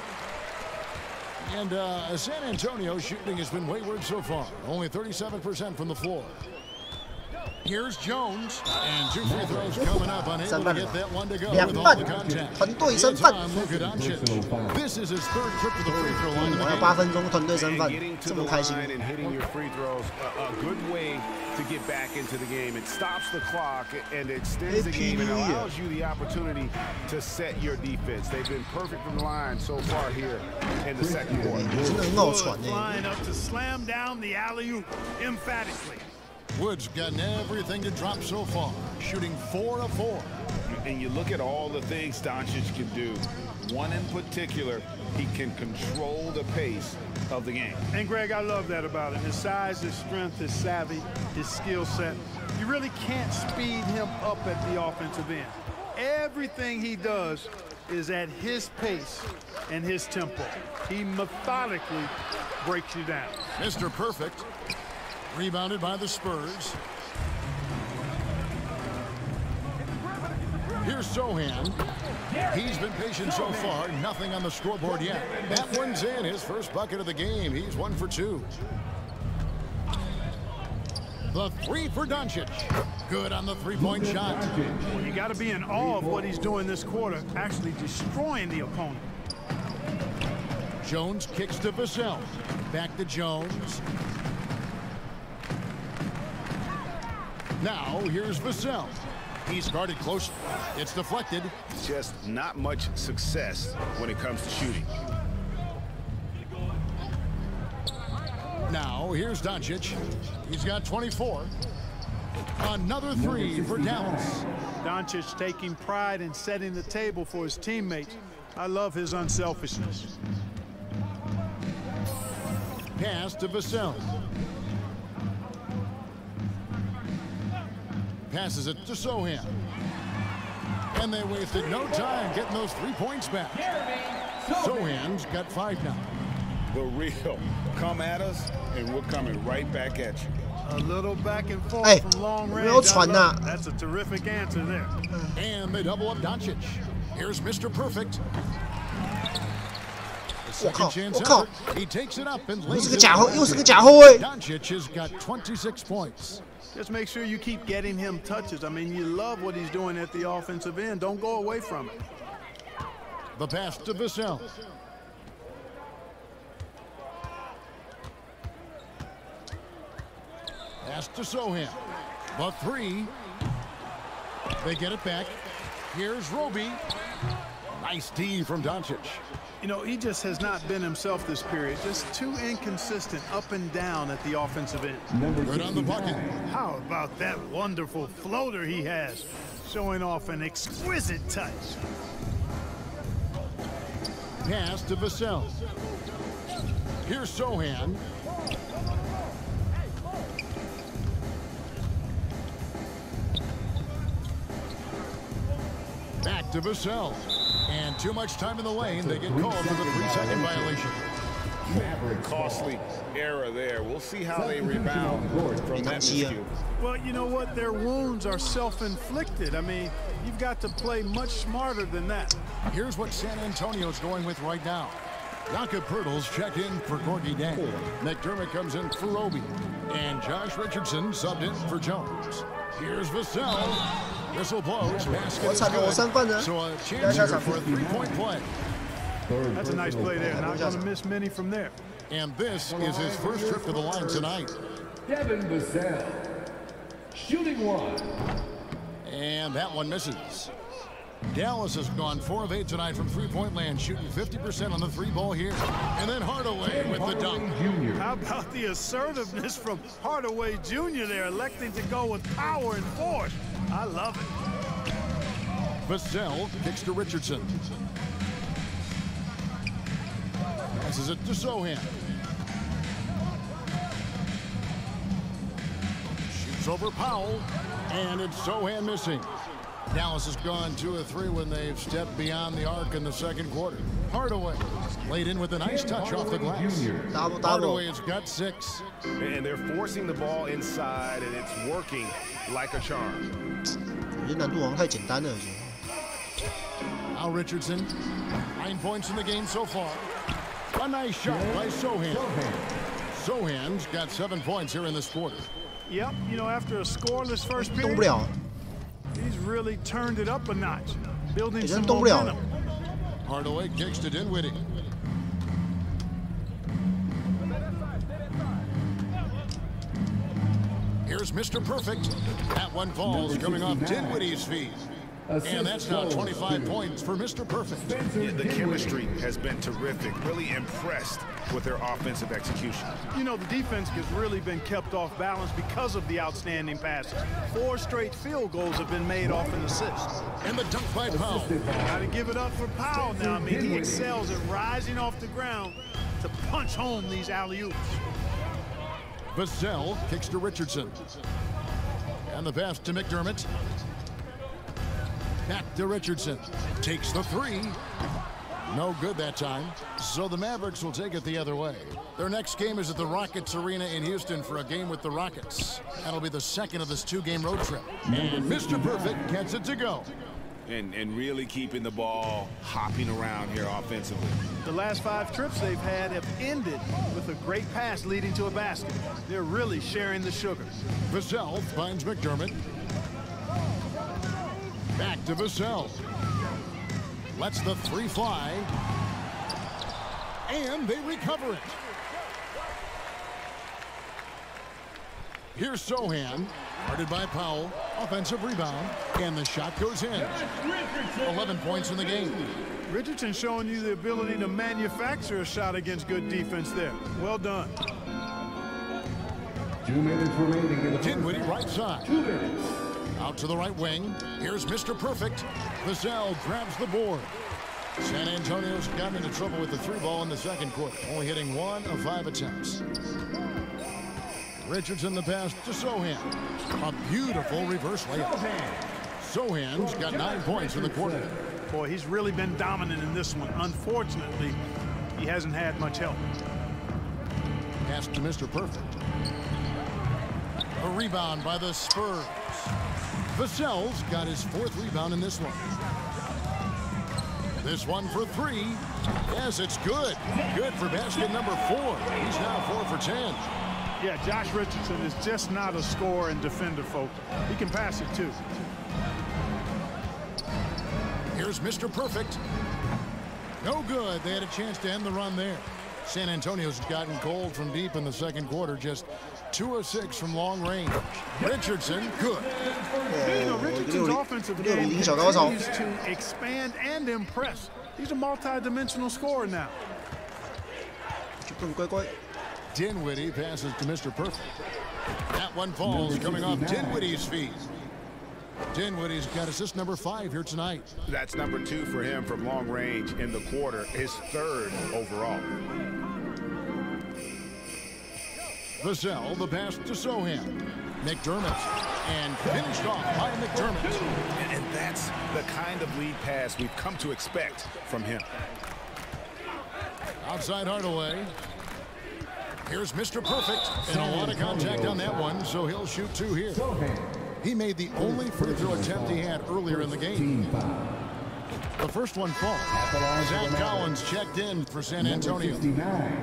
And San Antonio's shooting has been wayward so far. Only 37% from the floor. Here's Jones. And 2 free throws coming up. Unable to get that one to go with all the contact. It's on Luka Doncic. This is his 3rd trip to the free throw line of the game. 8分钟团队身份，这么开心。 And hitting your free throws, a good way to get back into the game. It stops the clock and extends the game and allows you the opportunity to set your defense. They've been perfect from the line so far here in the second quarter. Flying up to slam down the alley-oop emphatically. Wood's gotten everything to drop so far, shooting 4 of 4. And you look at all the things Doncic can do. One in particular, he can control the pace of the game. And Greg, I love that about him. His size, his strength, his savvy, his skill set. You really can't speed him up at the offensive end. Everything he does is at his pace and his tempo. He methodically breaks you down. Mr. Perfect. Rebounded by the Spurs. Here's Sohan. He's been patient so far. Nothing on the scoreboard yet. That one's in. His first bucket of the game. He's 1 for 2. The 3 for Doncic. Good on the 3-point shot. Well, you got to be in awe of what he's doing this quarter, actually destroying the opponent. Jones kicks to Vassell. Back to Jones. Now here's Vassell. He's guarded close. It's deflected. Just not much success when it comes to shooting. Now here's Doncic. He's got 24. Another three for Dallas. Doncic taking pride in setting the table for his teammates. I love his unselfishness. Pass to Vassell. Passes it to Sohan. And they wasted no time getting those 3 points back. Sohan's got 5 now. The real. Come at us, and we're coming right back at you. A little back and forth from long range. That's a terrific answer there. And they double up Doncic. Here's Mr. Perfect. The second chance effort. He takes it up and lays it. Doncic has got 26 points. Just make sure you keep getting him touches. I mean, you love what he's doing at the offensive end. Don't go away from it. The pass to Vassell. Pass to Sohan. The three. They get it back. Here's Roby. Nice D from Doncic. You know, he just has not been himself this period. Just too inconsistent up and down at the offensive end. Right on the bucket. How about that wonderful floater he has? Showing off an exquisite touch. Pass to Vassell. Here's Sohan. Back to Vassell. And too much time in the lane. They get called for the 3-second violation. Costly error there. We'll see how they rebound from that miscue. Well, you know what? Their wounds are self-inflicted. I mean, you've got to play much smarter than that. Here's what San Antonio's going with right now. Jakob Poeltl's checked in for Gorgie Dang. McDermott comes in for Roby. And Josh Richardson subbed in for Jones. Here's Vassell. Whistle blows. Basket is good. So a chance here for a 3-point play. That's a nice play there. Not going to miss many from there. And this is his first trip to the line tonight. Devin Vassell, shooting one. And that one misses. Dallas has gone 4 of 8 tonight from 3-point land, shooting 50% on the 3-ball here. And then Hardaway with the dunk. How about the assertiveness from Hardaway Jr. there, electing to go with power and force. I love it. Vassell kicks to Richardson. Passes it to Sohan. Shoots over Powell. And it's Sohan missing. Dallas has gone 2 of 3 when they've stepped beyond the arc in the second quarter. Hardaway laid in with a nice touch off the glass. Hardaway has got 6. And they're forcing the ball inside, and it's working like a charm. Now Richardson, 9 points in the game so far. A nice shot by Sohan. Sohan's got 7 points here in this quarter. Yep, you know, after a scoreless first period, he's really turned it up a notch, building some momentum. Hardaway kicks to Dinwiddie. Here's Mr. Perfect. That one falls coming off Dinwiddie's feet. And that's now 25 points for Mr. Perfect. Yeah, the chemistry has been terrific. Really impressed with their offensive execution. You know, the defense has really been kept off balance because of the outstanding passes. 4 straight field goals have been made off an assist. And the dunk by Powell. Got to give it up for Powell now. I mean, he excels at rising off the ground to punch home these alley-oops. Vassell kicks to Richardson. And the pass to McDermott. Back to Richardson. Takes the 3. No good that time. So the Mavericks will take it the other way. Their next game is at the Rockets Arena in Houston for a game with the Rockets. That'll be the second of this 2-game road trip. And Mr. Perfect gets it to go. And really keeping the ball hopping around here offensively. The last 5 trips they've had have ended with a great pass leading to a basket. They're really sharing the sugar. Vassell finds McDermott. Back to Vassell. Lets the 3 fly. and they recover it. Here's Sohan, guarded by Powell, offensive rebound, and the shot goes in. 11 points in the game. Richardson showing you the ability to manufacture a shot against good defense there. Well done. 2 minutes remaining in the Dinwiddie right side. 2 minutes. Out to the right wing. Here's Mr. Perfect. Vassell grabs the board. San Antonio's gotten into trouble with the 3 ball in the second quarter, only hitting 1 of 5 attempts. Richardson the pass to Sohan. A beautiful reverse layup. Sohan's got 9 points in the quarter. Boy, he's really been dominant in this one. Unfortunately, he hasn't had much help. Pass to Mr. Perfect. A rebound by the Spurs. Vassell's got his 4th rebound in this one. This one for 3. Yes, it's good. Good for basket number 4. He's now 4 for 10. Yeah, Josh Richardson is just not a scorer and defender, folks. He can pass it, too. Here's Mr. Perfect. No good. They had a chance to end the run there. San Antonio's gotten cold from deep in the second quarter. Just 2 of 6 from long range. Richardson, good. You know, Richardson's offensive game continues to expand and impress. He's a multi-dimensional scorer now. Dinwiddie passes to Mr. Perfect. That one falls coming off Dinwiddie's feet. Dinwiddie's got assist number 5 here tonight. That's number 2 for him from long range in the quarter, his 3rd overall. Vassell, the pass to Sohan. McDermott, and finished off by McDermott. And that's the kind of lead pass we've come to expect from him. Outside Hardaway. Here's Mr. Perfect, and a lot of contact on that one, so he'll shoot 2 here. He made the only free throw attempt he had earlier in the game. The first one falls. Zach Collins checked in for San Antonio.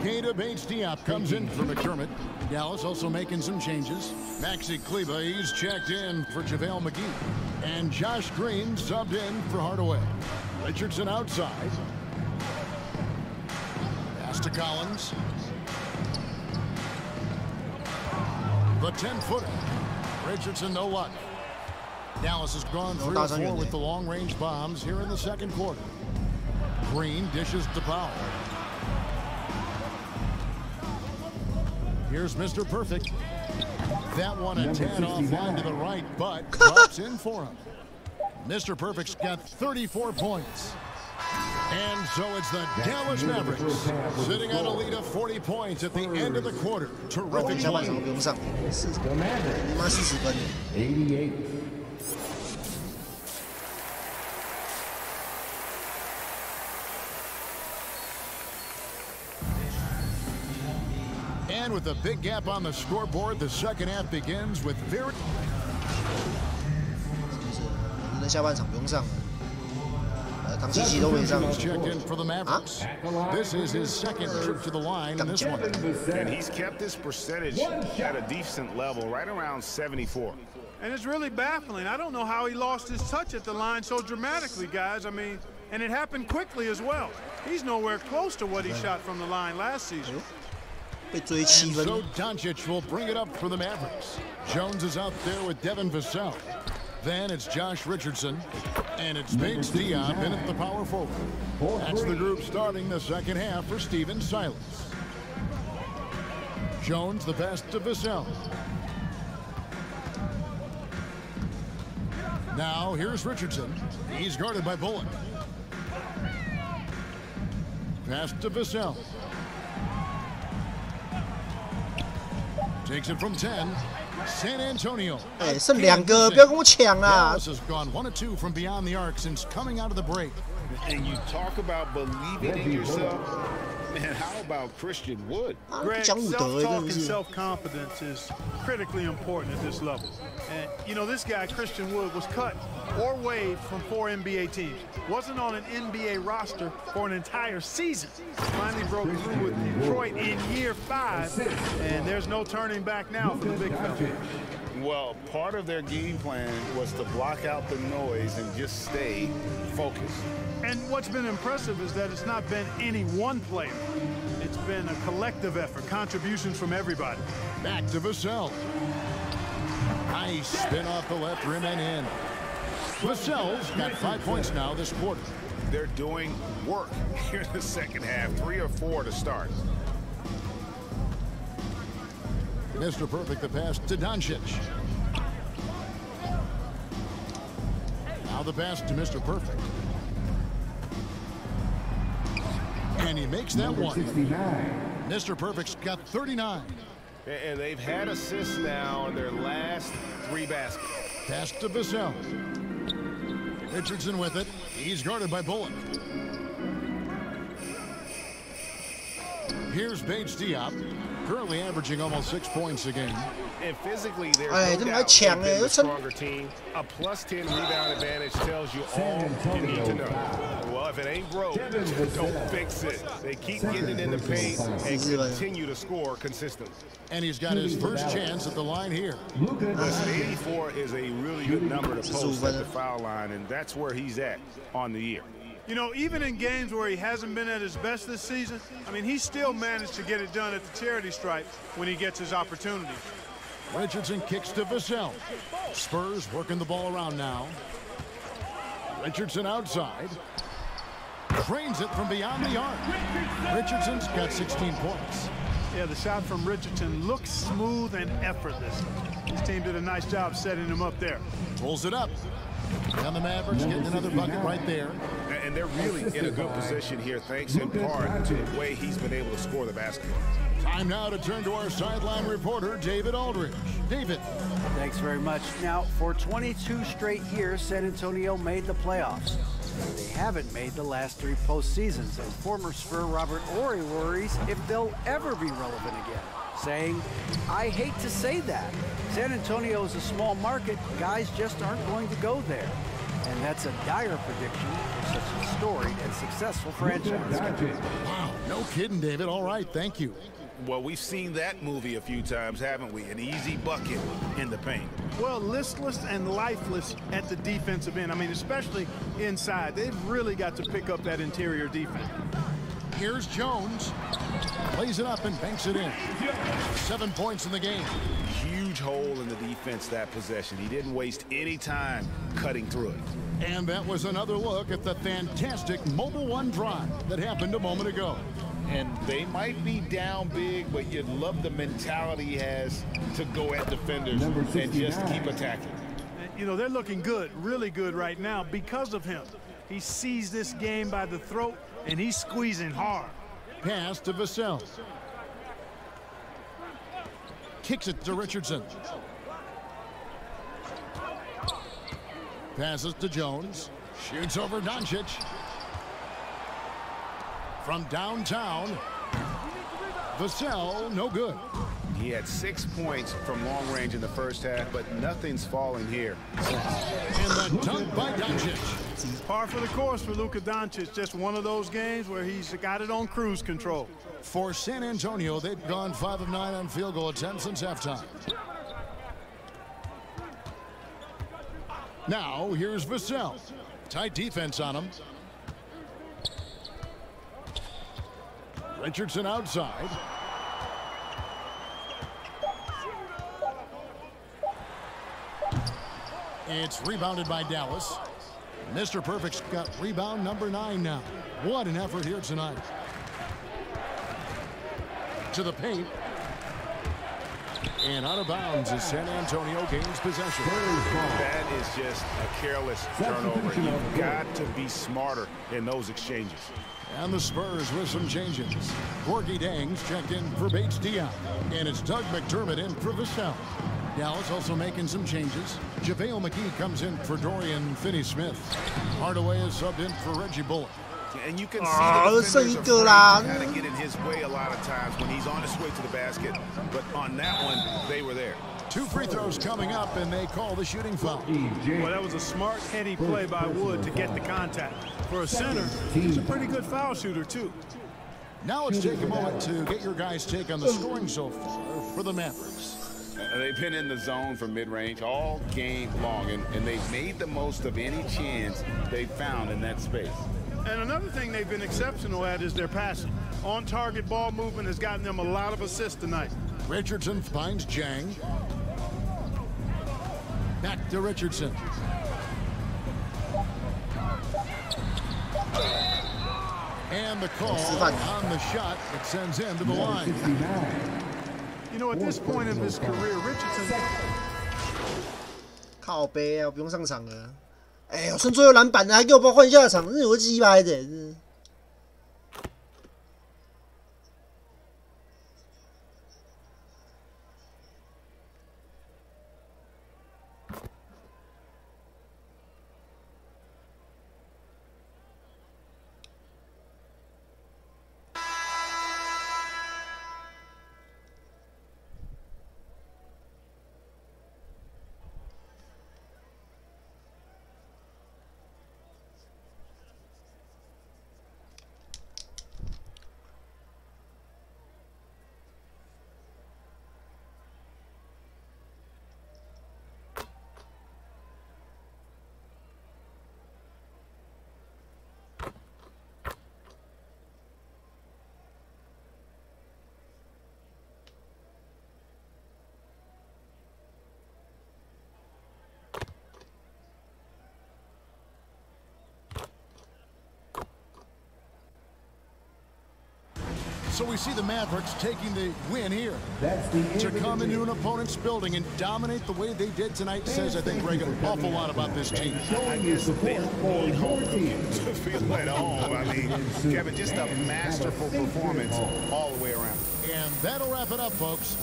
Keita Bates-Diop comes in for McDermott. Dallas also making some changes. Maxi Kleber, he's checked in for JaVale McGee. And Josh Green subbed in for Hardaway. Richardson outside. Pass to Collins. The 10-footer. Richardson, no luck. Dallas has gone 3 or 4 with the long-range bombs here in the second quarter. Green dishes to Powell. Here's Mr. Perfect. That one a tad offline to the right, but drops in for him. Mr. Perfect's got 34 points. And so it's the Dallas Mavericks sitting on a lead of 40 points at the end of the quarter. Terrific play. 88. And with a big gap on the scoreboard, the second half begins with very... 下半场不用上了。唐琪琪都没上。 checked in for the Mavericks. This is his second trip to the line in this one. And he's kept his percentage at a decent level, right around 74. And it's really baffling. I don't know how he lost his touch at the line so dramatically, guys. I mean, and it happened quickly as well. He's nowhere close to what he shot from the line last season. And so Doncic will bring it up for the Mavericks. Jones is out there with Devin Vassell. Then it's Josh Richardson, and it's Bates-Diop in at the power forward. That's the group starting the second half for Stephen Silas. Jones the pass to Vassell. Now here's Richardson. He's guarded by Bullock. Pass to Vassell. Takes it from 10. San Antonio. 哎，剩2个，不要跟我抢啦！ Dallas has gone 1 of 2 from beyond the arc since coming out of the break. And you talk about believing in yourself. Man, how about Christian Wood? Greg, self-talk and self-confidence is critically important at this level. And, you know, this guy, Christian Wood, was cut or waived from 4 NBA teams. Wasn't on an NBA roster for an entire season. Finally broke through with Detroit in year 5, and there's no turning back now for the big fella. Well, part of their game plan was to block out the noise and just stay focused. And what's been impressive is that it's not been any one player. It's been a collective effort, contributions from everybody. Back to Vassell. Nice spin off the left rim and in. Vassell's got 5 points now this quarter. They're doing work here in the second half, 3 or 4 to start. Mr. Perfect the pass to Doncic. Now the pass to Mr. Perfect. And he makes that one. Mr. Perfect's got 39. And they've had assists now in their last 3 baskets. Pass to Vassell. Richardson with it. He's guarded by Bullock. Here's Bates Diop, currently averaging almost 6 points a game. And physically, there's no doubt they've been the stronger team. A +10 rebound advantage tells you all you need to know. Well, if it ain't broke, don't fix it. They keep getting it in the paint and continue to score consistently. And he's got his first chance at the line here. Listen, 84 is a really good number to post at the foul line, and that's where he's at on the year. You know, even in games where he hasn't been at his best this season, I mean, he still managed to get it done at the charity stripe when he gets his opportunity. Richardson kicks to Vassell. Spurs working the ball around now. Richardson outside. Drains it from beyond the arc. Richardson's got 16 points. Yeah, the shot from Richardson looks smooth and effortless. His team did a nice job setting him up there. Pulls it up. And the Mavericks getting another bucket right there. And they're really in a good position here, thanks in part to the way he's been able to score the basketball. Time now to turn to our sideline reporter, David Aldridge. David. Thanks very much. Now, for 22 straight years, San Antonio made the playoffs. They haven't made the last 3 postseasons, and former Spur Robert Horry worries if they'll ever be relevant again, saying, "I hate to say that. San Antonio is a small market. Guys just aren't going to go there." And that's a dire prediction for such a storied and successful franchise. Wow, no kidding, David. All right, thank you. Well, we've seen that movie a few times, haven't we? An easy bucket in the paint. Well, listless and lifeless at the defensive end. I mean, especially inside. They've really got to pick up that interior defense. Here's Jones. Plays it up and banks it in. 7 points in the game. Huge hole in the defense that possession. He didn't waste any time cutting through it. And that was another look at the fantastic Mobile One drive that happened a moment ago. And they might be down big, but you'd love the mentality he has to go at defenders and just keep attacking. You know, they're looking good, really good right now because of him. He sees this game by the throat, and he's squeezing hard. Pass to Vassell. Kicks it to Richardson. Passes to Jones. Shoots over Doncic. From downtown, Vassell, no good. He had 6 points from long range in the first half, but nothing's falling here. And the dunk by Doncic. Par for the course for Luka Doncic. Just one of those games where he's got it on cruise control. For San Antonio, they've gone 5 of 9 on field goal attempts since halftime. Now, here's Vassell. Tight defense on him. Richardson outside. It's rebounded by Dallas. Mr. Perfect's got rebound number 9 now. What an effort here tonight. To the paint. And out of bounds as San Antonio gains possession. That is just a careless turnover. You've got to be smarter in those exchanges. And the Spurs with some changes. Gorgie Dangs checked in for Bates Diop. And it's Doug McDermott in for Vassell. Dallas also making some changes. JaVale McGee comes in for Dorian Finney-Smith. Hardaway is subbed in for Reggie Bullock. And you can see the defenders are afraid to kind of get in his way a lot of times when he's on his way to the basket. But on that one, they were there. 2 free throws coming up, and they call the shooting foul. Well, that was a smart, heady play by Wood to get the contact. For a center, he's a pretty good foul shooter, too. Now let's take a moment to get your guys' take on the scoring so far for the Mavericks. They've been in the zone for mid-range all game long, and they've made the most of any chance they found in that space. And another thing they've been exceptional at is their passing. On-target ball movement has gotten them a lot of assists tonight. Richardson finds Jang. Back to Richardson. And the call on the shot that sends him to the line. You know, at this point in his career, Richardson... 靠背啊，我不用上场了。哎，我剩最后篮板了，还给我换下场，这有个鸡掰的。So we see the Mavericks taking the win here. To come into an opponent's building and dominate the way they did tonight says, I think, Greg, an awful lot about this team. I guess they need home to feel at home. I mean, Kevin, just a masterful performance all the way around. And that'll wrap it up, folks.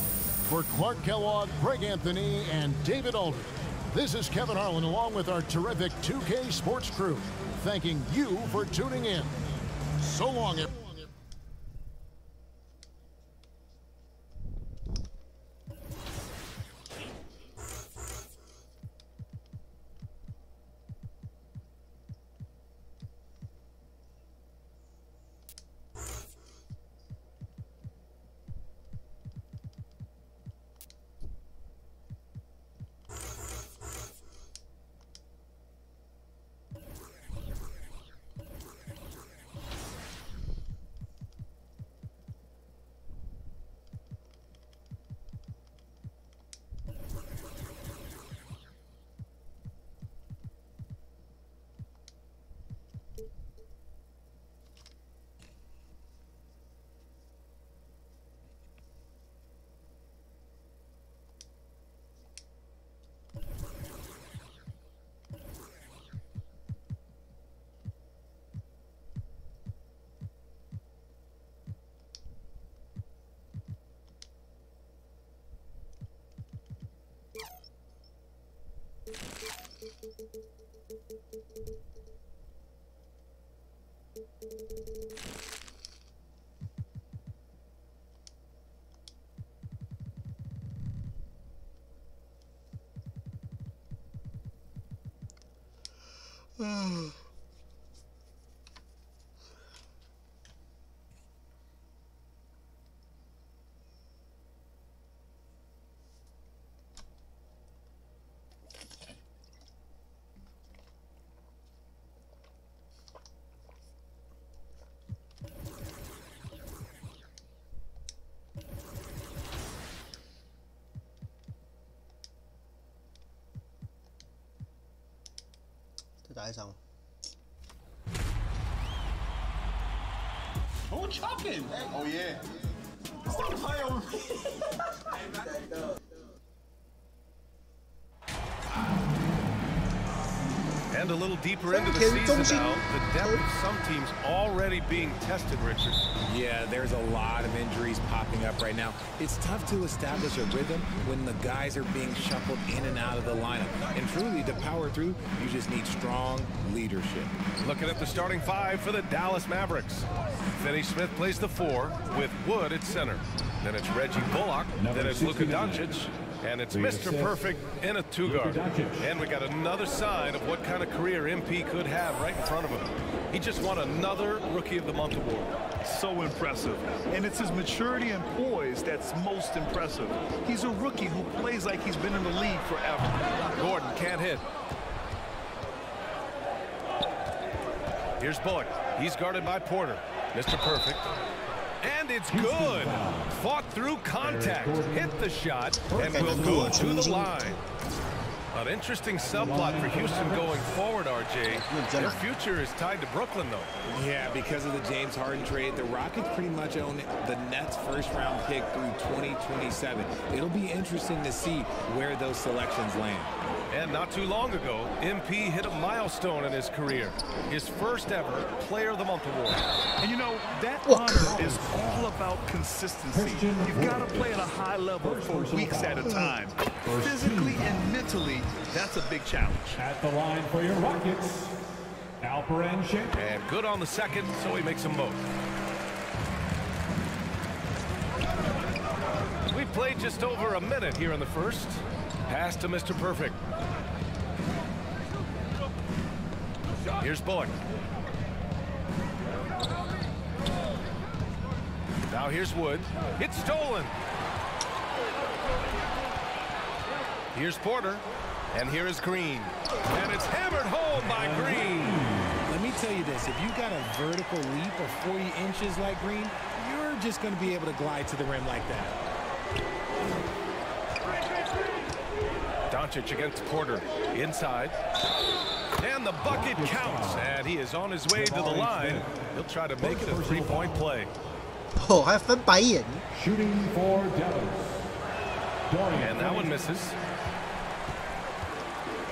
For Clark Kellogg, Greg Anthony, and David Aldridge, this is Kevin Harlan along with our terrific 2K Sports crew, thanking you for tuning in. So long, everyone. Who chucking? Oh yeah. Stop playing with me. And a little deeper into the season now, the depth of some teams already being tested, Richard. Yeah, there's a lot of injuries popping up right now. It's tough to establish a rhythm when the guys are being shuffled in and out of the lineup. And truly, to power through, you just need strong leadership. Looking at the starting five for the Dallas Mavericks. Finney Smith plays the 4 with Wood at center. Then it's Reggie Bullock. Then it's Luka Doncic. And it's Mr. Perfect in a two-guard. And we got another sign of what kind of career MP could have right in front of him. He just won another Rookie of the Month award. So impressive. And it's his maturity and poise that's most impressive. He's a rookie who plays like he's been in the league forever. Gordon can't hit. Here's Bullock. He's guarded by Porter. Mr. Perfect. And it's good. Fought through contact. Hit the shot and will go to the line. An interesting subplot for Houston going forward, RJ. Their future is tied to Brooklyn, though. Yeah, because of the James Harden trade, the Rockets pretty much own the Nets' first-round pick through 2027. It'll be interesting to see where those selections land. And not too long ago, MP hit a milestone in his career. His first ever Player of the Month award. And you know, that honor is all about consistency. You've got to play at a high level for weeks at a time. Physically and mentally, that's a big challenge. At the line for your Rockets, Alperen Sengun. And good on the second, so he makes them both. We played just over a minute here in the first. Pass to Mr. Perfect. Here's Bullock. Now here's Wood. It's stolen. Here's Porter. And here is Green. And it's hammered home by Green. Let me tell you this. If you got a vertical leap of 40 inches like Green, you're just going to be able to glide to the rim like that. Doncic against Porter. Inside. And the bucket counts. And he is on his way to the line. He'll try to make it a three-point play. Oh, 还分白眼. Shooting for Dallas. And that one misses.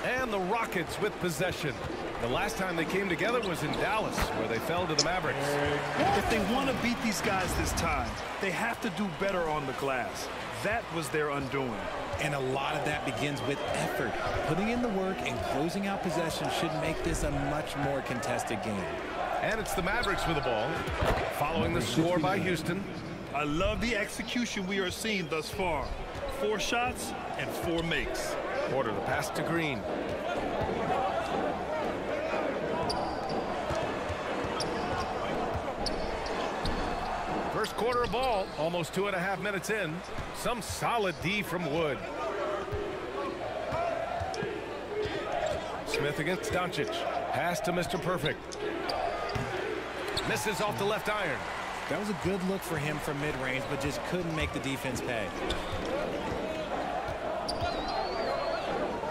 And the Rockets with possession. The last time they came together was in Dallas, where they fell to the Mavericks. If they want to beat these guys this time, they have to do better on the glass. That was their undoing. And a lot of that begins with effort. Putting in the work and closing out possession should make this a much more contested game. And it's the Mavericks with the ball, following the score by Houston. I love the execution we are seeing thus far. 4 shots and 4 makes. Porter, the pass to Green. First quarter of ball, almost 2.5 minutes in. Some solid D from Wood. Smith against Doncic. Pass to Mr. Perfect. Misses off the left iron. That was a good look for him from mid-range, but just couldn't make the defense pay.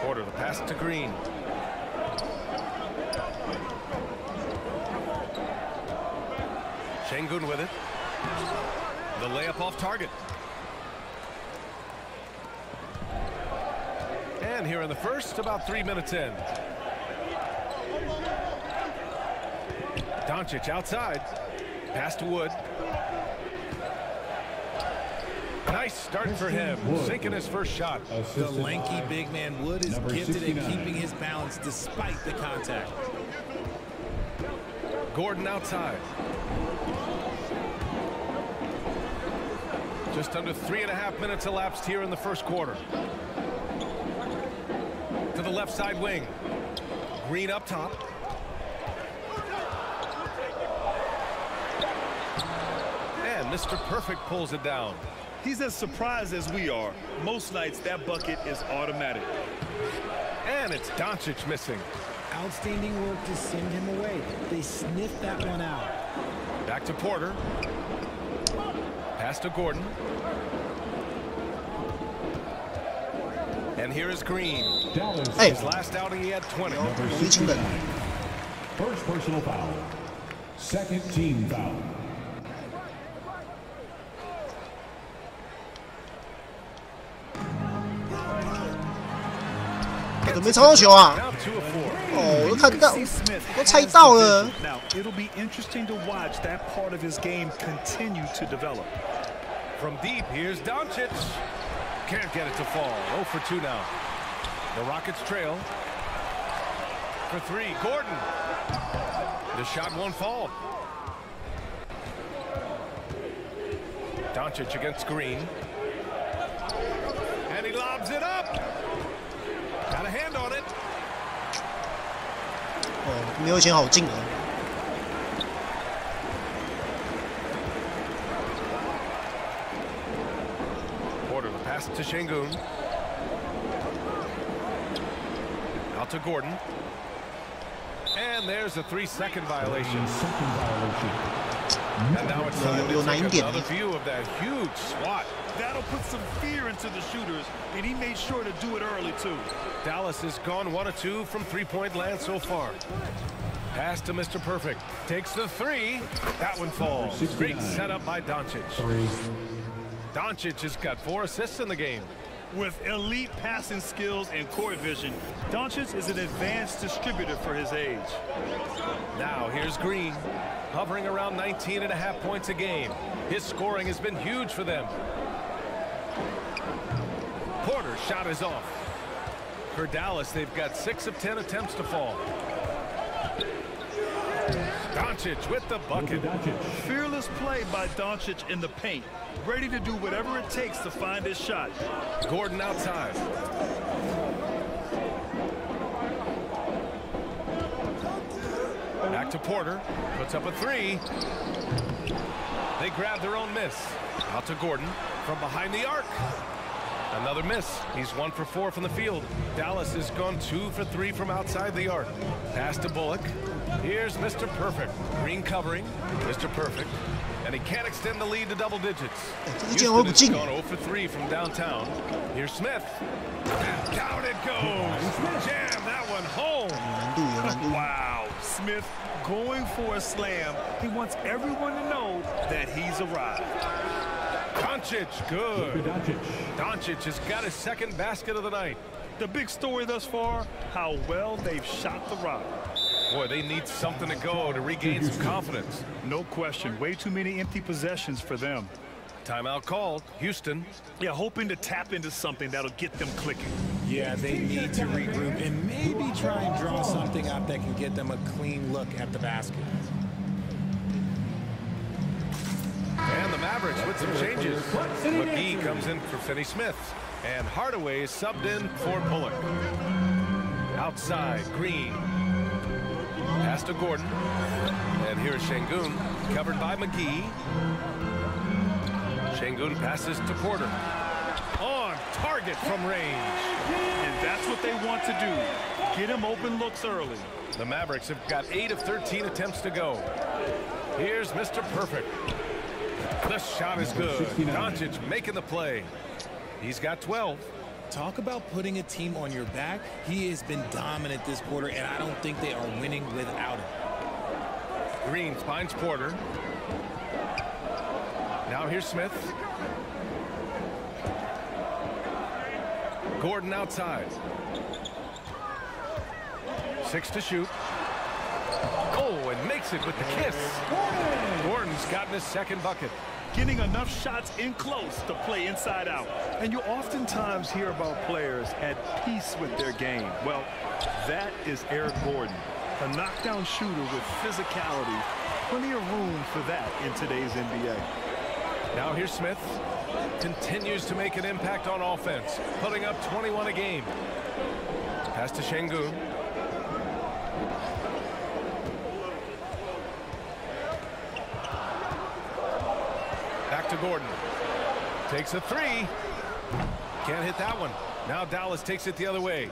Porter, the pass to Green. Sengun with it. The layup off target. And here in the first, about 3 minutes in. Doncic outside. Pass to Wood. Nice start for him, sinking his first shot. The lanky big man Wood is gifted at keeping his balance despite the contact. Gordon outside. Just under 3.5 minutes elapsed here in the first quarter. To the left side wing. Green up top. And Mr. Perfect pulls it down. He's as surprised as we are. Most nights that bucket is automatic. And it's Doncic missing. Outstanding work to send him away. They sniffed that one out. Back to Porter. Pass to Gordon. And here is Green. Hey. His last outing, he had 20. First personal foul. Second team foul. Now it'll be interesting to watch that part of his game continue to develop. From deep, here's Doncic. Can't get it to fall. 0 for 2 now. The Rockets trail. For 3, Gordon. The shot won't fall. Doncic against Green. And he lobs it up. Got a hand on it. 哦，没有以前好近啊。 Porter, the pass to Şengün. Out to Gordon. And there's a 3-second violation. And now it's time to take another view of that huge swat. That'll put some fear into the shooters, and he made sure to do it early, too. Dallas has gone 1 of 2 from three-point land so far. Pass to Mr. Perfect. Takes the 3. That one falls. Great setup by Doncic. Doncic has got 4 assists in the game. With elite passing skills and court vision, Doncic is an advanced distributor for his age. Now here's Green, hovering around 19.5 points a game. His scoring has been huge for them. Porter's shot is off. For Dallas, they've got 6 of 10 attempts to fall. Doncic with the bucket. Fearless play by Doncic in the paint. Ready to do whatever it takes to find his shot. Gordon outside. Back to Porter. Puts up a 3. They grab their own miss. Out to Gordon from behind the arc. Another miss. He's 1 for 4 from the field. Dallas has gone 2 for 3 from outside the arc. Pass to Bullock. Here's Mr. Perfect. Green covering. Mr. Perfect. And he can't extend the lead to double digits. Houston has gone 0 for 3 from downtown. Here's Smith. And down it goes. Jam that one home. Wow. Smith going for a slam. He wants everyone to know that he's arrived. Doncic, good. Doncic has got his 2nd basket of the night. The big story thus far, how well they've shot the rock. Boy, they need something to go to regain some confidence. No question. Way too many empty possessions for them. Timeout called. Houston. Yeah, hoping to tap into something that'll get them clicking. Yeah, they need to regroup and maybe try and draw something up that can get them a clean look at the basket. And the Mavericks with some changes. McGee comes in for Finney Smith. And Hardaway is subbed in for Bullock. Outside, Green. Pass to Gordon. And here's Şengün, covered by McGee. Şengün passes to Porter. On target from range. And that's what they want to do. Get him open looks early. The Mavericks have got 8 of 13 attempts to go. Here's Mr. Perfect. The shot is good. Doncic making the play. He's got 12. Talk about putting a team on your back. He has been dominant this quarter, and I don't think they are winning without him. Green finds Porter. Now here's Smith. Gordon outside. 6 to shoot. Oh, and makes it with the kiss. Gordon's gotten his 2nd bucket. Getting enough shots in close to play inside out. And you oftentimes hear about players at peace with their game. Well, that is Eric Gordon, a knockdown shooter with physicality. Plenty of room for that in today's NBA. Now here's Smith. Continues to make an impact on offense, putting up 21 a game. Pass to Şengün. Back to Gordon. Takes a 3. Can't hit that one. Now Dallas takes it the other way.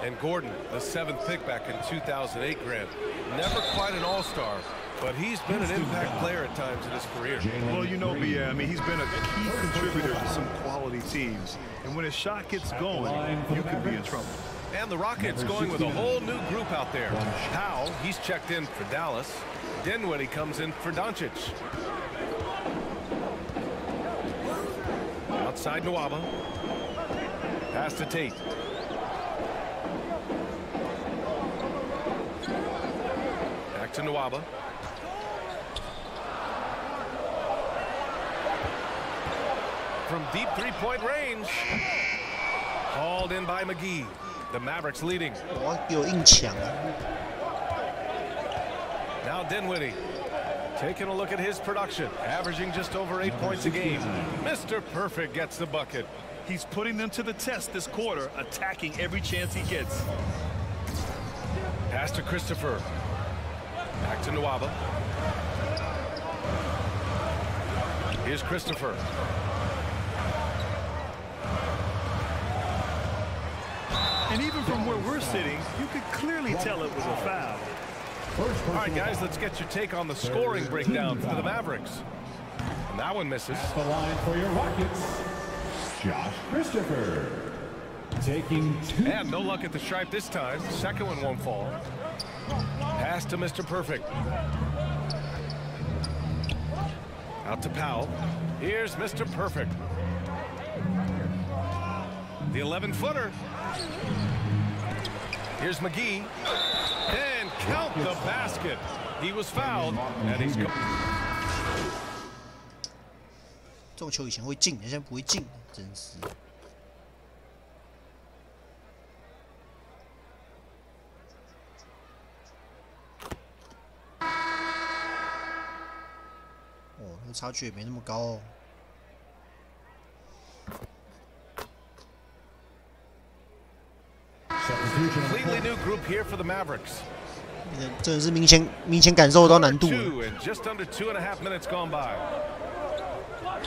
And Gordon, the 7th pick back in 2008 grant. Never quite an all-star, but he's been an impact player at times in his career. Well, you know, B.A., I mean, he's been a key contributor to some quality teams. And when his shot gets going, you can be in trouble. And the Rockets going with a whole new group out there. Powell, he's checked in for Dallas. Dinwiddie comes in for Doncic. Outside Nwaba. Pass to Tate. Back to Nwaba. From deep 3-point range. Hauled in by McGee. The Mavericks leading. Now Dinwiddie. Taking a look at his production, averaging just over 8 points a game. Mr. Perfect gets the bucket. He's putting them to the test this quarter, attacking every chance he gets. Pass to Christopher. Back to Nwaba. Here's Christopher. And even from where we're sitting, you could clearly tell it was a foul. All right, guys, let's get your take on the scoring breakdown for the Mavericks. And that one misses. At the line for your Rockets, Josh Christopher. Taking 2. And no luck at the stripe this time. Second one won't fall. Pass to Mr. Perfect. Out to Powell. Here's Mr. Perfect. The 11-footer. Here's McGee. And count the basket. He was fouled, and he's gone. 这种球以前会进，现在不会进，真是。哦，那差距也没那么高哦。 Completely new group here for the Mavericks. 真的是明显感受到难度。 And just under 2.5 minutes gone by.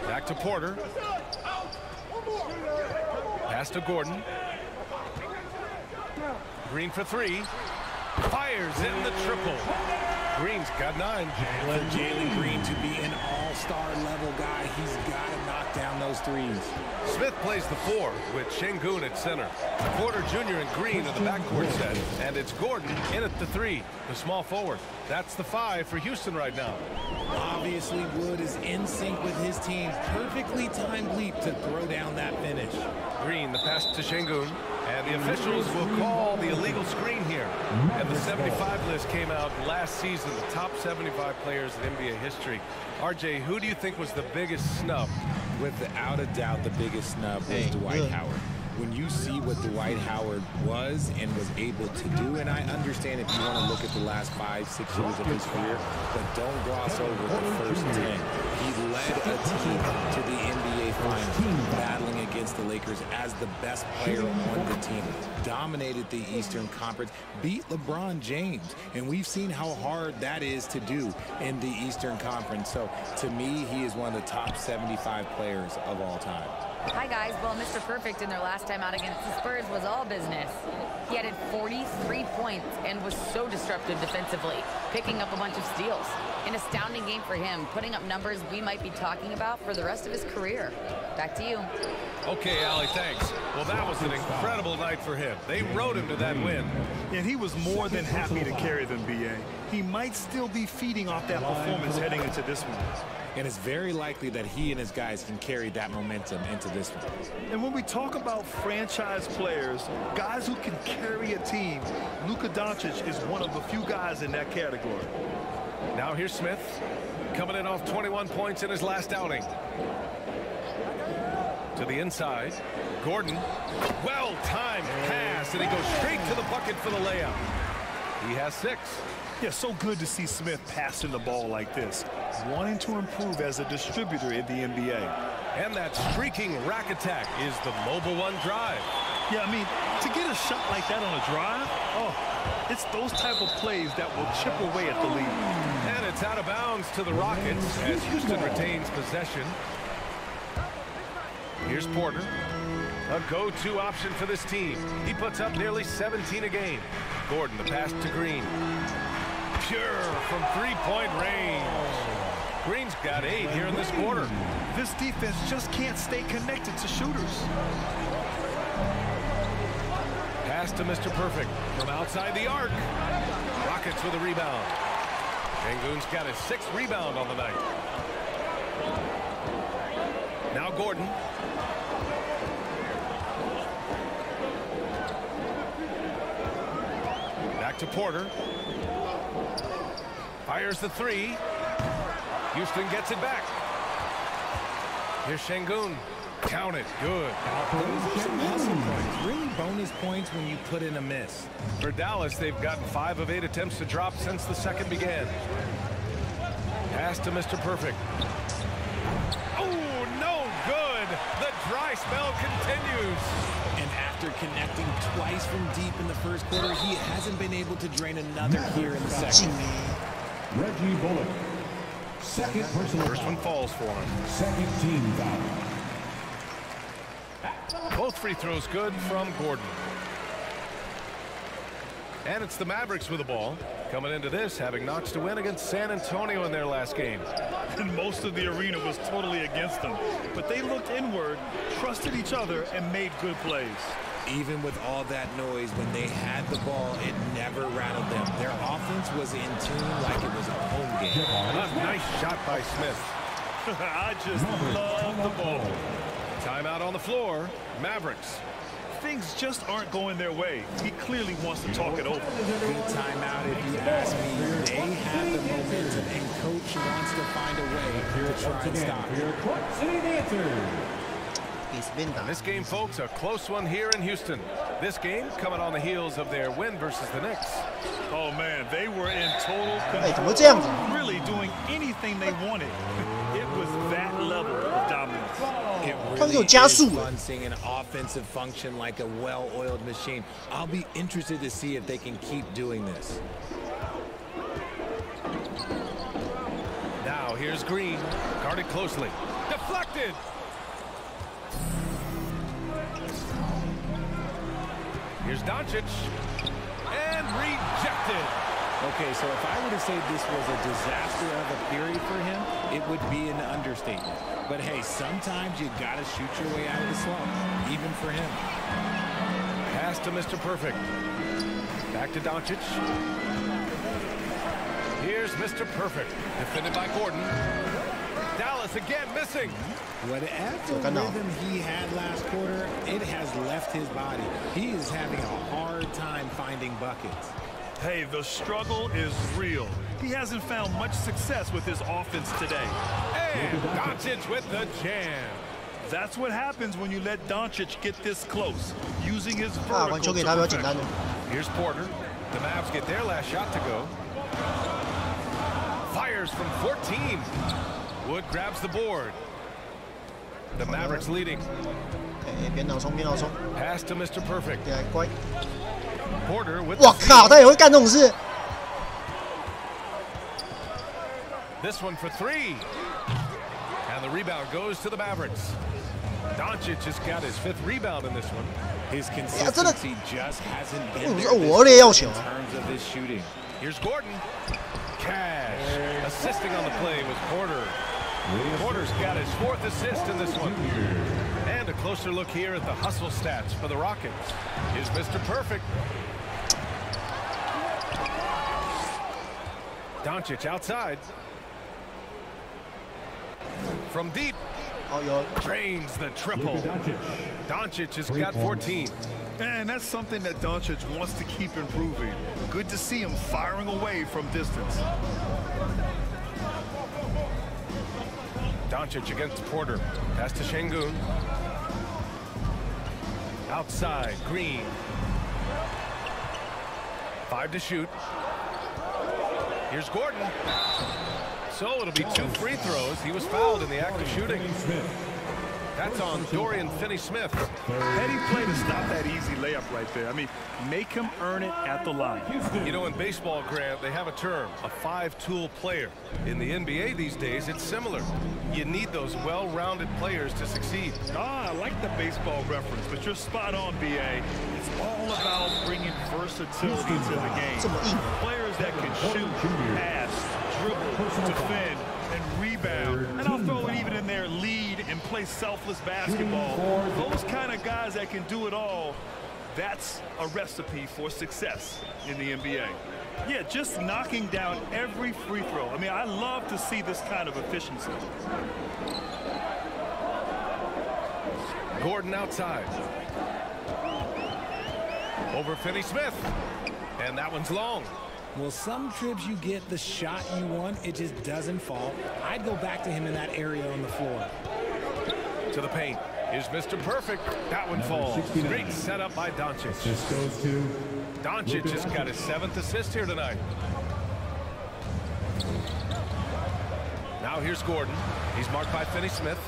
Back to Porter. Pass to Gordon. Green for 3. Fires in the triple. Green's got 9. For Jalen Green to be an all-star level guy, he's got to knock down those threes. Smith plays the 4 with Şengün at center. Porter Jr. and Green in the backcourt set. And it's Gordon in at the 3, the small forward. That's the 5 for Houston right now. Obviously, Wood is in sync with his team. Perfectly timed leap to throw down that finish. Green, the pass to Şengün. And the officials will call the illegal screen here. And the 75 list came out last season, the top 75 players in NBA history. RJ, who do you think was the biggest snub? Without a doubt, the biggest snub was Dwight Howard. When you see what Dwight Howard was and was able to do, and I understand if you want to look at the last 5-6 years of his career, but don't gloss over the first 10. He led a team to the NBA Finals, battling against the Lakers as the best player on the team, dominated the Eastern Conference, beat LeBron James, and we've seen how hard that is to do in the Eastern Conference. So to me, he is one of the top 75 players of all time. Hi, guys. Well, Mr. Perfect in their last time out against the Spurs was all business. He added 43 points and was so disruptive defensively, picking up a bunch of steals. An astounding game for him, putting up numbers we might be talking about for the rest of his career. Back to you. Okay, Allie, thanks. Well, that was an incredible night for him. They rode him to that win. And he was more than happy to carry them, B.A. He might still be feeding off that performance heading into this one. And it's very likely that he and his guys can carry that momentum into this one. And when we talk about franchise players, guys who can carry a team, Luka Doncic is one of the few guys in that category. Now here's Smith, coming in off 21 points in his last outing. To the inside, Gordon, well-timed pass, and he goes straight to the bucket for the layup. He has 6. Yeah, so good to see Smith passing the ball like this, wanting to improve as a distributor in the NBA. And that streaking rack attack is the mobile 1 drive. Yeah, I mean, to get a shot like that on a drive, it's those type of plays that will chip away at the lead. And it's out of bounds to the Rockets as Houston retains possession. Here's Porter, a go-to option for this team. He puts up nearly 17 a game. Gordon, the pass to Green. Pure from 3-point range. Green's got 8 here in this quarter. This defense just can't stay connected to shooters. Pass to Mr. Perfect from outside the arc. Rockets with a rebound. Şengün's got his 6th rebound on the night. Now Gordon. Back to Porter. Fires the 3. Houston gets it back. Here's Şengün. Count it. Good. Those are some hustle points. Really bonus points when you put in a miss. For Dallas, they've gotten 5 of 8 attempts to drop since the second began. Pass to Mr. Perfect. Oh, no good. The dry spell continues. And after connecting twice from deep in the first quarter, he hasn't been able to drain another here in the second. Reggie Bullock. Second personal First one falls for him. Second team foul. Both free throws good from Gordon. And it's the Mavericks with the ball. Coming into this, having notched a win against San Antonio in their last game. And most of the arena was totally against them. But they looked inward, trusted each other, and made good plays. Even with all that noise, when they had the ball, it never rattled them. Their offense was in tune like it was a home game. A nice shot by Smith. I just love the ball. Timeout on the floor. Mavericks. Things just aren't going their way. He clearly wants to talk it over. Good timeout if you ask me. They have the momentum, and coach wants to find a way to try and stop it. And this game, folks, a close one here in Houston. This game coming on the heels of their win versus the Knicks. Oh, man, they were in total control. Really doing anything they wanted. It was that level of dominance. It really is fun seeing an offensive function like a well-oiled machine. I'll be interested to see if they can keep doing this. Now here's Green, guarded closely. Deflected! Here's Doncic, and rejected. Okay, so if I were to say this was a disaster of a period for him, it would be an understatement. But hey, sometimes you gotta shoot your way out of the slump, even for him. Pass to Mr. Perfect. Back to Doncic. Here's Mr. Perfect, defended by Gordon. Dallas again missing. Whatever rhythm he had last quarter, it has left his body. He is having a hard time finding buckets. Hey, the struggle is real. He hasn't found much success with his offense today. And Doncic with the jam. That's what happens when you let Doncic get this close, using his vertical to perfection. Here's Porter. The Mavs get their last shot to go. Fires from 14. Wood grabs the board. The Mavericks leading. Pass to Mr. Perfect. Porter with the 我靠，他也会干这种事。 This one for three. And the rebound goes to the Mavericks. Doncic has got his 5th rebound in this one. His consistency just hasn't been there in terms of his shooting. Here's Gordon. Cash assisting on the play with Porter. Porter's got his 4th assist in this one. And a closer look here at the hustle stats for the Rockets. Here's Mr. Perfect. Doncic outside. From deep. Drains the triple. Doncic has got 14. And that's something that Doncic wants to keep improving. Good to see him firing away from distance. Doncic against Porter. Pass to Şengün. Outside, Green. 5 to shoot. Here's Gordon. So it'll be 2 free throws. He was fouled in the act of shooting. That's on Dorian Finney-Smith. Heady play to stop that easy layup right there. I mean, make him earn it at the line. You know, in baseball, Grant, they have a term, a 5-tool player. In the NBA these days, it's similar. You need those well-rounded players to succeed. I like the baseball reference, but you're spot on, B.A. It's all about bringing versatility to the game. Players that can shoot, pass, dribble, defend, and rebound. And I'll throw it even in there, lead and play selfless basketball. Those kind of guys that can do it all, that's a recipe for success in the NBA. Yeah, just knocking down every free throw. I mean, I love to see this kind of efficiency. Gordon outside. Over Finney-Smith. And that one's long. Well, some trips you get the shot you want, it just doesn't fall. I'd go back to him in that area on the floor. To the paint. Here's Mr. Perfect. That one falls. Great setup by Doncic. This goes to Doncic just got his 7th assist here tonight. Now here's Gordon. He's marked by Finney-Smith.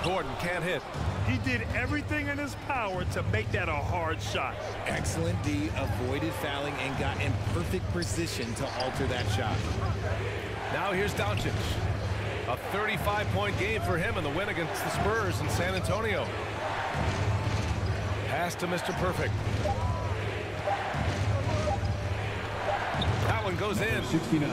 Gordon can't hit. He did everything in his power to make that a hard shot. Excellent D, avoided fouling and got in perfect position to alter that shot. Now here's Doncic. A 35-point game for him in the win against the Spurs in San Antonio. Pass to Mr. Perfect. That one goes in. 69.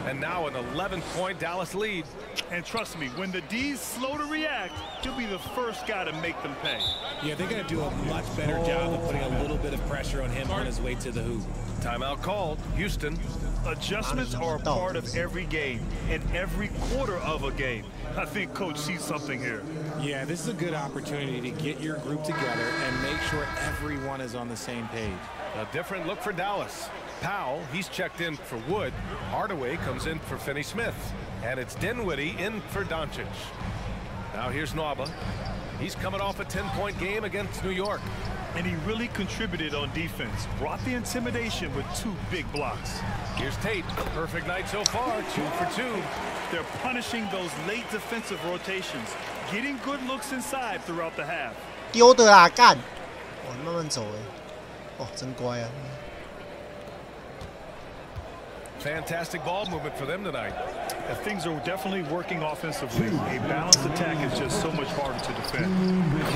And now an 11-point Dallas lead. And trust me, when the D's slow to react, he'll be the first guy to make them pay. Yeah, they're going to do a much better job of putting a little bit of pressure on him on his way to the hoop. Timeout called. Houston. Adjustments are a part of every game and every quarter of a game. I think Coach sees something here. Yeah, this is a good opportunity to get your group together and make sure everyone is on the same page. A different look for Dallas. Powell, he's checked in for Wood. Hardaway comes in for Finney-Smith. And it's Dinwiddie in for Doncic. Now here's Nwaba. He's coming off a 10-point game against New York. And he really contributed on defense. Brought the intimidation with 2 big blocks. Here's Tate. Perfect night so far. 2 for 2. They're punishing those late defensive rotations. Getting good looks inside throughout the half. 丢的啦，干！哇，慢慢走哎，哦，真乖啊。Fantastic ball movement for them tonight. Things are definitely working offensively. A balanced attack is just so much harder to defend.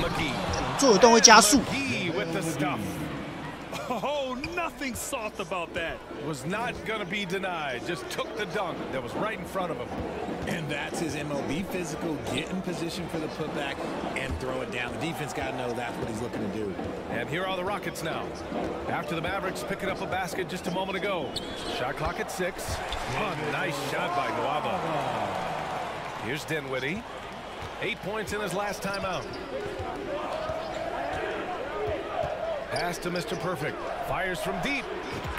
McGee. 做得动会加速。 McGee with the stuff. Oh, nothing soft about that. Was not going to be denied. Just took the dunk that was right in front of him. And that's his MLB physical. Get in position for the putback and throw it down. The defense got to know that's what he's looking to do. And here are the Rockets now. After the Mavericks picking up a basket just a moment ago. Shot clock at 6. Oh, nice shot by Nwaba. Here's Dinwiddie. 8 points in his last time out. Pass to Mr. Perfect. Fires from deep.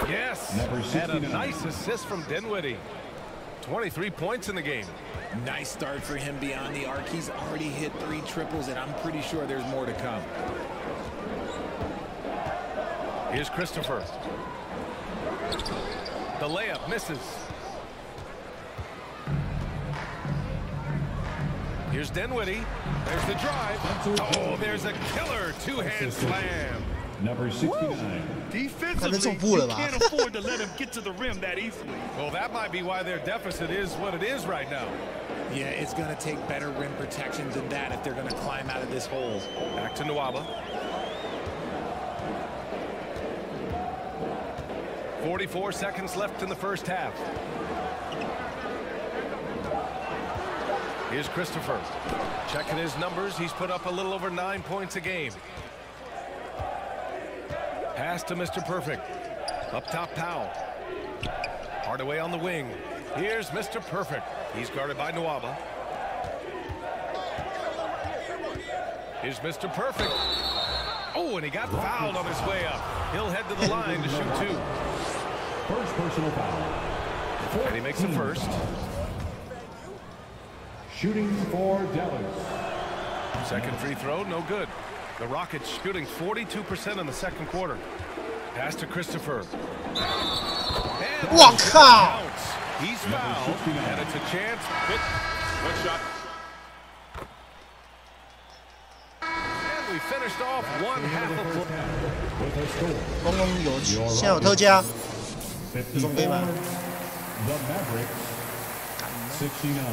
Yes. And a nice assist from Dinwiddie. 23 points in the game. Nice start for him beyond the arc. He's already hit 3 triples, and I'm pretty sure there's more to come. Here's Christopher. The layup misses. Here's Dinwiddie. There's the drive. Oh, there's a killer 2-hand slam. Number 69. Defensively, you can't afford to let him get to the rim that easily. Well, that might be why their deficit is what it is right now. Yeah, it's going to take better rim protection than that if they're going to climb out of this hole. Back to Nwaba. 44 seconds left in the first half. Here's Christopher. Checking his numbers. He's put up a little over 9 points a game. Pass to Mr. Perfect. Up top, Powell. Hardaway on the wing. Here's Mr. Perfect. He's guarded by Nwaba. Here's Mr. Perfect. Oh, and he got fouled on his way up. He'll head to the line to shoot 2. First personal foul. And he makes the first. Shooting for Dallas. Second free throw, no good. The Rockets shooting 42% in the second quarter. Pass to Christopher. Wow,靠! He's fouled, and it's a chance. Good shot. And we finished off one half of. 公共有现在有特价，有种可以买。 The Mavericks 69.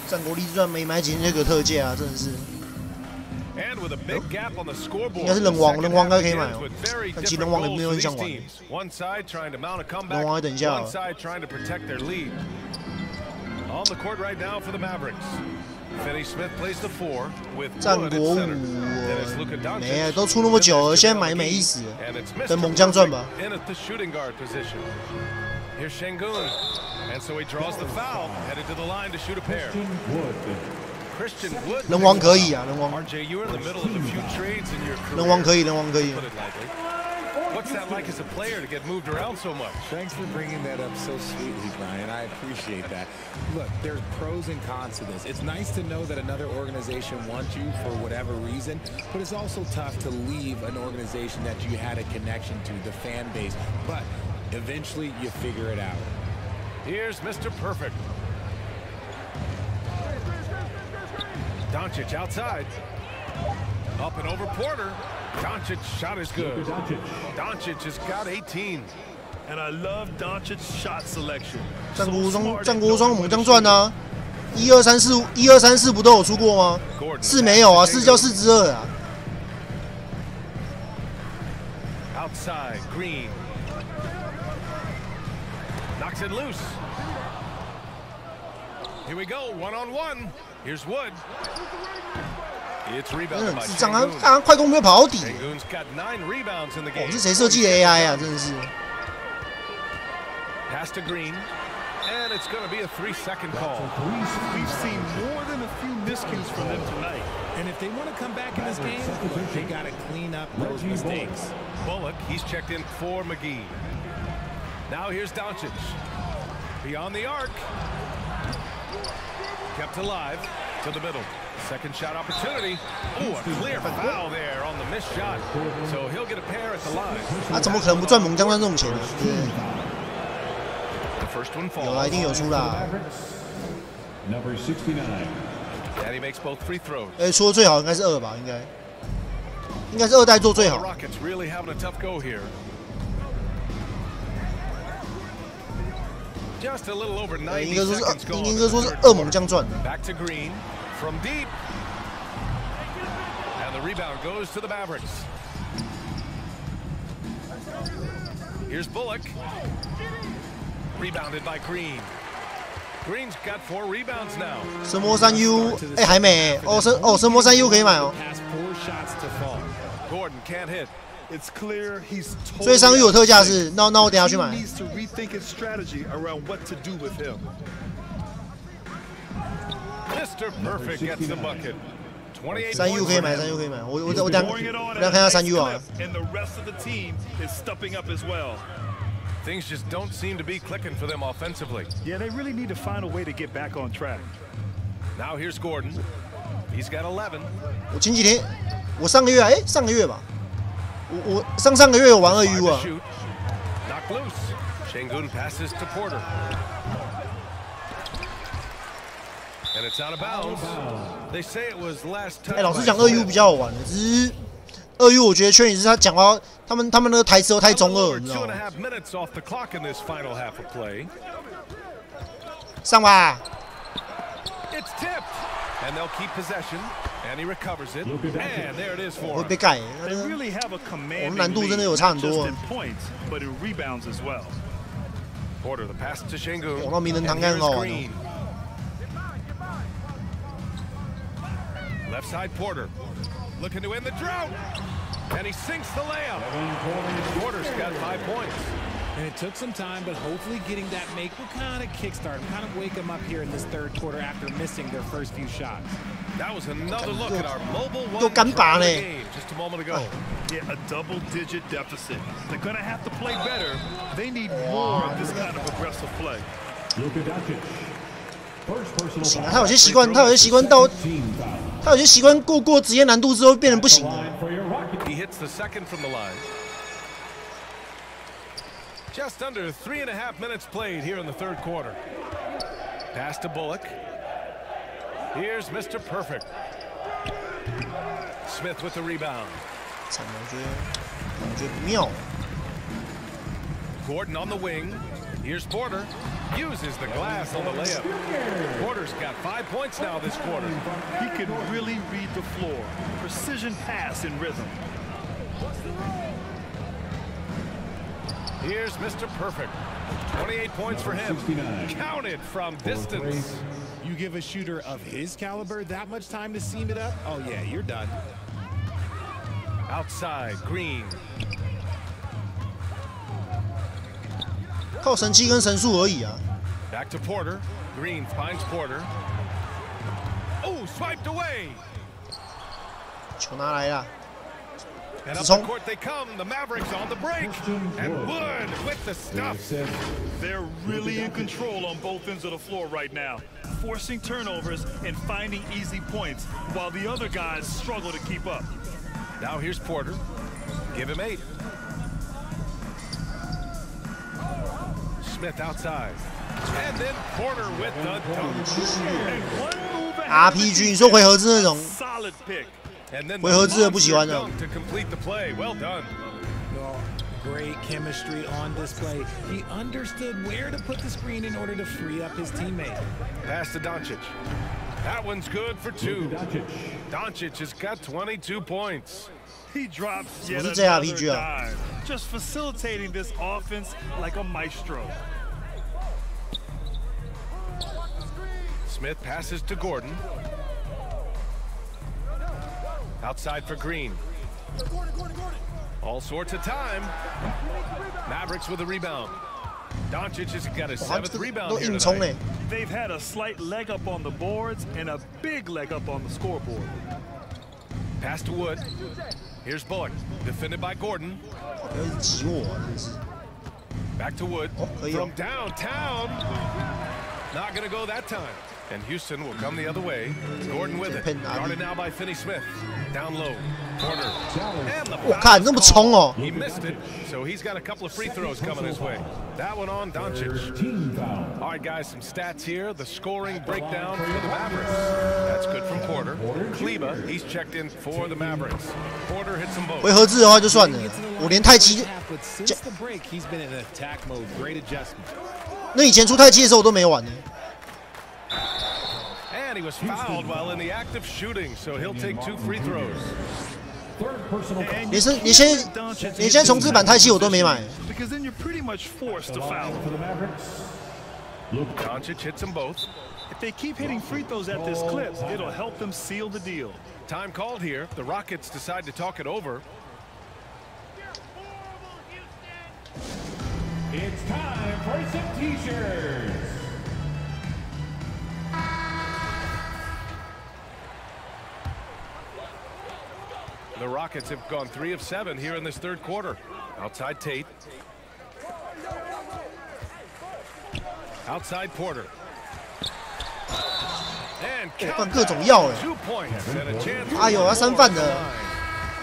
战国力居然没买进这个特价啊，真的是。 And with a big gap on the scoreboard, 应该是人王，人王应该可以买哦。但其实人王也没有很想玩。 One side trying to mount a comeback. 人王等一下。 One side trying to protect their lead. On the court right now for the Mavericks. Finney-Smith plays the 4 with Wood at center. Then it's Luka Doncic. 没，都出那么久了，现在买没意思。等猛将赚吧。 In at the shooting guard position. Here's Şengün. And so he draws the foul, headed to the line to shoot a pair. Christian Wood. 人王可以啊，人王。 RJ, you were in the middle of a few trades in your career. 人王可以，人王可以。 What's that like as a player to get moved around so much? Thanks for bringing that up so sweetly, Brian. I appreciate that. Look, there's pros and cons to this. It's nice to know that another organization wants you for whatever reason, but it's also tough to leave an organization that you had a connection to, the fan base. But eventually, you figure it out. Here's Mr. Perfect. Doncic outside. Up and over Porter. Doncic shot is good. Doncic has got 18. And I love Doncic's shot selection. 战国双猛将传啊，1、2、3、4、1、2、3、4不都有出过吗？4没有啊，4叫4之2啊。Outside, Green knocks it loose. Here we go, 1-on-1. Here's Wood. It's rebounded by 智障啊！看快攻没有跑到底。Sengun's got 9 rebounds in the game. 是谁设计的 AI 啊？真的是。Pass to Green, and it's going to be a 3-second call. We've seen more than a few miscues from them tonight. And if they want to come back in this game, they got to clean up those mistakes. Bullock, he's checked in for McGee. Now here's Doncic. Beyond the arc. Kept alive to the middle. Second shot opportunity. Oh, a clear foul there on the missed shot. So he'll get a pair at the line. 他怎么可能不赚猛将赚这种钱呢？ The first one falls. 有啊，一定有出啦。Number 69. And he makes both free throws. 出的最好应该是2吧，应该是2代做最好。 The Rockets really having a tough go here. Just a little over 90 seconds gone. 应该说是2猛将赚的。 Back to Green from deep. And the rebound goes to the Mavericks. Here's Bullock. Rebounded by Green. Green's got 4 rebounds now. 神魔3U， 还没神魔3U 可以买哦。 Gordon can't hit. It's clear he's 所以3U 有特价是，那我等下去买。 He needs to rethink his strategy around what to do with him. Mr. Perfect gets the bucket. 3U 可以买，3U 可以买。我等下看一下3U 啊。 And the rest of the team is stepping up as well. Things just don't seem to be clicking for them offensively. Yeah, they really need to find a way to get back on track. Now here's Gordon. He's got 11. 我前几天，我上个月上个月吧，我上个月有玩2U 啊。 Knocked loose. Sengun passes to Porter. And it's out of bounds. They say it was last touch. 老实讲2U 比较好玩的，只是2U 我觉得缺点是他讲话，他们那个台词都太中二，你知道吗？ 上吧。 It's tipped, and they'll keep possession, and he recovers it, and there it is for 会 him. 被盖。They really have a commanding 难度真的 lead, 有差很 not 多 just。in points, but in rebounds as well. Porter the pass to Sengun. 那名人堂应该很好玩哦。 Left side Porter, looking to end the drought, and he sinks the layup. Porter's got 5 points. And it took some time, but hopefully getting that make will kind of kickstart him, kind of wake them up here in this third quarter after missing their first few shots. That was another look at our mobile one 又干拔呢。 game just a moment ago. Yeah, a double-digit deficit. They're going to have to play better. They need more of this kind of aggressive play. 不行啊，他有些习惯过职业难度之后变成不行了。 He hits the second from the line. Just under 3.5 minutes played here in the third quarter. Pass to Bullock. Here's Mr. Perfect. Smith with the rebound. 我觉得不妙。 Gordon on the wing. Here's Porter. Uses the glass on the layup. Porter's got 5 points now this quarter. He can really read the floor. Precision pass in rhythm. Here's Mr. Perfect. 28 points for him. Counted from distance. You give a shooter of his caliber that much time to seam it up? Oh, yeah, you're done. Outside, Green. 靠神器跟神术而已啊。 Back to Porter. Green finds Porter. Oh, swiped away. 球拿来了。 And up the court they come. The Mavericks on the break. And Wood with the stuff. They're really in control on both ends of the floor right now, forcing turnovers and finding easy points, while the other guys struggle to keep up. Now here's Porter. Give him 8. Smith outside. And then Porter with the RPG， 你说回合制那种， solid pick. 回合制的不喜欢的。 To complete the play. Well done. Great chemistry on display. He understood where to put the screen in order to free up his teammate. Pass to Doncic. That one's good for 2. Doncic has got 22 points. He drops yet 我是这another RPG 啊。 dive, just facilitating this offense like a maestro. Smith passes to Gordon. Outside for Green. All sorts of time. Mavericks with a rebound. Doncic has got his 7th rebound here tonight. They've had a slight leg up on the boards and a big leg up on the scoreboard. Pass to Wood. Here's Bullock, defended by Gordon. Back to Wood from downtown. Not going to go that time. And Houston will come the other way. Gordon with it. Guarded now by Finney-Smith. Down low. Porter. And the foul. He missed it, so he's got a couple of free throws coming his way. That one on Doncic. All right, guys, some stats here. The scoring breakdown for the Mavericks. That's good from Porter. Kleba, he's checked in for the Mavericks. Porter hits them both. 回合制的话就算了，我连太七， Since the break, he's been in attack mode. Great adjustment. 那以前出太七的时候我都没玩呢。 And he was fouled while in the act of shooting, so he'll take 2 free throws. 连现在重置版太七我都没买。 Because then you're pretty much forced to foul. Doncic hits them both. If they keep hitting free throws at this clip, it'll help them seal the deal. Time called here. The Rockets decide to talk it over. It's time for some t-shirts. The Rockets have gone 3 of 7 here in this 3rd quarter. Outside Tate. Outside Porter. And 干各种要哎。 2 points and a chance. 哎呦，要3犯的，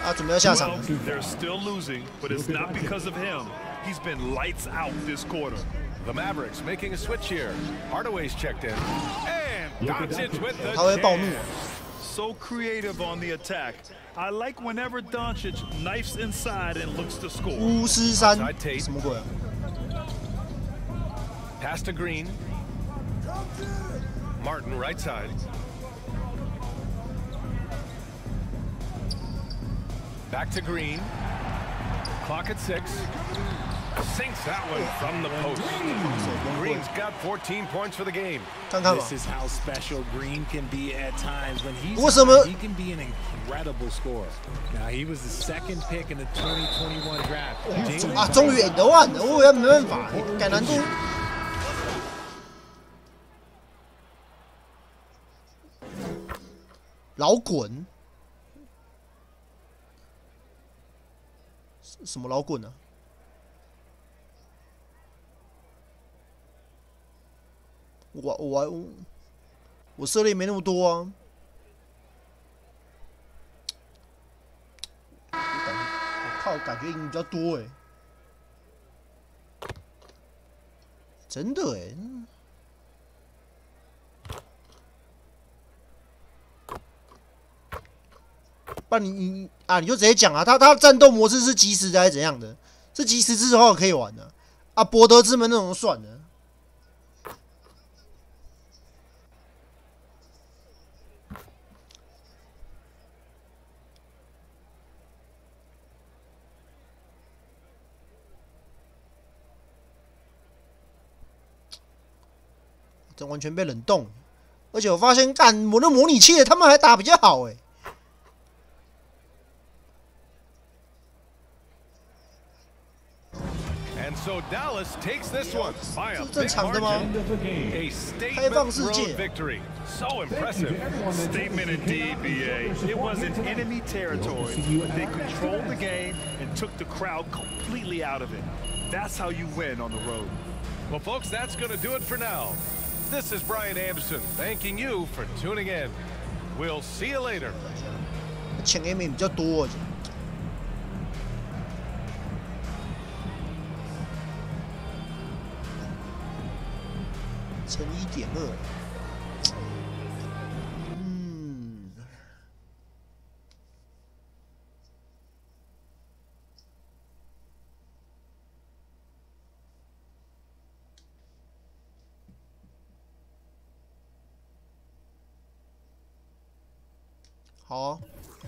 啊，准备要下场了。 They're still losing, but it's not because of him. He's been lights out this quarter. The Mavericks making a switch here. Hardaway's checked in. And Doncic with the 他会暴怒。 So creative on the attack. I like whenever Doncic knifes inside and looks to score. 巫师三，什么鬼啊？ Pass to Green. Martin right side. Back to Green. Clock at 6. Sinks that one from the post. Green's got 14 points for the game. This is how special Green can be at times. When he's he can be an incredible scorer. Now he was the 2nd pick in the 2021 draft. 啊，终于得完了，我也没办法，改难度。老滚，什么老滚啊？ 我射的也没那么多啊，我靠，感觉赢比较多哎，真的哎。不然你就直接讲啊，他战斗模式是即时的还是怎样的？是即时之后可以玩的啊，博德之门那种算了。 这完全被冷冻，而且我发现，干我的模拟器他们还打比较好哎。And so Dallas takes this one by a 正 big 常的吗？ margin. A 开放 statement 世界 road victory. So impressive. Statement indeed, BA. It was in enemy territory. They controlled the game and took the crowd completely out of it. That's how you win on the road. Well, folks, that's going to do it for now. This is Brian Anderson thanking you for tuning in. We'll see you later. 前 A 比较多。1.2。好、啊，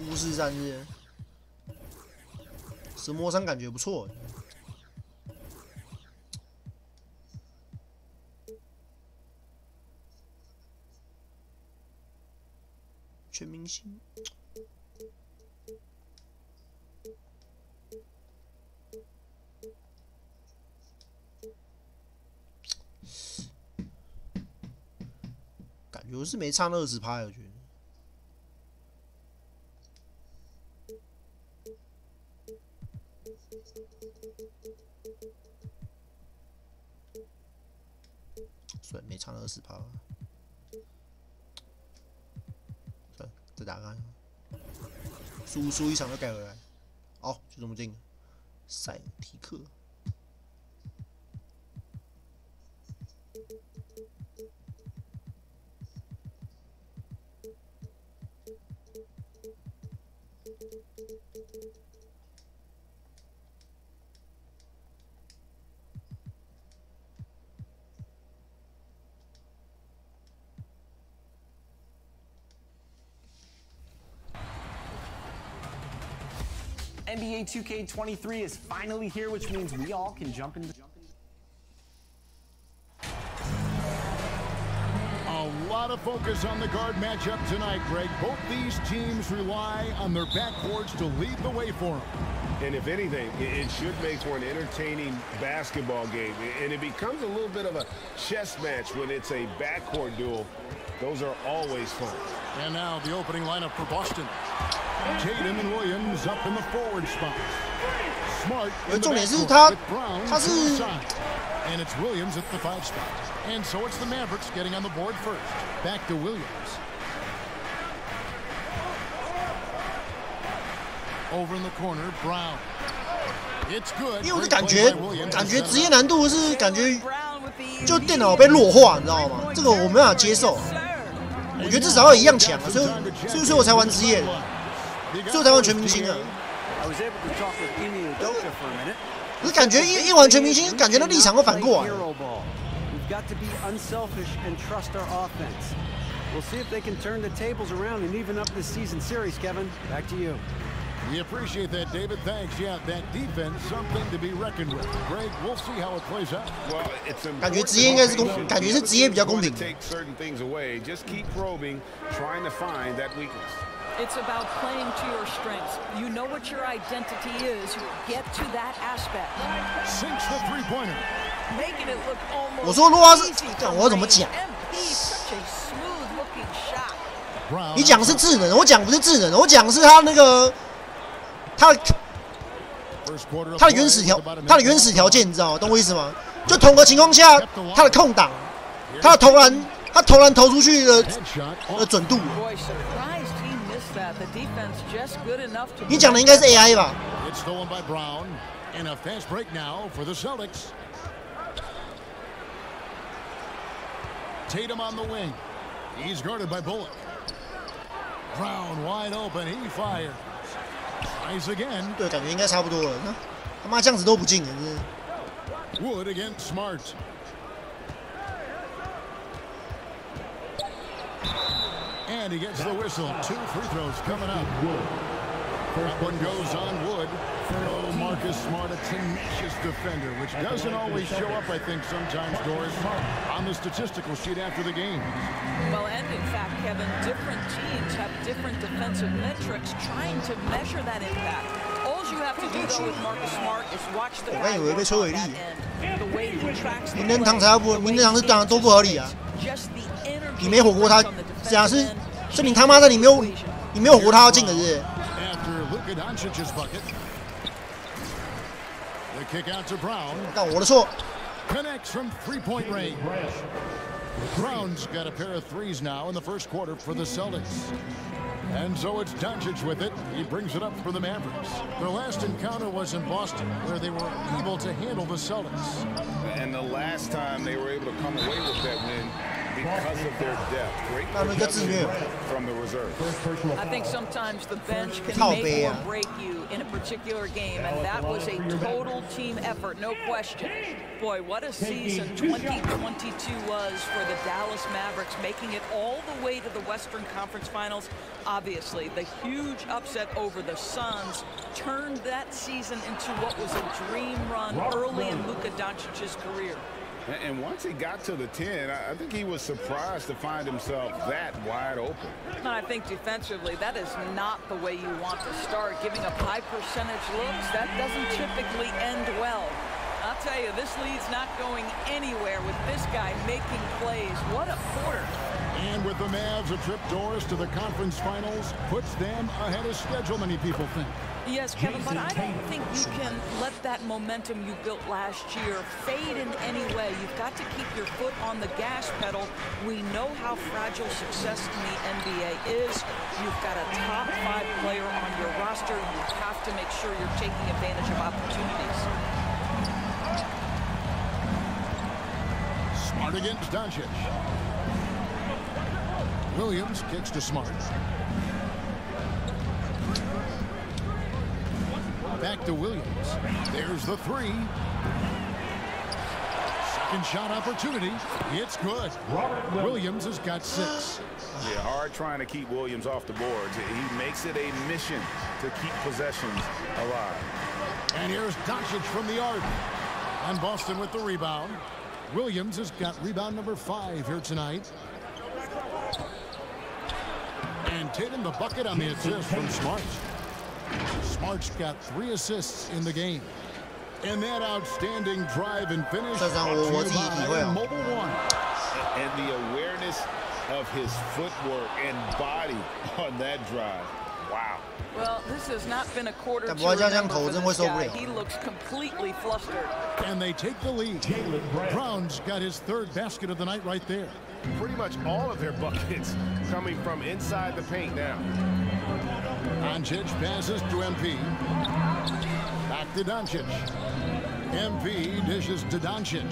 巫师战士，神魔山感觉不错。全明星，感觉是没差那20%，我觉得。虽然没差那20%，算再打看，输一场就改回来。好，就这么定。塞尔提克。NBA 2k23 is finally here, which means we all can jump into. A lot of focus on the guard matchup tonight, Greg. Both these teams rely on their backcourts to lead the way for them. And if anything, it should make for an entertaining basketball game. And it becomes a little bit of a chess match when it's a backcourt duel. Those are always fun. And now the opening lineup for Boston. Tatum and Williams up in the forward spot. Smart in the backcourt with Brown to the side. And it's Williams at the 5 spot. And so it's the Mavericks getting on the board first. Back to Williams. Over in the corner, Brown. It's good. 因为我的感觉职业难度是感觉就电脑被弱化，你知道吗？这个我没办法接受。我觉得至少要一样强啊，所以我才玩职业的。 所以我才玩全明星啊！可是感觉一玩全明星，感觉那立场会反过来。We'll see if they can turn the tables around and even up this season series, Kevin. Back to you. We appreciate that, David. Thanks. Yeah, that defense, something to be reckoned with. Greg, we'll see how it plays out. Well, it's 感觉职业应该是感觉是职业比较公平。 Take certain things away. Just keep probing, trying to find that weakness. It's about playing to your strengths. You know what your identity is. Get to that aspect. Sinks the three-pointer. Making it look almost 我说如果要是，我要怎么讲？ such a smooth looking shot. 你讲的是智能，我讲不是智能，我讲的是他那个他的原始条件，你知道吗？懂我意思吗？就同个情况下，他的空档，他投篮投出去的准度。你讲的应该是 AI 吧？ It's stolen by Brown and a fast break now for the Celtics. Tatum on the wing. He's guarded by Bullock. Brown wide open. He fires. Tries again. 对，感觉应该差不多了。他妈这样子都不进了，真是。 Wood against Smart. And he gets the whistle. 2 free throws coming up. That one goes on Wood. Oh, Marcus Smart, a tenacious defender, which doesn't always show up, I think, sometimes, Doris, on the statistical sheet after the game. Well, and in fact, Kevin, different teams have different defensive metrics trying to measure that impact. All you have to do, though, with Marcus Smart is watch the guy on that end. The way he tracks the 名人堂是当然都不合理啊！你没火锅他，这样是你他妈的你没有火锅他要进的，是不是？ Luka Doncic's bucket. The kick out to Brown. 但我的错。 Connects from three-point range. Brown's got a pair of threes now in the first quarter for the Celtics. And so it's Doncic with it. He brings it up for the Mavericks. Their last encounter was in Boston, where they were able to handle the Celtics. And the last time they were able to come away with that win, because of their depth. Great production from the reserve. I think sometimes the bench can make or break you in a particular game, and that was a total team effort, no question. Boy, what a season 2022 was for the Dallas Mavericks, making it all the way to the Western Conference Finals. Obviously, the huge upset over the Suns turned that season into what was a dream run early in Luka Doncic's career. And once he got to the 10, I think he was surprised to find himself that wide open. And I think defensively, that is not the way you want to start. Giving up high percentage looks, that doesn't typically end well. I'll tell you, this lead's not going anywhere with this guy making plays. What a quarter. And with the Mavs, a trip doors to the conference finals puts them ahead of schedule, many people think. Yes, Kevin, but I don't think you can let that momentum you built last year fade in any way. You've got to keep your foot on the gas pedal. We know how fragile success in the NBA is. You've got a top 5 player on your roster. You have to make sure you're taking advantage of opportunities. Smart against Doncic. Williams kicks to Smart. Back to Williams. There's the 3. Second shot opportunity. It's good. Williams has got 6. Yeah, hard trying to keep Williams off the boards. He makes it a mission to keep possessions alive. And here's Doncic from the arc. And Boston with the rebound. Williams has got rebound number 5 here tonight. And Tatum the bucket on the assist from Smart. Smart's got 3 assists in the game. And that outstanding drive and finish by Mobile One. And the awareness of his footwork and body on that drive. Wow. Well, this has not been a quarter to remember for this guy. He looks completely flustered. And they take the lead. Brown's got his 3rd basket of the night right there. Pretty much all of their buckets coming from inside the paint now. Doncic passes to MP. Back to Doncic. MP dishes to Doncic.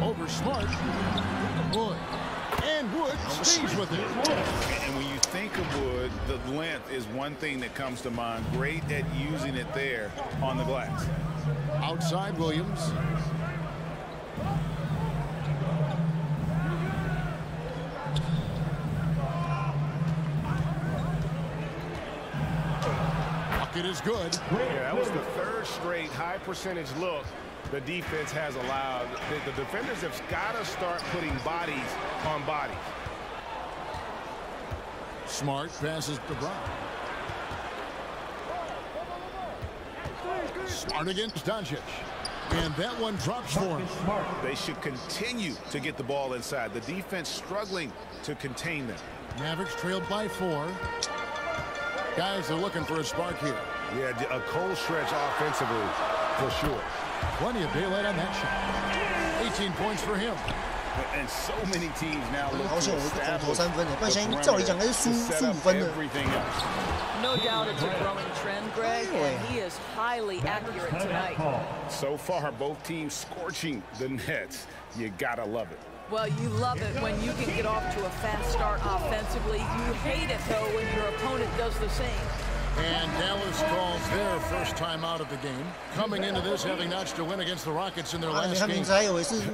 Over Smart. Wood. And Wood stays with it. And when you think of Wood, the length is one thing that comes to mind. Great at using it there on the glass. Outside Williams. It is good. Yeah, that was the 3rd straight high percentage look the defense has allowed. The defenders have got to start putting bodies on bodies. Smart passes to Brown. Smart against Doncic. And that one drops for him. They should continue to get the ball inside. The defense struggling to contain them. Mavericks trailed by 4. Guys are looking for a spark here. Yeah, a cold stretch offensively, for sure. Plenty of daylight on that shot. 18 points for him. And so many teams now look to establish everything else. No doubt it's a growing trend, Greg, and he is highly accurate tonight. So far, both teams scorching the Nets. You gotta love it. Well, you love it when you can get off to a fast start offensively. You hate it, though, when your opponent does the same. And Dallas calls their first time out of the game. Coming into this, having notched a win against the Rockets in their last game.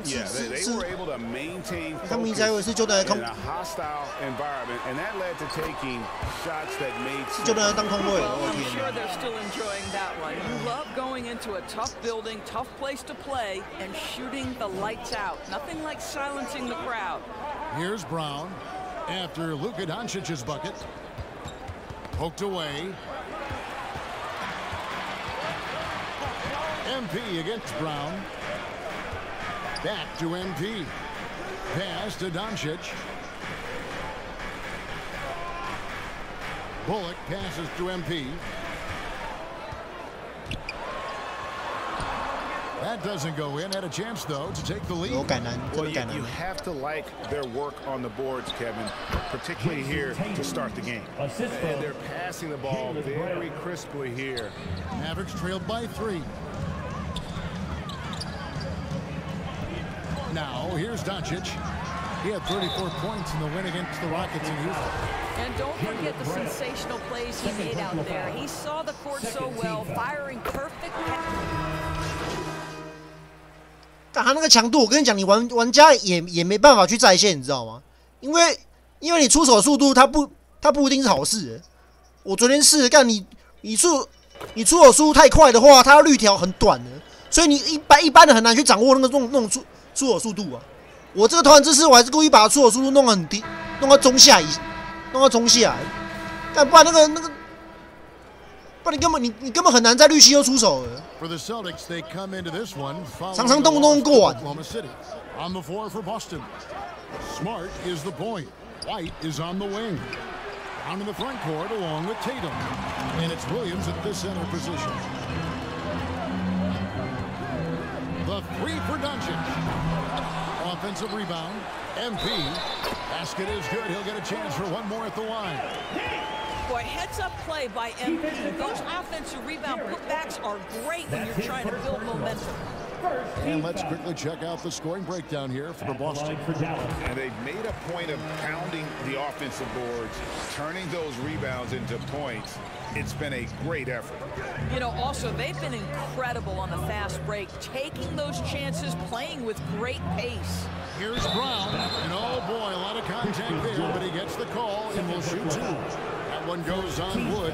Yeah, they were able to maintain focus in a hostile environment, and that led to taking shots that made sense. Well, I'm sure they're still enjoying that one. You love going into a tough building, tough place to play, and shooting the lights out. Nothing like silencing the crowd. Here's Brown after Luka Doncic's bucket. Poked away. MP against Brown. Back to MP. Pass to Doncic. Bullock passes to MP. That doesn't go in. Had a chance, though, to take the lead. Well, you have to like their work on the boards, Kevin, particularly here to start the game. And they're passing the ball very crisply here. Mavericks trailed by 3. Now, Now here's Doncic. He had 34 points in the win against the Rockets in Houston. And don't forget the sensational plays he made out there. He saw the court so well, firing perfect. 但他那个强度，我跟你讲，你玩家也没办法去再现，你知道吗？因为你出手速度，它不一定是好事。我昨天试干你出手速度太快的话，它绿条很短的，所以你一般的很难去掌握那种出手速度啊。我这个投篮姿势，我还是故意把出手速度弄得很低，弄到中下，但不然那个，不然你根本很难在绿旗又出手了。常常动不动过完。On the floor for Boston. Smart is the point. White is on the wing. Down in the front court along with Tatum. And it's Williams at the center position. The three for Doncic. Offensive rebound. MP. Basket is good. He'll get a chance for one more at the line. Boy, heads-up play by MP. Those offensive rebound putbacks are great when you're trying to build momentum. And let's quickly check out the scoring breakdown here for Boston. And they've made a point of pounding the offensive boards, turning those rebounds into points. It's been a great effort. You know, also, they've been incredible on the fast break, taking those chances, playing with great pace. Here's Brown, and oh boy, a lot of contact there, but he gets the call and will shoot two. That one goes on wood.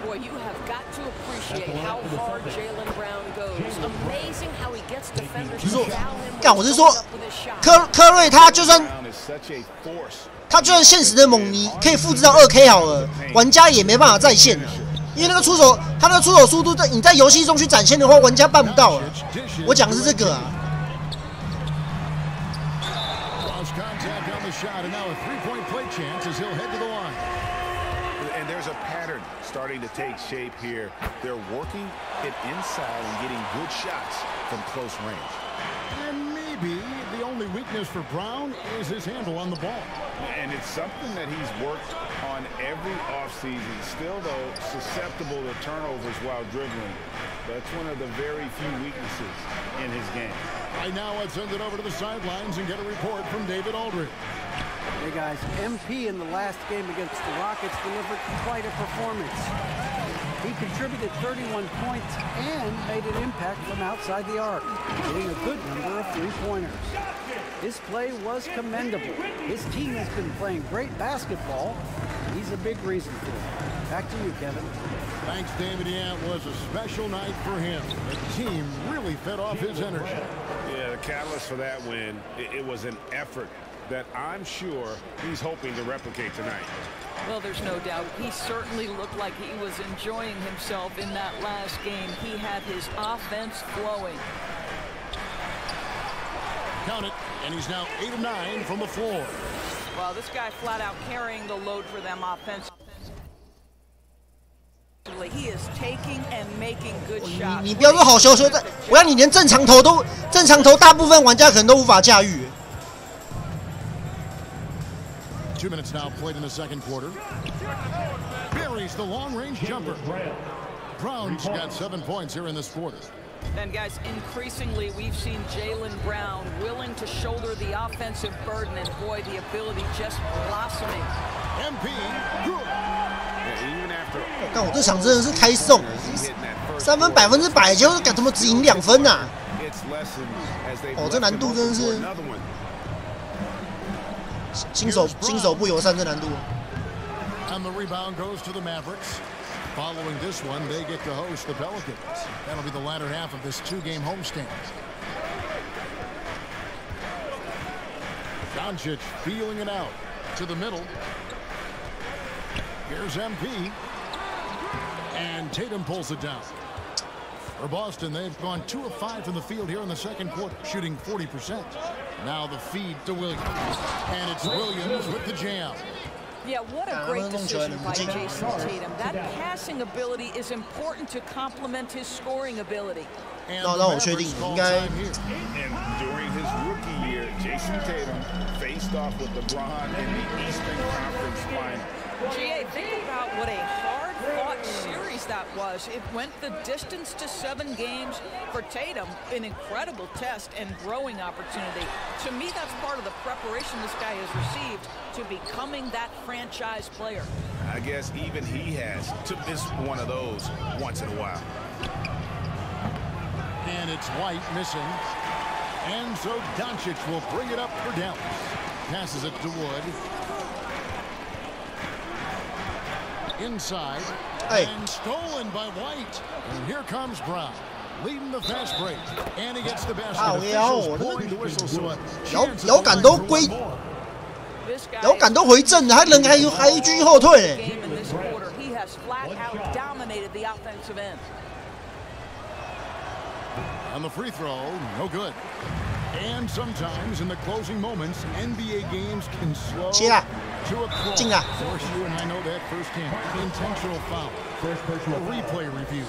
Boy, you have got to appreciate how hard Jaylen Brown goes. Amazing how he gets defenders to foul him. 干，我是说，科瑞他就算现实的猛，你可以复制到2K 好了，玩家也没办法再现了，因为他那个出手速度，你在游戏中去展现的话，玩家办不到了。我讲的是这个啊。And there's a pattern starting to take shape here. They're working it inside and getting good shots from close range. And maybe the only weakness for Brown is his handle on the ball. And it's something that he's worked on every offseason. Still, though, susceptible to turnovers while dribbling. That's one of the very few weaknesses in his game. Right now, let's send it over to the sidelines and get a report from David Aldridge. Hey guys, MP in the last game against the Rockets delivered quite a performance. He contributed 31 points and made an impact from outside the arc, hitting a good number of three-pointers. His play was commendable. His team has been playing great basketball. He's a big reason for it. Back to you, Kevin. Thanks, David. Yeah, it was a special night for him. The team really fed off his energy. Yeah, the catalyst for that win, it was an effort that I'm sure he's hoping to replicate tonight. Well, there's no doubt. He certainly looked like he was enjoying himself in that last game. He had his offense flowing. Count it, and he's now 8 of 9 from the floor. Well, this guy flat out carrying the load for them offensively. He is taking and making good shots. 你不要说好球，我要你连正常投大部分玩家可能都无法驾驭。2 minutes now played in the second quarter. Buries the long-range jumper. Brown's got 7 points here in this quarter. And guys, increasingly we've seen Jaylen Brown willing to shoulder the offensive burden, and boy, the ability just blossoming. MP good. 但我这场真的是开送，3分100%，就是敢他妈只赢2分呐！哦，这难度真的是。 新手不友善这难度。And the rebound goes to the Mavericks. Following this one, they get to host the Pelicans. That'll be the latter half of this 2-game homestand. Doncic feeling it out to the middle. Here's MP. And Tatum pulls it down. For Boston, they've gone 2 of 5 from the field here in the second quarter, shooting 40%. Now the feed to Williams. And it's Williams with the jam. Yeah, what a great decision by Jason Tatum. That passing ability is important to complement his scoring ability. And during his rookie year, Jason Tatum faced off with LeBron in the Eastern Conference Final. GA, think about what a hard-fought series that was. It went the distance to 7 games. For Tatum, an incredible test and growing opportunity. To me, that's part of the preparation this guy has received to becoming that franchise player. I guess even he has to miss one of those once in a while. And it's White missing. And so Doncic will bring it up for Dallas. Passes it to Wood. Inside. And stolen by White. And here comes Brown. Leading the fast break. And he gets the basket. Officials blowing the whistle, so a chance 有感都归，有感都回正了，他人还继续后退嘞。 He has flat out dominated the offensive end. On the free throw, no good. And sometimes in the closing moments, NBA games can slow to a crawl. Of course, you and I know that firsthand. Intentional foul. A replay review.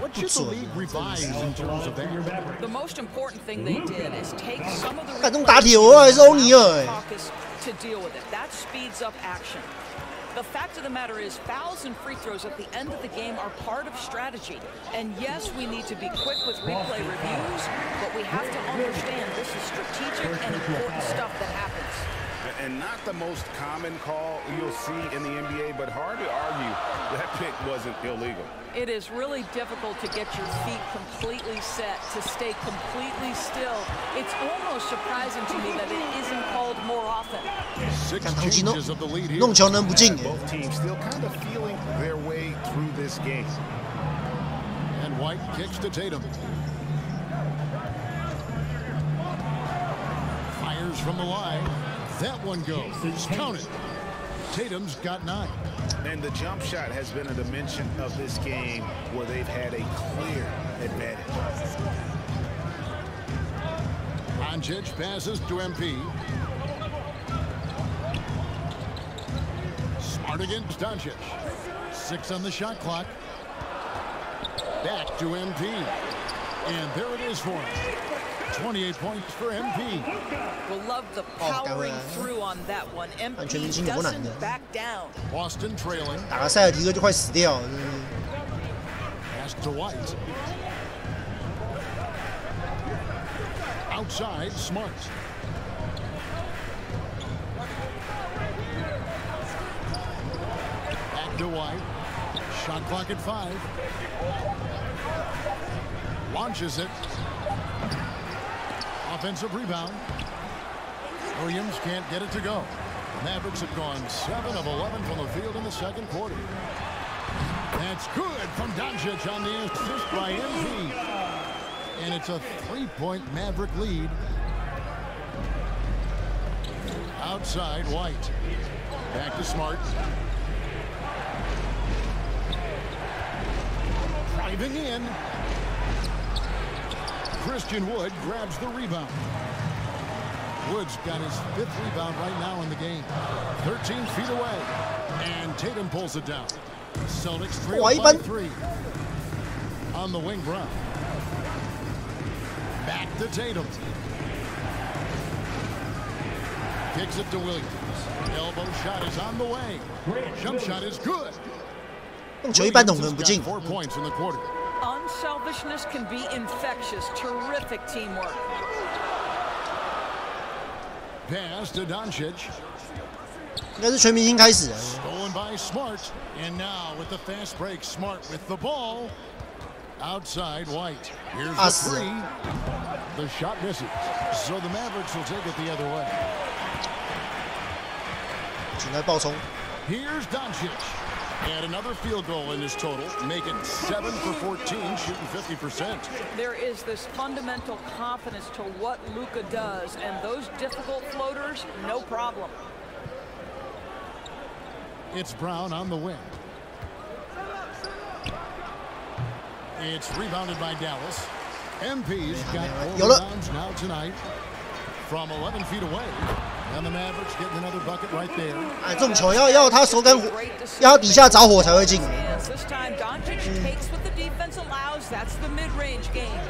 What should the league revise in terms of that? The most important thing they did is take some of the 干这种打铁我还是欧尼尔哎。 to deal with it. That speeds up action. The fact of the matter is, fouls and free throws at the end of the game are part of strategy. And yes, we need to be quick with replay reviews, but we have to understand this is strategic and important stuff that happens. And not the most common call you'll see in the NBA, but hard to argue that pick wasn't illegal. It is really difficult to get your feet completely set, to stay completely still. It's almost surprising to me that it isn't called more often. 6 changes of the lead here. 弄球能不进 Both teams still kind of feeling their way through this game. And White kicks to Tatum. Fires from the line. That one goes. Count it. Tatum's got 9. And the jump shot has been a dimension of this game where they've had a clear advantage. Doncic passes to MP. Smart against Doncic. 6 on the shot clock. Back to MP. And there it is for him. 28 points for MP. We'll love the powering through on that one. MP doesn't back down. Boston trailing. 打个塞尔提克就快死掉了。 Pass to White. Outside, Smart. Back to White. Shot clock at 5. Launches it. Offensive rebound. Williams can't get it to go. The Mavericks have gone 7 of 11 from the field in the second quarter. That's good from Doncic on the assist by MP. And it's a 3-point Maverick lead. Outside, White. Back to Smart. Driving in. Christian Wood grabs the rebound. Wood's got his 5th rebound right now in the game. 13 feet away. And Tatum pulls it down. Celtics trail by 3. On the wing, Brown. Back to Tatum. Kicks it to Williams. Elbow shot is on the way. Jump shot is good. 弄球一般懂人不进。 4 points in the quarter. Unselfishness can be infectious. Terrific teamwork. Pass to Doncic. 应该是全明星开始。 Stolen by Smart. And now with the fast break, Smart with the ball. Outside, White. Here's the 3. The shot misses. So the Mavericks will take it the other way. 请来爆冲。 Here's Doncic. And another field goal in his total, making 7 for 14, shooting 50%. There is this fundamental confidence to what Luka does, and those difficult floaters, no problem. It's Brown on the wing. It's rebounded by Dallas. MP's got 4 rebounds now tonight from 11 feet away. And the Mavericks getting another bucket right there. 哎，这种球要他手感，要他底下着火才会进。 This time Doncic takes with the defense allows, that's the mid-range game.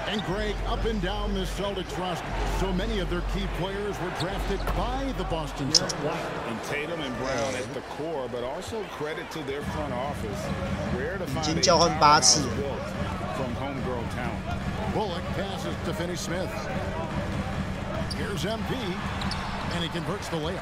And Greg, up and down this Celtics roster, so many of their key players were drafted by the Boston Celtics. And Tatum and Brown at the core, but also credit to their front office. Rare to find a powerhouse built from homegrown talent. Bullock passes to Finney-Smith. Here's MP, and he converts the layup.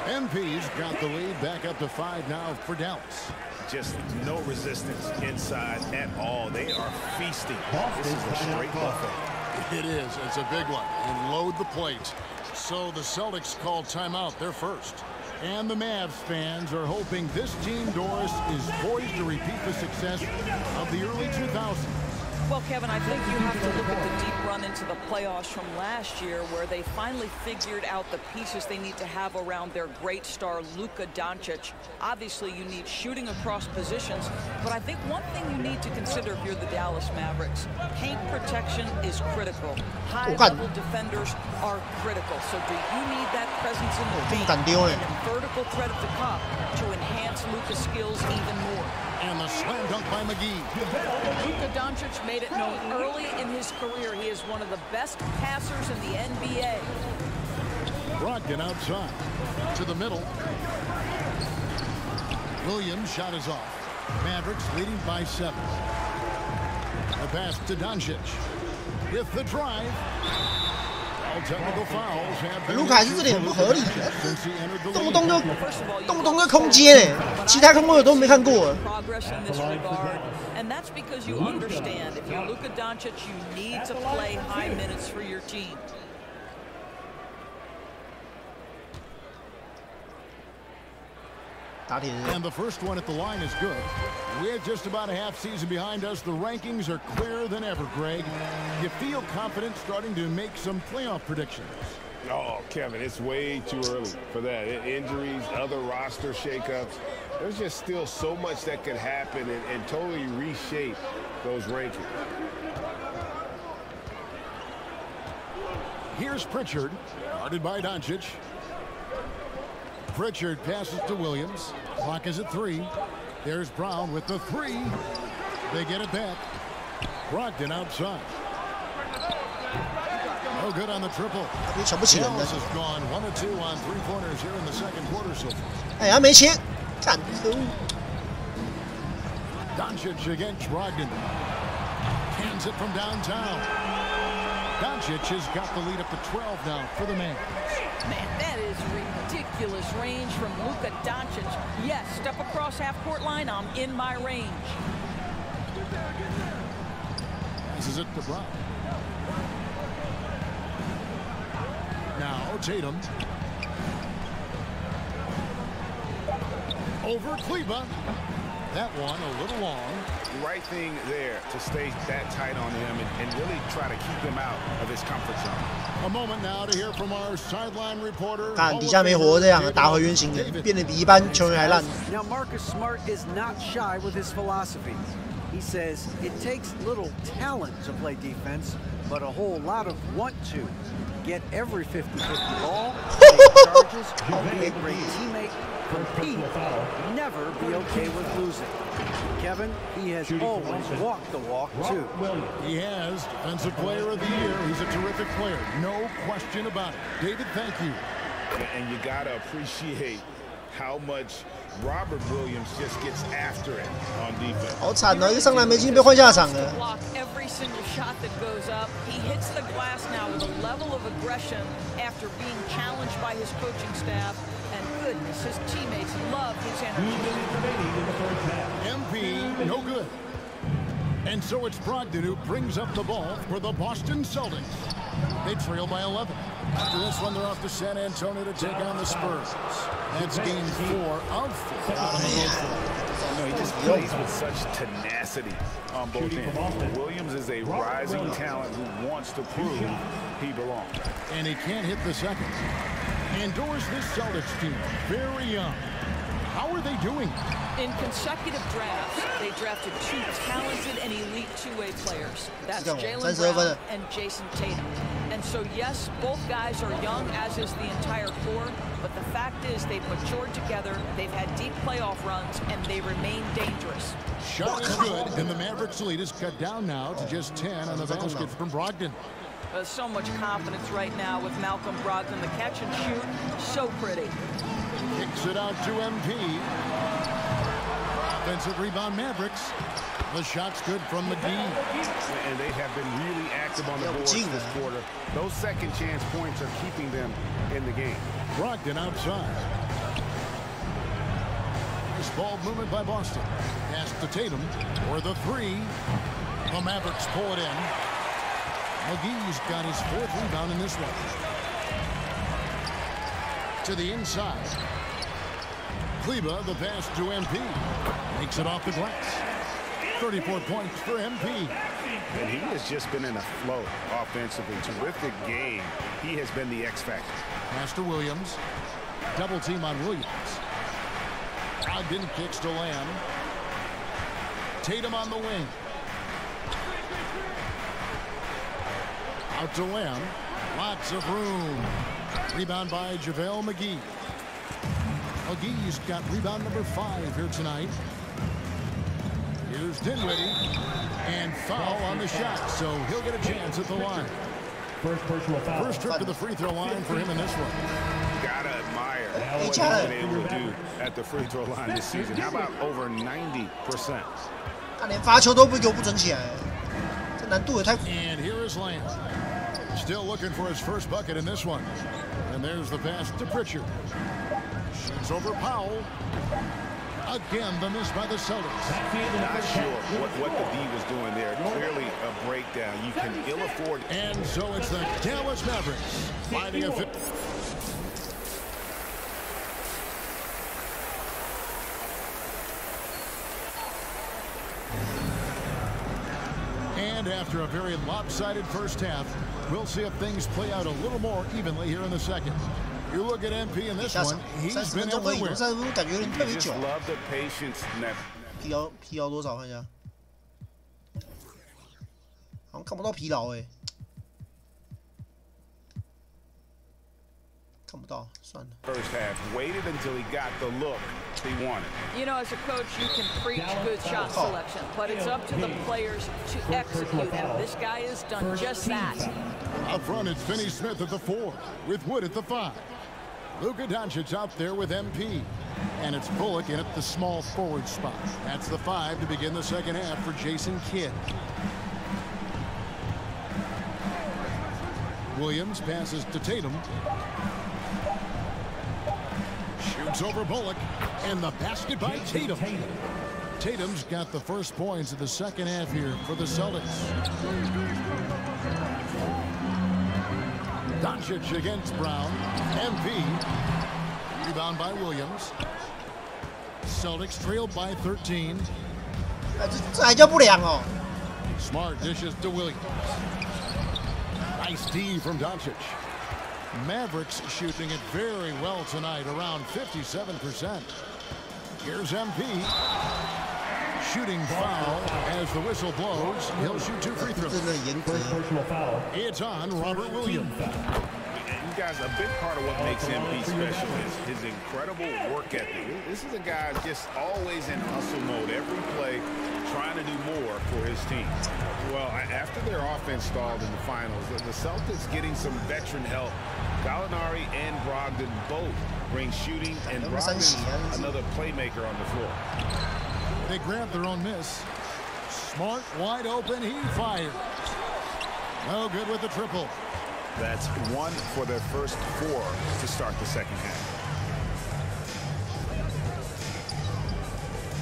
MP's got the lead back up to 5 now for Dallas. Just no resistance inside at all. They are feasting. This is a straight buffet. It is. It's a big one. And load the plate. So the Celtics call timeout. They're first. And the Mavs fans are hoping this team, Doris, is poised to repeat the success of the early 2000s. Well, Kevin, I think you have to look at the deep run into the playoffs from last year where they finally figured out the pieces they need to have around their great star, Luka Doncic. Obviously, you need shooting across positions, but I think one thing you need to consider if you're the Dallas Mavericks, paint protection is critical. High-level defenders are critical. So do you need that presence in the paint and a vertical threat at the cup to enhance Luka's skills even more? And the slam dunk by McGee. Luka Doncic made it known early in his career he is one of the best passers in the NBA. Brogdon outside to the middle. Williams shot is off. Mavericks leading by 7. The pass to Doncic with the drive. All technical fouls have been 卢卡斯这点很不合理，动不动就空接其他空位我都没看过。 And that's because you understand if you're Luka Doncic, you need to play high minutes for your team. And the first one at the line is good. With just about a half season behind us, the rankings are clearer than ever, Greg. You feel confident starting to make some playoff predictions? Oh, Kevin, it's way too early for that. Injuries, other roster shakeups. There's just still so much that could happen and totally reshape those rankings. Here's Pritchard, guarded by Doncic. Pritchard passes to Williams. Clock is at 3. There's Brown with the 3. They get it back. Brogdon outside. No good on the triple. Dallas has gone 1 of 2 on 3-pointers here in the second quarter so far. 哎，他没切，干可恶！ Doncic against Brogdon. Cans it from downtown. Doncic has got the lead up to 12 now for the Mavs. Man, that is ridiculous range from Luka Doncic. Yes, step across half-court line, I'm in my range. Passes it to Brown. Now Tatum. Over Kleba. That one a little long. The right thing there to stay that tight on him and really try to keep him out of his comfort zone. A moment now to hear from our sideline reporter. 看底下没活这样，打回原形的，变得比一般球员还烂。 Now Marcus Smart is not shy with his philosophy. He says it takes little talent to play defense, but a whole lot of want to. Get every 50-50 ball, take charges, be a great teammate, compete, never be okay with losing. Kevin, he has always walked the walk, too. He has. Defensive Player of the Year. He's a terrific player. No question about it. David, thank you. And you got to appreciate how much Robert Williams just gets after it on defense. 好惨哦，一个上篮没进被换下场了。 Block every single shot that goes up. He hits the glass now with a level of aggression after being challenged by his coaching staff. And goodness, his teammates love his energy. MP, no good. And so it's Brogdon who brings up the ball for the Boston Celtics. They trail by 11. After this one, they're off to San Antonio to take on the Spurs. That's game 4 of 4 out on the road floor. He just plays with such tenacity on both ends. Williams is a rising talent who wants to prove he belongs. And he can't hit the second. And Doris, this Celtics team, very young. How are they doing? In consecutive drafts, they drafted 2 talented and elite two-way players. That's Jaylen Brown and Jason Tatum. And And so, yes, both guys are young, as is the entire core, but the fact is they've matured together, they've had deep playoff runs, and they remain dangerous. Shot is good, and the Mavericks' lead is cut down now to just 10 on the basket from Brogdon. There's so much confidence right now with Malcolm Brogdon. The catch and shoot, so pretty. Kicks it out to MP. Offensive rebound, Mavericks. The shot's good from McGee. And they have been really active on the boards this quarter. Those second chance points are keeping them in the game. Brogdon outside. Nice ball movement by Boston. Pass to Tatum for the three. The Mavericks pull it in. McGee's got his 4th rebound in this one. To the inside. Kleber, the pass to MP. Makes it off the glass. 34 points for MP. And he has just been in a flow offensively. Terrific game. He has been the X factor. Pass to Williams. Double team on Williams. Brogdon kicks to Lamb. Tatum on the wing. Out to Lamb. Lots of room. Rebound by JaVale McGee. McGee's got rebound number 5 here tonight. Here's Dinwiddie. And foul on the shot, so he'll get a chance at the line. First personal foul. First trip to the free throw line for him in this one. Gotta admire what he's been able to do at the free throw line this season. How about over 90%? 他连罚球都不给我不准起来，这难度也太。 And here is Lamb. Still looking for his first bucket in this one. And there's the pass to Pritchard. Shoots over Powell. Again, the miss by the Celtics. Not sure what the D was doing there. Clearly a breakdown. You can ill afford. And so it's the Dallas Mavericks finding a fit. And after a very lopsided first half, we'll see if things play out a little more evenly here in the second. You look at MP in this one, he's been everywhere. 30分钟感觉有点特别久。 Love the patience. 疲劳多少？看一下，好像看不到疲劳哎，看不到，算了。 First half, waited until he got the look he wanted. You know, as a coach, you can preach good shot selection, but it's up to the players to execute, and this guy has done just that. Up front, it's Finney Smith at the 4, with Wood at the 5. Luka Doncic out there with MP. And it's Bullock in at the small forward spot. That's the 5 to begin the second half for Jason Kidd. Williams passes to Tatum. Shoots over Bullock. And the basket by Tatum. Tatum's got the first points of the second half here for the Celtics. Doncic against Brown. MP. Rebound by Williams. Celtics trailed by 13. 这还叫不良哦。 Smart dishes to Williams. Nice D from Doncic. Mavericks shooting it very well tonight, around 57%. Here's MP. Shooting foul as the whistle blows. He'll shoot 2 free throws. It's on Robert Williams. You guys, a big part of what makes MP special is his incredible work ethic. This is a guy just always in hustle mode, every play trying to do more for his team. Well, after their offense stalled in the finals, the Celtics getting some veteran help. Gallinari and Brogdon both bring shooting, and Brogdon's another playmaker on the floor. They grab their own miss. Smart, wide open, he fires. No good with the triple. That's 1 for their first 4 to start the second half.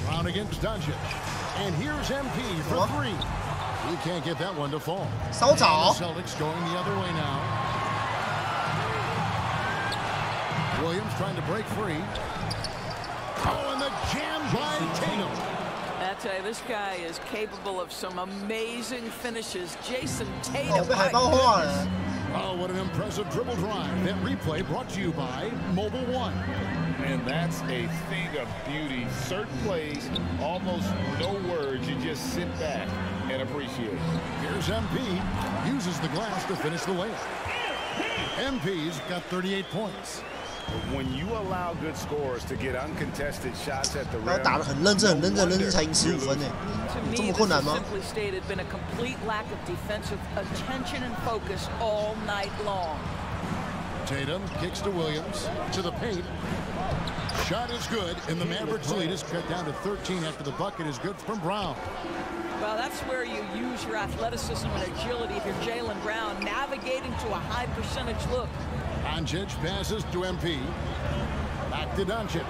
Brown against Doncic. And here's MP for 3. He can't get that one to fall. So the Celtics going the other way now. Williams trying to break free. Oh, and the jam by Tatum. I tell you, this guy is capable of some amazing finishes. Jason Tatum. Oh, what an impressive dribble drive. That replay brought to you by Mobile One. And that's a thing of beauty. Certain plays, almost no words. You just sit back and appreciate. Here's MP. Uses the glass to finish the layup. MP's got 38 points. When you allow good scorers to get uncontested shots at the rim, 打得很认真才赢15分呢，这么困难吗？ Simply stated, been a complete lack of defensive attention and focus all night long. Tatum kicks to Williams to the paint. Shot is good, and the Mavericks lead is cut down to 13 after the bucket is good from Brown. Well, that's where you use your athleticism and agility if you're Jaylen Brown, navigating to a high percentage look. Doncic passes to MP. Back to Doncic.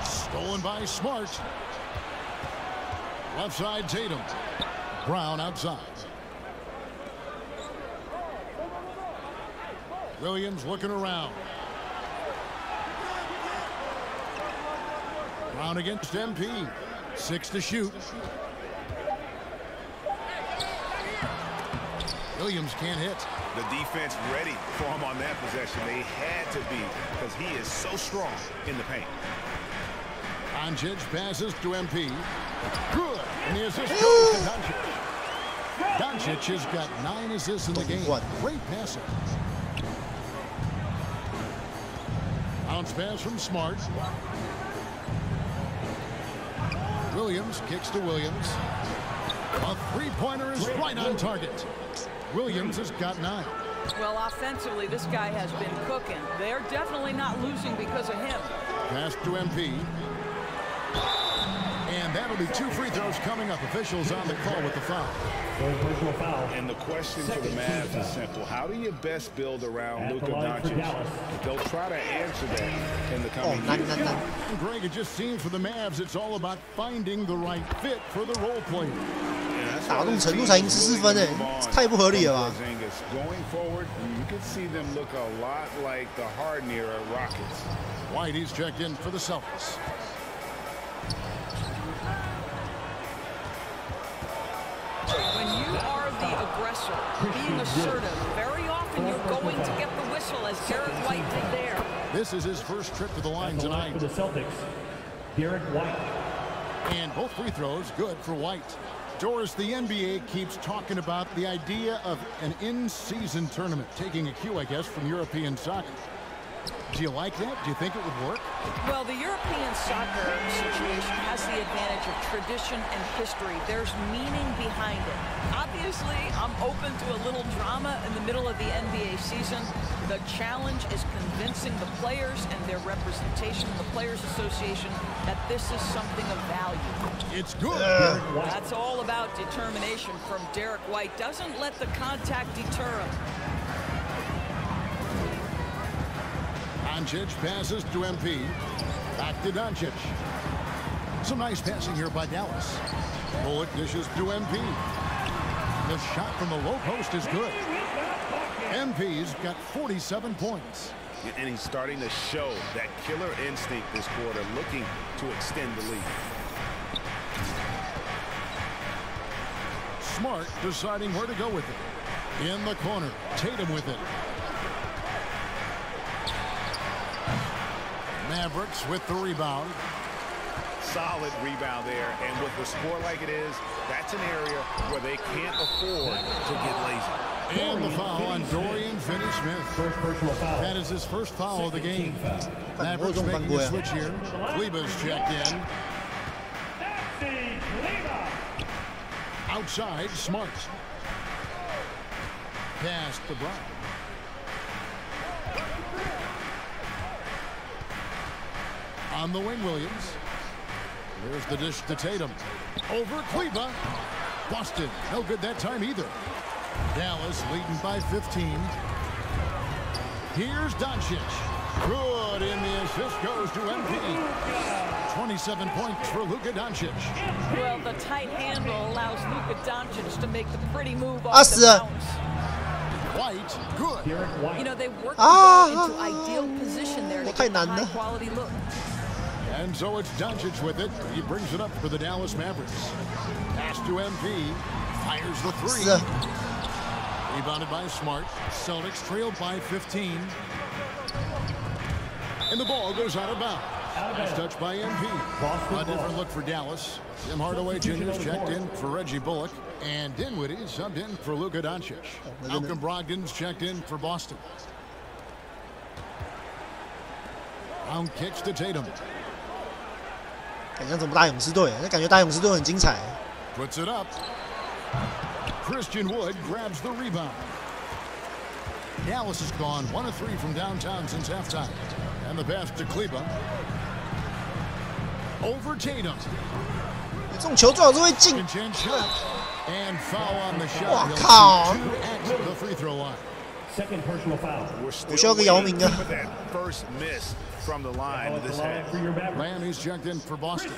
Stolen by Smart. Left side Tatum. Brown outside. Williams looking around. Brown against MP. 6 to shoot. Williams can't hit. The defense ready for him on that possession. They had to be because he is so strong in the paint. Doncic passes to MP. Good. And the assist goes to Doncic. Doncic has got 9 assists in the game. Great passing. Bounce pass from Smart. Williams kicks to Williams. A three-pointer is right on target. Williams has got 9. Well, offensively, this guy has been cooking. They're definitely not losing because of him. Pass to MP. And that'll be 2 free throws coming up. Officials on the call with the foul. And the question for the Mavs is simple. How do you best build around Luka Doncic? They'll try to answer that in the coming years. And Greg, it just seems for the Mavs, it's all about finding the right fit for the role player. 打动程度才赢14分太不合理了吧 Going forward, you can see them look a lot like the Harden era Rockets. Whitey's checked in for the Celtics. When you are the aggressor, being assertive, very often you're going to get the whistle, as Derek White did there. This is his first trip to the line tonight. For the Celtics, Derek White. And both free throws good for White. Doris, the NBA keeps talking about the idea of an in-season tournament, taking a cue, I guess, from European soccer. Do you like that? Do you think it would work? Well, the European soccer situation has the advantage of tradition and history. There's meaning behind it. Obviously, I'm open to a little drama in the middle of the NBA season. The challenge is convincing the players and their representation, the Players Association, that this is something of value. It's good. That's all about determination from Derek White. Doesn't let the contact deter him. Doncic passes to MP. Back to Doncic. Some nice passing here by Dallas. Bullock dishes to MP. The shot from the low post is good. MP's got 47 points. And he's starting to show that killer instinct this quarter, looking to extend the lead. Smart deciding where to go with it. In the corner, Tatum with it. Mavericks with the rebound. Solid rebound there, and with the score like it is, that's an area where they can't afford to get lazy. And the foul on Dorian Finney-Smith. First personal foul. That is his first foul of the game. Mavericks making a switch here. Kleba's checked in. Outside, Smart. Pass to Brown. On the wing, Williams. There's the dish to Tatum. Over Kleba. Busted. No good that time either. Dallas leading by 15. Here's Doncic. Good, and the assist goes to MP. 27 points for Luka Doncic. Well, the tight handle allows Luka Doncic to make the pretty move off the bounce. White, good. You know, they worked the ball into ideal position there to get a high-quality look. And so it's Doncic with it. He brings it up for the Dallas Mavericks. Pass to MP. Fires the three. Rebounded by Smart. Celtics trailed by 15. And the ball goes out of bounds. Nice touch by MP. A different look for Dallas. Tim Hardaway Jr.'s checked in for Reggie Bullock. And Dinwiddie subbed in for Luka Doncic. Malcolm Brogdon's checked in for Boston. Round kicks to Tatum. 感觉怎么打勇士队？那感觉打勇士队很精彩。Puts it up. Christian Wood grabs the rebound. Dallas has gone 1 of 3 from downtown since halftime. And the pass to Kleba. Over Tatum. 这种球最好是会进。 And foul on the shot. 哇靠 ！At the free throw line. Second personal foul. 我需要个姚明啊。 First miss from the line this half. Miami's checked in for Boston.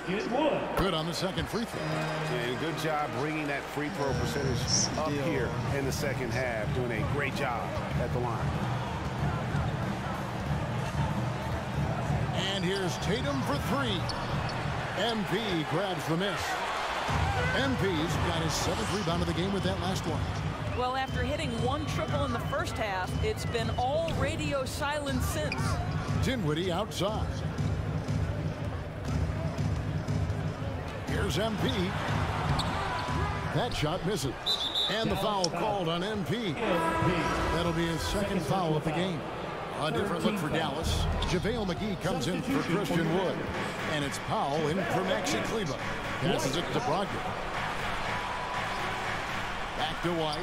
Good on the second free throw. And good job bringing that free throw percentage up here in the second half. Doing a great job at the line. And here's Tatum for 3. MP grabs the miss. MP's got his 7th rebound of the game with that last one. Well, after hitting 1 triple in the first half, it's been all radio silence since. Dinwiddie outside. Here's MP. That shot misses. And the foul called on MP. That'll be his 2nd foul of the game. A different look for Dallas. JaVale McGee comes in for Christian Wood. And it's Powell in for Maxi Kleba. Passes it to Brogdon. Back to White.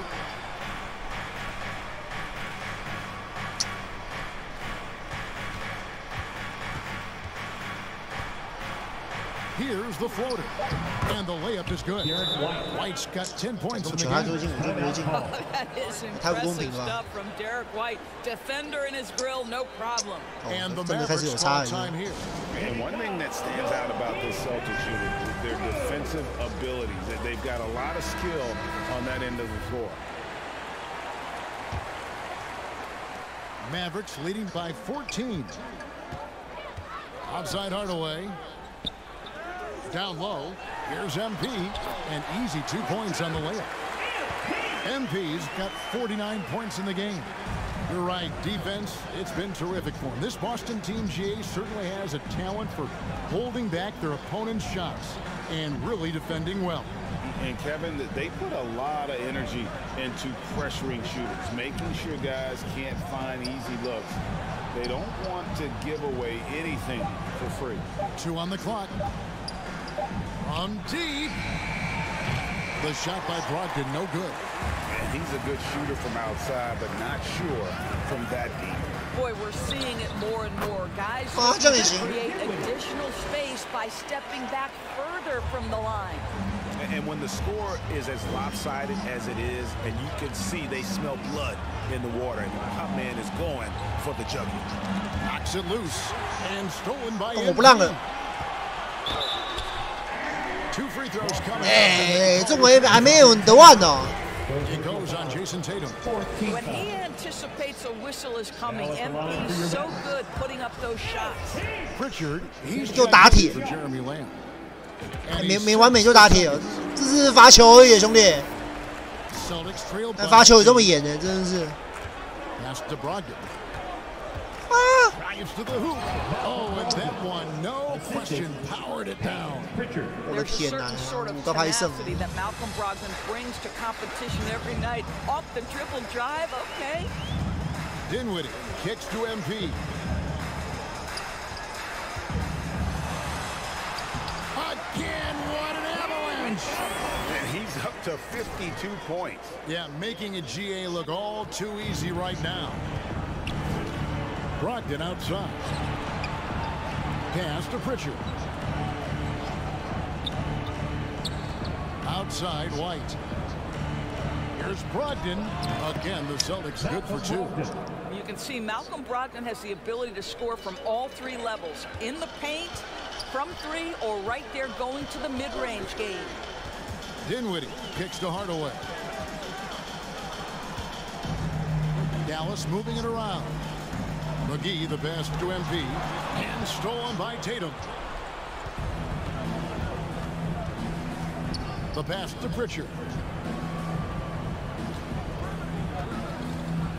Here's the floater. And the layup is good. White's got 10 points in the game. That is impressive stuff from Derek White. Defender in his grill, no problem. And the Mavericks call time here. And one thing that stands out about this Celtics unit is their defensive abilities. They've got a lot of skill on that end of the floor. Mavericks leading by 14. Outside Hardaway. Down low. Here's MP. And easy 2 points on the layup. MP's got 49 points in the game. You're right. Defense, it's been terrific for him. This Boston team, GA, certainly has a talent for holding back their opponent's shots and really defending well. And Kevin, they put a lot of energy into pressuring shooters, making sure guys can't find easy looks. They don't want to give away anything for free. 2 on the clock. From deep. The shot by Brogdon, no good. And he's a good shooter from outside, but not sure from that deep. Boy, we're seeing it more and more. Guys create additional space by stepping back further from the line. And when the score is as lopsided as it is, and you can see they smell blood in the water, and the hot man is going for the jugular. Knocks it loose and stolen by 我不让了。 2 free throws coming. 这回还没有得万呢。 It goes on Jason Tatum. When he anticipates a whistle is coming, MP's so good putting up those shots. Pritchard, he's 就打铁。 for Jeremy Lamb. 没完美就打铁，这是罚球而已，兄弟。但罚球有这么演的，真的是。 Pass to Brogdon. Drives to the hoop. Oh, and that one, no question, powered it down. There's a certain sort of tenacity that Malcolm Brogdon brings to competition every night. Off the dribble drive, okay. Dinwiddie kicks to MP. Again, what an avalanche! And he's up to 52 points. Yeah, making a GA look all too easy right now. Brogdon outside. Pass to Pritchard. Outside White. Here's Brogdon. Again, the Celtics good for 2. You can see Malcolm Brogdon has the ability to score from all 3 levels. In the paint, from 3, or right there going to the mid-range game. Dinwiddie kicks to Hardaway. Dallas moving it around. McGee the pass to MP. And stolen by Tatum. The pass to Pritchard.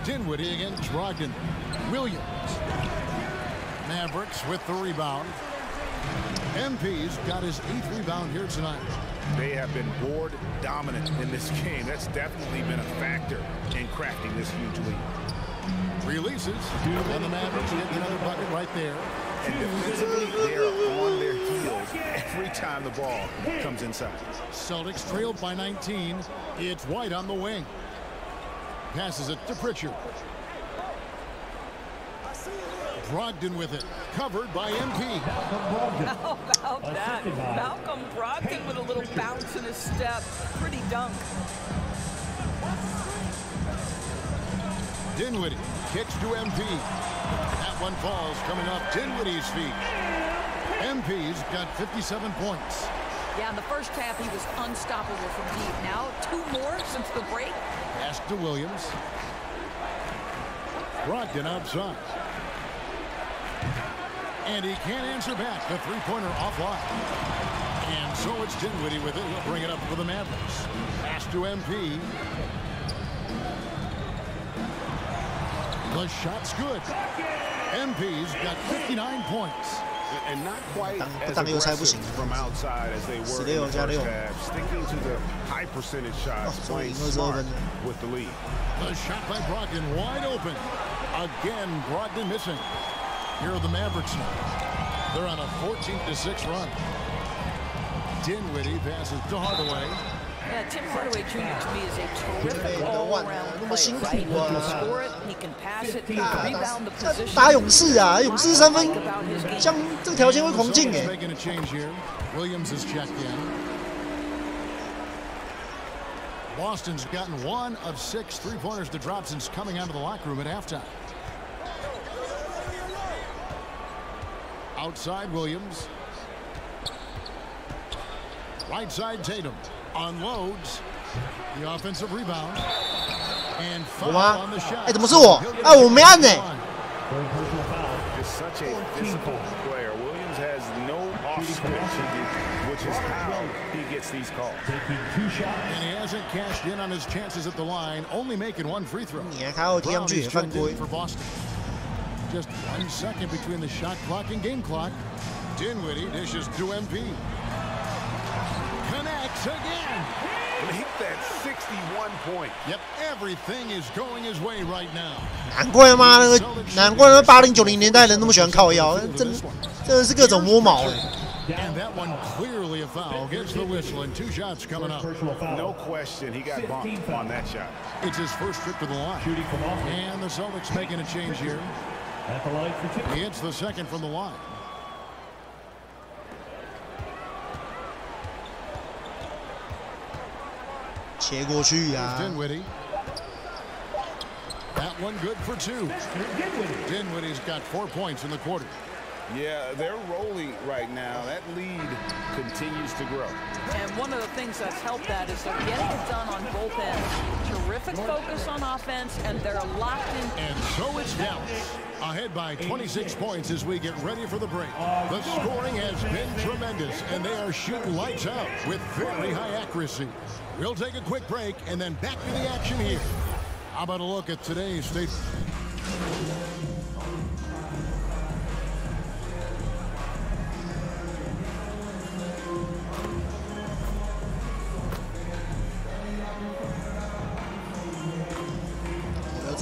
Dinwiddie against Brogdon. Williams. Mavericks with the rebound. MP's got his 8th rebound here tonight. They have been board dominant in this game. That's definitely been a factor in crafting this huge lead. Releases, and the Mavericks get another bucket right there. And defensively, they are on their heels every time the ball comes inside. Celtics trailed by 19. It's White on the wing. Passes it to Pritchard. Brogdon with it, covered by MP. How about that? Malcolm Brogdon with a little bounce in his step. Pretty dunk. Dinwiddie kicks to MP. That one falls coming off Dinwiddie's feet. MP's got 57 points. Yeah, in the first half, he was unstoppable from deep. Now, 2 more since the break. Pass to Williams. Brogdon outside. And he can't answer back. The three-pointer offline. And so it's Dinwiddie with it. He'll bring it up for the Mavericks. Pass to MP. The shot's good. MP's got 59 points. And not quite as aggressive from outside as they were in the first half. Sticking to the high percentage shots, playing smart with the lead. The shot by Brogdon wide open. Again, Brogdon missing. Here are the Mavericks now. They're on a 14-6 run. Dinwiddie passes to Hardaway. Yeah, Tim Hardaway Jr. to me is a terrific all-around player, right? He can score it, he can pass it, he can rebound the position. 打勇士啊，勇士3分，像这个条件会狂进哎。 Making a change here. Williams is checked in. Boston's gotten 1 of 6 three-pointers to drop since coming out of the locker room at halftime. Outside Williams. Right side Tatum. Unloads. The offensive rebound. And foul on the shot. 哎，怎么是我？哎，我没按呢。 Just such a disciplined player. Williams has no off switch, which is how he gets these calls. And he hasn't cashed in on his chances at the line, only making 1 free throw. 你还要踢上去也犯规。 For Boston. Just 1 second between the shot clock and game clock. Dinwiddie dishes to MP. Connects again. Make that 61 point. Yep, everything is going his way right now. 难怪妈那个，难怪那80、90年代人那么喜欢靠腰，真的是各种摸毛哎。 And that one clearly a foul. Gets the whistle and 2 shots coming up. No question, he got bumped on that shot. It's his first trip to the line. And the Celtics making a change here. He hits the second from the line. Dinwiddie. That one good for 2. Dinwiddie's got 4 points in the quarter. Yeah, they're rolling right now. That lead continues to grow. And one of the things that's helped that is they're getting it done on both ends. Terrific focus on offense, and they're locked in. And so it's Dallas, ahead by 26 points as we get ready for the break. The scoring has been tremendous, and they are shooting lights out with very high accuracy. We'll take a quick break and then back to the action here. How about a look at today's state?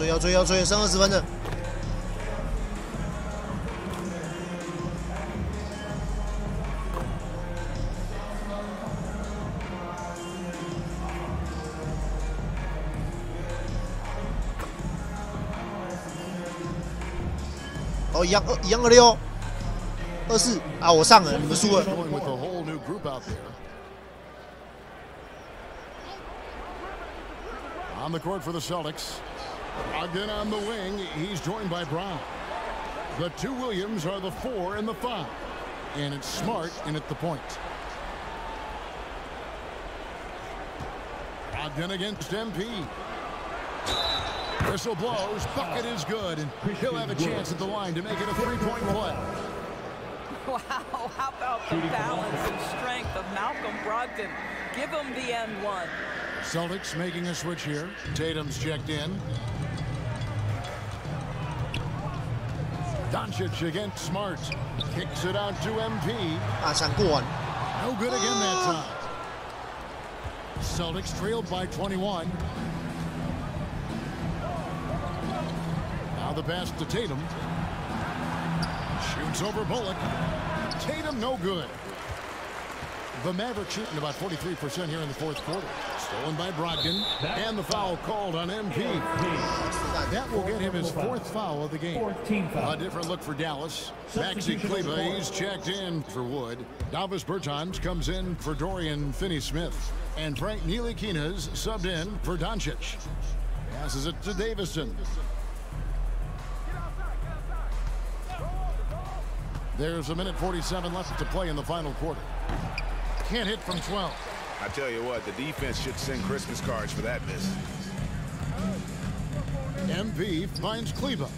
要追，剩20分了。哦，一样26、24啊，我上了，你们输了。 On the court for the Celtics. Again on the wing, he's joined by Brown. The 2 Williams are the 4 and the 5. And it's Smart in at the point. Again against MP. Whistle blows, bucket is good, and he'll have a chance at the line to make it a 3-point play. Wow, how about the balance and strength of Malcolm Brogdon? Give him the end one. Celtics making a switch here. Tatum's checked in. Doncic against Smart. Kicks it out to MP. 啊，想过完。 No good again that time. Celtics trailed by 21. Now the pass to Tatum. Shoots over Bullock. Tatum no good. The Mavericks shooting about 43% here in the fourth quarter. Stolen by Brogdon. And the foul called on MP. That will get him his fourth foul of the game. A different look for Dallas. Maxi Kleber, he's checked in for Wood. Davis Bertans comes in for Dorian Finney-Smith. And Frank Ntilikina's subbed in for Doncic. Passes it to Davison. There's a minute 47 left to play in the final quarter. Can't hit from 12. I tell you what, the defense should send Christmas cards for that miss. MP finds Kleber.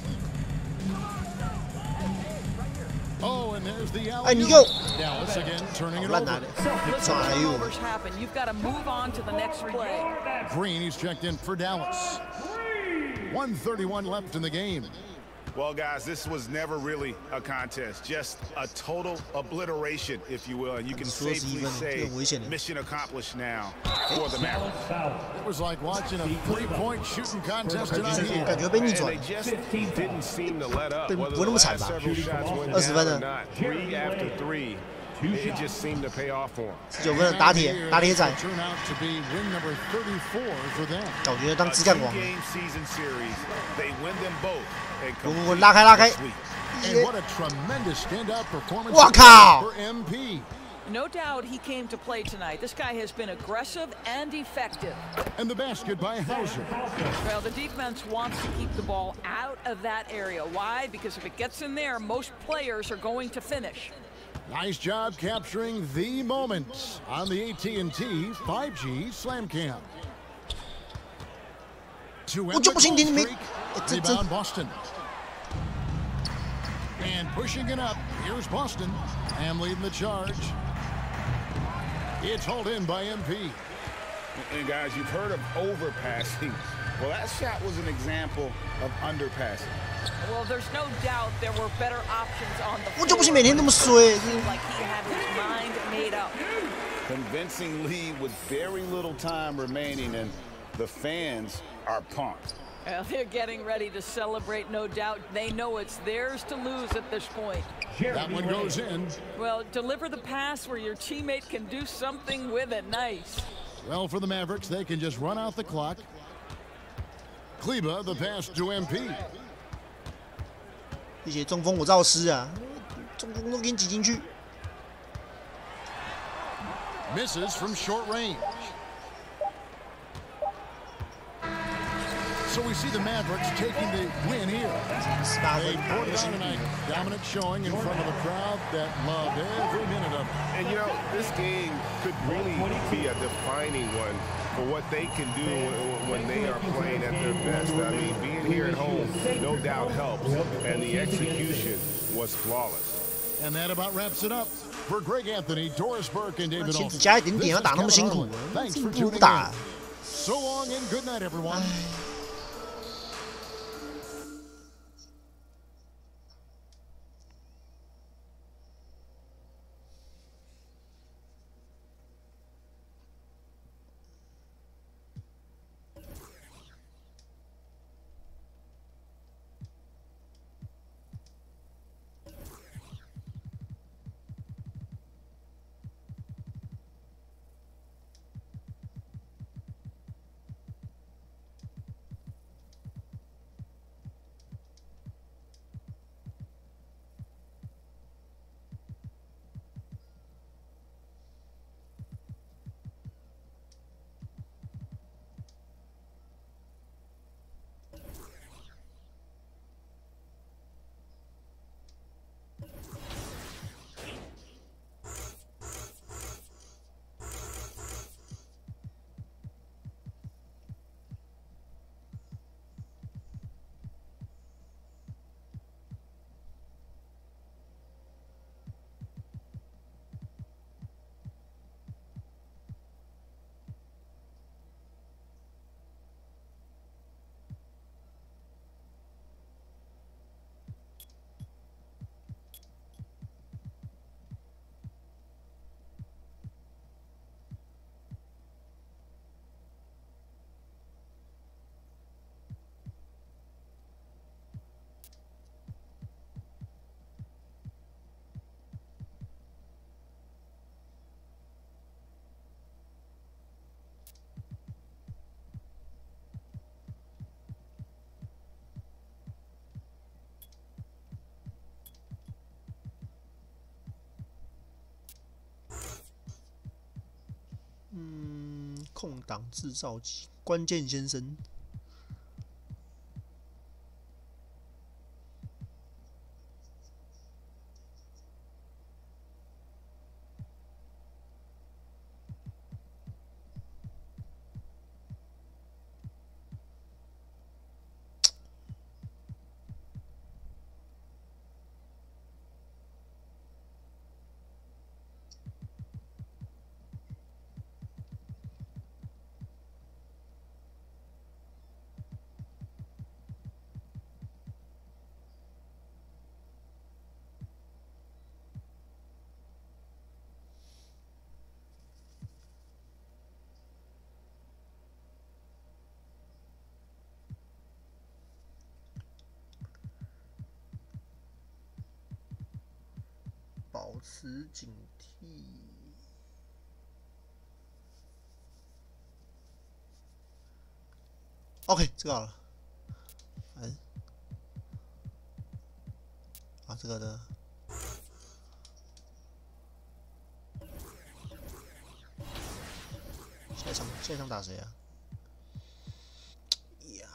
Oh, and there's the alley. And you go. Dallas again turning it over. Turnovers happen. You've got to move on to the next play. Green, he's checked in for Dallas. 1:31 left in the game. Well, guys, this was never really a contest, just a total obliteration, if you will. And you can safely say mission accomplished now for the Mavericks. It was like watching a three-point shooting contest tonight. And they just didn't seem to let up. Whether the last several shots went down or not, 3 after 3, it just seemed to pay off for them. 19分打铁仔。我觉得当枝干王。滚，拉开。我靠！ No doubt he came to play tonight. This guy has been aggressive and effective. And the basket by Hauser. Well, the defense wants to keep the ball out of that area. Why? Because if it gets in there, most players are going to finish. Nice job capturing the moment on the AT&T 5G Slam Cam. Rebound Boston. And pushing it up, here's Boston. Ham leading the charge. It's hauled in by MP. And guys, you've heard of overpassing. Well, that shot was an example of underpassing. Well, there's no doubt there were better options on the floor. 我就不信每天那么衰。 Like he had his mind made up. Convincing lead with very little time remaining, and the fans are pumped. Well, they're getting ready to celebrate, no doubt. They know it's theirs to lose at this point. That one goes in. Well, deliver the pass where your teammate can do something with it. Nice. Well, for the Mavericks, they can just run out the clock. Kleber, the pass to MP. 这些中锋我照施啊，中锋都给你挤进去。 Misses from short range. So we see the Mavericks taking the win here. They poured it on tonight. Dominant showing in front of a crowd that loved every minute of it. And you know, this game could really be a defining one for what they can do when they are playing at their best. I mean, being here at home no doubt helps, and the execution was flawless. And that about wraps it up. For Greg Anthony, Doris Burke, and David Olson. 加一点点要打那么辛苦， Thanks for 不 tuning 打 in. So long and good night, everyone. 空档制造机，关键先生。保持警惕。OK， 这个好了。啊，这个的。下一场打谁啊？呀，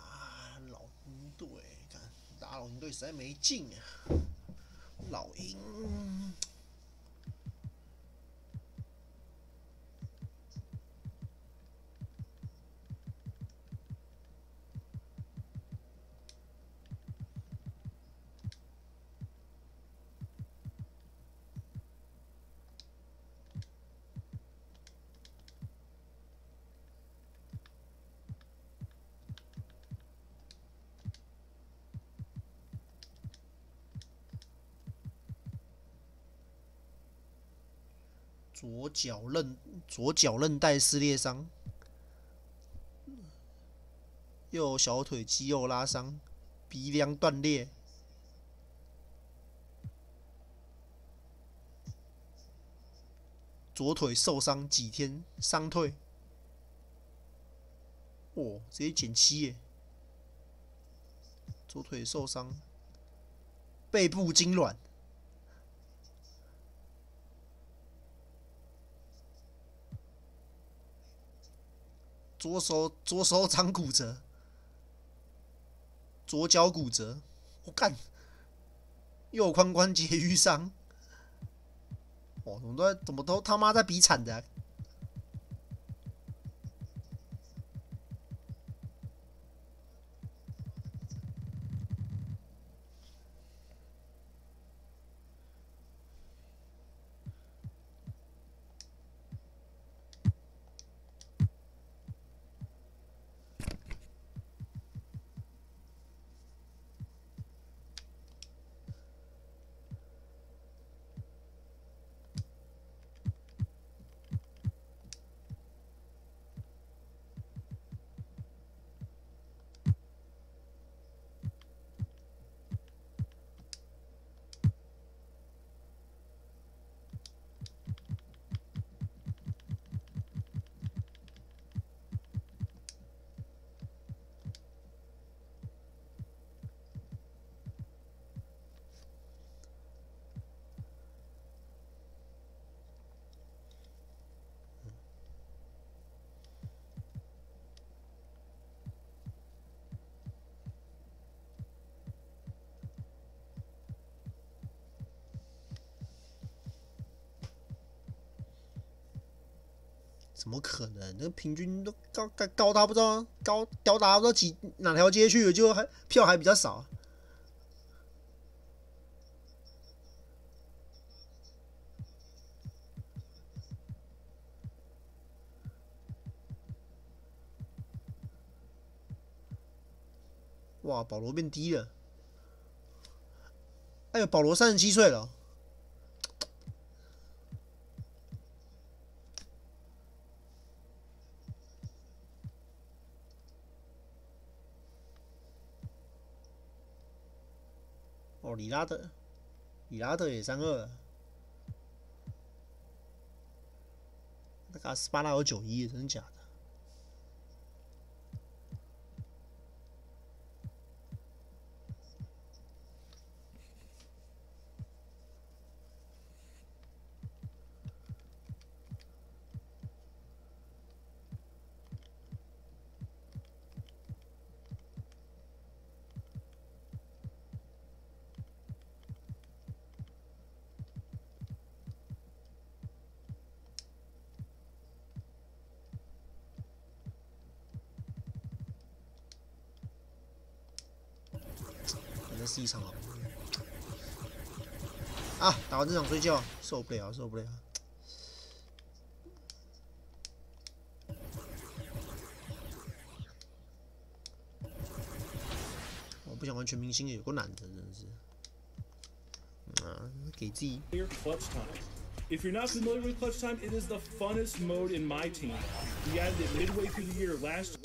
老鹰队，看打老鹰队实在没劲啊。老鹰。左脚韧带撕裂伤，右小腿肌肉拉伤，鼻梁断裂，左腿受伤几天伤退，哦，直接减7耶！左腿受伤，背部痉挛。左手掌骨折，左脚骨折，我干，右髋关节淤伤，哦，怎么都他妈在比惨的、啊。怎么可能？那平均都高达不知道高达不知道哪条街去了，就票还比较少。哇，保罗变低了。哎呦，保罗37岁了。哦，里拉德也32了，那个斯巴达有91，真的假的？这是一场好。啊，打完这场睡觉，受不了，受不了。我不想玩全明星也有够难的，真的是。给自己。Clutch time. If you're not familiar with clutch time, it is the funnest mode in my team. We added it midway through the year last.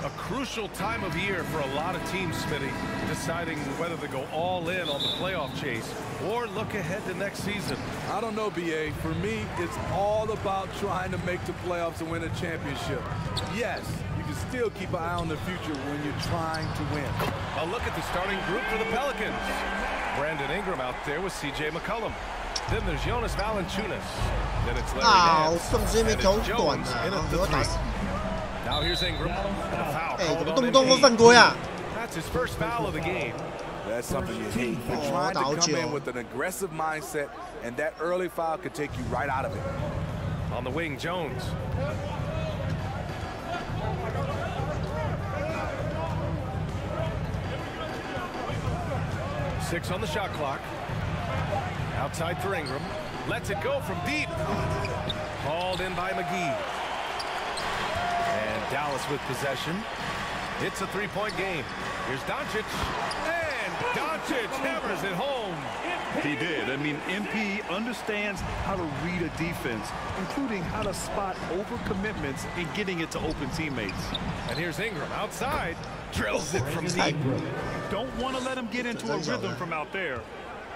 A crucial time of year for a lot of teams, Smitty, deciding whether to go all in on the playoff chase or look ahead to next season. I don't know, BA. For me, it's all about trying to make the playoffs and win a championship. Yes, you can still keep an eye on the future when you're trying to win. A look at the starting group for the Pelicans. Brandon Ingram out there with C.J. McCollum. Then there's Jonas Valanciunas. Then it's Larry Nance. And it's Jones in at the 3. Now here's Ingram. And a foul called on him. That's his first foul of the game. That's something you hate. You're trying to come in with an aggressive mindset, and that early foul could take you right out of it. On the wing, Jones. Six on the shot clock. Outside for Ingram. Lets it go from deep. Hauled in by McGee. And Dallas with possession. It's a three-point game. Here's Doncic. And Doncic hammers it home. He did. I mean, MP understands how to read a defense, including how to spot overcommitments and getting it to open teammates. And here's Ingram outside. Drills it from deep. Don't want to let him get into a rhythm from out there.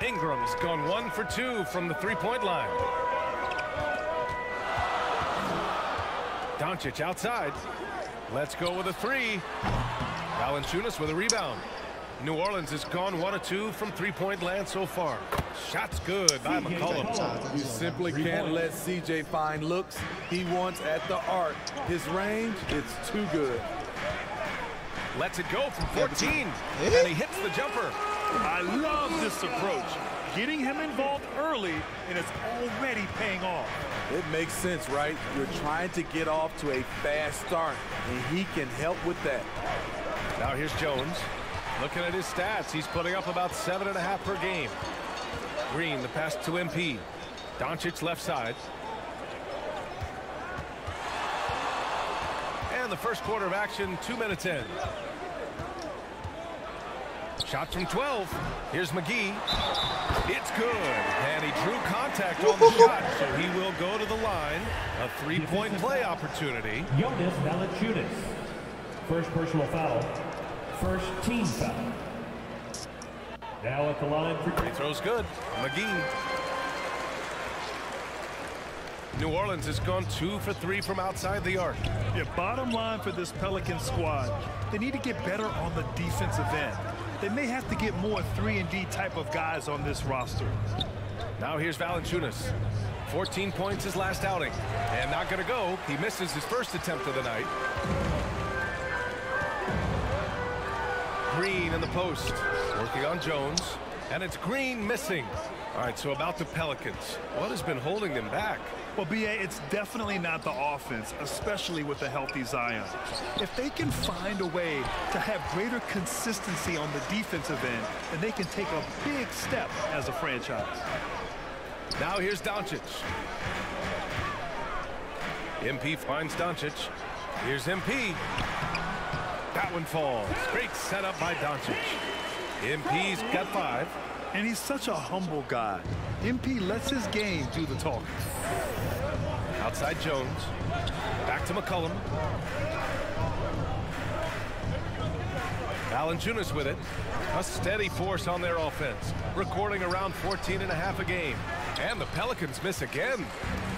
Ingram's gone 1 for 2 from the three-point line. Doncic outside. Let's go with a 3. Valanciunas with a rebound. New Orleans has gone 1 of 2 from three-point land so far. Shot's good by McCollum. You simply can't let CJ find looks he wants at the arc. His range, it's too good. Lets it go from 14, and he hits the jumper. I love this approach. Getting him involved early, and it's already paying off. It makes sense, right? You're trying to get off to a fast start, and he can help with that. Now here's Jones. Looking at his stats, he's putting up about 7.5 per game. Green, the pass to MP. Doncic left side. And the first quarter of action, 2 minutes in. Shot from 12. Here's McGee. It's good. And he drew contact on the shot, so he will go to the line. A three-point play opportunity. Jonas Valanciunas. First personal foul. First team foul. Now at the line for... Free throw's good. McGee. New Orleans has gone 2 for 3 from outside the arc. Yeah, bottom line for this Pelican squad, they need to get better on the defensive end. They may have to get more 3-and-D type of guys on this roster. Now here's Valanciunas. 14 points his last outing. And not going to go. He misses his first attempt of the night. Green in the post. Working on Jones. And it's Green missing. All right, so about the Pelicans. What has been holding them back? Well, BA, it's definitely not the offense, especially with a healthy Zion. If they can find a way to have greater consistency on the defensive end, then they can take a big step as a franchise. Now here's Doncic. MP finds Doncic. Here's MP. That one falls. Great setup by Doncic. MP's got 5. And he's such a humble guy. MP lets his game do the talking. Outside Jones. Back to McCollum. Valanciunas with it. A steady force on their offense. Recording around 14.5 a game. And the Pelicans miss again.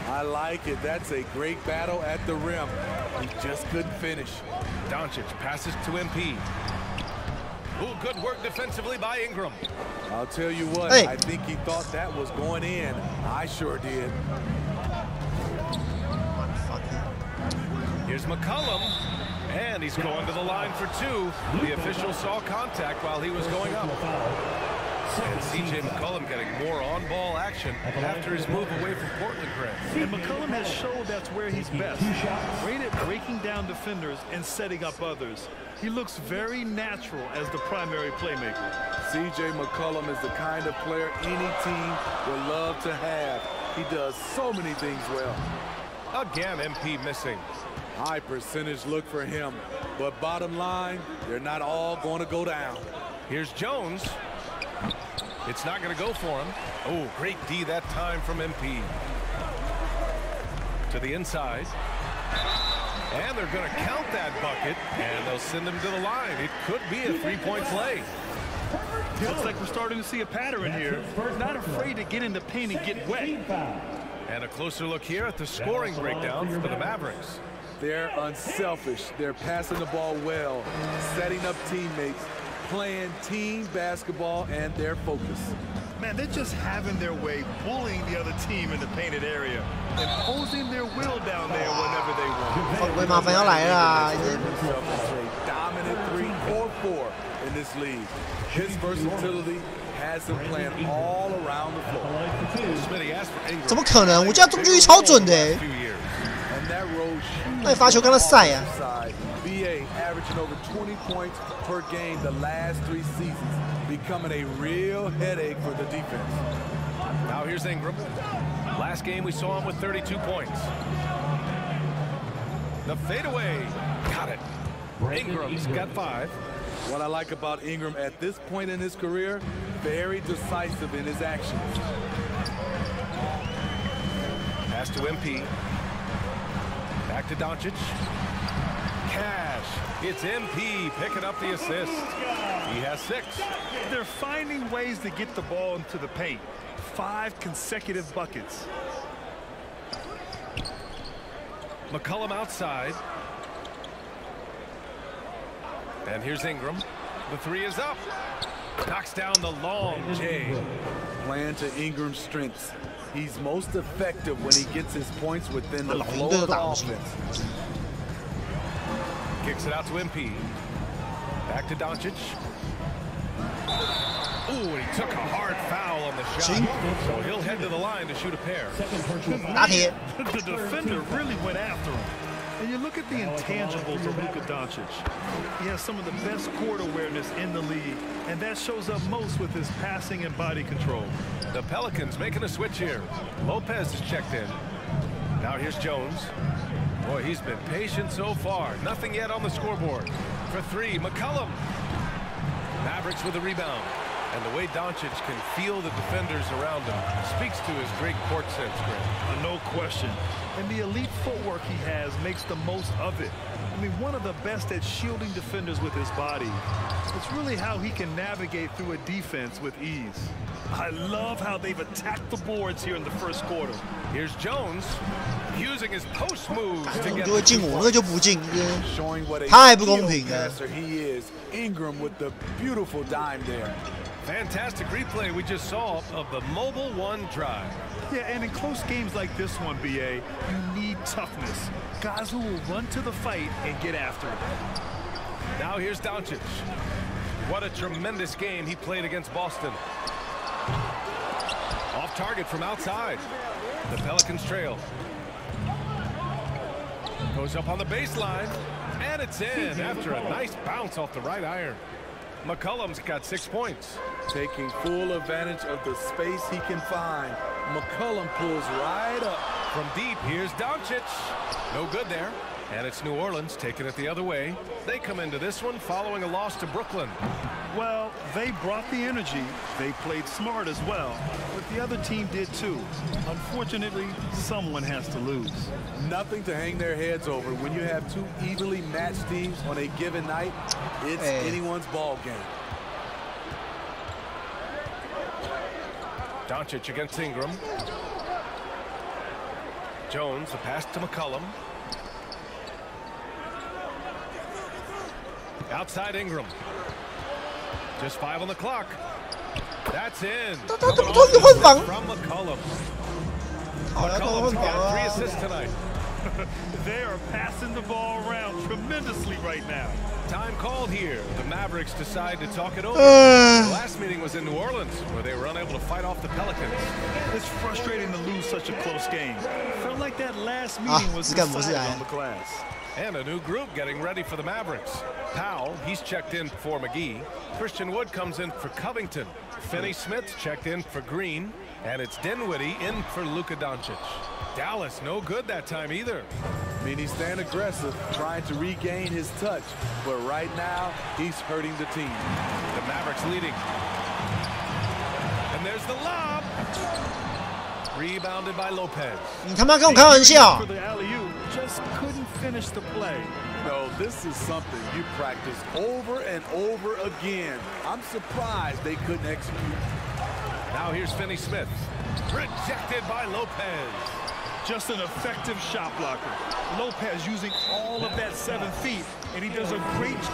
I like it. That's a great battle at the rim. He just couldn't finish. Doncic passes to MP. Ooh, good work defensively by Ingram. I'll tell you what, I think he thought that was going in. I sure did. Here's McCollum. And he's going to the line for 2. The official saw contact while he was going up. And C.J. McCollum getting more on-ball action after his move away from Portland, Grant. And McCollum has showed that's where he's best. Great at breaking down defenders and setting up others. He looks very natural as the primary playmaker. C.J. McCollum is the kind of player any team would love to have. He does so many things well. Again, MP missing. High percentage look for him. But bottom line, they're not all going to go down. Here's Jones. It's not going to go for him. Oh, great D that time from MP. To the inside. And they're going to count that bucket, and they'll send him to the line. It could be a three-point play. Looks like we're starting to see a pattern here. Not afraid to get in the paint and get wet. And a closer look here at the scoring breakdown for the Mavericks. They're unselfish. They're passing the ball well, setting up teammates, playing team basketball, and they're focused. Man, they're just having their way, bullying the other team in the painted area, imposing their will down there whenever they want. Dominant 3 or 4 in this league. His versatility has him playing all around the floor. 怎么可能？我觉得中距离超准的。那罚球跟他赛啊。 BA averaging over 20 points per game the last 3 seasons, becoming a real headache for the defense. Now here's Ingram. Last game we saw him with 32 points. The fadeaway. Got it. Ingram's got 5. What I like about Ingram at this point in his career, very decisive in his actions. Pass to MP. Back to Doncic. Cash. It's MP picking up the assist. He has 6. They're finding ways to get the ball into the paint. 5 consecutive buckets. McCollum outside. And here's Ingram. The 3 is up. Knocks down the long J. Playing to Ingram's strengths. He's most effective when he gets his points within the flow of the offense. Kicks it out to MP. Back to Doncic. Ooh, and he took a hard foul on the shot. So he'll head to the line to shoot a pair. Not here. The defender really went after him. And you look at the intangibles of Luka Doncic. He has some of the best court awareness in the league, and that shows up most with his passing and body control. The Pelicans making a switch here. Lopez is checked in. Now here's Jones. Boy, he's been patient so far. Nothing yet on the scoreboard. For 3, McCollum. Mavericks with a rebound. And the way Doncic can feel the defenders around him speaks to his great court sense, Grant. No question. And the elite footwork he has makes the most of it. I mean, one of the best at shielding defenders with his body. It's really how he can navigate through a defense with ease. I love how they've attacked the boards here in the first quarter. Here's Jones using his post moves to get 就会进我，那个就不进， Showing what a 太不公平了。 passer he is. Ingram with the beautiful dime there. Fantastic replay we just saw of the mobile 1 drive. Yeah, and in close games like this one, BA, you need toughness. Guys who will run to the fight and get after it. Now here's Doncic. What a tremendous game he played against Boston. Off target from outside. The Pelicans trail. Goes up on the baseline. And it's in after a nice bounce off the right iron. McCollum's got 6 points. Taking full advantage of the space he can find. McCollum pulls right up. From deep, here's Doncic. No good there. And it's New Orleans taking it the other way. They come into this one following a loss to Brooklyn. Well, they brought the energy. They played smart as well. But the other team did too. Unfortunately, someone has to lose. Nothing to hang their heads over. When you have 2 evenly matched teams on a given night, it's anyone's ball game. Doncic against Ingram. Jones, a pass to McCollum. Outside Ingram. Just 5 on the clock. That's in. From McCollum. McCollum's got 3 assists tonight. They are passing the ball around tremendously right now. Time called here. The Mavericks decide to talk it over. The last meeting was in New Orleans, where they were unable to fight off the Pelicans. It's frustrating to lose such a close game. Felt like that last meeting was decided on the glass. And a new group getting ready for the Mavericks. Powell, he's checked in for McGee. Christian Wood comes in for Covington. Finney Smith checked in for Green. And it's Dinwiddie in for Luka Doncic. Dallas, no good that time either. I mean, he's staying aggressive, trying to regain his touch. But right now, he's hurting the team. The Mavericks leading. And there's the lob. Rebounded by Lopez. 你他妈跟我开玩笑 For the alley-oop, just couldn't finish the play. No, this is something you practice over and over again. I'm surprised they couldn't execute. Now here's Finney Smith. Rejected by Lopez. Just an effective shot blocker. Lopez using all of that 7 feet, and he does a great job.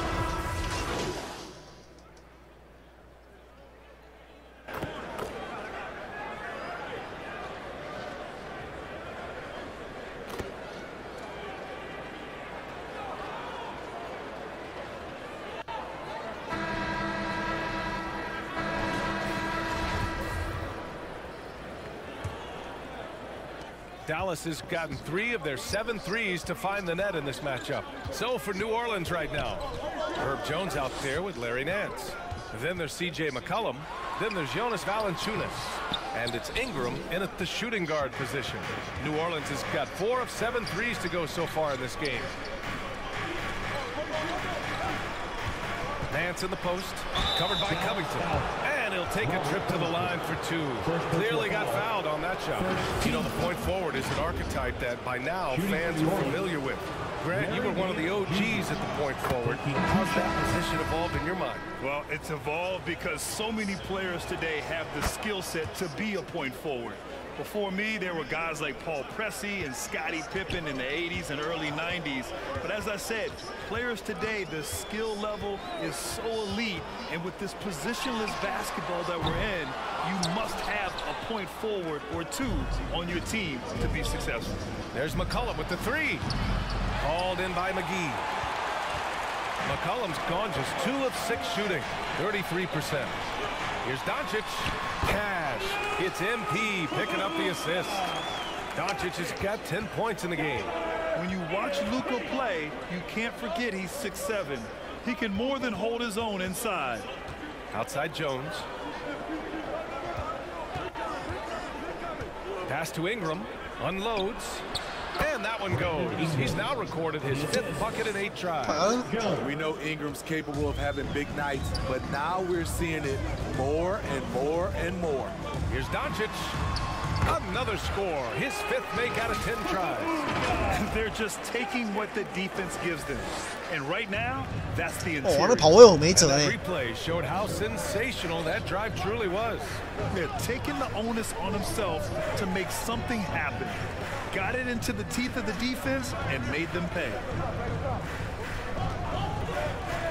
Dallas has gotten 3 of their 7 threes to find the net in this matchup. So for New Orleans right now, Herb Jones out there with Larry Nance. Then there's C.J. McCollum. Then there's Jonas Valanciunas. And it's Ingram in at the shooting guard position. New Orleans has got 4 of 7 threes to go so far in this game. Nance in the post, covered by Covington. And he'll take a trip to the line for 2. Clearly got fouled on that shot. You know, the point forward is an archetype that by now fans are familiar with. Grant, you were one of the OGs at the point forward. How's that position evolved in your mind? Well, it's evolved because so many players today have the skill set to be a point forward. Before me, there were guys like Paul Pressey and Scottie Pippen in the 80s and early 90s. But as I said, players today, the skill level is so elite. And with this positionless basketball that we're in, you must have a point forward or 2 on your team to be successful. There's McCollum with the 3. Called in by McGee. McCollum's gone just 2 of 6 shooting, 33%. Here's Doncic. Cash. It's MP picking up the assist. Doncic has got 10 points in the game. When you watch Luka play, you can't forget he's 6'7". He can more than hold his own inside. Outside Jones. Pass to Ingram. Unloads. And that one goes. He's now recorded his 5th bucket in 8 tries. We know Ingram's capable of having big nights, but now we're seeing it more and more and more. Here's Doncic. Another score. His 5th make out of 10 tries. And they're just taking what the defense gives them. And right now, that's the interior. 那跑位我没辙 That replay showed how sensational that drive truly was. They're taking the onus on themselves to make something happen. Got it into the teeth of the defense and made them pay.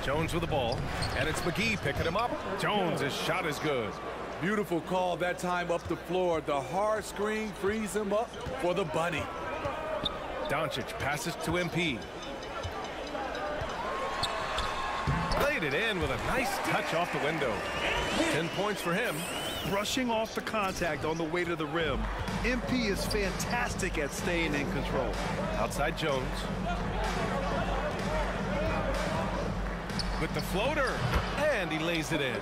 Jones with the ball, and it's McGee picking him up. Jones' shot is good. Beautiful call that time up the floor. The hard screen frees him up for the bunny. Doncic passes to MP. Laid it in with a nice touch off the window. 10 points for him. Brushing off the contact on the way to the rim. MP is fantastic at staying in control. Outside Jones. With the floater, and he lays it in.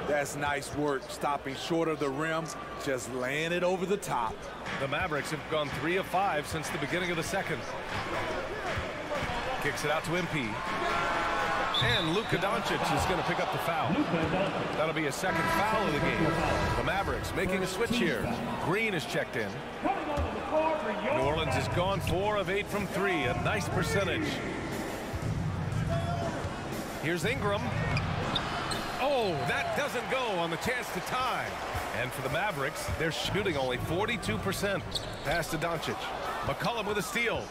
That's nice work, stopping short of the rim, just laying it over the top. The Mavericks have gone 3 of 5 since the beginning of the second. Kicks it out to MP. And Luka Doncic is going to pick up the foul. That'll be a 2nd foul of the game. The Mavericks making a switch here. Green is checked in. New Orleans has gone 4 of 8 from 3, a nice percentage. Here's Ingram. Oh, that doesn't go on the chance to tie. And for the Mavericks, they're shooting only 42%. Pass to Doncic. McCollum with a steal.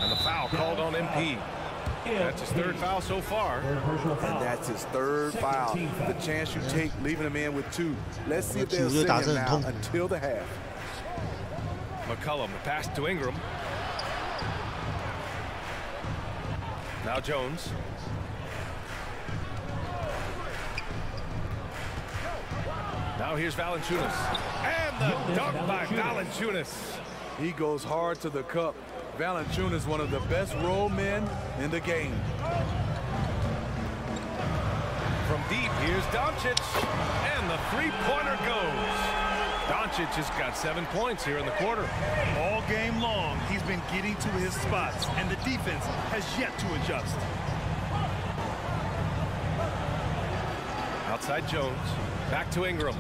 And the foul called on MP. That's his 3rd foul so far. And that's his 3rd foul. The chance you take leaving him in with 2. Let's see if they'll sit him now until the half. McCollum, the pass to Ingram. Now Jones. Now here's Valanciunas. And the dunk by Valanciunas. He goes hard to the cup. Valanciunas, one of the best roll men in the game. From deep, here's Doncic. And the three-pointer goes. Doncic has got 7 points here in the quarter. All game long, he's been getting to his spots, and the defense has yet to adjust. Outside Jones. Back to Ingram.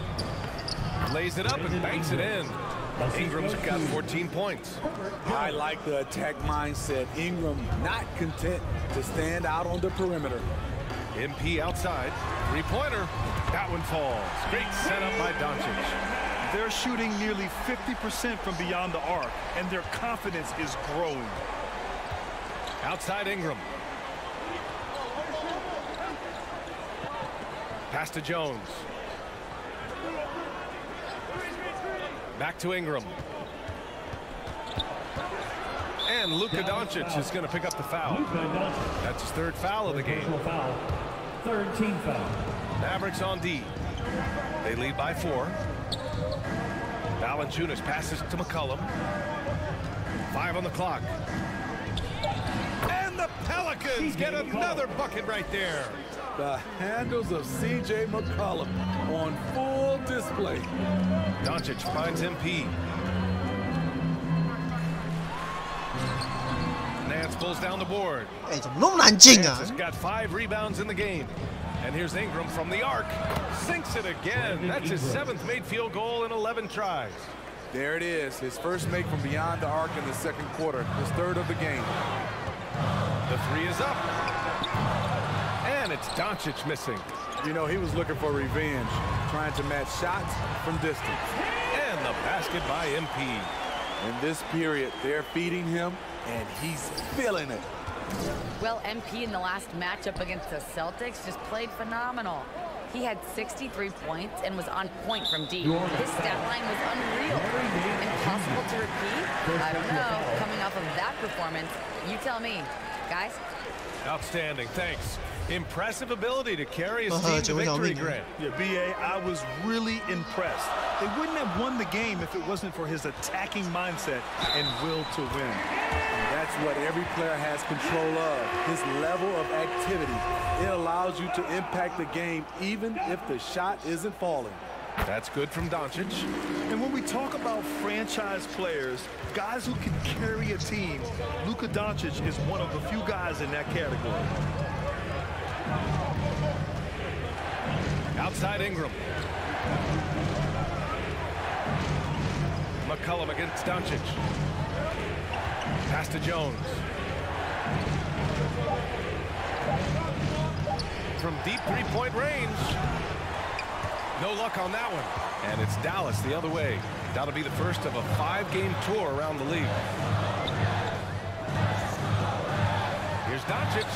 Lays it up and banks it in. Ingram's got 14 points. I like the attack mindset. Ingram not content to stand out on the perimeter. MP outside. Three-pointer. That one falls. Great setup by Doncic. They're shooting nearly 50% from beyond the arc, and their confidence is growing. Outside Ingram. Pass to Jones. Back to Ingram. And Luka Doncic is going to pick up the foul. That's his third foul of the game. Third team foul. Mavericks on D. They lead by 4. Valanciunas passes to McCollum. 5 on the clock. And the Pelicans get another bucket right there. The handles of C.J. McCollum on full display. Doncic finds MP. Nance pulls down the board. Nance has got 5 rebounds in the game. And here's Ingram from the arc. Sinks it again. That's his 7th made field goal in 11 tries. There it is. His first make from beyond the arc in the second quarter. His 3rd of the game. The 3 is up. And it's Doncic missing. You know, he was looking for revenge, trying to match shots from distance. And the basket by MP. In this period, they're feeding him, and he's feeling it. Well, MP in the last matchup against the Celtics just played phenomenal. He had 63 points and was on point from deep. His stat line was unreal. Impossible to repeat? I don't know. Coming off of that performance, you tell me. Guys? Outstanding. Thanks. Impressive ability to carry his team to victory, Grant. Yeah, B.A., I was really impressed. They wouldn't have won the game if it wasn't for his attacking mindset and will to win. And that's what every player has control of, his level of activity. It allows you to impact the game even if the shot isn't falling. That's good from Doncic. And when we talk about franchise players, guys who can carry a team, Luka Doncic is one of the few guys in that category. Outside Ingram. McCollum against Doncic. Pass to Jones. From deep three-point range. No luck on that one. And it's Dallas the other way. That'll be the first of a 5-game tour around the league. Here's Doncic.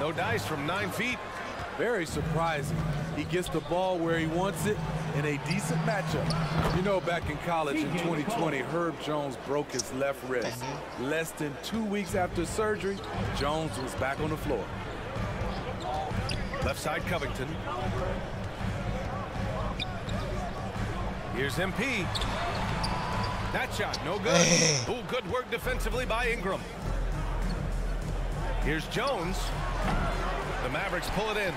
No dice from 9 feet. Very surprising. He gets the ball where he wants it in a decent matchup. You know, back in college in 2020, Herb Jones broke his left wrist. Less than 2 weeks after surgery, Jones was back on the floor. Left side Covington. Here's MP. That shot, no good. Ooh, good work defensively by Ingram. Here's Jones. The Mavericks pull it in.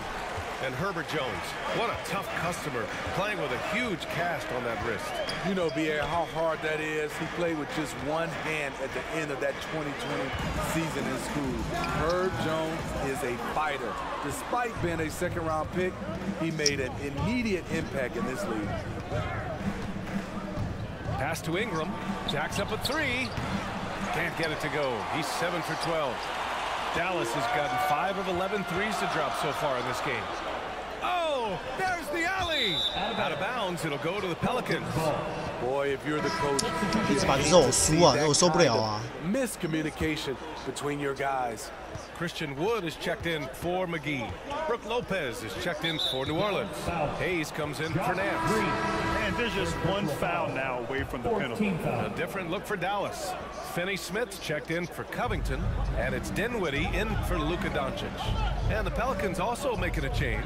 And Herbert Jones, what a tough customer, playing with a huge cast on that wrist. You know, B.A., how hard that is. He played with just one hand at the end of that 2020 season in school. Herb Jones is a fighter. Despite being a second-round pick, he made an immediate impact in this league. Pass to Ingram. Jacks up a 3. Can't get it to go. He's 7 for 12. Dallas has gotten 5 of 11 threes to drop so far in this game. Oh, there's the alley. Out of bounds, it'll go to the Pelicans. Boy, if you're the coach, 一直把肉输啊，肉受不了啊。 Miscommunication between your guys. Christian Wood is checked in for McGee. Brooke Lopez is checked in for New Orleans. Hayes comes in for Nance. And there's just one foul now away from the penalty. A different look for Dallas. Finney Smith's checked in for Covington, and it's Dinwiddie in for Luka Doncic. And the Pelicans also making a change.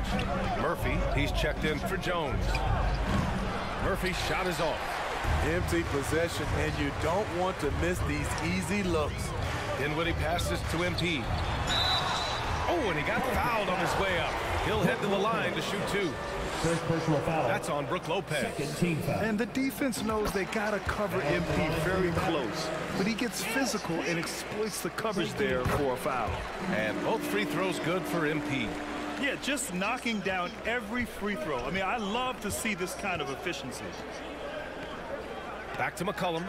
Murphy, he's checked in for Jones. Murphy's shot is off. Empty possession, and you don't want to miss these easy looks. Dinwiddie passes to MP. Oh, and he got fouled on his way up. He'll head to the line to shoot two. First personal foul. That's on Brooke Lopez. Second team foul. And the defense knows they got to cover MP very close. But he gets physical and exploits the coverage there for a foul. And both free throws good for MP. Yeah, just knocking down every free throw. I mean, I love to see this kind of efficiency. Back to McCollum.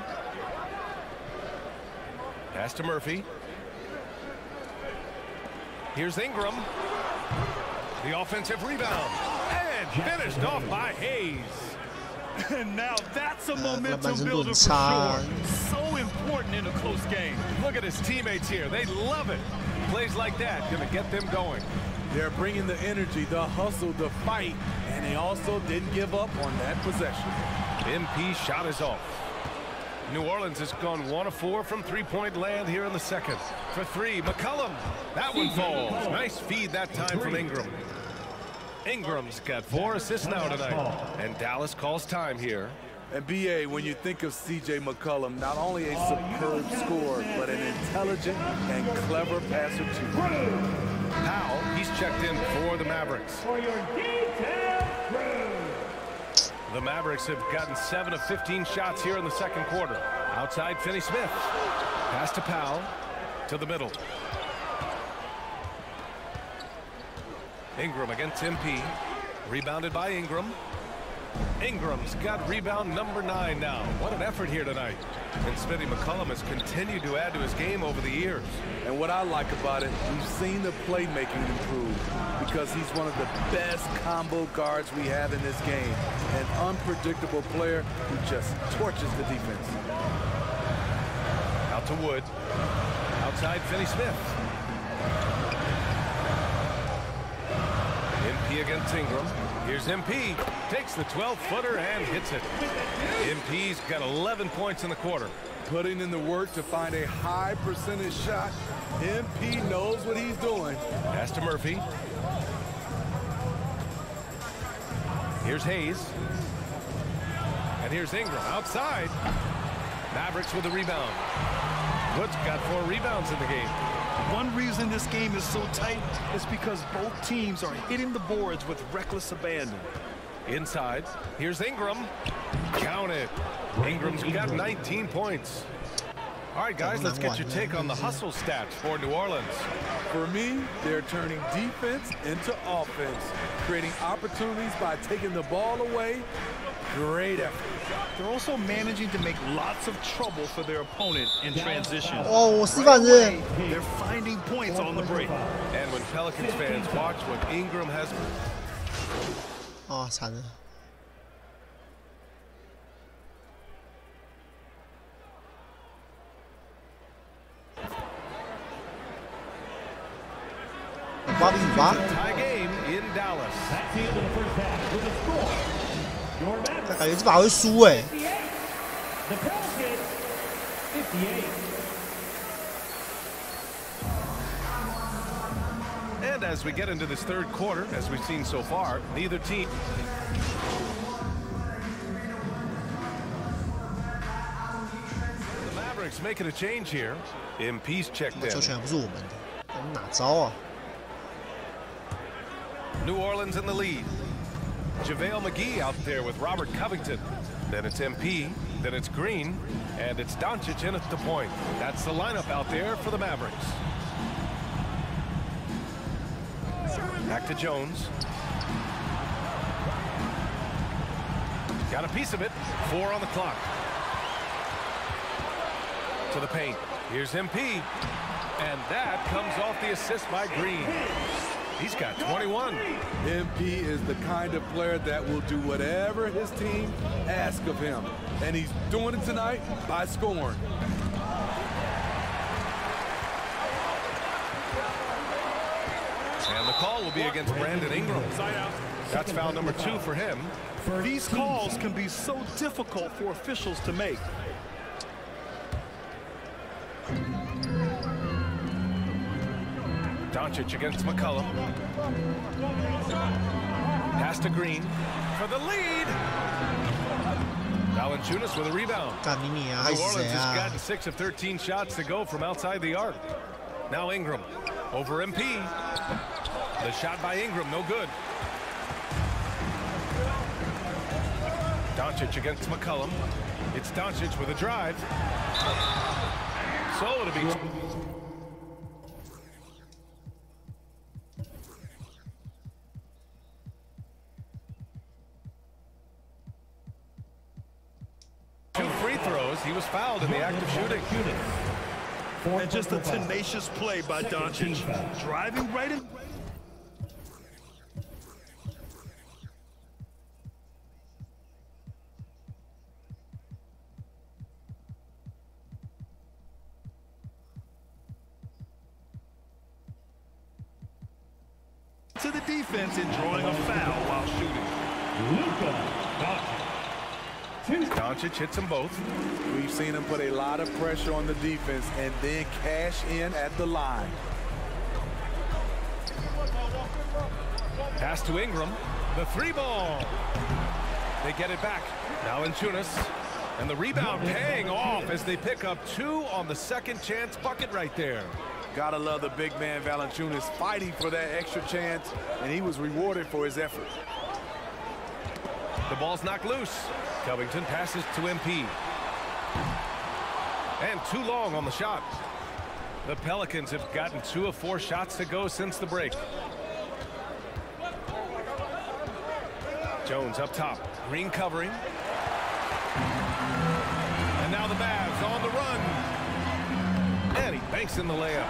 Pass to Murphy. Here's Ingram. The offensive rebound. And finished off by Hayes. And now that's a momentum builder for sure. So important in a close game. Look at his teammates here. They love it. Plays like that gonna get them going. They're bringing the energy, the hustle, the fight, and they also didn't give up on that possession. MP shot is off. New Orleans has gone 1 of 4 from three-point land here in the second. For three, McCollum. That one falls. Nice feed that time from Ingram. Ingram's got 4 assists now tonight. And Dallas calls time here. And BA, when you think of CJ McCollum, not only a superb scorer, but an intelligent and clever passer too. Powell, he's checked in for the Mavericks. For your detailed crew. The Mavericks have gotten 7 of 15 shots here in the second quarter. Outside, Finney Smith. Pass to Powell. To the middle. Ingram against MP. Rebounded by Ingram. Ingram's got rebound number 9 now. What an effort here tonight. And Smitty McCollum has continued to add to his game over the years. And what I like about it, we've seen the playmaking improve because he's one of the best combo guards we have in this game. An unpredictable player who just torches the defense. Out to Wood. Outside, Finney Smith. MP against Ingram. Here's MP. Takes the 12-footer and hits it. MP's got 11 points in the quarter. Putting in the work to find a high percentage shot. MP knows what he's doing. Pass to Murphy. Here's Hayes. And here's Ingram outside. Mavericks with the rebound. Wood's got 4 rebounds in the game. One reason this game is so tight is because both teams are hitting the boards with reckless abandon. Inside, here's Ingram. Count it. Ingram's got 19 points. All right, guys, let's get your take on the hustle stats for New Orleans. For me, they're turning defense into offense, creating opportunities by taking the ball away. Great effort. They're also managing to make lots of trouble for their opponent in transition. Oh, They're finding points on the break. And when Pelicans fans watch what Ingram has... 啊，惨了！8比8。Tie game in Dallas. 但感觉这把会输哎。And as we get into this third quarter, as we've seen so far, neither team... The Mavericks making a change here. MP's checked in. 球权不是我们的，我们哪招啊？ New Orleans in the lead. JaVale McGee out there with Robert Covington. Then it's MP, then it's Green, and it's Doncic in at the point. That's the lineup out there for the Mavericks. Back to Jones. Got a piece of it. 4 on the clock. To the paint. Here's MP. And that comes off the assist by Green. He's got 21. MP is the kind of player that will do whatever his team asks of him. And he's doing it tonight by scoring. And the call will be against Brandon Ingram. That's foul number 2 for him. These calls can be so difficult for officials to make. Doncic against McCollum. Pass to Green for the lead. Valanciunas with a rebound. New Orleans has gotten 6 of 13 shots to go from outside the arc. Now Ingram over MP. The shot by Ingram, no good. Doncic against McCollum. It's Doncic with a drive. So it'll be... Two free throws. He was fouled in the act of shooting. And just a tenacious play by Doncic. Driving right in. To the defense in drawing a foul while shooting. Doncic hits them both. We've seen him put a lot of pressure on the defense and then cash in at the line. Pass to Ingram. The 3-ball. They get it back. Valanciunas. And the rebound paying off as they pick up 2 on the second chance bucket right there. Gotta love the big man Valanciunas fighting for that extra chance, and he was rewarded for his effort. The ball's knocked loose. Covington passes to MP. And too long on the shot. The Pelicans have gotten 2 of 4 shots to go since the break. Jones up top. Green covering. And now the Mavs on the run. And he banks in the layup.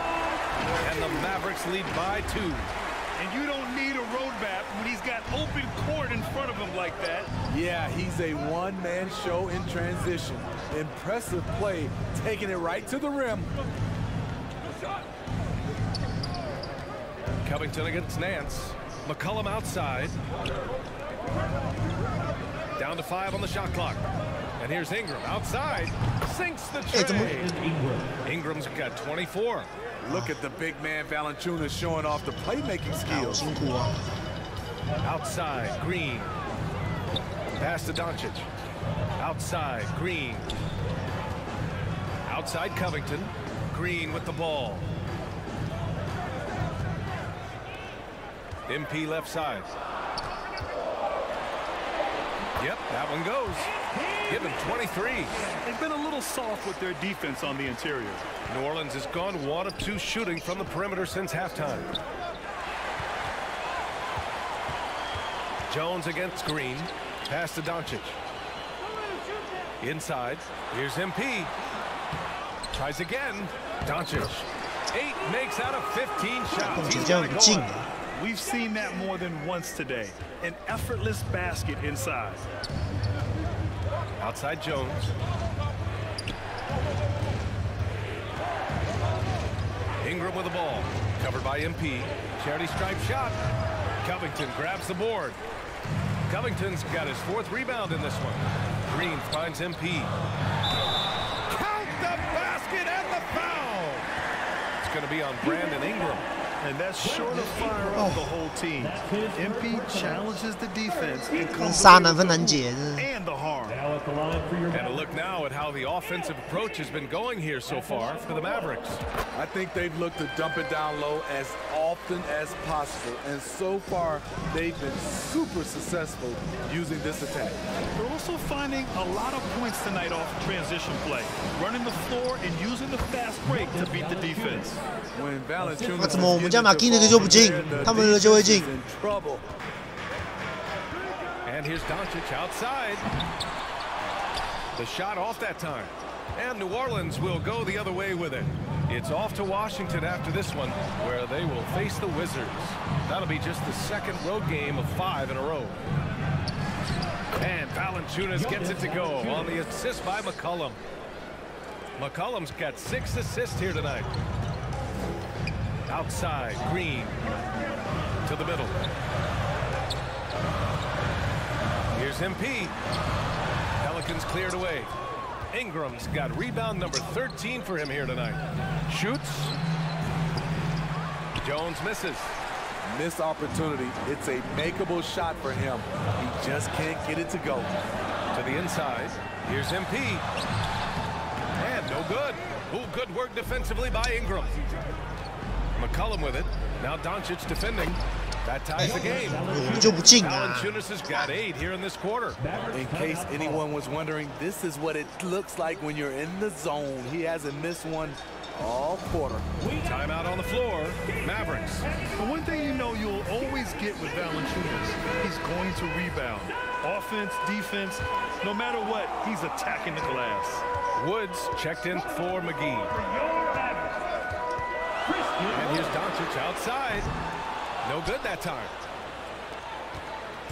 And the Mavericks lead by 2. And you don't need a roadmap when he's got open court in front of him like that. Yeah, he's a one-man show in transition. Impressive play, taking it right to the rim. Covington against Nance. McCollum outside. Down to 5 on the shot clock. And here's Ingram outside. Sinks the tray. Ingram's got 24. Look at the big man Valanciunas showing off the playmaking skills. Outside, Green. Pass to Doncic. Outside, Green. Outside, Covington. Green with the ball. MP left side. Yep, that one goes. Give him 23. They've been a little soft with their defense on the interior. New Orleans has gone 1 of 2 shooting from the perimeter since halftime. Jones against Green. Pass to Doncic. Inside. Here's MP. Tries again. Doncic. 8 makes out of 15 shots. He's got it going. We've seen that more than once today. An effortless basket inside. Outside Jones. Ingram with the ball. Covered by MP. Charity stripe shot. Covington grabs the board. Covington's got his 4th rebound in this one. Green finds MP. Count the basket and the foul. It's going to be on Brandon Ingram. And that's sure to fire up the whole team. MP challenges the defense and comes and the harm. And a look now at how the offensive approach has been going here so far for the Mavericks. I think they've looked to dump it down low as often as possible. And so far, they've been super successful using this attack. They're also finding a lot of points tonight off transition play. Running the floor and using the fast break to beat the defense. When Valanciunas 那怎么我们家马基那个就不进，他们的就会进。 And here's Doncic outside. The shot off that time. And New Orleans will go the other way with it. It's off to Washington after this one, where they will face the Wizards. That'll be just the second road game of 5 in a row. And Valanciunas gets it to go on the assist by McCollum. McCollum's got 6 assists here tonight. Outside, Green to the middle. Here's MP. Pelicans cleared away. Ingram's got rebound number 13 for him here tonight. Shoots. Jones misses. Missed opportunity. It's a makeable shot for him. He just can't get it to go. To the inside. Here's MP. And no good. Oh, good work defensively by Ingram. McCollum with it. Now Doncic defending. That ties the game. Valanciunas has got 8 here in this quarter. In case anyone was wondering, this is what it looks like when you're in the zone. He hasn't missed one all quarter. Timeout on the floor. Mavericks. The one thing you know you'll always get with Valanciunas, he's going to rebound. Offense, defense, no matter what, he's attacking the glass. Woods checked in for McGee. And here's Doncic outside. No good that time.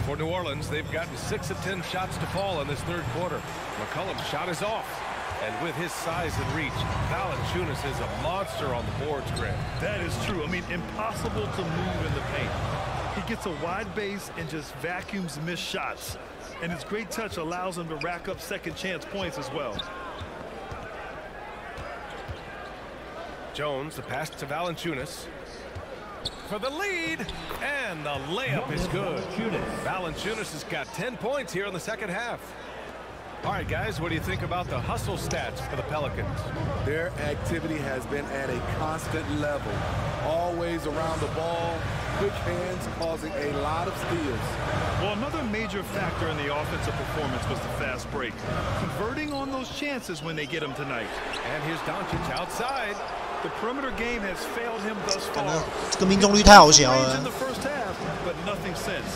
For New Orleans, they've gotten 6 of 10 shots to fall in this third quarter. McCollum's shot is off. And with his size and reach, Valanciunas is a monster on the boards, Greg. That is true. I mean, impossible to move in the paint. He gets a wide base and just vacuums missed shots. And his great touch allows him to rack up second chance points as well. Jones, the pass to Valanciunas. For the lead, and the layup is good. Valanciunas has got 10 points here in the second half. All right, guys, what do you think about the hustle stats for the Pelicans? Their activity has been at a constant level. Always around the ball, quick hands causing a lot of steals. Well, another major factor in the offensive performance was the fast break. Converting on those chances when they get them tonight. And here's Doncic outside. The perimeter game has failed him thus far. 这个命中率太好小了。 In the first half, but nothing since.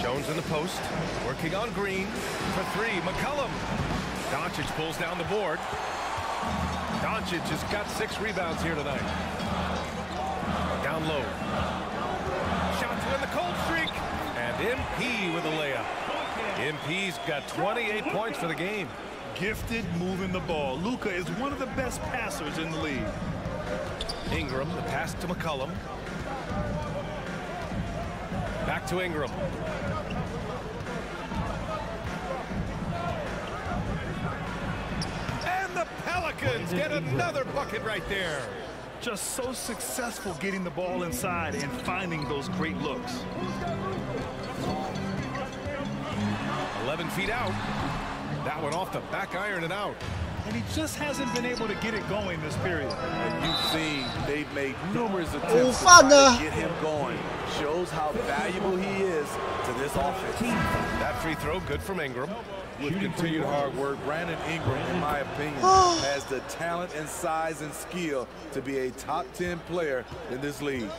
Jones in the post, working on Green for 3. McCollum. Doncic pulls down the board. Doncic has got 6 rebounds here tonight. Down low. Shot to end the cold streak. And MP with a layup. MP's got 28 points for the game. Gifted moving the ball. Luka is one of the best passers in the league. Ingram, the pass to McCollum. Back to Ingram. And the Pelicans get another bucket right there. Just so successful getting the ball inside and finding those great looks. 11 feet out. That one off the back iron and out. And he just hasn't been able to get it going this period. And you've seen they've made numerous attempts to try to get him going. Shows how valuable he is to this offense. That free throw good from Ingram. With continued hard work, Brandon Ingram, in my opinion, has the talent and size and skill to be a top 10 player in this league.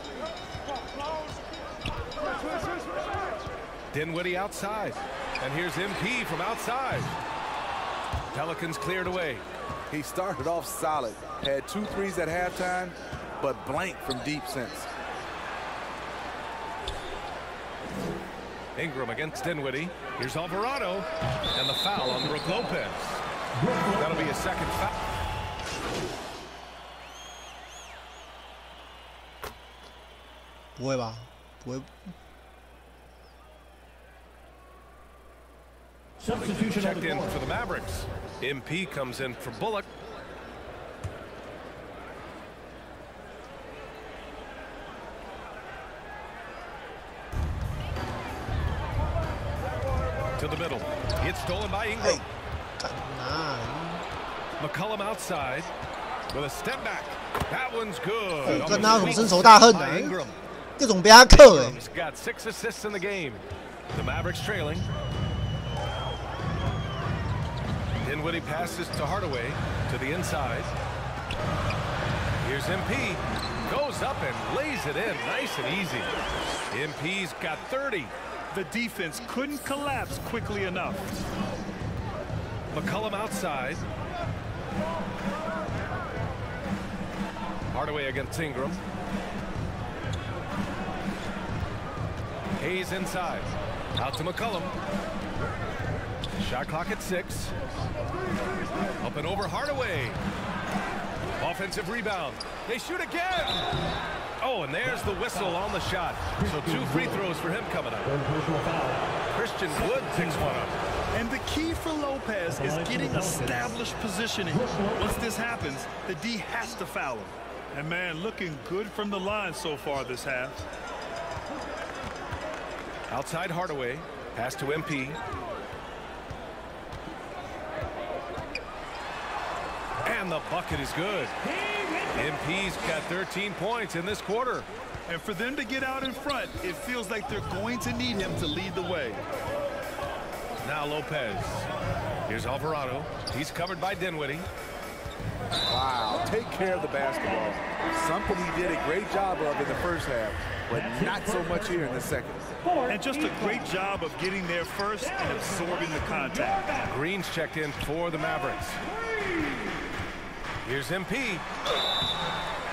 Dinwiddie outside. And here's MP from outside. Pelicans cleared away. He started off solid, had 2 threes at halftime, but blank from deep since. Ingram against Dinwiddie. Here's Alvarado. And the foul on Brook Lopez. That'll be a second foul. Substitution checked in for the Mavericks. MP comes in for Bullock. To the middle. It's stolen by Ingram. McCollum outside with a step back. That one's good. 跟他有深仇大恨啊！各种被他克哎。 Got 6 assists in the game. The Mavericks trailing. Dinwiddie passes to Hardaway to the inside. Here's MP. Goes up and lays it in nice and easy. MP's got 30. The defense couldn't collapse quickly enough. McCollum outside. Hardaway against Ingram. Hayes inside. Out to McCollum. Shot clock at 6. Up and over Hardaway. Offensive rebound. They shoot again. Oh, and there's the whistle on the shot. So 2 free throws for him coming up. Christian Wood picks one up. And the key for Lopez is getting established positioning. Once this happens, the D has to foul him. And man, looking good from the line so far this half. Outside Hardaway. Pass to MP. And the bucket is good. MP's got 13 points in this quarter. And for them to get out in front, it feels like they're going to need him to lead the way. Now Lopez. Here's Alvarado. He's covered by Dinwiddie. Wow, take care of the basketball. Something he did a great job of in the first half, but not so much here in the second. And just a great job of getting there first and absorbing the contact. Green's checked in for the Mavericks. Here's MP.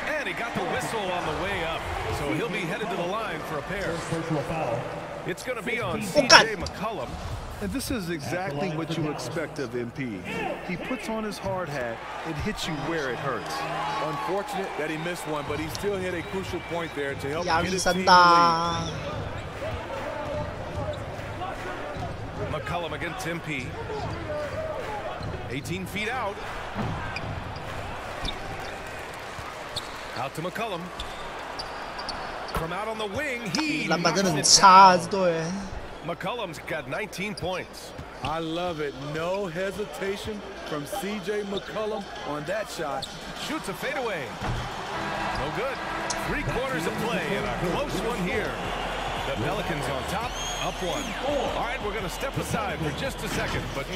And he got the whistle on the way up. So he'll be headed to the line for a pair. It's going to be on CJ McCollum. And this is exactly what you expect of MP. He puts on his hard hat and hits you where it hurts. Unfortunate that he missed one, but he still hit a crucial point there to help get his team in the lead. McCollum against MP. 18 feet out. Out to McCollum. From out on the wing, he 篮板真的很差，对。 McCollum's got 19 points. I love it. No hesitation from CJ McCollum on that shot. Shoots a fadeaway. No good. 3 quarters of play and a close one here. The Pelicans on top, up 1. All right, we're going to step aside for just a second, but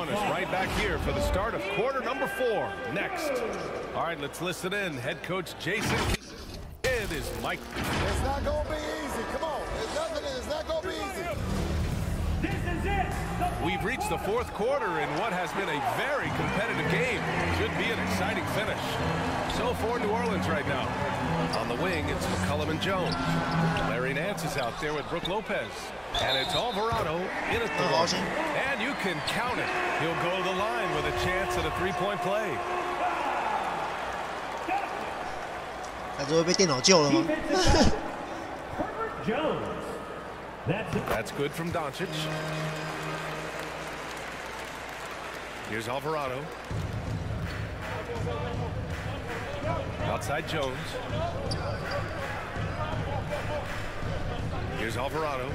is right back here for the start of quarter number 4. Next. All right, let's listen in. Head coach Jason. It is Mike. It's not going to be easy. Come on. It's not going to be easy. This is it. We've reached the 4th quarter in what has been a very competitive game. Should be an exciting finish. So for New Orleans right now. On the wing, it's McCollum and Jones. Larry Nance is out there with Brook Lopez. And it's Alvarado in at the line. And you can count it. He'll go to the line with a chance at a 3-point play. 还是会被电脑救了吗？ That's good from Doncic. Here's Alvarado. Outside Jones. Here's Alvarado.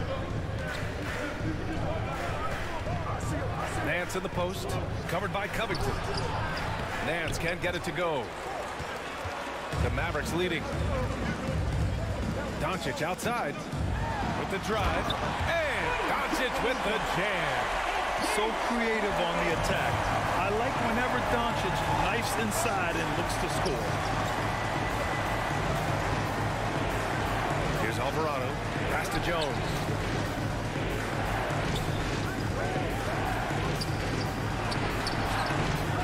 Nance in the post, covered by Covington. Nance can't get it to go. The Mavericks leading. Doncic outside with the drive. And Doncic with the jam. So creative on the attack. I like whenever Doncic knifes inside and looks to score. Here's Alvarado. Pass to Jones.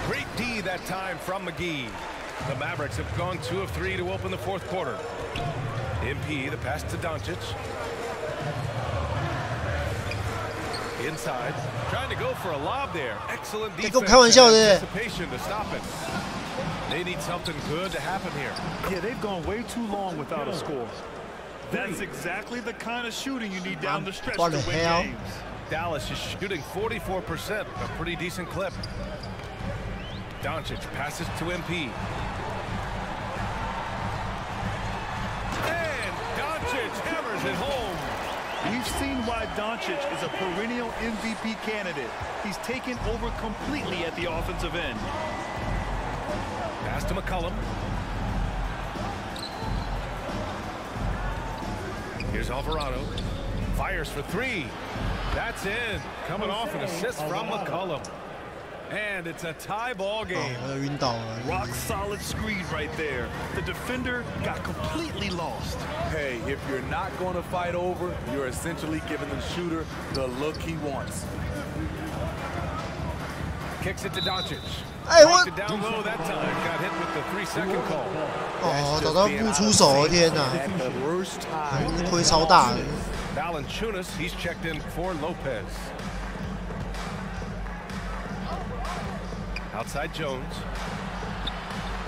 Great D that time from McGee. The Mavericks have gone 2 of 3 to open the 4th quarter. MP, the pass to Doncic. Inside, trying to go for a lob there. Excellent defense and anticipation to stop it. They need something good to happen here. Yeah, they've gone way too long without a score. That's exactly the kind of shooting you need down the stretch to win games. Dallas is shooting 44%, a pretty decent clip. Doncic passes to MP. And Doncic hammers it home. We've seen why Doncic is a perennial MVP candidate. He's taken over completely at the offensive end. Pass to McCollum. Here's Alvarado. Fires for 3. That's in. Coming off an assist from McCollum. And it's a tie ball game. Rock solid screen right there. The defender got completely lost. Hey, if you're not going to fight over, you're essentially giving the shooter the look he wants. Kicks it to Doncic. Hey, what? It down low that time. Got hit with the 3-second call. 哦，找到不出手，天哪！亏超大的。Valanciunas, he's checked in for Lopez. Outside Jones.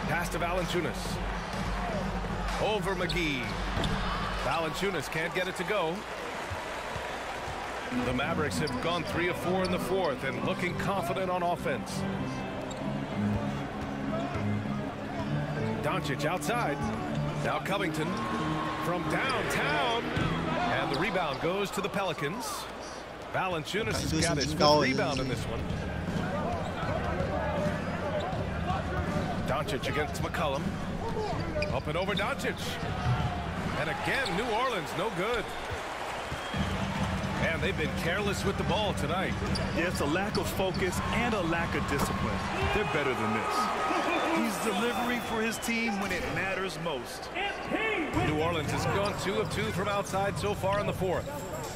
Pass to Valanciunas. Over McGee. Valanciunas can't get it to go. The Mavericks have gone 3 of 4 in the fourth and looking confident on offense. Doncic outside. Now Covington from downtown. And the rebound goes to the Pelicans. Valanciunas has got his 5th rebound in this one. Doncic against McCollum. Up and over Doncic. And again, New Orleans, no good. And they've been careless with the ball tonight. Yeah, it's a lack of focus and a lack of discipline. They're better than this. He's delivering for his team when it matters most. New Orleans has gone 2 of 2 from outside so far in the fourth.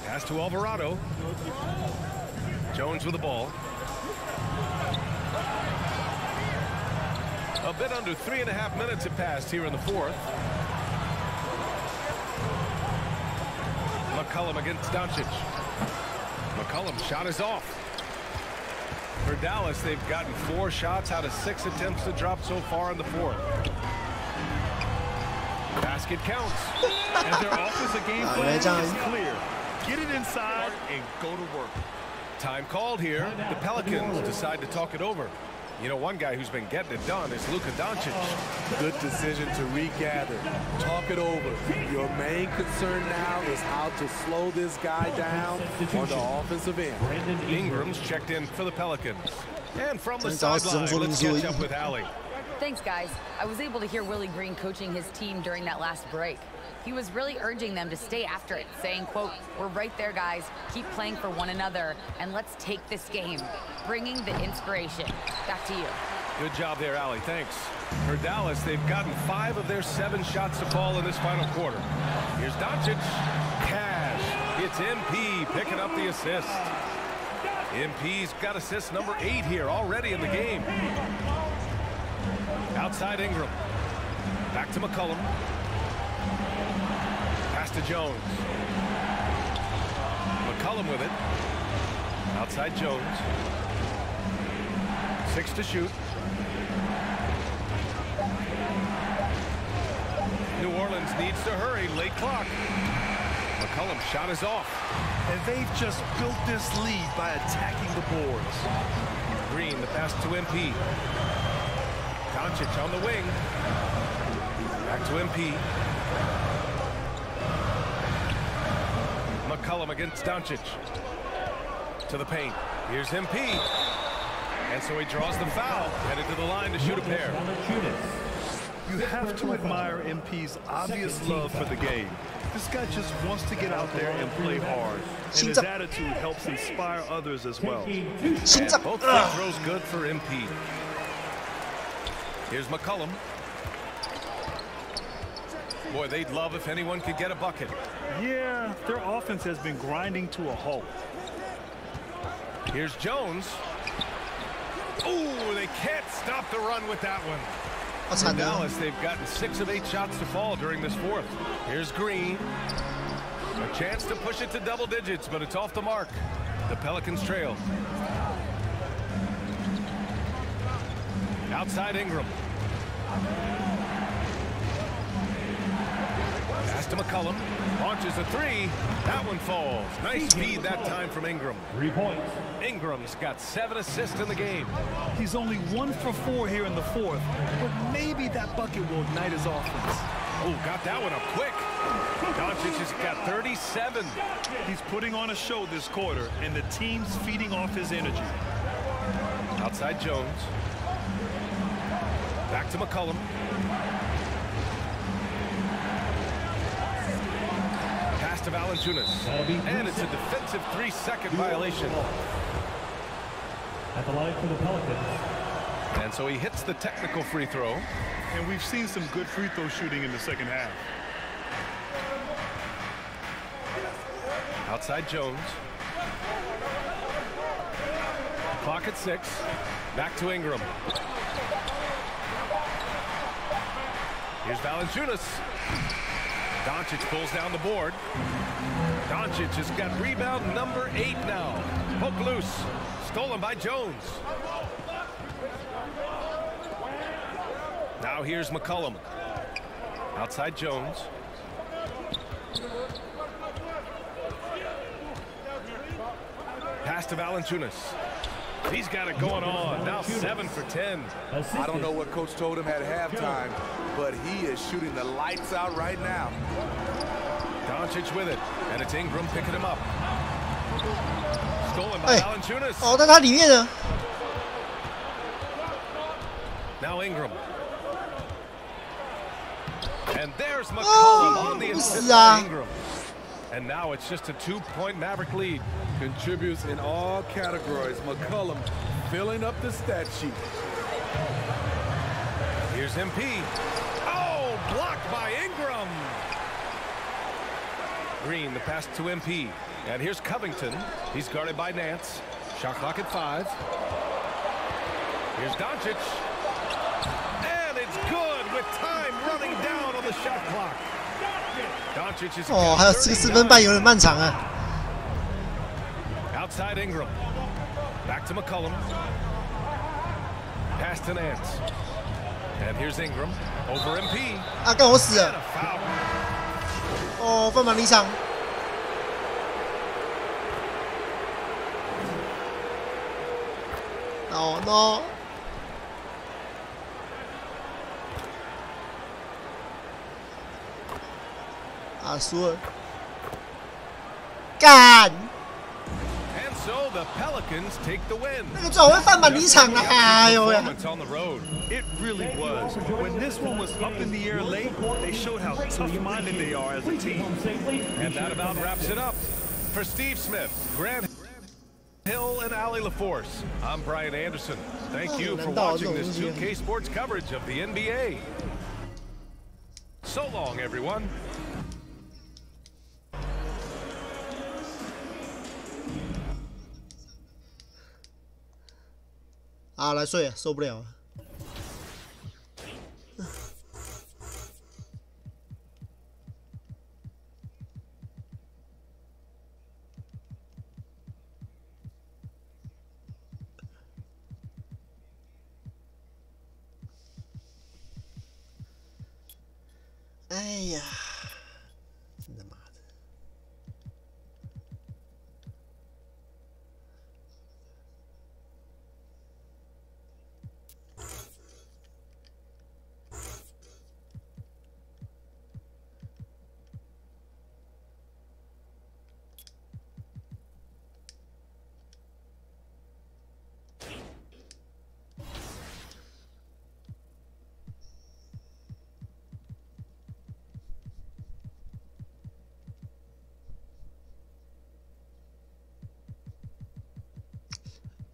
Pass to Alvarado. Jones with the ball. A bit under 3.5 minutes have passed here in the fourth. McCollum against Doncic. McCollum's shot is off. For Dallas, they've gotten 4 shots out of 6 attempts to drop so far in the fourth. Basket counts. And their offensive game plan is clear. Get it inside and go to work. Time called here. The Pelicans decide to talk it over. You know, one guy who's been getting it done is Luka Doncic. Good decision to regather. Talk it over. Your main concern now is how to slow this guy down on the offensive end. Ingram's checked in for the Pelicans. And from the sideline, let's catch up with Allie. Thanks, guys. I was able to hear Willie Green coaching his team during that last break. He was really urging them to stay after it, saying, quote, "We're right there, guys. Keep playing for one another, and let's take this game." Bringing the inspiration. Back to you. Good job there, Allie. Thanks. For Dallas, they've gotten 5 of their 7 shots to fall in this final quarter. Here's Doncic. Cash. It's MP picking up the assist. MP's got assist number 8 here already in the game. Outside Ingram. Back to McCollum. Pass to Jones. McCollum with it. Outside Jones. 6 to shoot. New Orleans needs to hurry. Late clock. McCollum's shot is off. And they've just built this lead by attacking the boards. Green, the pass to MP. Doncic on the wing. Back to MP. McCollum against Doncic. To the paint. Here's MP. And so he draws the foul. Headed to the line to shoot a pair. You have to admire MP's obvious love for the game. This guy just wants to get out there and play hard. And his attitude helps inspire others as well. And both free throws good for MP. Here's McCollum. Boy, they'd love if anyone could get a bucket. Yeah, their offense has been grinding to a halt. Here's Jones. Oh, they can't stop the run with that one. In Dallas, they've gotten 6 of 8 shots to fall during this fourth. Here's Green. A chance to push it to double digits, but it's off the mark. The Pelicans trail. Outside Ingram. Pass to McCollum. Launches a 3. That one falls. Nice feed that time from Ingram. 3 points. Ingram's got 7 assists in the game. He's only 1 for 4 here in the fourth, but maybe that bucket will ignite his offense. Oh, got that one up quick. Doncic has got 37. He's putting on a show this quarter, and the team's feeding off his energy. Outside Jones. Back to McCollum. Pass to Valanciunas. And it's a defensive 3-second violation. at the line for the Pelicans. And so he hits the technical free throw. And we've seen some good free throw shooting in the second half. Outside Jones. Clock at 6. Back to Ingram. Here's Valanciunas. Doncic pulls down the board. Doncic has got rebound number 8 now. Poke loose. Stolen by Jones. Now here's McCollum. Outside Jones. Pass to Valanciunas. He's got it going on. Now 7 for 10. I don't know what coach told him at halftime, but he is shooting the lights out right now. Doncic with it, and it's Ingram picking him up. Stolen by Valanciunas. 哦，在他里面呢。 Now Ingram. And there's McCollum on the assist by Ingram. And now it's just a 2-point Maverick lead. Contributes in all categories. McCollum filling up the stat sheet. Here's MP. Oh, blocked by Ingram. Green, the pass to MP. And here's Covington. He's guarded by Nance. Shot clock at 5. Here's Doncic. And it's good with time running down on the shot clock. Doncic is 哦，还有这个4分半有点漫长啊。 Outside Ingram. Back to McCollum. Pass to Nance. And here's Ingram. Over MP. 啊，干我死了！哦，犯满离场。Oh no！ 啊，输了。干！ So the Pelicans take the win. 那个最好会犯满离场了，哎呦喂！ On the road. It really was. When this one was up in the air late, they showed how tough-minded they are as a team. And that about wraps it up. For Steve Smith, Grant Hill, and Allie LaForce, I'm Brian Anderson. Thank you for watching this 2K Sports coverage of the NBA. So long, everyone. 啊，来睡了，受不了了。哎呀，真他妈的！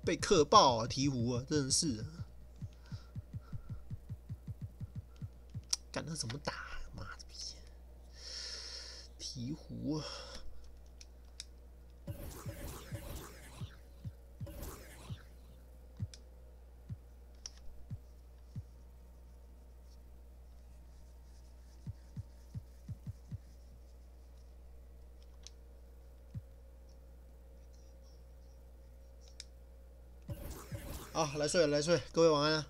被克爆啊，鹈鹕啊，真的是，干他怎么打？妈的逼！鹈鹕啊！好，来睡了，来睡，各位晚安啊。